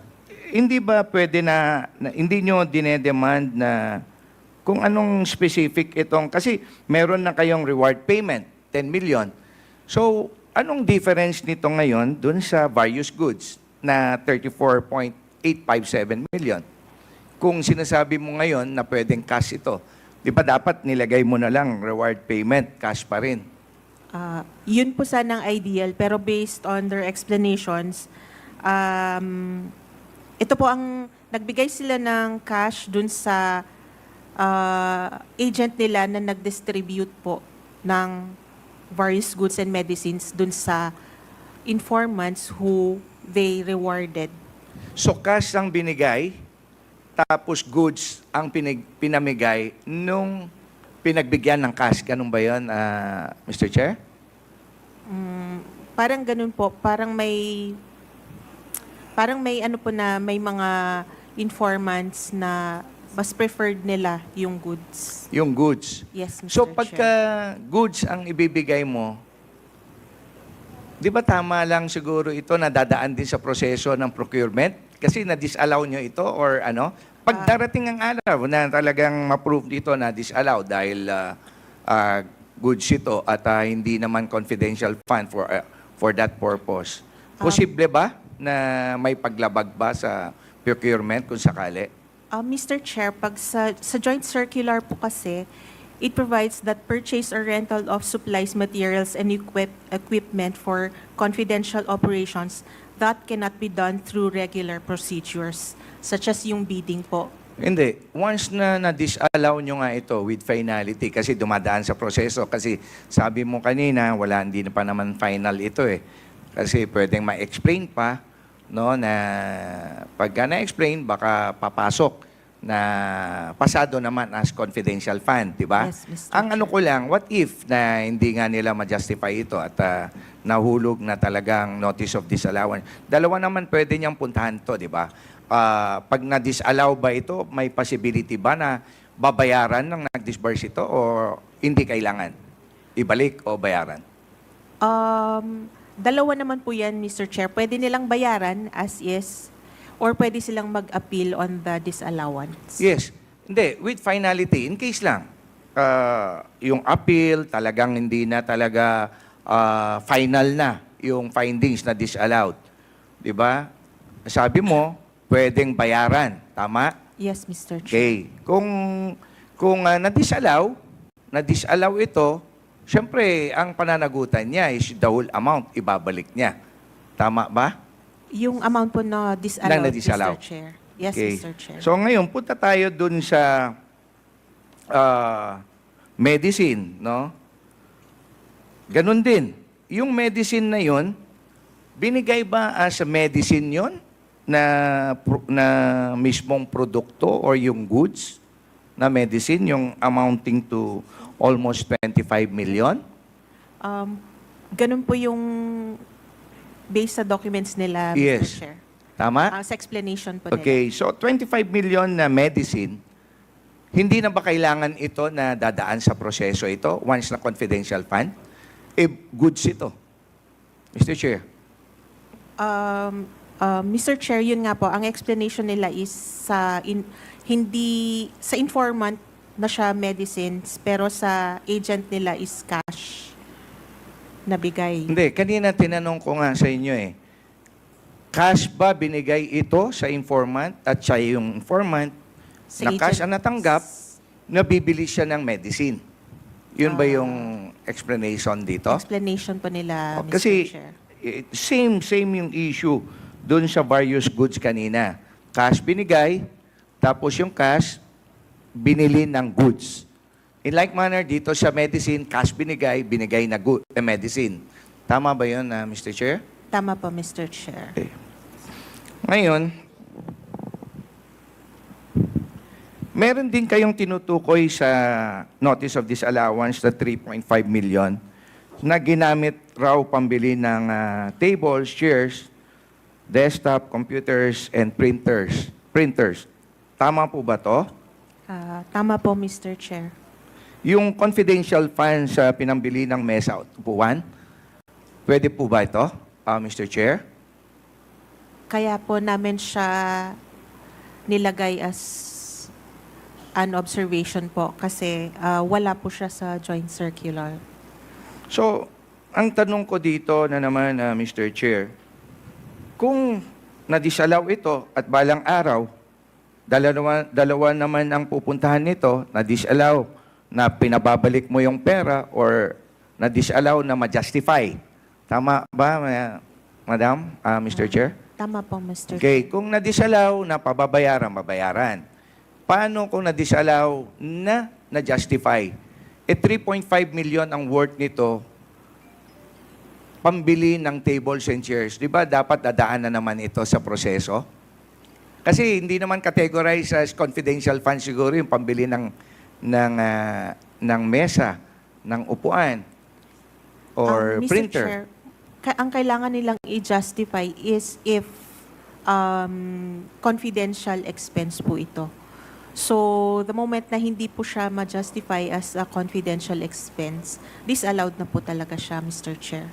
hindi ba pwede na hindi nyo dinedemand na kung anong specific itong, kasi meron na kayong reward payment, 10 million. So, anong difference nito ngayon dun sa various goods na 34.857 million? Kung sinasabi mo ngayon na pwedeng cash ito, di ba dapat nilagay mo na lang reward payment, cash pa rin? Yun po sanang ideal, pero based on their explanations, ito po ang nagbigay sila ng cash dun sa agent nila na nag-distribute po ng various goods and medicines dun sa informants who they rewarded. So cash ang binigay, tapos goods ang pinamigay nung pinagbigyan ng cash. Ganun ba yun, Mr. Chair? Parang ganun po. Parang may ano po na may mga informants na mas preferred nila yung goods. Yung goods. Yes, Mr. So Chair. pagka goods ang ibibigay mo, di ba tama lang siguro ito na dadaan din sa proseso ng procurement? Kasi na-disallow nyo ito or ano? Pag darating ang araw na talagang ma-prove dito na disallow dahil goods ito at hindi naman confidential fund for that purpose, posible ba na may paglabag ba sa procurement kung sakali? Mr. Chair, pag sa joint circular po kasi, it provides that purchase or rental of supplies, materials, and equipment for confidential operations that cannot be done through regular procedures, such as yung bidding po. Hindi. Once na na-disallow nyo nga ito with finality, kasi dumadaan sa proseso, kasi sabi mo kanina, hindi na pa naman final ito eh. Kasi pwedeng ma-explain pa, no, na pagka na-explain, baka papasok na pasado naman as confidential fund, di ba? Yes, Mr. Ang ano ko lang, what if na hindi nga nila ma-justify ito at nahulog na talagang notice of disallowance? Dalawa naman pwede niyang puntahan to, di ba? Pag na-disallow ba ito, may possibility ba na babayaran ng nag-disburse ito o hindi kailangan? Ibalik o bayaran? Dalawa naman po yan, Mr. Chair. Pwede nilang bayaran as is, or pwede silang mag-appeal on the disallowance. Yes. Hindi, with finality, in case lang, yung appeal talagang hindi na talaga final na yung findings na disallowed. Di ba? Sabi mo, pwedeng bayaran. Tama? Yes, Mr. Chair. Okay. Kung na-disallow ito, syempre, ang pananagutan niya is the whole amount, ibabalik niya. Tama ba? Yung amount po na disallowed, na-disallow. Mr. Chair. Yes, Okay. Mr. Chair. So ngayon, punta tayo dun sa medicine, no? Ganun din. Yung medicine na yun, binigay ba as a medicine yun na mismong produkto or yung goods na medicine, yung amounting to almost 25 million? Ganun po yung based sa documents nila, Mr. Yes. Chair. Tama? Sa explanation po nila. Okay, so 25 million na medicine, hindi na ba kailangan ito na dadaan sa proseso ito once na confidential fund? Goods ito. Mr. Chair. Mr. Chair, yun nga po, ang explanation nila is hindi sa informant na siya medicines, pero sa agent nila is cash na bigay. Hindi, kanina tinanong ko nga sa inyo eh. Cash ba binigay ito sa informant at siya yung informant Sa na cash agent. ang natanggap, nabibili siya ng medicine? Yun ba yung explanation dito? Explanation po nila, Mr. Kasi Chair. same yung issue doon sa various goods kanina. Cash binigay, tapos yung cash binili ng goods. In like manner, dito sa medicine, cash binigay na medicine. Tama ba yun, Mr. Chair? Tama po, Mr. Chair. Okay. Ngayon, meron din kayong tinutukoy sa notice of disallowance na 3.5 million na ginamit raw pambili ng tables, chairs, desktop, computers, and printers. Tama po ba to? Tama po, Mr. Chair. Yung confidential funds sa pinambili ng mesa at upuan, pwede po ba ito, Mr. Chair? Kaya po namin siya nilagay as an observation po kasi wala po siya sa joint circular. So, ang tanong ko dito na naman, Mr. Chair, kung na-disallow ito at balang araw, dalawa naman ang pupuntahan nito, na-disallow na pinababalik mo yung pera or na-disallow na ma-justify. Tama ba, Madam, Mr. Chair? Tama po, Mr. Okay, kung na-disallow na babayaran. Paano kung na-disallow na na-justify? 3.5 million ang worth nito, pambili ng tables and chairs. Di ba dapat dadaan na naman ito sa proseso? Kasi hindi naman categorize as confidential fund siguro yung pambili ng mesa, ng upuan, or Mr. printer. Chair, ang kailangan nilang i-justify is if confidential expense po ito. So, the moment na hindi po siya ma-justify as a confidential expense, disallowed na po talaga siya, Mr. Chair.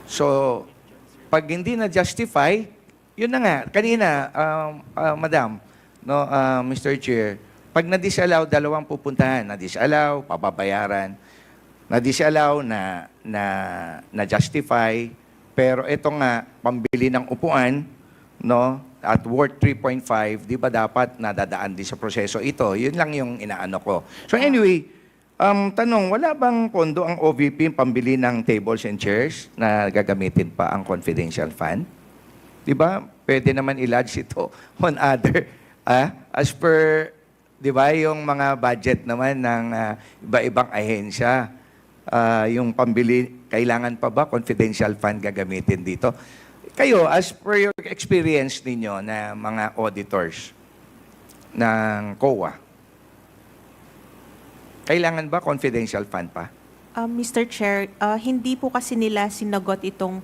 So, pag hindi na-justify, yun na nga. Kanina, Madam, no, Mr. Chair, pag na-disallow, dalawang pupuntahan. Na-disallow, pababayaran. Na-disallow, na-justify. Pero ito nga, pambili ng upuan, no, at worth 3.5, di ba dapat nadadaan din sa proseso ito? Yun lang yung inaano ko. So anyway, tanong, wala bang pondo ang OVP pambili ng tables and chairs na gagamitin pa ang confidential fund? Di ba? Pwede naman i-lodge ito on other, as per, di ba, yung mga budget naman ng iba-ibang ahensya. Yung pambili, kailangan pa ba confidential fund gagamitin dito? Kayo, as per your experience ninyo na mga auditors ng COA, kailangan ba confidential fund pa? Mr. Chair, hindi po kasi nila sinagot itong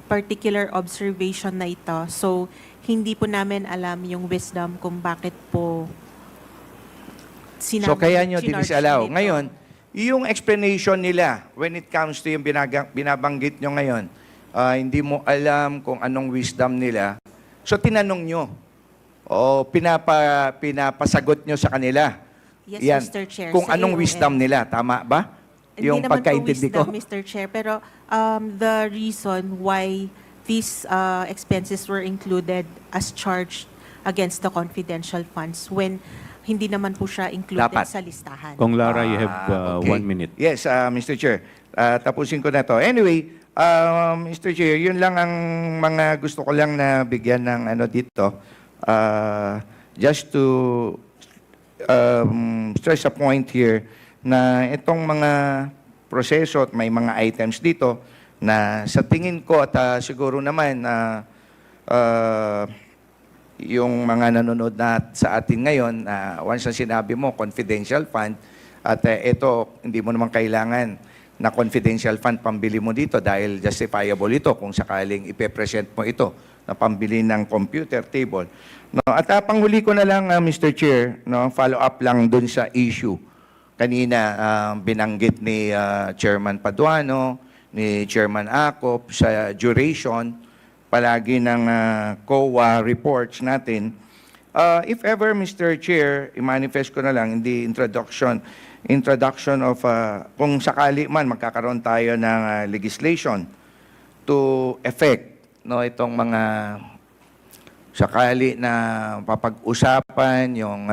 particular observation na ito. So, hindi po namin alam yung wisdom kung bakit po So kaya nyo chinarge dinisalaw. nito. Ngayon, yung explanation nila when it comes to yung binabanggit nyo ngayon, hindi mo alam kung anong wisdom nila. So tinanong nyo o pinapasagot nyo sa kanila. Yes, Mr. Chair. Kung Sa anong AOM. wisdom nila. Tama ba? Hindi Yung naman po pagkaintindi ko. wisdom, Mr. Chair, pero the reason why these expenses were included as charged against the confidential funds when hindi naman po siya included Dapat. sa listahan. Kong Lara, you have Okay. 1 minute. Yes, Mr. Chair. Tapusin ko na to. Anyway, Mr. Chair, yun lang ang mga gusto ko lang na bigyan ng ano dito. Just to stress a point here na itong mga proseso at may mga items dito na sa tingin ko at siguro naman na yung mga nanonood na sa atin ngayon, once na sinabi mo, confidential fund, at ito, hindi mo naman kailangan na confidential fund pambili mo dito dahil justifiable ito kung sakaling ipepresent mo ito na pambili ng computer table. No, at panghuli ko na lang, Mr. Chair, no, follow up lang dun sa issue. Kanina, binanggit ni Chairman Paduano, ni Chairman Acop sa duration palagi ng COA reports natin. If ever, Mr. Chair, i-manifest ko na lang in the introduction of, kung sakali man magkakaroon tayo ng legislation to effect no, itong mga sakali na papag-usapan yung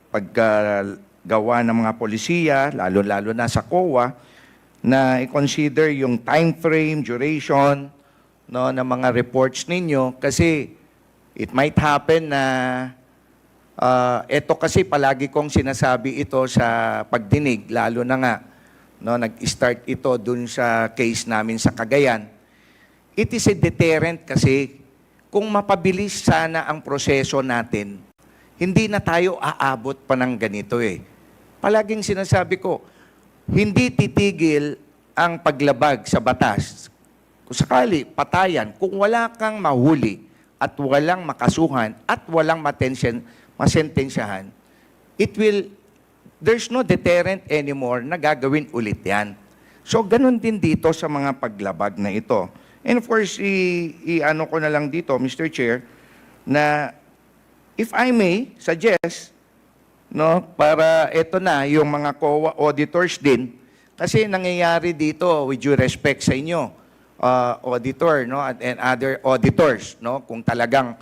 paggawa ng mga polisiya, lalo-lalo na sa COA, na i-consider yung time frame, duration, no, ng mga reports ninyo kasi it might happen na ito kasi palagi kong sinasabi ito sa pagdinig, lalo na nga no, nag-start ito dun sa case namin sa Cagayan. It is a deterrent kasi kung mapabilis sana ang proseso natin, hindi na tayo aabot pa ng ganito eh. Palaging sinasabi ko, hindi titigil ang paglabag sa batas. Kung sakali, patayan, kung wala kang mahuli at walang makasuhan at walang masentensyahan, there's no deterrent anymore na gagawin ulit yan. So, ganun din dito sa mga paglabag na ito. And of course, i-ano ko na lang dito, Mr. Chair, na if I may suggest, no, para ito na yung mga COA auditors din, kasi nangyayari dito, with due respect sa inyo, auditor, no, and other auditors, no, kung talagang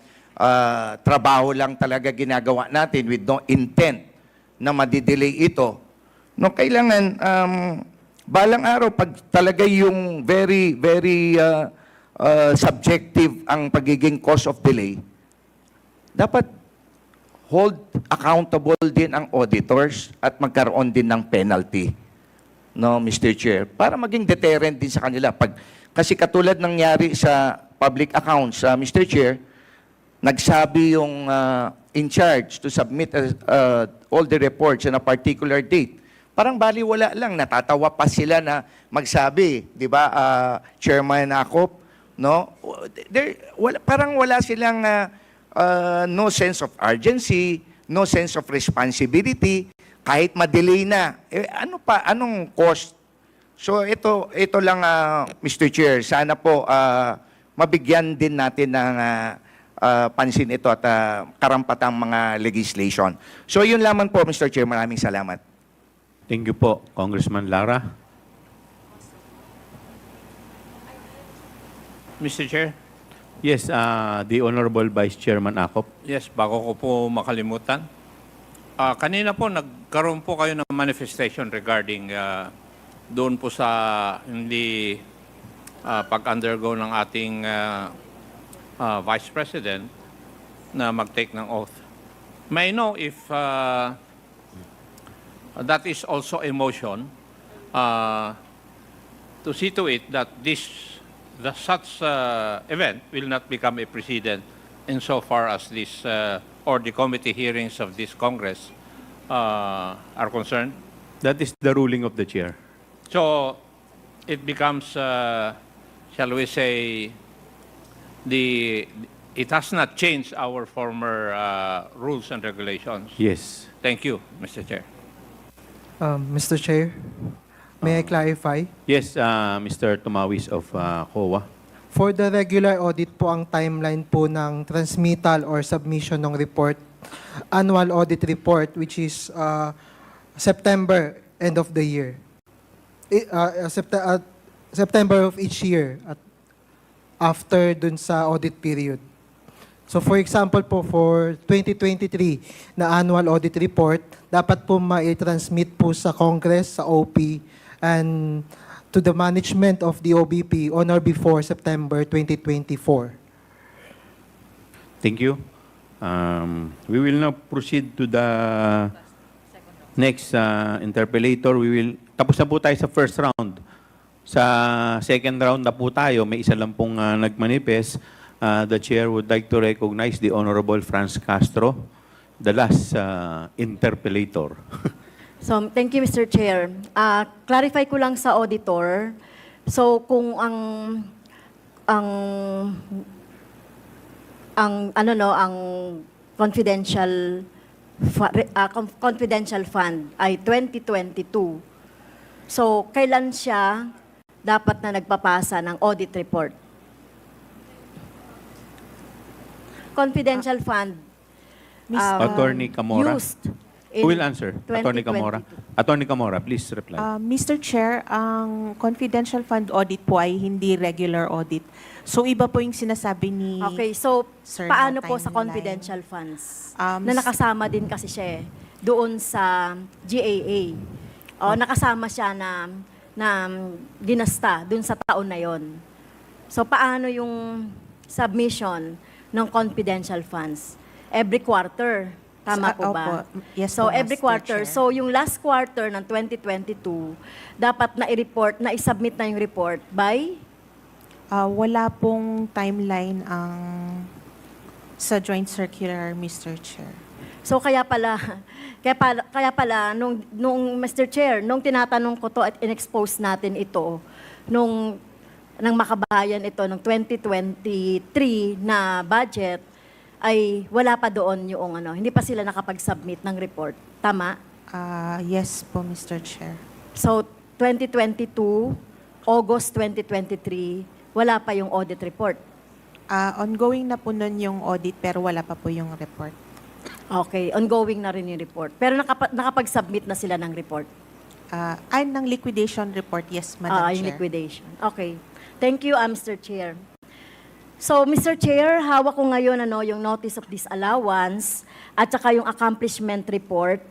trabaho lang talaga ginagawa natin with no intent na madidelay ito, no, kailangan balang araw pag talaga yung very subjective ang pagiging cause of delay, dapat hold accountable din ang auditors at magkaroon din ng penalty, no, Mr. Chair, para maging deterrent din sa kanila. Kasi katulad nangyari sa public accounts, Mr. Chair, nagsabi yung in charge to submit all the reports on a particular date. Parang baliwala lang, natatawa pa sila na magsabi, di ba, Chairman Acop, no? Parang wala silang no sense of urgency, no sense of responsibility, kahit ma-delay na. Anong cost? So ito lang, Mr. Chair, sana po mabigyan din natin ng pansin ito at karampatang mga legislation. So yun lamang po, Mr. Chair. Maraming salamat. Thank you po, Congressman Lara. Mr. Chair? Yes, the Honorable Vice Chairman Acop. Yes, bago ko po makalimutan. Kanina po, nagkaroon po kayo ng manifestation regarding doon po sa hindi pag-undergo ng ating Vice President na mag-take ng oath. May I know if that is also a motion to see to it that such event will not become a precedent insofar as this or the committee hearings of this Congress are concerned. That is the ruling of the chair. So it becomes, shall we say, it has not changed our former rules and regulations. Yes. Thank you, Mr. Chair. Mr. Chair, may I clarify? Yes, Mr. Tumawis of COA. For the regular audit po, ang timeline po ng transmittal or submission ng report, annual audit report, which is September, end of the year. September of each year at after dun sa audit period. So for example po, for 2023 na annual audit report, dapat po ma-transmit po sa Congress, sa OP, and to the management of the OBP on or before September 2024. Thank you. We will now proceed to the next interpellator. Tapos na po tayo sa first round. Sa second round na po tayo, may isa lang pong nagmanifest. The chair would like to recognize the Honorable Franz Castro, the last interpellator. So, thank you, Mr. Chair. Clarify ko lang sa auditor. So, kung ang confidential fund ay 2022. So, kailan siya dapat na nagpapasa ng audit report? Confidential fund Attorney Camora. used Who will answer? Attorney Camora. Attorney Camora, please reply. Mr. Chair, ang confidential fund audit po ay hindi regular audit. So iba po yung sinasabi ni Okay, so Sir, paano na po sa timeline. confidential funds? Um, Na nakasama din kasi siya doon sa GAA. O nakasama siya na ginasta doon sa taon na yon. So paano yung submission ng confidential funds? Every quarter. Tama po ba? Opo. Yes So po, every Mr. quarter. Chair. So yung last quarter ng 2022, dapat na i-report, na i-submit na yung report by? Wala pong timeline ang sa joint circular, Mr. Chair. So kaya pala nung Mr. Chair, nung tinatanong ko to at in-expose natin ito nang makabayan ito ng 2023 na budget ay wala pa doon yung hindi pa sila nakapag-submit ng report. Tama? Yes po, Mr. Chair. So 2022, August 2023, wala pa yung audit report. Ongoing na po nun yung audit pero wala pa po yung report. Okay, ongoing na rin yung report. Pero nakapag-submit na sila ng report. Ng liquidation report, yes, Madam Chair. Yung liquidation. Okay. Thank you, Mr. Chair. So, Mr. Chair, hawak ko ngayon yung notice of disallowance at saka yung accomplishment report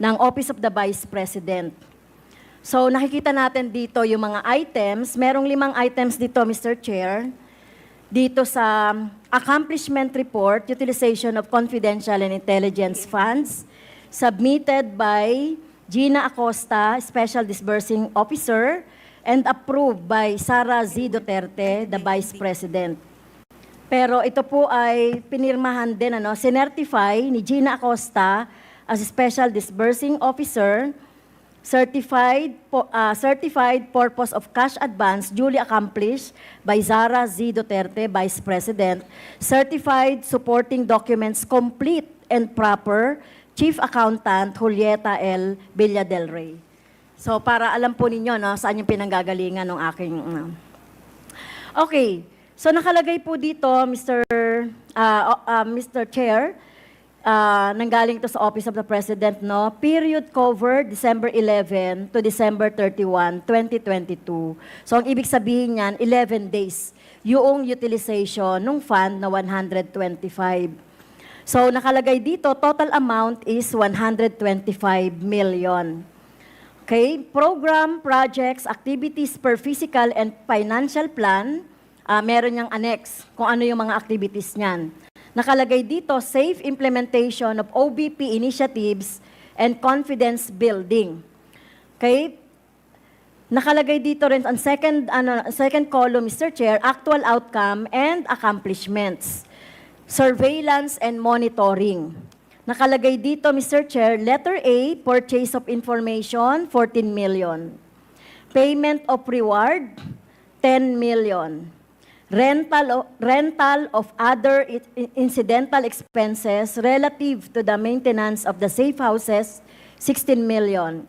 ng Office of the Vice President. So, nakikita natin dito yung mga items. Merong 5 items dito, Mr. Chair. Dito sa accomplishment report, utilization of confidential and intelligence funds, submitted by Gina Acosta, Special Disbursing Officer, and approved by Sara Z. Duterte, the Vice President. Pero ito po ay pinirmahan din, sinertify ni Gina Acosta as Special Disbursing Officer, certified purpose of cash advance duly accomplished by Sara Z. Duterte, Vice President, certified supporting documents complete and proper, Chief Accountant Julieta L. Villa del Rey. So para alam po ninyo saan yung pinanggagalingan ng aking Okay. So nakalagay po dito, Mr. Chair, nanggaling to sa Office of the President, period covered December 11 to December 31, 2022. So ang ibig sabihin niyan, 11 days yung utilization ng fund na 125. So nakalagay dito, total amount is 125 million. Okay, program, projects, activities per physical and financial plan, meron niyang annex kung ano yung mga activities niyan. Nakalagay dito, safe implementation of OBP initiatives and confidence building. Okay? Nakalagay dito rin ang second column, Mr. Chair, actual outcome and accomplishments. Surveillance and monitoring. Nakalagay dito, Mr. Chair, letter A, purchase of information, 14 million. Payment of reward, 10 million. Rental of other incidental expenses relative to the maintenance of the safe houses, 16 million.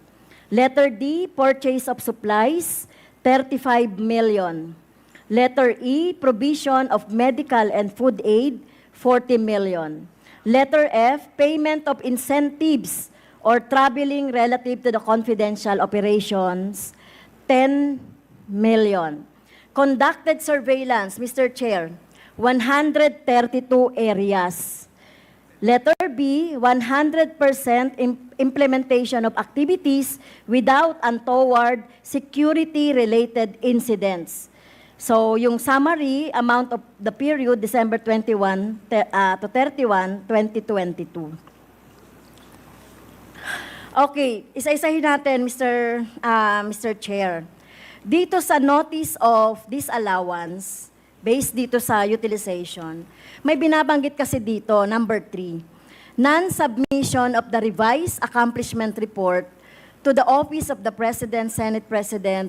Letter D, purchase of supplies, 35 million. Letter E, provision of medical and food aid, 40 million. Letter F, payment of incentives or traveling relative to the confidential operations, 10 million. Conducted surveillance, Mr. Chair, 132 areas. Letter B, 100% implementation of activities without untoward security-related incidents. So, yung summary, amount of the period, December 21 to 31, 2022. Okay, isa-isahin natin, Mr. Chair. Dito sa notice of disallowance, based dito sa utilization, may binabanggit kasi dito, number 3, non-submission of the revised accomplishment report to the Office of the President, Senate President,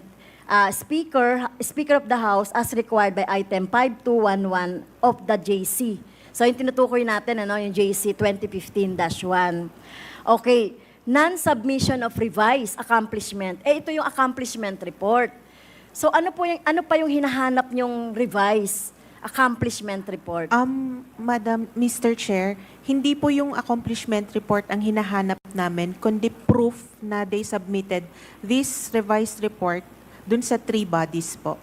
Speaker of the House as required by item 5211 of the JC. So yung tinutukoy natin, yung JC 2015-1. Okay, non-submission of revised accomplishment. Ito yung accomplishment report. So ano pa yung hinahanap nyong revised accomplishment report? Madam, Mr. Chair, hindi po yung accomplishment report ang hinahanap namin, kundi proof na they submitted this revised report dun sa 3 bodies po.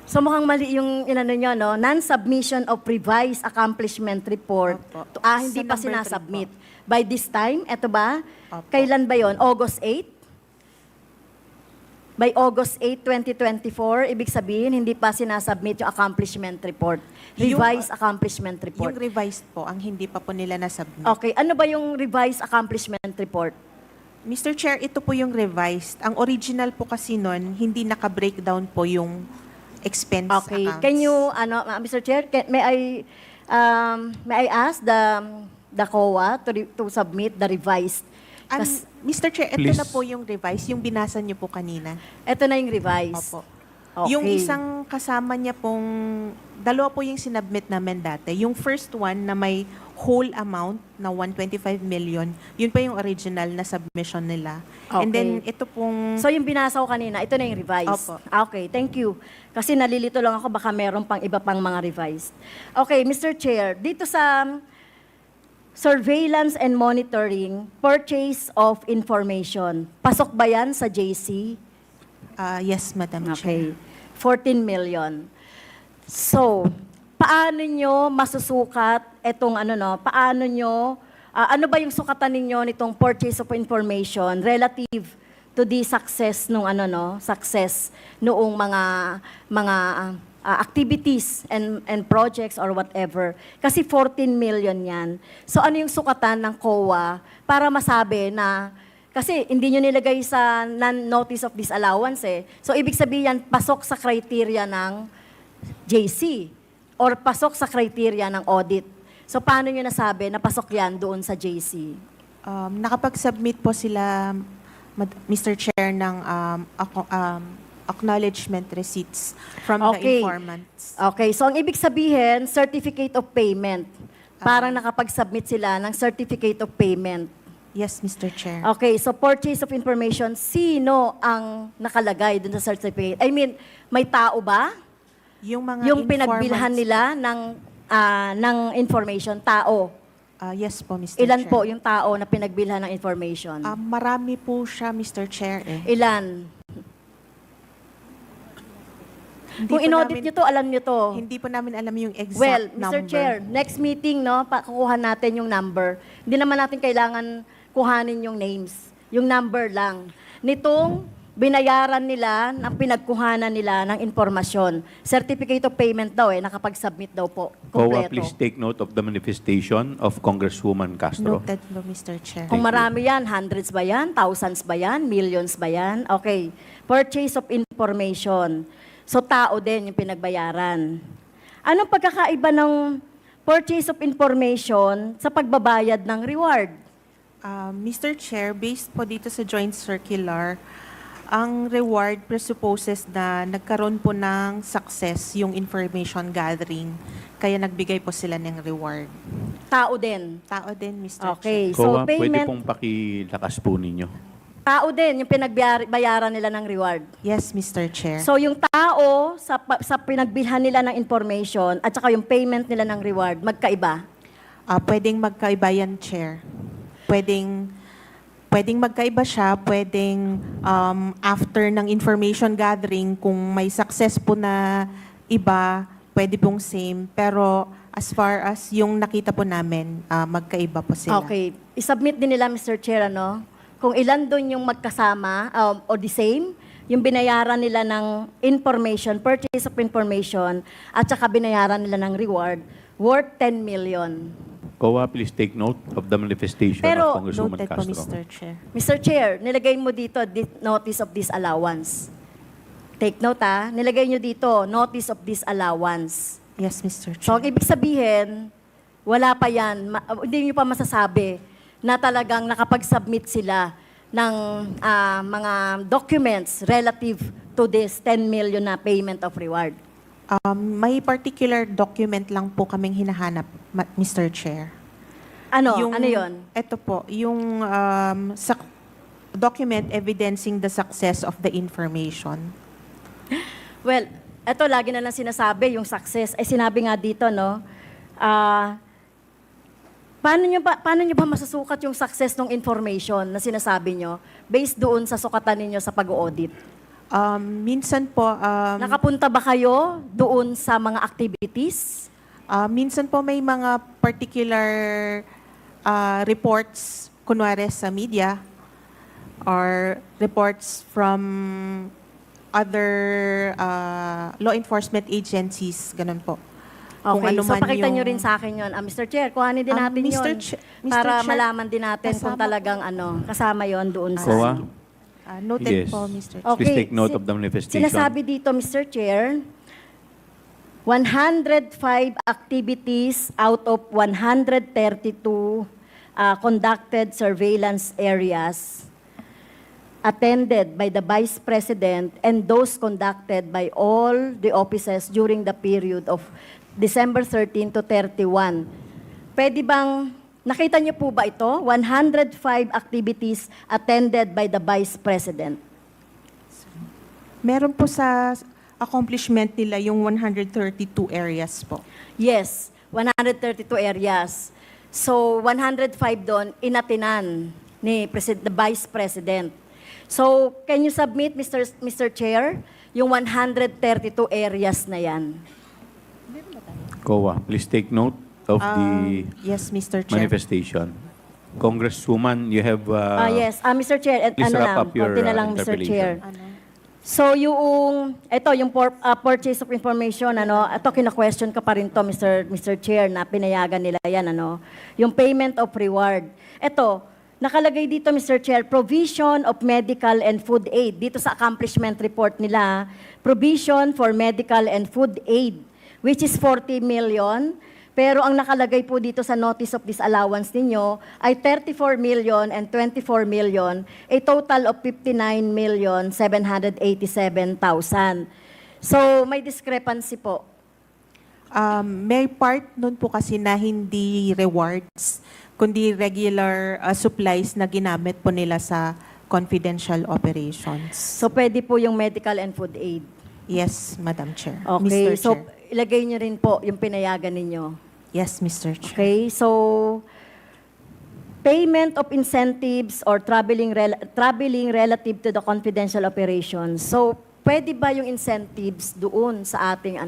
So mukhang mali yung nyo, no? Non-submission of revised accomplishment report. Hindi pa sinasubmit. By this time, eto ba? Opo. Kailan ba yon? August 8? By August 8, 2024, ibig sabihin, hindi pa sinasubmit yung accomplishment report. Revised accomplishment report. Yung revised po, ang hindi pa po nila nasubmit. Okay, ano ba yung revised accomplishment report? Mr. Chair, ito po yung revised. Ang original po kasi nun, hindi naka-breakdown po yung expense Okay, accounts. can you, Mr. Chair, may I ask the COA to submit the revised? Mr. Chair, ito Please. na po yung revised, yung binasa niyo po kanina. Ito na yung revised. Opo. Okay. Yung isang kasama niya pong, dalawa po yung sinubmit namin dati. Yung first one na may whole amount na 125 million, yun pa yung original na submission nila. And Okay. then ito pong... So yung binasa ko kanina, ito na yung revised. Opo. Okay, thank you. Kasi nalilito lang ako, baka meron pang iba pang mga revised. Okay, Mr. Chair, dito sa surveillance and monitoring, purchase of information, pasok ba yan sa JC? Yes, Madam Okay. Chair. 14 million. So, paano nyo masusukat etong paano nyo, ano ba yung sukatan ninyo nitong purchase of information relative to the success nung success noong mga activities and projects or whatever. Kasi 14 million yan. So ano yung sukatan ng COA para masabi na, kasi hindi nyo nilagay sa non-notice of disallowance eh. So ibig sabihin, pasok sa criteria ng JC or pasok sa criteria ng audit. So paano nyo nasabi na pasok yan doon sa JC? Nakapag-submit po sila, Mr. Chair, ng acknowledgement receipts from the informants. Okay, so ang ibig sabihin, certificate of payment. Parang nakapag-submit sila ng certificate of payment. Yes, Mr. Chair. Okay, so purchase of information, sino ang nakalagay dun sa certificate? I mean, may tao ba? Yung pinagbilhan informants- nila ng information, tao. Yes po, Mr. Ilan Chair. po yung tao na pinagbilhan ng information? Marami po siya, Mr. Chair. Ilan? Hindi Kung po inaudit namin- nyo to, alam nyo to. Hindi po namin alam yung exact Well, number. Mr. Chair, next meeting, kukuha natin yung number. Hindi naman natin kailangan kuhanin yung names. yung number lang. Nitong binayaran nila, ng pinagkuhanan nila ng informasyon. Certificate of payment daw nakapag-submit daw po. COA, Kompleto. please take note of the manifestation of Congresswoman Castro. Noted po, Mr. Chair. Kung marami yan, hundreds ba yan, thousands ba yan, millions ba yan? Okay. Purchase of information. So tao din yung pinagbayaran. Anong pagkakaiba ng purchase of information sa pagbabayad ng reward? Mr. Chair, based po dito sa joint circular, ang reward presupposes na nagkaroon po ng success yung information gathering. Kaya nagbigay po sila ng reward. Tao din. Tao din, Mr. Okay. Chair. So COA, pwede payment, pong pakilakas po ninyo. tao din yung pinagbayaran nila ng reward. Yes, Mr. Chair. So yung tao sa pinagbilhan nila ng information at saka yung payment nila ng reward, magkaiba? Pwedeng magkaiba yan, Chair. Pwedeng magkaiba siya, pwedeng after ng information gathering, kung may success po na iba, pwede pong same. Pero as far as yung nakita po namin, magkaiba po sila. Okay. I-submit din nila, Mr. Chair, kung ilan doon yung magkasama o the same, yung binayaran nila ng information, purchase of information, at saka binayaran nila ng reward, worth 10 million. COA, please take note of the manifestation Pero, of Congresswoman Noted po, Castro. Mr. Chair. Mr. Chair, nilagay mo dito notice of disallowance. Take note nilagay nyo dito notice of disallowance. Yes, Mr. Chair. So, ang ibig sabihin, wala pa yan, hindi nyo pa masasabi na talagang nakapag-submit sila ng mga documents relative to this 10 million na payment of reward. May particular document lang po kaming hinahanap, Mr. Chair. Ano yun? Ito po, yung document evidencing the success of the information. Well, eto lagi na lang sinasabi, yung success. Sinabi nga dito, paano nyo ba masusukat yung success ng information na sinasabi nyo based doon sa sukatan ninyo sa pag-audit? Minsan po... Nakapunta ba kayo doon sa mga activities? Minsan po may mga particular reports, kunwari sa media, or reports from other law enforcement agencies, ganun po. Okay, so pakita nyo rin sa akin yun. Mr. Chair, kuhanin din natin Mr. yun Chair, para Chair, malaman din natin kung talagang kasama yon doon sa... COA? Noted Yes. po, Mr. Chair. Okay. Please take note of the manifestation. Sinasabi dito, Mr. Chair, 105 activities out of 132 conducted surveillance areas attended by the Vice President and those conducted by all the offices during the period of December 13 to 31. Pwede bang, nakita niyo po ba ito? 105 activities attended by the Vice President. Meron po sa accomplishment nila yung 132 areas po. Yes, 132 areas. So, 105 doon, inatinan ni the Vice President. So, can you submit, Mr. Chair, yung 132 areas na yan? COA, please take note of the Yes, Mr. Chair. manifestation. Congresswoman, you have... Yes, Mr. Chair, please wrap up your konti na lang, Mr. Chair. interpellation. So, yung purchase of information, ito kina-question ka pa rin to, Mr. Chair, na pinayagan nila yan, yung payment of reward. Ito, nakalagay dito, Mr. Chair, provision of medical and food aid. Dito sa accomplishment report nila, provision for medical and food aid, which is 40 million. Pero ang nakalagay po dito sa notice of disallowance ninyo ay 34 million and 24 million, a total of 59,787,000. So may discrepancy po. May part nun po kasi na hindi rewards, kundi regular supplies na ginamit po nila sa confidential operations. So pwede po yung medical and food aid. Yes, Madam Chair. Okay, Mr. so Chair. ilagay nyo rin po yung pinayagan ninyo. Yes, Mr. Chair. Okay, so payment of incentives or traveling relative to the confidential operations. So, pwede ba yung incentives doon sa ating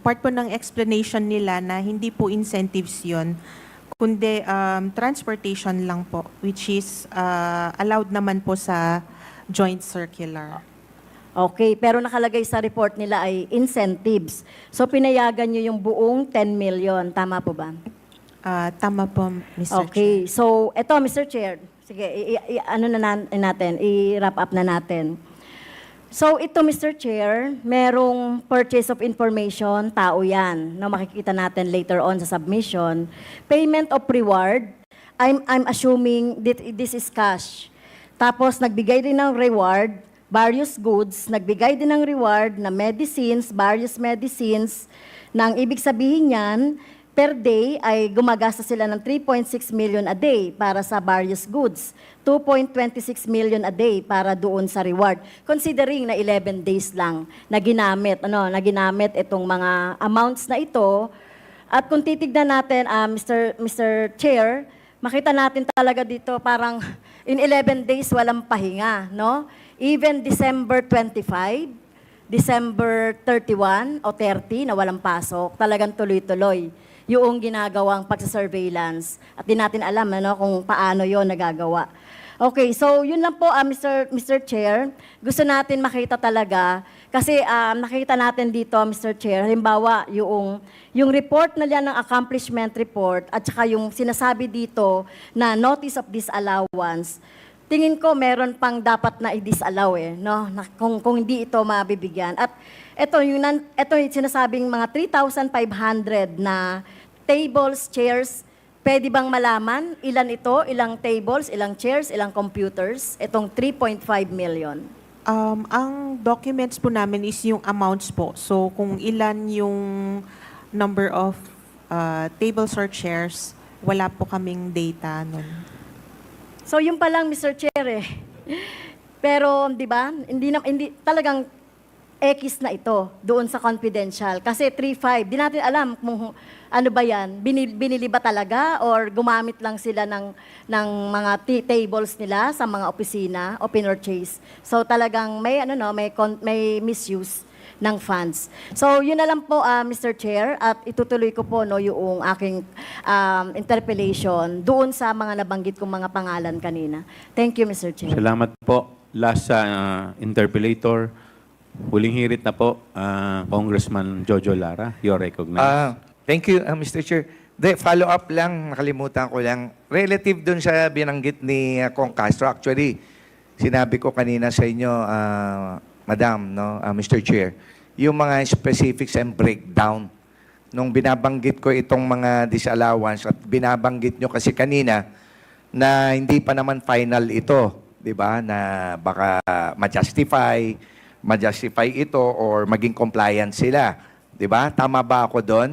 Part po ng explanation nila na hindi po incentives yon, kundi transportation lang po, which is allowed naman po sa joint circular. Okay, pero nakalagay sa report nila ay incentives. So pinayagan nyo yung buong 10 million. Tama po ba? Tama po, Mr. Chair. Okay, so eto Mr. Chair. Sige, i-wrap up na natin. So ito Mr. Chair, merong purchase of information, tao yan. No, makikita natin later on sa submission. Payment of reward, I'm assuming this is cash. Tapos nagbigay din ng reward, various goods, nagbigay din ng reward na medicines, various medicines, na ang ibig sabihin niyan, per day ay gumagasta sila ng 3.6 million a day para sa various goods, 2.26 million a day para doon sa reward. Considering na 11 days lang na ginamit itong mga amounts na ito. At kung titignan natin, Mr. Chair, makita natin talaga dito parang in 11 days walang pahinga, no? Even December 25, December 31 o 30 na walang pasok, talagang tuloy-tuloy yung ginagawang pagsa-surveillance. At di natin alam kung paano yon nagagawa. Okay, so yun lang po, Mr. Chair. Gusto natin makita talaga, kasi nakita natin dito, Mr. Chair, halimbawa yung report na yan ng accomplishment report at saka yung sinasabi dito na notice of disallowance, tingin ko meron pang dapat na i-disallow no? Kung hindi ito mabibigyan. At ito yung sinasabing mga 3,500 na tables, chairs, pwede bang malaman ilan ito, ilang tables, ilang chairs, ilang computers, itong 3.5 million? Ang documents po namin is yung amounts po. So kung ilan yung number of tables or chairs, wala po kaming data nun. So yung pa lang, Mr. Chair Pero, di ba, hindi talagang X na ito doon sa confidential. Kasi 3.5, di natin alam kung ano ba yan, binili ba talaga or gumamit lang sila ng mga tables nila sa mga opisina o pinorchase. So talagang may misuse ng funds. So yun na lang po, Mr. Chair, at itutuloy ko po yung aking interpellation doon sa mga nabanggit kong mga pangalan kanina. Thank you, Mr. Chair. Salamat po. Last interpellator, huling hirit na po, Congressman Jojo Lara. You're recognized. Thank you, Mr. Chair. Follow up lang, nakalimutan ko lang. Relative dun sa binanggit ni Kong Castro, actually, sinabi ko kanina sa inyo, Madam, Mr. Chair, yung mga specifics and breakdown. Nung binabanggit ko itong mga disallowance at binabanggit nyo kasi kanina na hindi pa naman final ito, di ba? Na baka ma-justify ito or maging compliant sila. Di ba? Tama ba ako doon?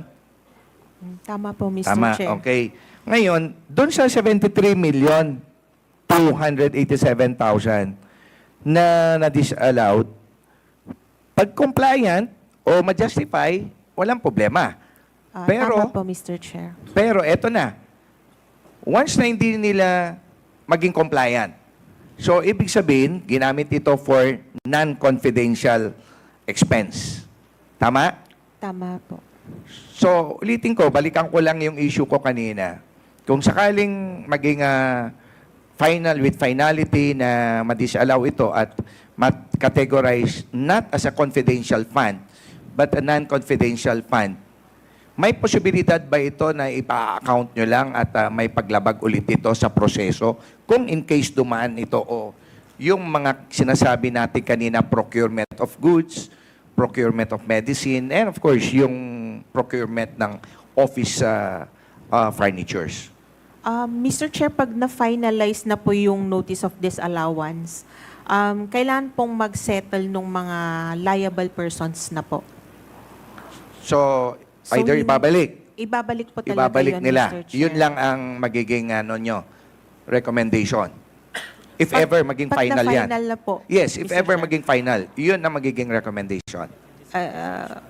Tama po, Mr. Tama, Chair. okay. Ngayon, doon sa 73,287,000 na na-disallowed, pag compliant o ma-justify, walang problema. Tama po, Mr. Chair. Pero eto na, once na hindi nila maging compliant, so ibig sabihin, ginamit ito for non-confidential expense. Tama? Tama po. So, ulitin ko, balikan ko lang yung issue ko kanina. Kung sakaling maging with finality na ma-disallow ito at categorize not as a confidential fund, but a non-confidential fund, may posibilidad ba ito na ipa-account nyo lang at may paglabag ulit ito sa proseso kung in case dumaan ito o yung mga sinasabi natin kanina, procurement of goods, procurement of medicine, and of course, yung procurement ng office furnitures. Mr. Chair, pag na-finalize na po yung notice of disallowance, kailan pong mag-settle ng mga liable persons na po? So either ibabalik. Ibabalik po talaga Ibabalik yun, nila. Mr. Chair. Yun lang ang magiging recommendation. If ever maging final yan. Pag na-final na po. Yes, if Mr. ever Chair. maging final, yun ang magiging recommendation.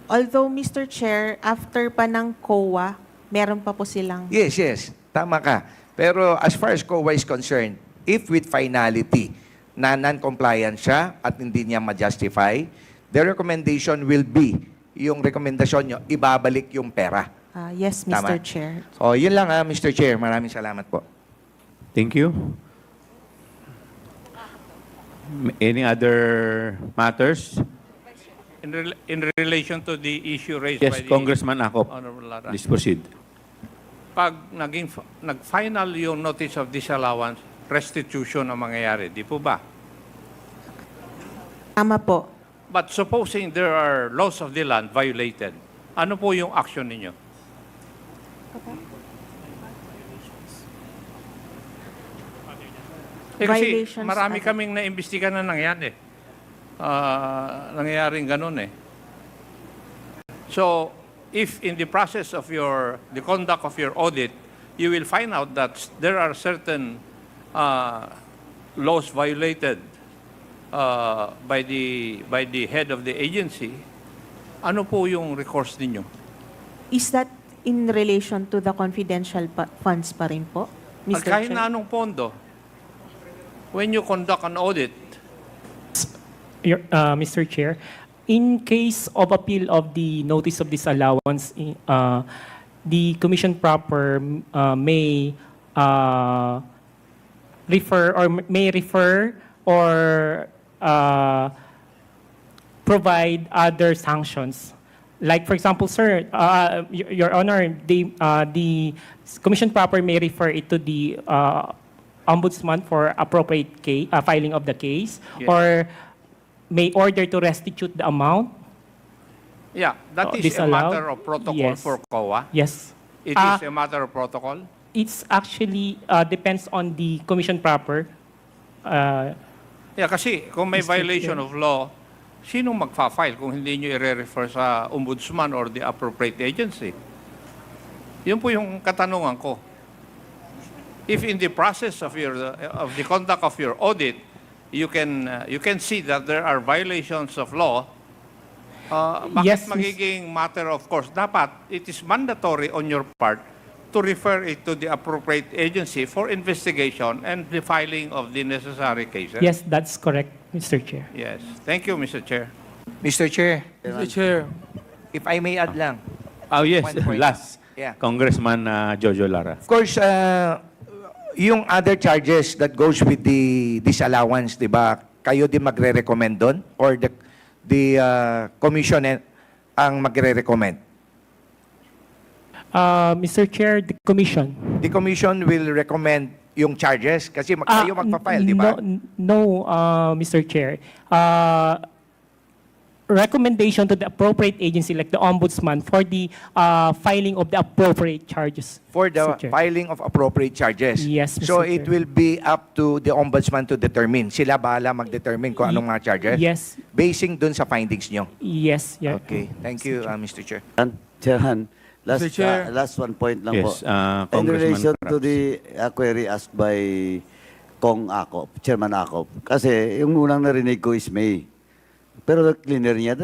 Although, Mr. Chair, after pa ng COA, meron pa po silang... Yes. Tama ka. Pero as far as COA is concerned, if with finality na non-compliant siya at hindi niya ma-justify, the recommendation will be, yung rekomendasyon nyo, ibabalik yung pera. Yes, Tama. Mr. Chair. O, yun lang, Mr. Chair. Maraming salamat po. Thank you. Any other matters? In relation to the issue raised by Yes, the Congressman Akop. Honorable Lara. Please proceed. Pag nag-final yung notice of disallowance, restitution ang mangyayari. Di po ba? Tama po. But supposing there are laws of the land violated, ano po yung action ninyo? Kasi Violations marami at- kaming naimbestigan na nangyari. Nangyayaring ganun eh. So, if in the process of the conduct of your audit, you will find out that there are certain laws violated by the head of the agency, ano po yung recourse ninyo? Is that in relation to the confidential funds pa rin po, Mr. Kahit Chair? na anong pondo, when you conduct an audit, Mr. Chair, in case of appeal of the notice of disallowance, the commission proper may refer or provide other sanctions. Like, for example, sir, Your Honor, the commission proper may refer it to the ombudsman for appropriate filing of the case, Yes. or may order to restitute the amount. yeah, that is a Disallowed? matter of protocol Yes. for COA. Yes. It is a matter of protocol. It's actually depends on the commission proper. Yeah, kasi kung may Mr. violation Chair. of law, sinong magfa-file kung hindi nyo i-refer sa ombudsman or the appropriate agency? Yun po yung katanungan ko. If in the process of the conduct of your audit, you can see that there are violations of law, bakit Yes, magiging matter of course? Dapat it is mandatory on your part to refer it to the appropriate agency for investigation and the filing of the necessary cases. Yes, that's correct, Mr. Chair. Yes. Thank you, Mr. Chair. Mr. Chair, Mr. Chair, if I may add lang. Oh, yes. One point. Last. Yeah. Congressman Jojo Lara. Of course, yung other charges that goes with the disallowance, di ba, kayo din magre-recommend doon? Or the commission ang magre-recommend? Mr. Chair, the commission. The commission will recommend yung charges kasi kayo magpa-file, di ba? No, Mr. Chair. Recommendation to the appropriate agency like the ombudsman for the filing of the appropriate charges. For the Mr. Chair. filing of appropriate charges. Yes, Mr. So it Chair. will be up to the ombudsman to determine. Sila bahala mag-determine kung anong mga charges? Yes. Basing dun sa findings nyo? Yes. Yeah. Okay. Thank you, Mr. Chair. Chairman, Mr. Chair. last one point lang po. Yes, In Congressman relation to Craps. the query asked by Kong Akop, Chairman Akop, kasi yung unang narinig ko is May. Pero cleaner niya,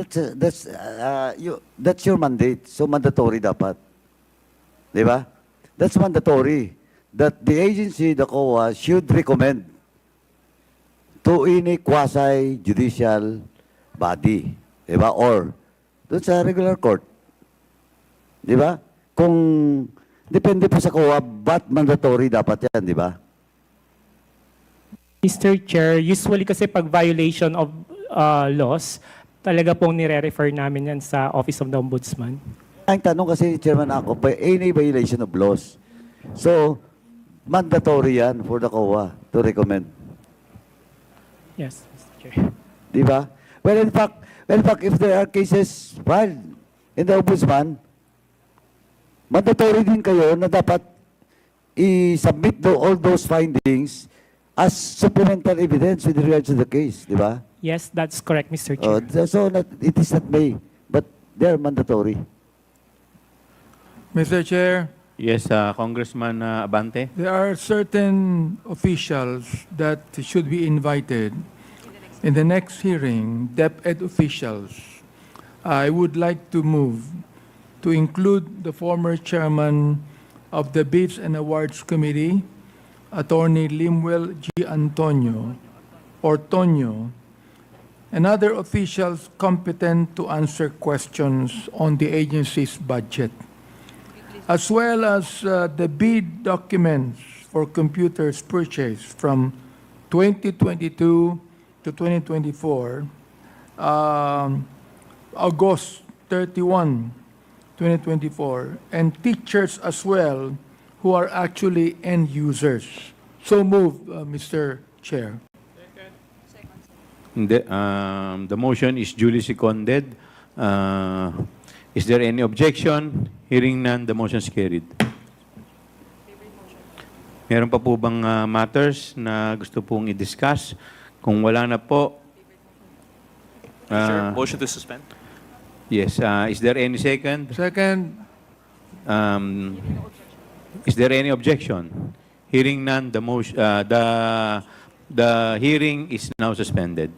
that's your mandate. So mandatory dapat. Di ba? That's mandatory. That the agency, the COA, should recommend to any quasi-judicial body. Di ba? Or, doon sa regular court. Di ba? Kung depende po sa COA, but mandatory dapat yan, di ba? Mr. Chair, usually kasi pag violation of laws, talaga pong nire-refer namin yan sa Office of the Ombudsman. Ang tanong kasi, Chairman ako, any violation of laws. So, mandatory yan for the COA to recommend. Yes, Mr. Chair. Di ba? Well, in fact, if there are cases filed in the Ombudsman, mandatory din kayo na dapat i-submit all those findings as supplemental evidence with regards to the case, di ba? Yes, that's correct, Mr. Chair. So it is not may, but they are mandatory. Mr. Chair, Yes, Congressman Abante. there are certain officials that should be invited in the next hearing, DepEd officials. I would like to move to include the former chairman of the Bids and Awards Committee, Attorney Limuel G. Antonio, or Tonyo, and other officials competent to answer questions on the agency's budget. as well as the bid documents for computers purchased from 2022 to 2024, August 31, 2024, and teachers as well who are actually end users. So moved, Mr. Chair. The motion is duly seconded. Is there any objection? Hearing none, the motion is carried. Meron pa po bang matters na gusto pong i-discuss? Kung wala na po, Sure. Motion to suspend. yes. Is there any second? Second, Is there any objection? Hearing none, the motion, the hearing is now suspended.